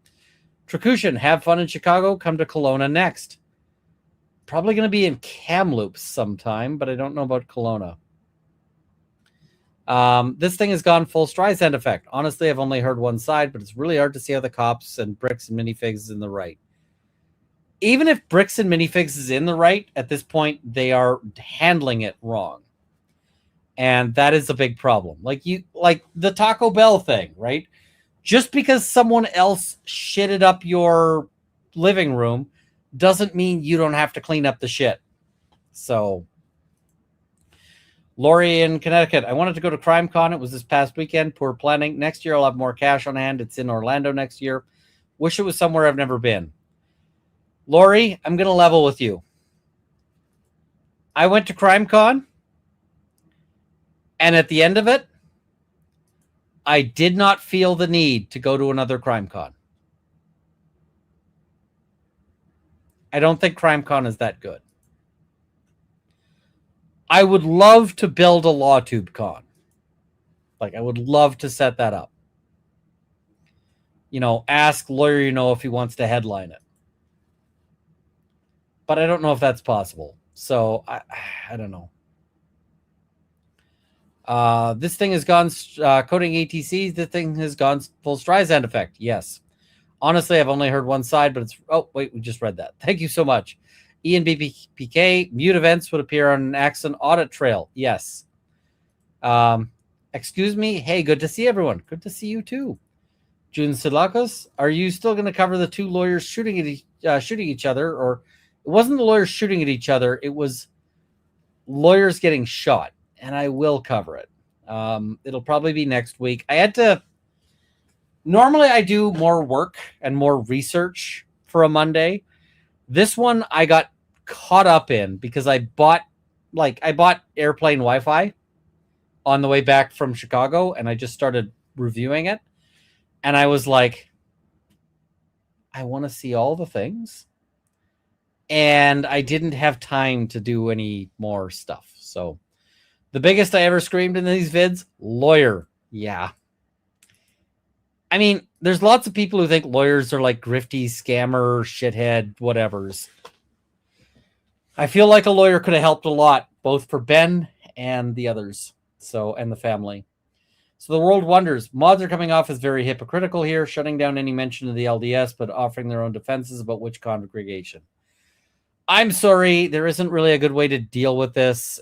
Trakushan, have fun in Chicago. Come to Kelowna next. Probably going to be in Kamloops sometime, but I don't know about Kelowna. This thing has gone full Streisand effect. Honestly, I've only heard one side, but it's really hard to see how the cops and Bricks and Minifigs is in the right. Even if Bricks and Minifigs is in the right, at this point, they are handling it wrong. And that is a big problem. Like the Taco Bell thing, right? Just because someone else shitted up your living room doesn't mean you don't have to clean up the shit. So, Lori in Connecticut, I wanted to go to CrimeCon. It was this past weekend. Poor planning. Next year, I'll have more cash on hand. It's in Orlando next year. Wish it was somewhere I've never been. Lori, I'm going to level with you. I went to CrimeCon. And at the end of it, I did not feel the need to go to another CrimeCon. I don't think CrimeCon is that good. I would love to build a LawTube con. Like, I would love to set that up. You know, ask lawyer, you know, if he wants to headline it. But I don't know if that's possible. So, I don't know. This thing has gone coding ATCs. This thing has gone full Streisand effect. Yes. Honestly, I've only heard one side, but it's... Oh, wait, we just read that. Thank you so much. ENBPK, mute events would appear on an accident audit trail. Yes. Excuse me. Hey, good to see everyone. Good to see you too. June Sidlakos, are you still going to cover the two lawyers shooting each other? Or it wasn't the lawyers shooting at each other. It was lawyers getting shot. And I will cover it. It'll probably be next week. I had to... Normally, I do more work and more research for a Monday. This one, I got caught up in because I bought airplane Wi-Fi on the way back from Chicago, and I just started reviewing it. And I was like, I want to see all the things. And I didn't have time to do any more stuff. So... The biggest I ever screamed in these vids, lawyer. Yeah. I mean, there's lots of people who think lawyers are like grifty, scammer, shithead, whatevers. I feel like a lawyer could have helped a lot, both for Ben and the others, and the family. So the world wonders. Mods are coming off as very hypocritical here, shutting down any mention of the LDS, but offering their own defenses about which congregation. I'm sorry, there isn't really a good way to deal with this.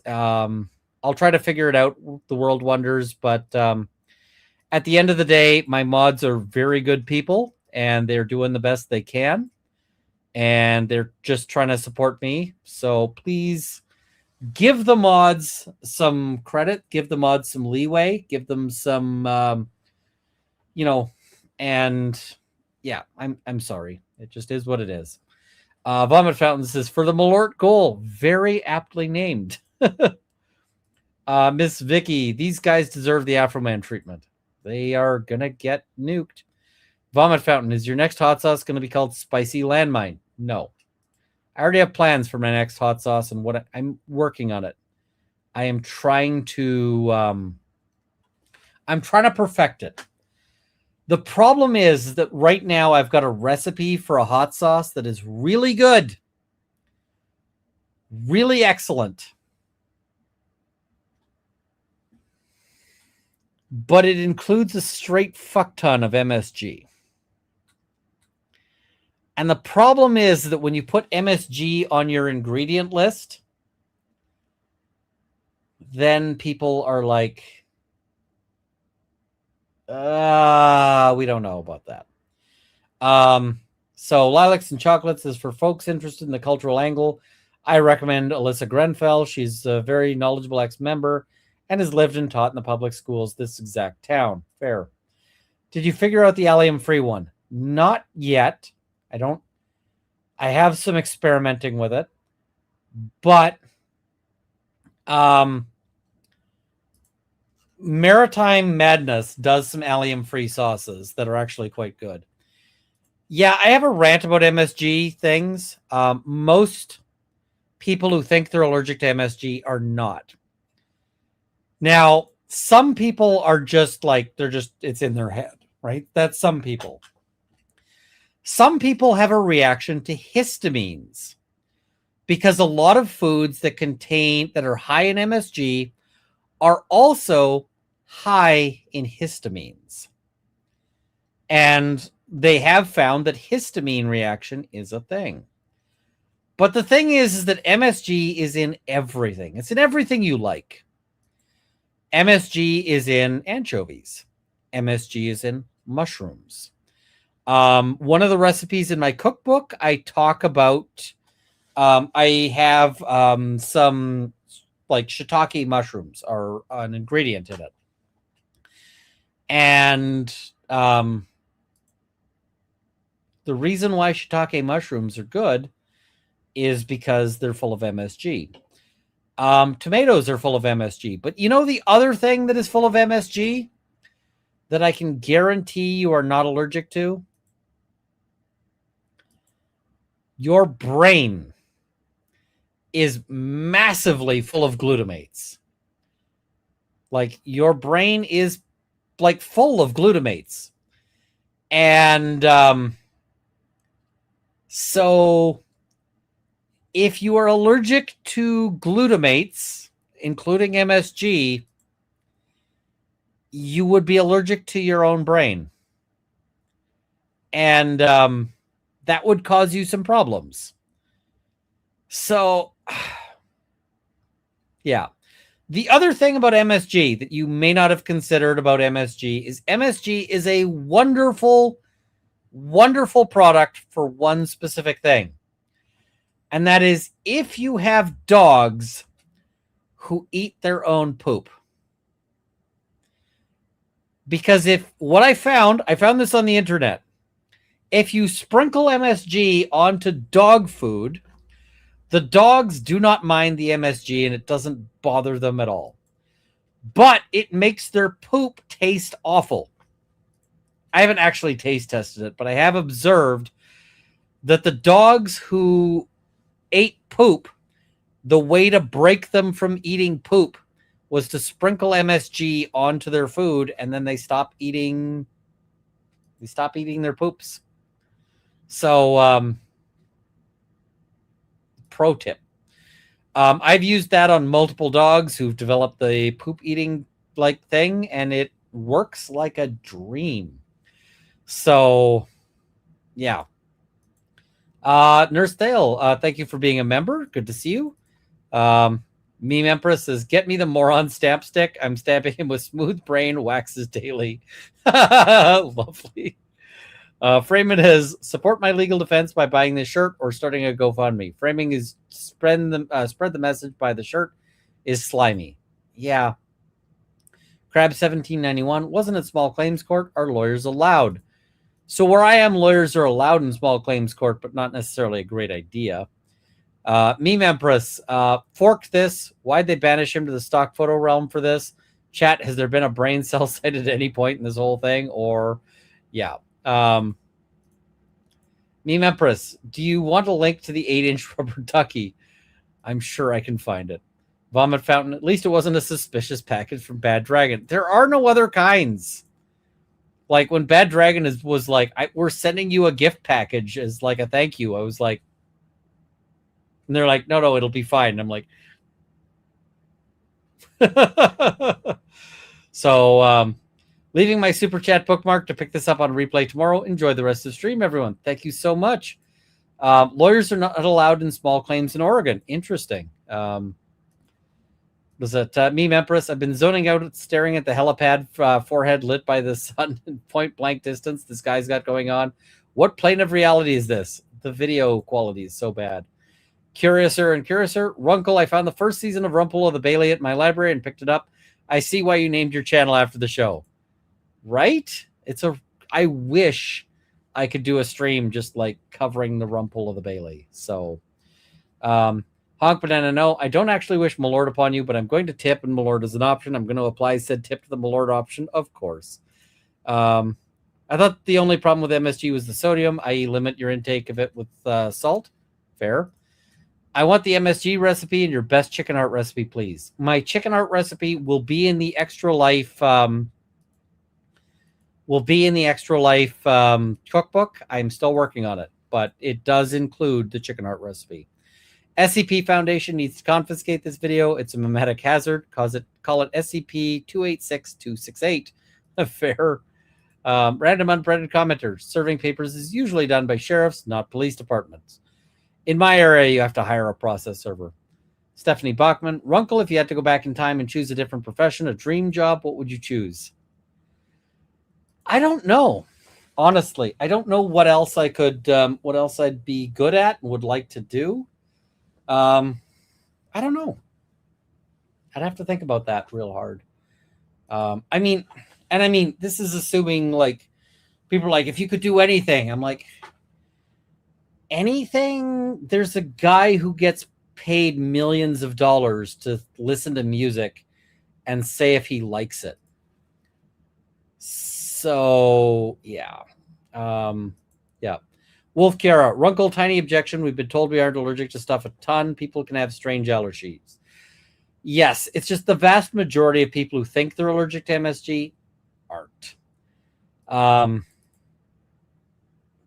I'll try to figure it out, the world wonders, but at the end of the day, my mods are very good people, and they're doing the best they can, and they're just trying to support me. So please give the mods some credit, give the mods some leeway, give them some, and yeah, I'm sorry. It just is what it is. Vomit Fountain says, for the Malort goal, very aptly named. Miss Vicky, these guys deserve the Afro-Man treatment. They are gonna get nuked. Vomit Fountain, is your next hot sauce gonna be called Spicy Landmine? No. I already have plans for my next hot sauce, and what I'm working on it. I am trying to perfect it. The problem is that right now I've got a recipe for a hot sauce that is really good. Really excellent. But it includes a straight fuck ton of MSG. And the problem is that when you put MSG on your ingredient list, then people are like, we don't know about that. So Lilacs and Chocolates is for folks interested in the cultural angle. I recommend Alyssa Grenfell. She's a very knowledgeable ex-member and has lived and taught in the public schools this exact town. Fair. Did you figure out the allium-free one? Not yet. I have some experimenting with it. But Maritime Madness does some allium-free sauces that are actually quite good. Yeah, I have a rant about MSG things. Most people who think they're allergic to MSG are not. Now, some people are just like, it's in their head, right? That's some people. Some people have a reaction to histamines because a lot of foods that are high in MSG are also high in histamines. And they have found that histamine reaction is a thing. But the thing is that MSG is in everything. It's in everything you like. MSG is in anchovies. MSG is in mushrooms. One of the recipes in my cookbook, I talk about, I have some like shiitake mushrooms are an ingredient in it. And the reason why shiitake mushrooms are good is because they're full of MSG. Tomatoes are full of MSG. But you know the other thing that is full of MSG that I can guarantee you are not allergic to? Your brain is massively full of glutamates. Like, your brain is like full of glutamates. And so if you are allergic to glutamates, including MSG, you would be allergic to your own brain. And that would cause you some problems. So, yeah. The other thing about MSG that you may not have considered about MSG is a wonderful, wonderful product for one specific thing. And that is if you have dogs who eat their own poop. Because I found this on the internet. If you sprinkle MSG onto dog food, the dogs do not mind the MSG and it doesn't bother them at all. But it makes their poop taste awful. I haven't actually taste tested it, but I have observed that the dogs who ate poop, the way to break them from eating poop was to sprinkle MSG onto their food, and then they stop eating their poops. So, pro tip. I've used that on multiple dogs who've developed the poop eating like thing, and it works like a dream. So, yeah. Nurse Thale, thank you for being a member. Good to see you. Meme Empress says, get me the moron stamp stick. I'm stamping him with smooth brain waxes daily. Lovely. Freeman has support my legal defense by buying this shirt or starting a GoFundMe. Framing is spread the message by the shirt is slimy. Yeah. Crab 1791 wasn't it small claims court? Are lawyers allowed? So where I am, lawyers are allowed in small claims court, but not necessarily a great idea. Meme Empress, fork this. Why'd they banish him to the stock photo realm for this? Chat, has there been a brain cell sighted at any point in this whole thing? Or, yeah. Meme Empress, do you want a link to the 8-inch rubber ducky? I'm sure I can find it. Vomit Fountain, at least it wasn't a suspicious package from Bad Dragon. There are no other kinds. Like, when Bad Dragon was like, we're sending you a gift package as like a thank you, I was like, and they're like, no, it'll be fine. And I'm like, so, leaving my super chat bookmark to pick this up on replay tomorrow. Enjoy the rest of the stream, everyone. Thank you so much. Lawyers are not allowed in small claims in Oregon. Interesting. Was it Meme Empress? I've been zoning out, staring at the helipad forehead lit by the sun in point blank distance this guy's got going on. What plane of reality is this? The video quality is so bad. Curiouser and Curiouser. Runkle, I found the first season of Rumple of the Bailey at my library and picked it up. I see why you named your channel after the show. Right? I wish I could do a stream just like covering the Rumple of the Bailey. So, Hog Honk Banana, no, I don't actually wish Malort upon you, but I'm going to tip, and Malort is an option. I'm going to apply said tip to the Malort option, of course. I thought the only problem with MSG was the sodium, i.e. limit your intake of it with salt. Fair. I want the MSG recipe and your best chicken heart recipe, please. My chicken heart recipe will be in the Extra Life cookbook. I'm still working on it, but it does include the chicken heart recipe. SCP Foundation needs to confiscate this video. It's a memetic hazard. Call it SCP-286268. Fair. Random unbranded commenters. Serving papers is usually done by sheriffs, not police departments. In my area, you have to hire a process server. Stephanie Bachman. Runkle, if you had to go back in time and choose a different profession, a dream job, what would you choose? I don't know. Honestly, I don't know what else I could, what else I'd be good at and would like to do. I don't know. I'd have to think about that real hard. I mean, this is assuming like people are like, if you could do anything, I'm like, anything? There's a guy who gets paid millions of dollars to listen to music and say if he likes it. So yeah. Yeah. Wolf Kiara, Runkle, tiny objection. We've been told we aren't allergic to stuff a ton. People can have strange allergies. Yes, it's just the vast majority of people who think they're allergic to MSG aren't.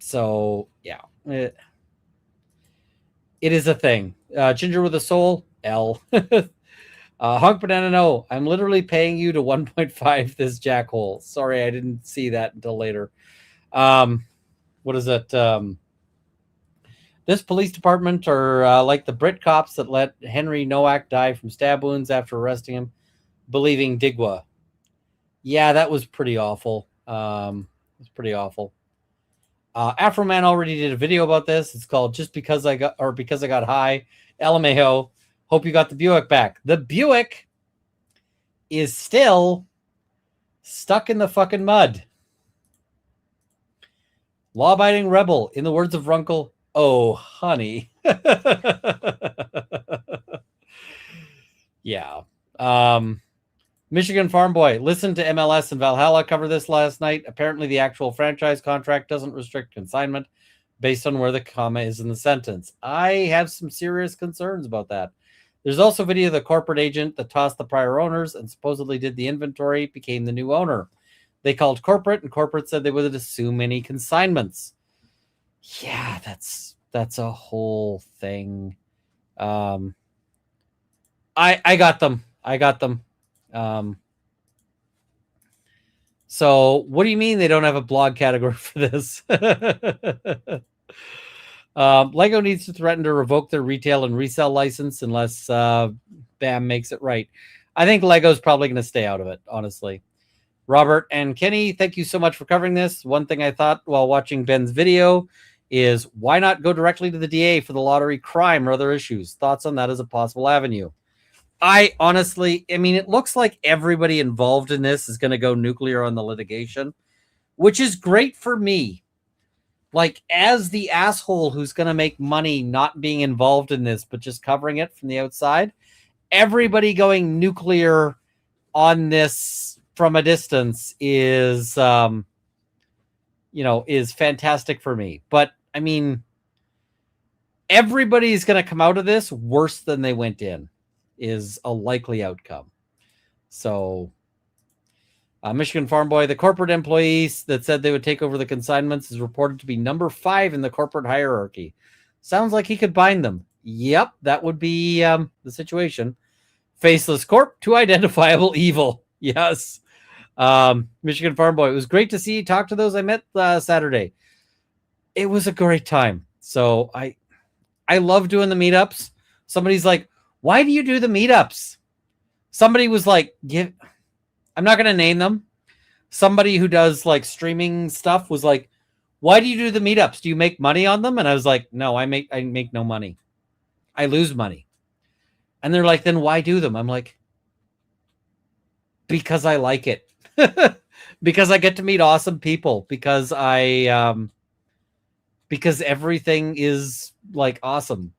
So yeah, it is a thing. Ginger with a soul, L. Honk Banana, no. I'm literally paying you to 1.5 this jackhole. Sorry, I didn't see that until later. What is it? This police department are like the Brit cops that let Henry Nowak die from stab wounds after arresting him, believing Digwa. Yeah, that was pretty awful. It's pretty awful. Afro Man already did a video about this. It's called Just Because I Got High. LMAO. Hope you got the Buick back. The Buick is still stuck in the fucking mud. Law-abiding rebel, in the words of Runkle. Oh, honey. Yeah. Michigan Farm Boy, listen to MLS and Valhalla cover this last night. Apparently, the actual franchise contract doesn't restrict consignment based on where the comma is in the sentence. I have some serious concerns about that. There's also video of the corporate agent that tossed the prior owners and supposedly did the inventory, became the new owner. They called corporate, and corporate said they wouldn't assume any consignments. Yeah, that's a whole thing. I got them. So what do you mean they don't have a blog category for this? Lego needs to threaten to revoke their retail and resell license unless BAM makes it right. I think Lego's probably going to stay out of it, honestly. Robert and Kenny, thank you so much for covering this. One thing I thought while watching Ben's video is why not go directly to the DA for the lottery crime or other issues? Thoughts on that as a possible avenue? I honestly, it looks like everybody involved in this is going to go nuclear on the litigation, which is great for me. Like, as the asshole who's going to make money not being involved in this, but just covering it from the outside, everybody going nuclear on this from a distance is, is fantastic for me. But, everybody's going to come out of this worse than they went in is a likely outcome. So, Michigan Farm Boy, the corporate employees that said they would take over the consignments is reported to be number 5 in the corporate hierarchy. Sounds like he could bind them. Yep, that would be the situation. Faceless Corp, too identifiable evil. Yes. Michigan Farm Boy, it was great to see you talk to those I met Saturday. It was a great time. So I love doing the meetups. Somebody's like, why do you do the meetups? Somebody was like, I'm not going to name them. Somebody who does like streaming stuff was like, why do you do the meetups? Do you make money on them? And I was like, no, I make no money. I lose money. And they're like, then why do them? I'm like, because I like it. Because I get to meet awesome people. Because because everything is like awesome.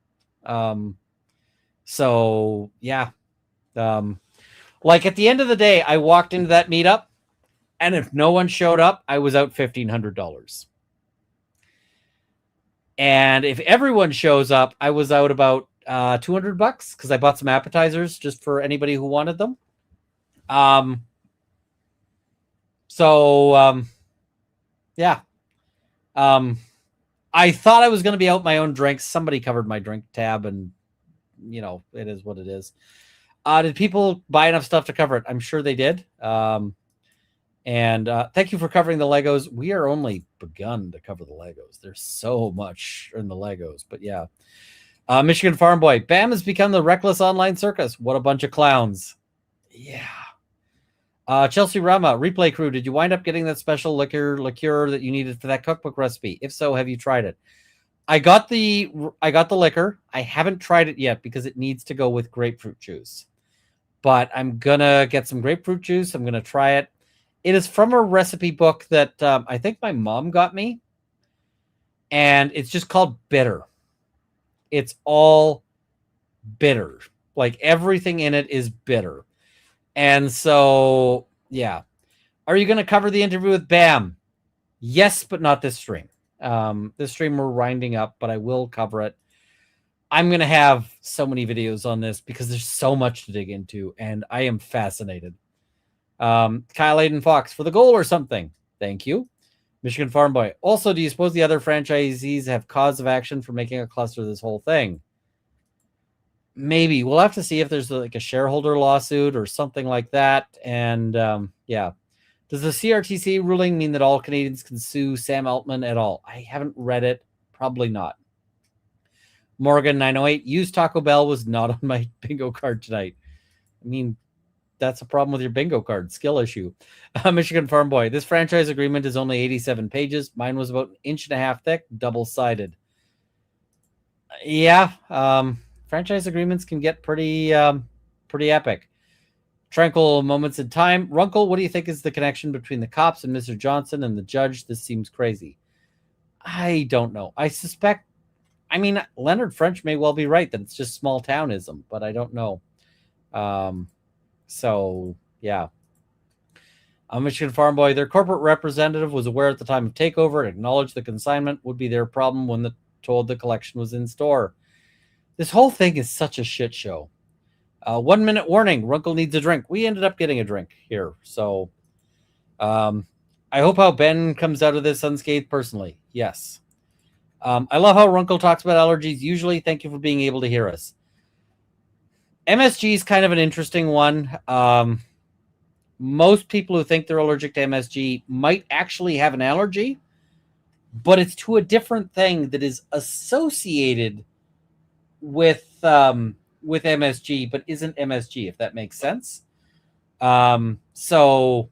So yeah. Like at the end of the day, I walked into that meetup, and if no one showed up, I was out $1,500. And if everyone shows up, I was out about $200 because I bought some appetizers just for anybody who wanted them. Yeah. I thought I was going to be out my own drinks. Somebody covered my drink tab, and it is what it is. Did people buy enough stuff to cover it? I'm sure they did. And thank you for covering the Legos. We are only begun to cover the Legos. There's so much in the Legos, but yeah. Michigan Farm Boy, BAM has become the reckless online circus. What a bunch of clowns. Yeah. Chelsea Rama, Replay Crew, did you wind up getting that special liqueur that you needed for that cookbook recipe? If so, have you tried it? I got the liquor. I haven't tried it yet because it needs to go with grapefruit juice. But I'm gonna get some grapefruit juice. I'm gonna try it. It is from a recipe book that I think my mom got me, and it's just called Bitter. It's all bitter. Like everything in it is bitter. And so, yeah. Are you going to cover the interview with Bam? Yes, but not this stream. This stream we're winding up, but I will cover it. I'm going to have so many videos on this because there's so much to dig into, and I am fascinated. Kyle Aiden Fox, for the goal or something. Thank you. Michigan Farm Boy. Also, do you suppose the other franchisees have cause of action for making a cluster of this whole thing? Maybe. We'll have to see if there's like a shareholder lawsuit or something like that. And yeah. Does the CRTC ruling mean that all Canadians can sue Sam Altman at all? I haven't read it. Probably not. Morgan 908, used Taco Bell was not on my bingo card tonight. I mean, that's a problem with your bingo card. Skill issue. Michigan Farm Boy. This franchise agreement is only 87 pages. Mine was about 1.5 inches thick, double-sided. Yeah. Franchise agreements can get pretty epic. Tranquil moments in time. Runkle, what do you think is the connection between the cops and Mr. Johnson and the judge? This seems crazy. I don't know. I suspect, Leonard French may well be right that it's just small townism, but I don't know. So, yeah. Michigan Farm Boy, their corporate representative was aware at the time of takeover and acknowledged the consignment would be their problem when told the collection was in store. This whole thing is such a shit show. 1 minute warning. Runkle needs a drink. We ended up getting a drink here. So I hope how Ben comes out of this unscathed personally. Yes. I love how Runkle talks about allergies. Usually, thank you for being able to hear us. MSG is kind of an interesting one. Most people who think they're allergic to MSG might actually have an allergy, but it's to a different thing that is associated with MSG, but isn't MSG, if that makes sense. So,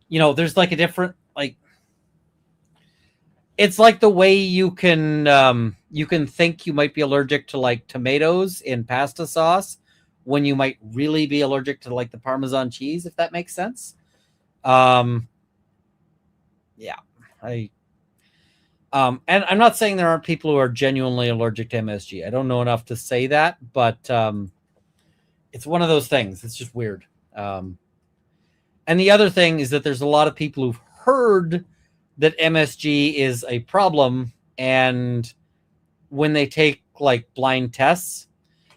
there's like a different, like, it's like the way you can think you might be allergic to like tomatoes in pasta sauce when you might really be allergic to like the Parmesan cheese, if that makes sense. Yeah, and I'm not saying there aren't people who are genuinely allergic to MSG. I don't know enough to say that, but it's one of those things. It's just weird. And the other thing is that there's a lot of people who've heard that MSG is a problem, and when they take like blind tests,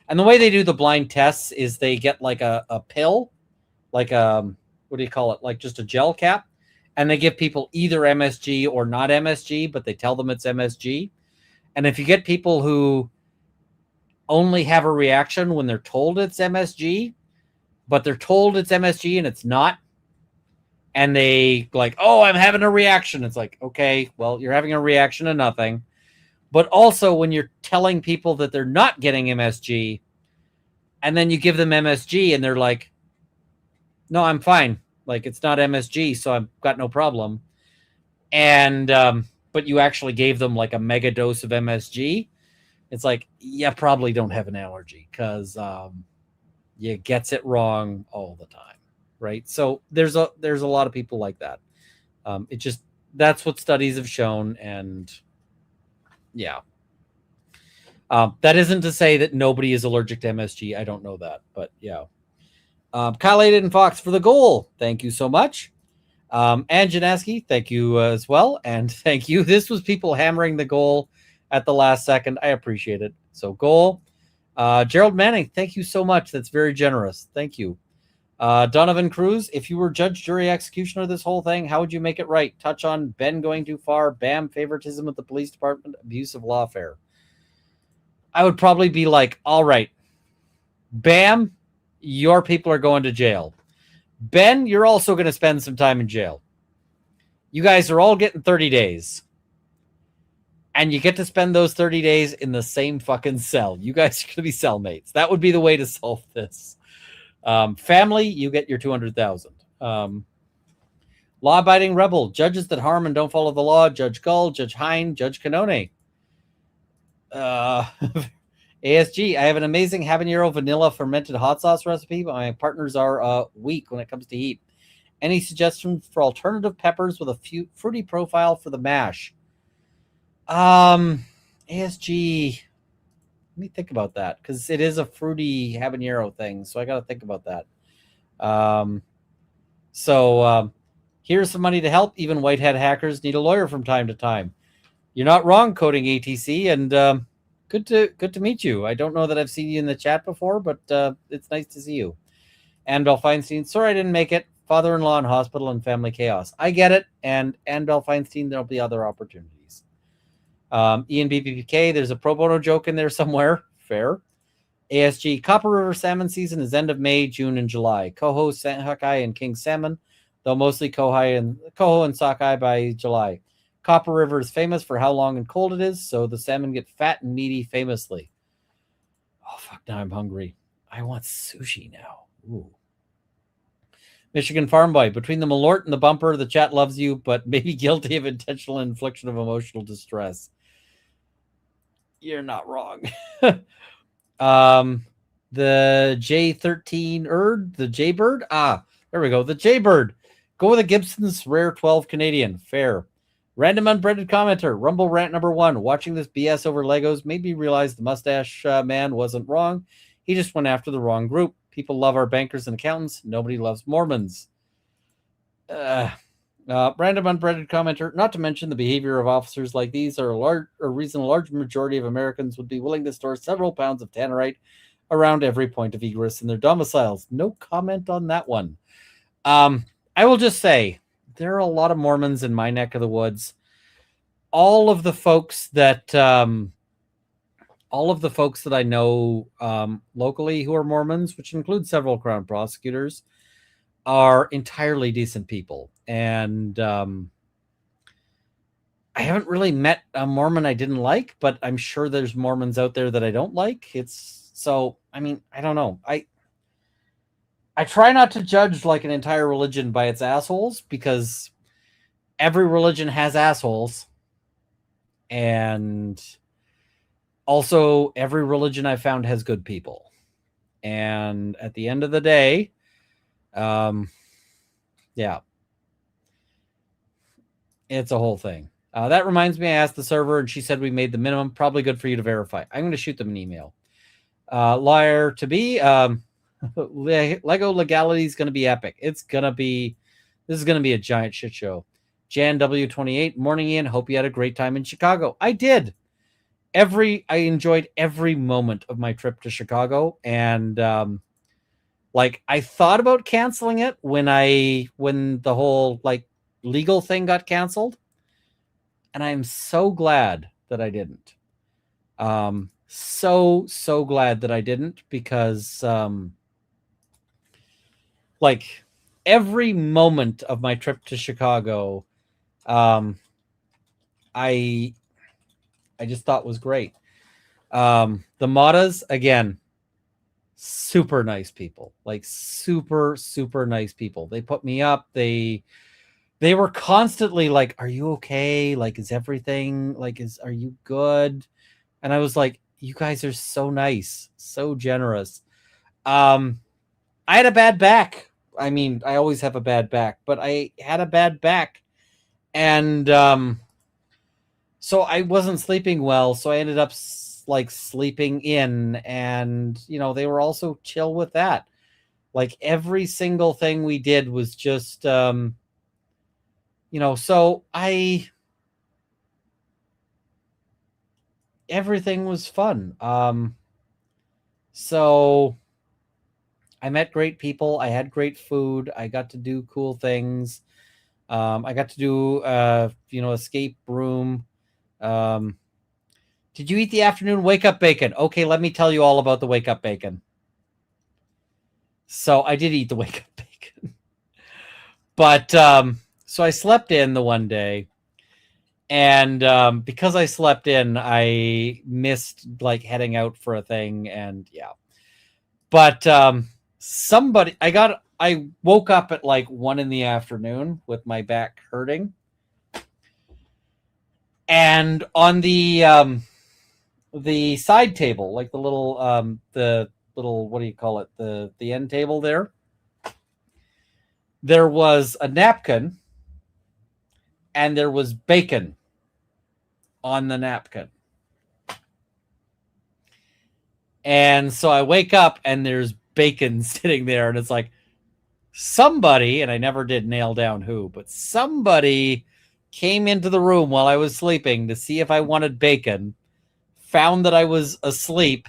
and the way they do the blind tests is they get like a pill, like what do you call it? Like just a gel cap. And they give people either MSG or not MSG, but they tell them it's MSG. And if you get people who only have a reaction when they're told it's MSG, but they're told it's MSG and it's not, and they like, oh, I'm having a reaction. It's like, okay, well, you're having a reaction to nothing. But also when you're telling people that they're not getting MSG, and then you give them MSG and they're like, no, I'm fine. Like, it's not MSG, so I've got no problem. And, but you actually gave them like a mega dose of MSG. It's like, you probably don't have an allergy because you gets it wrong all the time. Right. So there's a lot of people like that. That's what studies have shown. And yeah. That isn't to say that nobody is allergic to MSG. I don't know that, but yeah. Kyle Aiden Fox for the goal. Thank you so much. And Janaski, thank you as well. And thank you. This was people hammering the goal at the last second. I appreciate it. So goal. Gerald Manning, thank you so much. That's very generous. Thank you. Donovan Cruz, if you were judge, jury, executioner of this whole thing, how would you make it right? Touch on Ben going too far, Bam, favoritism of the police department, abuse of lawfare. I would probably be like, all right, Bam, your people are going to jail. Ben, you're also going to spend some time in jail. You guys are all getting 30 days. And you get to spend those 30 days in the same fucking cell. You guys are going to be cellmates. That would be the way to solve this. Family, you get your 200,000. Law-abiding rebel, judges that harm and don't follow the law, Judge Gull, Judge Hine, Judge Canone. ASG, I have an amazing habanero vanilla fermented hot sauce recipe, but my partners are weak when it comes to heat. Any suggestions for alternative peppers with a fruity profile for the mash? ASG, let me think about that, because it is a fruity habanero thing, so I got to think about that. Here's some money to help. Even whitehead hackers need a lawyer from time to time. You're not wrong, Coding ATC, and good to meet you. I don't know that I've seen you in the chat before, but it's nice to see you. Annabelle Feinstein, sorry I didn't make it. Father-in-law in hospital and family chaos. I get it, and Annabelle Feinstein, there'll be other opportunities. Ian BPPK, there's a pro bono joke in there somewhere. Fair. ASG, Copper River salmon season is end of May, June, and July. Coho, Hawkeye, and King salmon, though mostly Coho and Sockeye by July. Copper River is famous for how long and cold it is, so the salmon get fat and meaty famously. Oh, fuck, now I'm hungry. I want sushi now. Ooh. Michigan Farm Boy, between the Malort and the bumper, the chat loves you, but maybe guilty of intentional infliction of emotional distress. You're not wrong. The J13 the Jaybird. There we go. The Jaybird. Go with a Gibson's Rare 12 Canadian. Fair. Random unbreaded commenter. Rumble rant number 1. Watching this BS over Legos made me realize the mustache man wasn't wrong. He just went after the wrong group. People love our bankers and accountants. Nobody loves Mormons. Random unbreaded commenter. Not to mention the behavior of officers like these are a reason a large majority of Americans would be willing to store several pounds of tannerite around every point of egress in their domiciles. No comment on that one. I will just say there are a lot of Mormons in my neck of the woods. All of the folks that I know locally who are Mormons, which includes several Crown prosecutors, are entirely decent people. And I haven't really met a Mormon I didn't like, but I'm sure there's Mormons out there that I don't like. I don't know. I try not to judge like an entire religion by its assholes, because every religion has assholes. And also every religion I found has good people. And at the end of the day, yeah, it's a whole thing. That reminds me, I asked the server and she said we made the minimum. Probably good for you to verify. I'm going to shoot them an email. Liar to be, Lego legality is going to be epic. This is going to be a giant shit show. Jan W28, morning Ian. Hope you had a great time in Chicago. I did. I enjoyed every moment of my trip to Chicago. And, I thought about canceling it when the whole legal thing got canceled. And I'm so glad that I didn't. So glad that I didn't, because every moment of my trip to Chicago, I just thought was great. The Matas, again, super nice people, super nice people. They put me up. They were constantly like, are you okay? Is everything are you good? And I was like, you guys are so nice, so generous. I had a bad back. I mean, I always have a bad back, but I had a bad back. And so I wasn't sleeping well. So I ended up like sleeping in, and they were also chill with that. Like every single thing we did was just so everything was fun. So I met great people, I had great food, I got to do cool things. I got to do escape room. Did you eat the afternoon wake up bacon? Okay, let me tell you all about the wake up bacon. So I did eat the wake up bacon. But so I slept in the one day, and because I slept in, I missed like heading out for a thing, and yeah. But I woke up at like 1 p.m. with my back hurting, and on the side table, like the little what do you call it, the end table there was a napkin, and there was bacon on the napkin. And so I wake up and there's bacon sitting there, and it's like somebody, and I never did nail down who, but somebody came into the room while I was sleeping to see if I wanted bacon, found that I was asleep,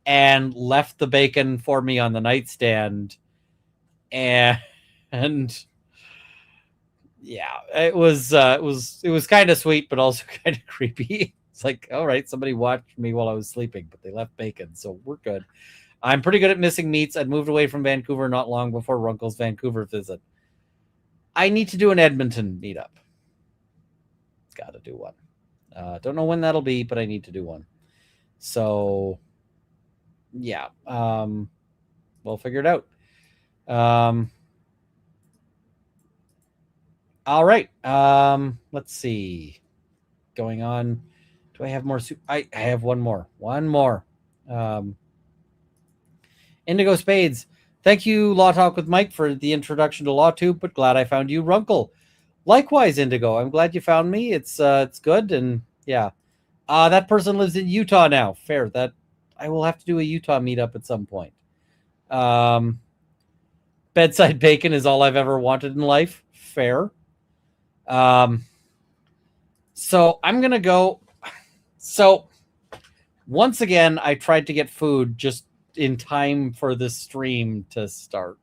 and left the bacon for me on the nightstand. And yeah, it was kind of sweet, but also kind of creepy. It's like, all right, somebody watched me while I was sleeping, but they left bacon, so we're good. I'm pretty good at missing meats. I'd moved away from Vancouver not long before Runkle's Vancouver visit. I need to do an Edmonton meetup. Got to do one. Don't know when that'll be, but I need to do one. So, yeah, we'll figure it out. All right. Let's see. Going on. Do I have more? I have one more. Indigo Spades. Thank you, Law Talk with Mike, for the introduction to LawTube, but glad I found you, Runkle. Likewise, Indigo. I'm glad you found me. It's good, and yeah. That person lives in Utah now. Fair. That I will have to do a Utah meetup at some point. Bedside bacon is all I've ever wanted in life. Fair. So I'm gonna go. So once again, I tried to get food just in time for the stream to start.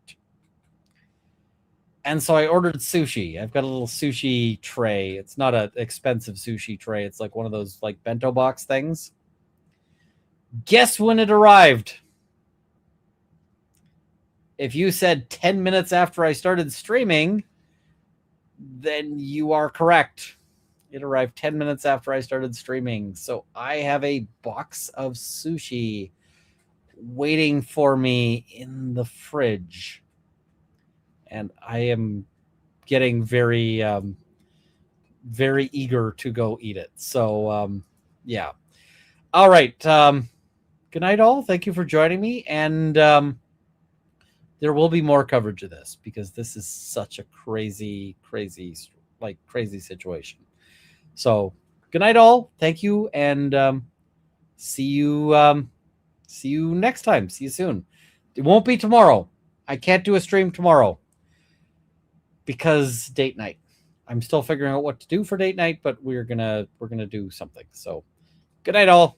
And so I ordered sushi. I've got a little sushi tray. It's not an expensive sushi tray. It's like one of those like bento box things. Guess when it arrived? If you said 10 minutes after I started streaming, then you are correct. It arrived 10 minutes after I started streaming. So I have a box of sushi waiting for me in the fridge. And I am getting very, very eager to go eat it. So, yeah. All right. Good night, all. Thank you for joining me. And there will be more coverage of this because this is such a crazy situation. So, good night, all. Thank you, and see you next time. See you soon. It won't be tomorrow. I can't do a stream tomorrow because date night. I'm still figuring out what to do for date night, but we're gonna do something. So, good night, all.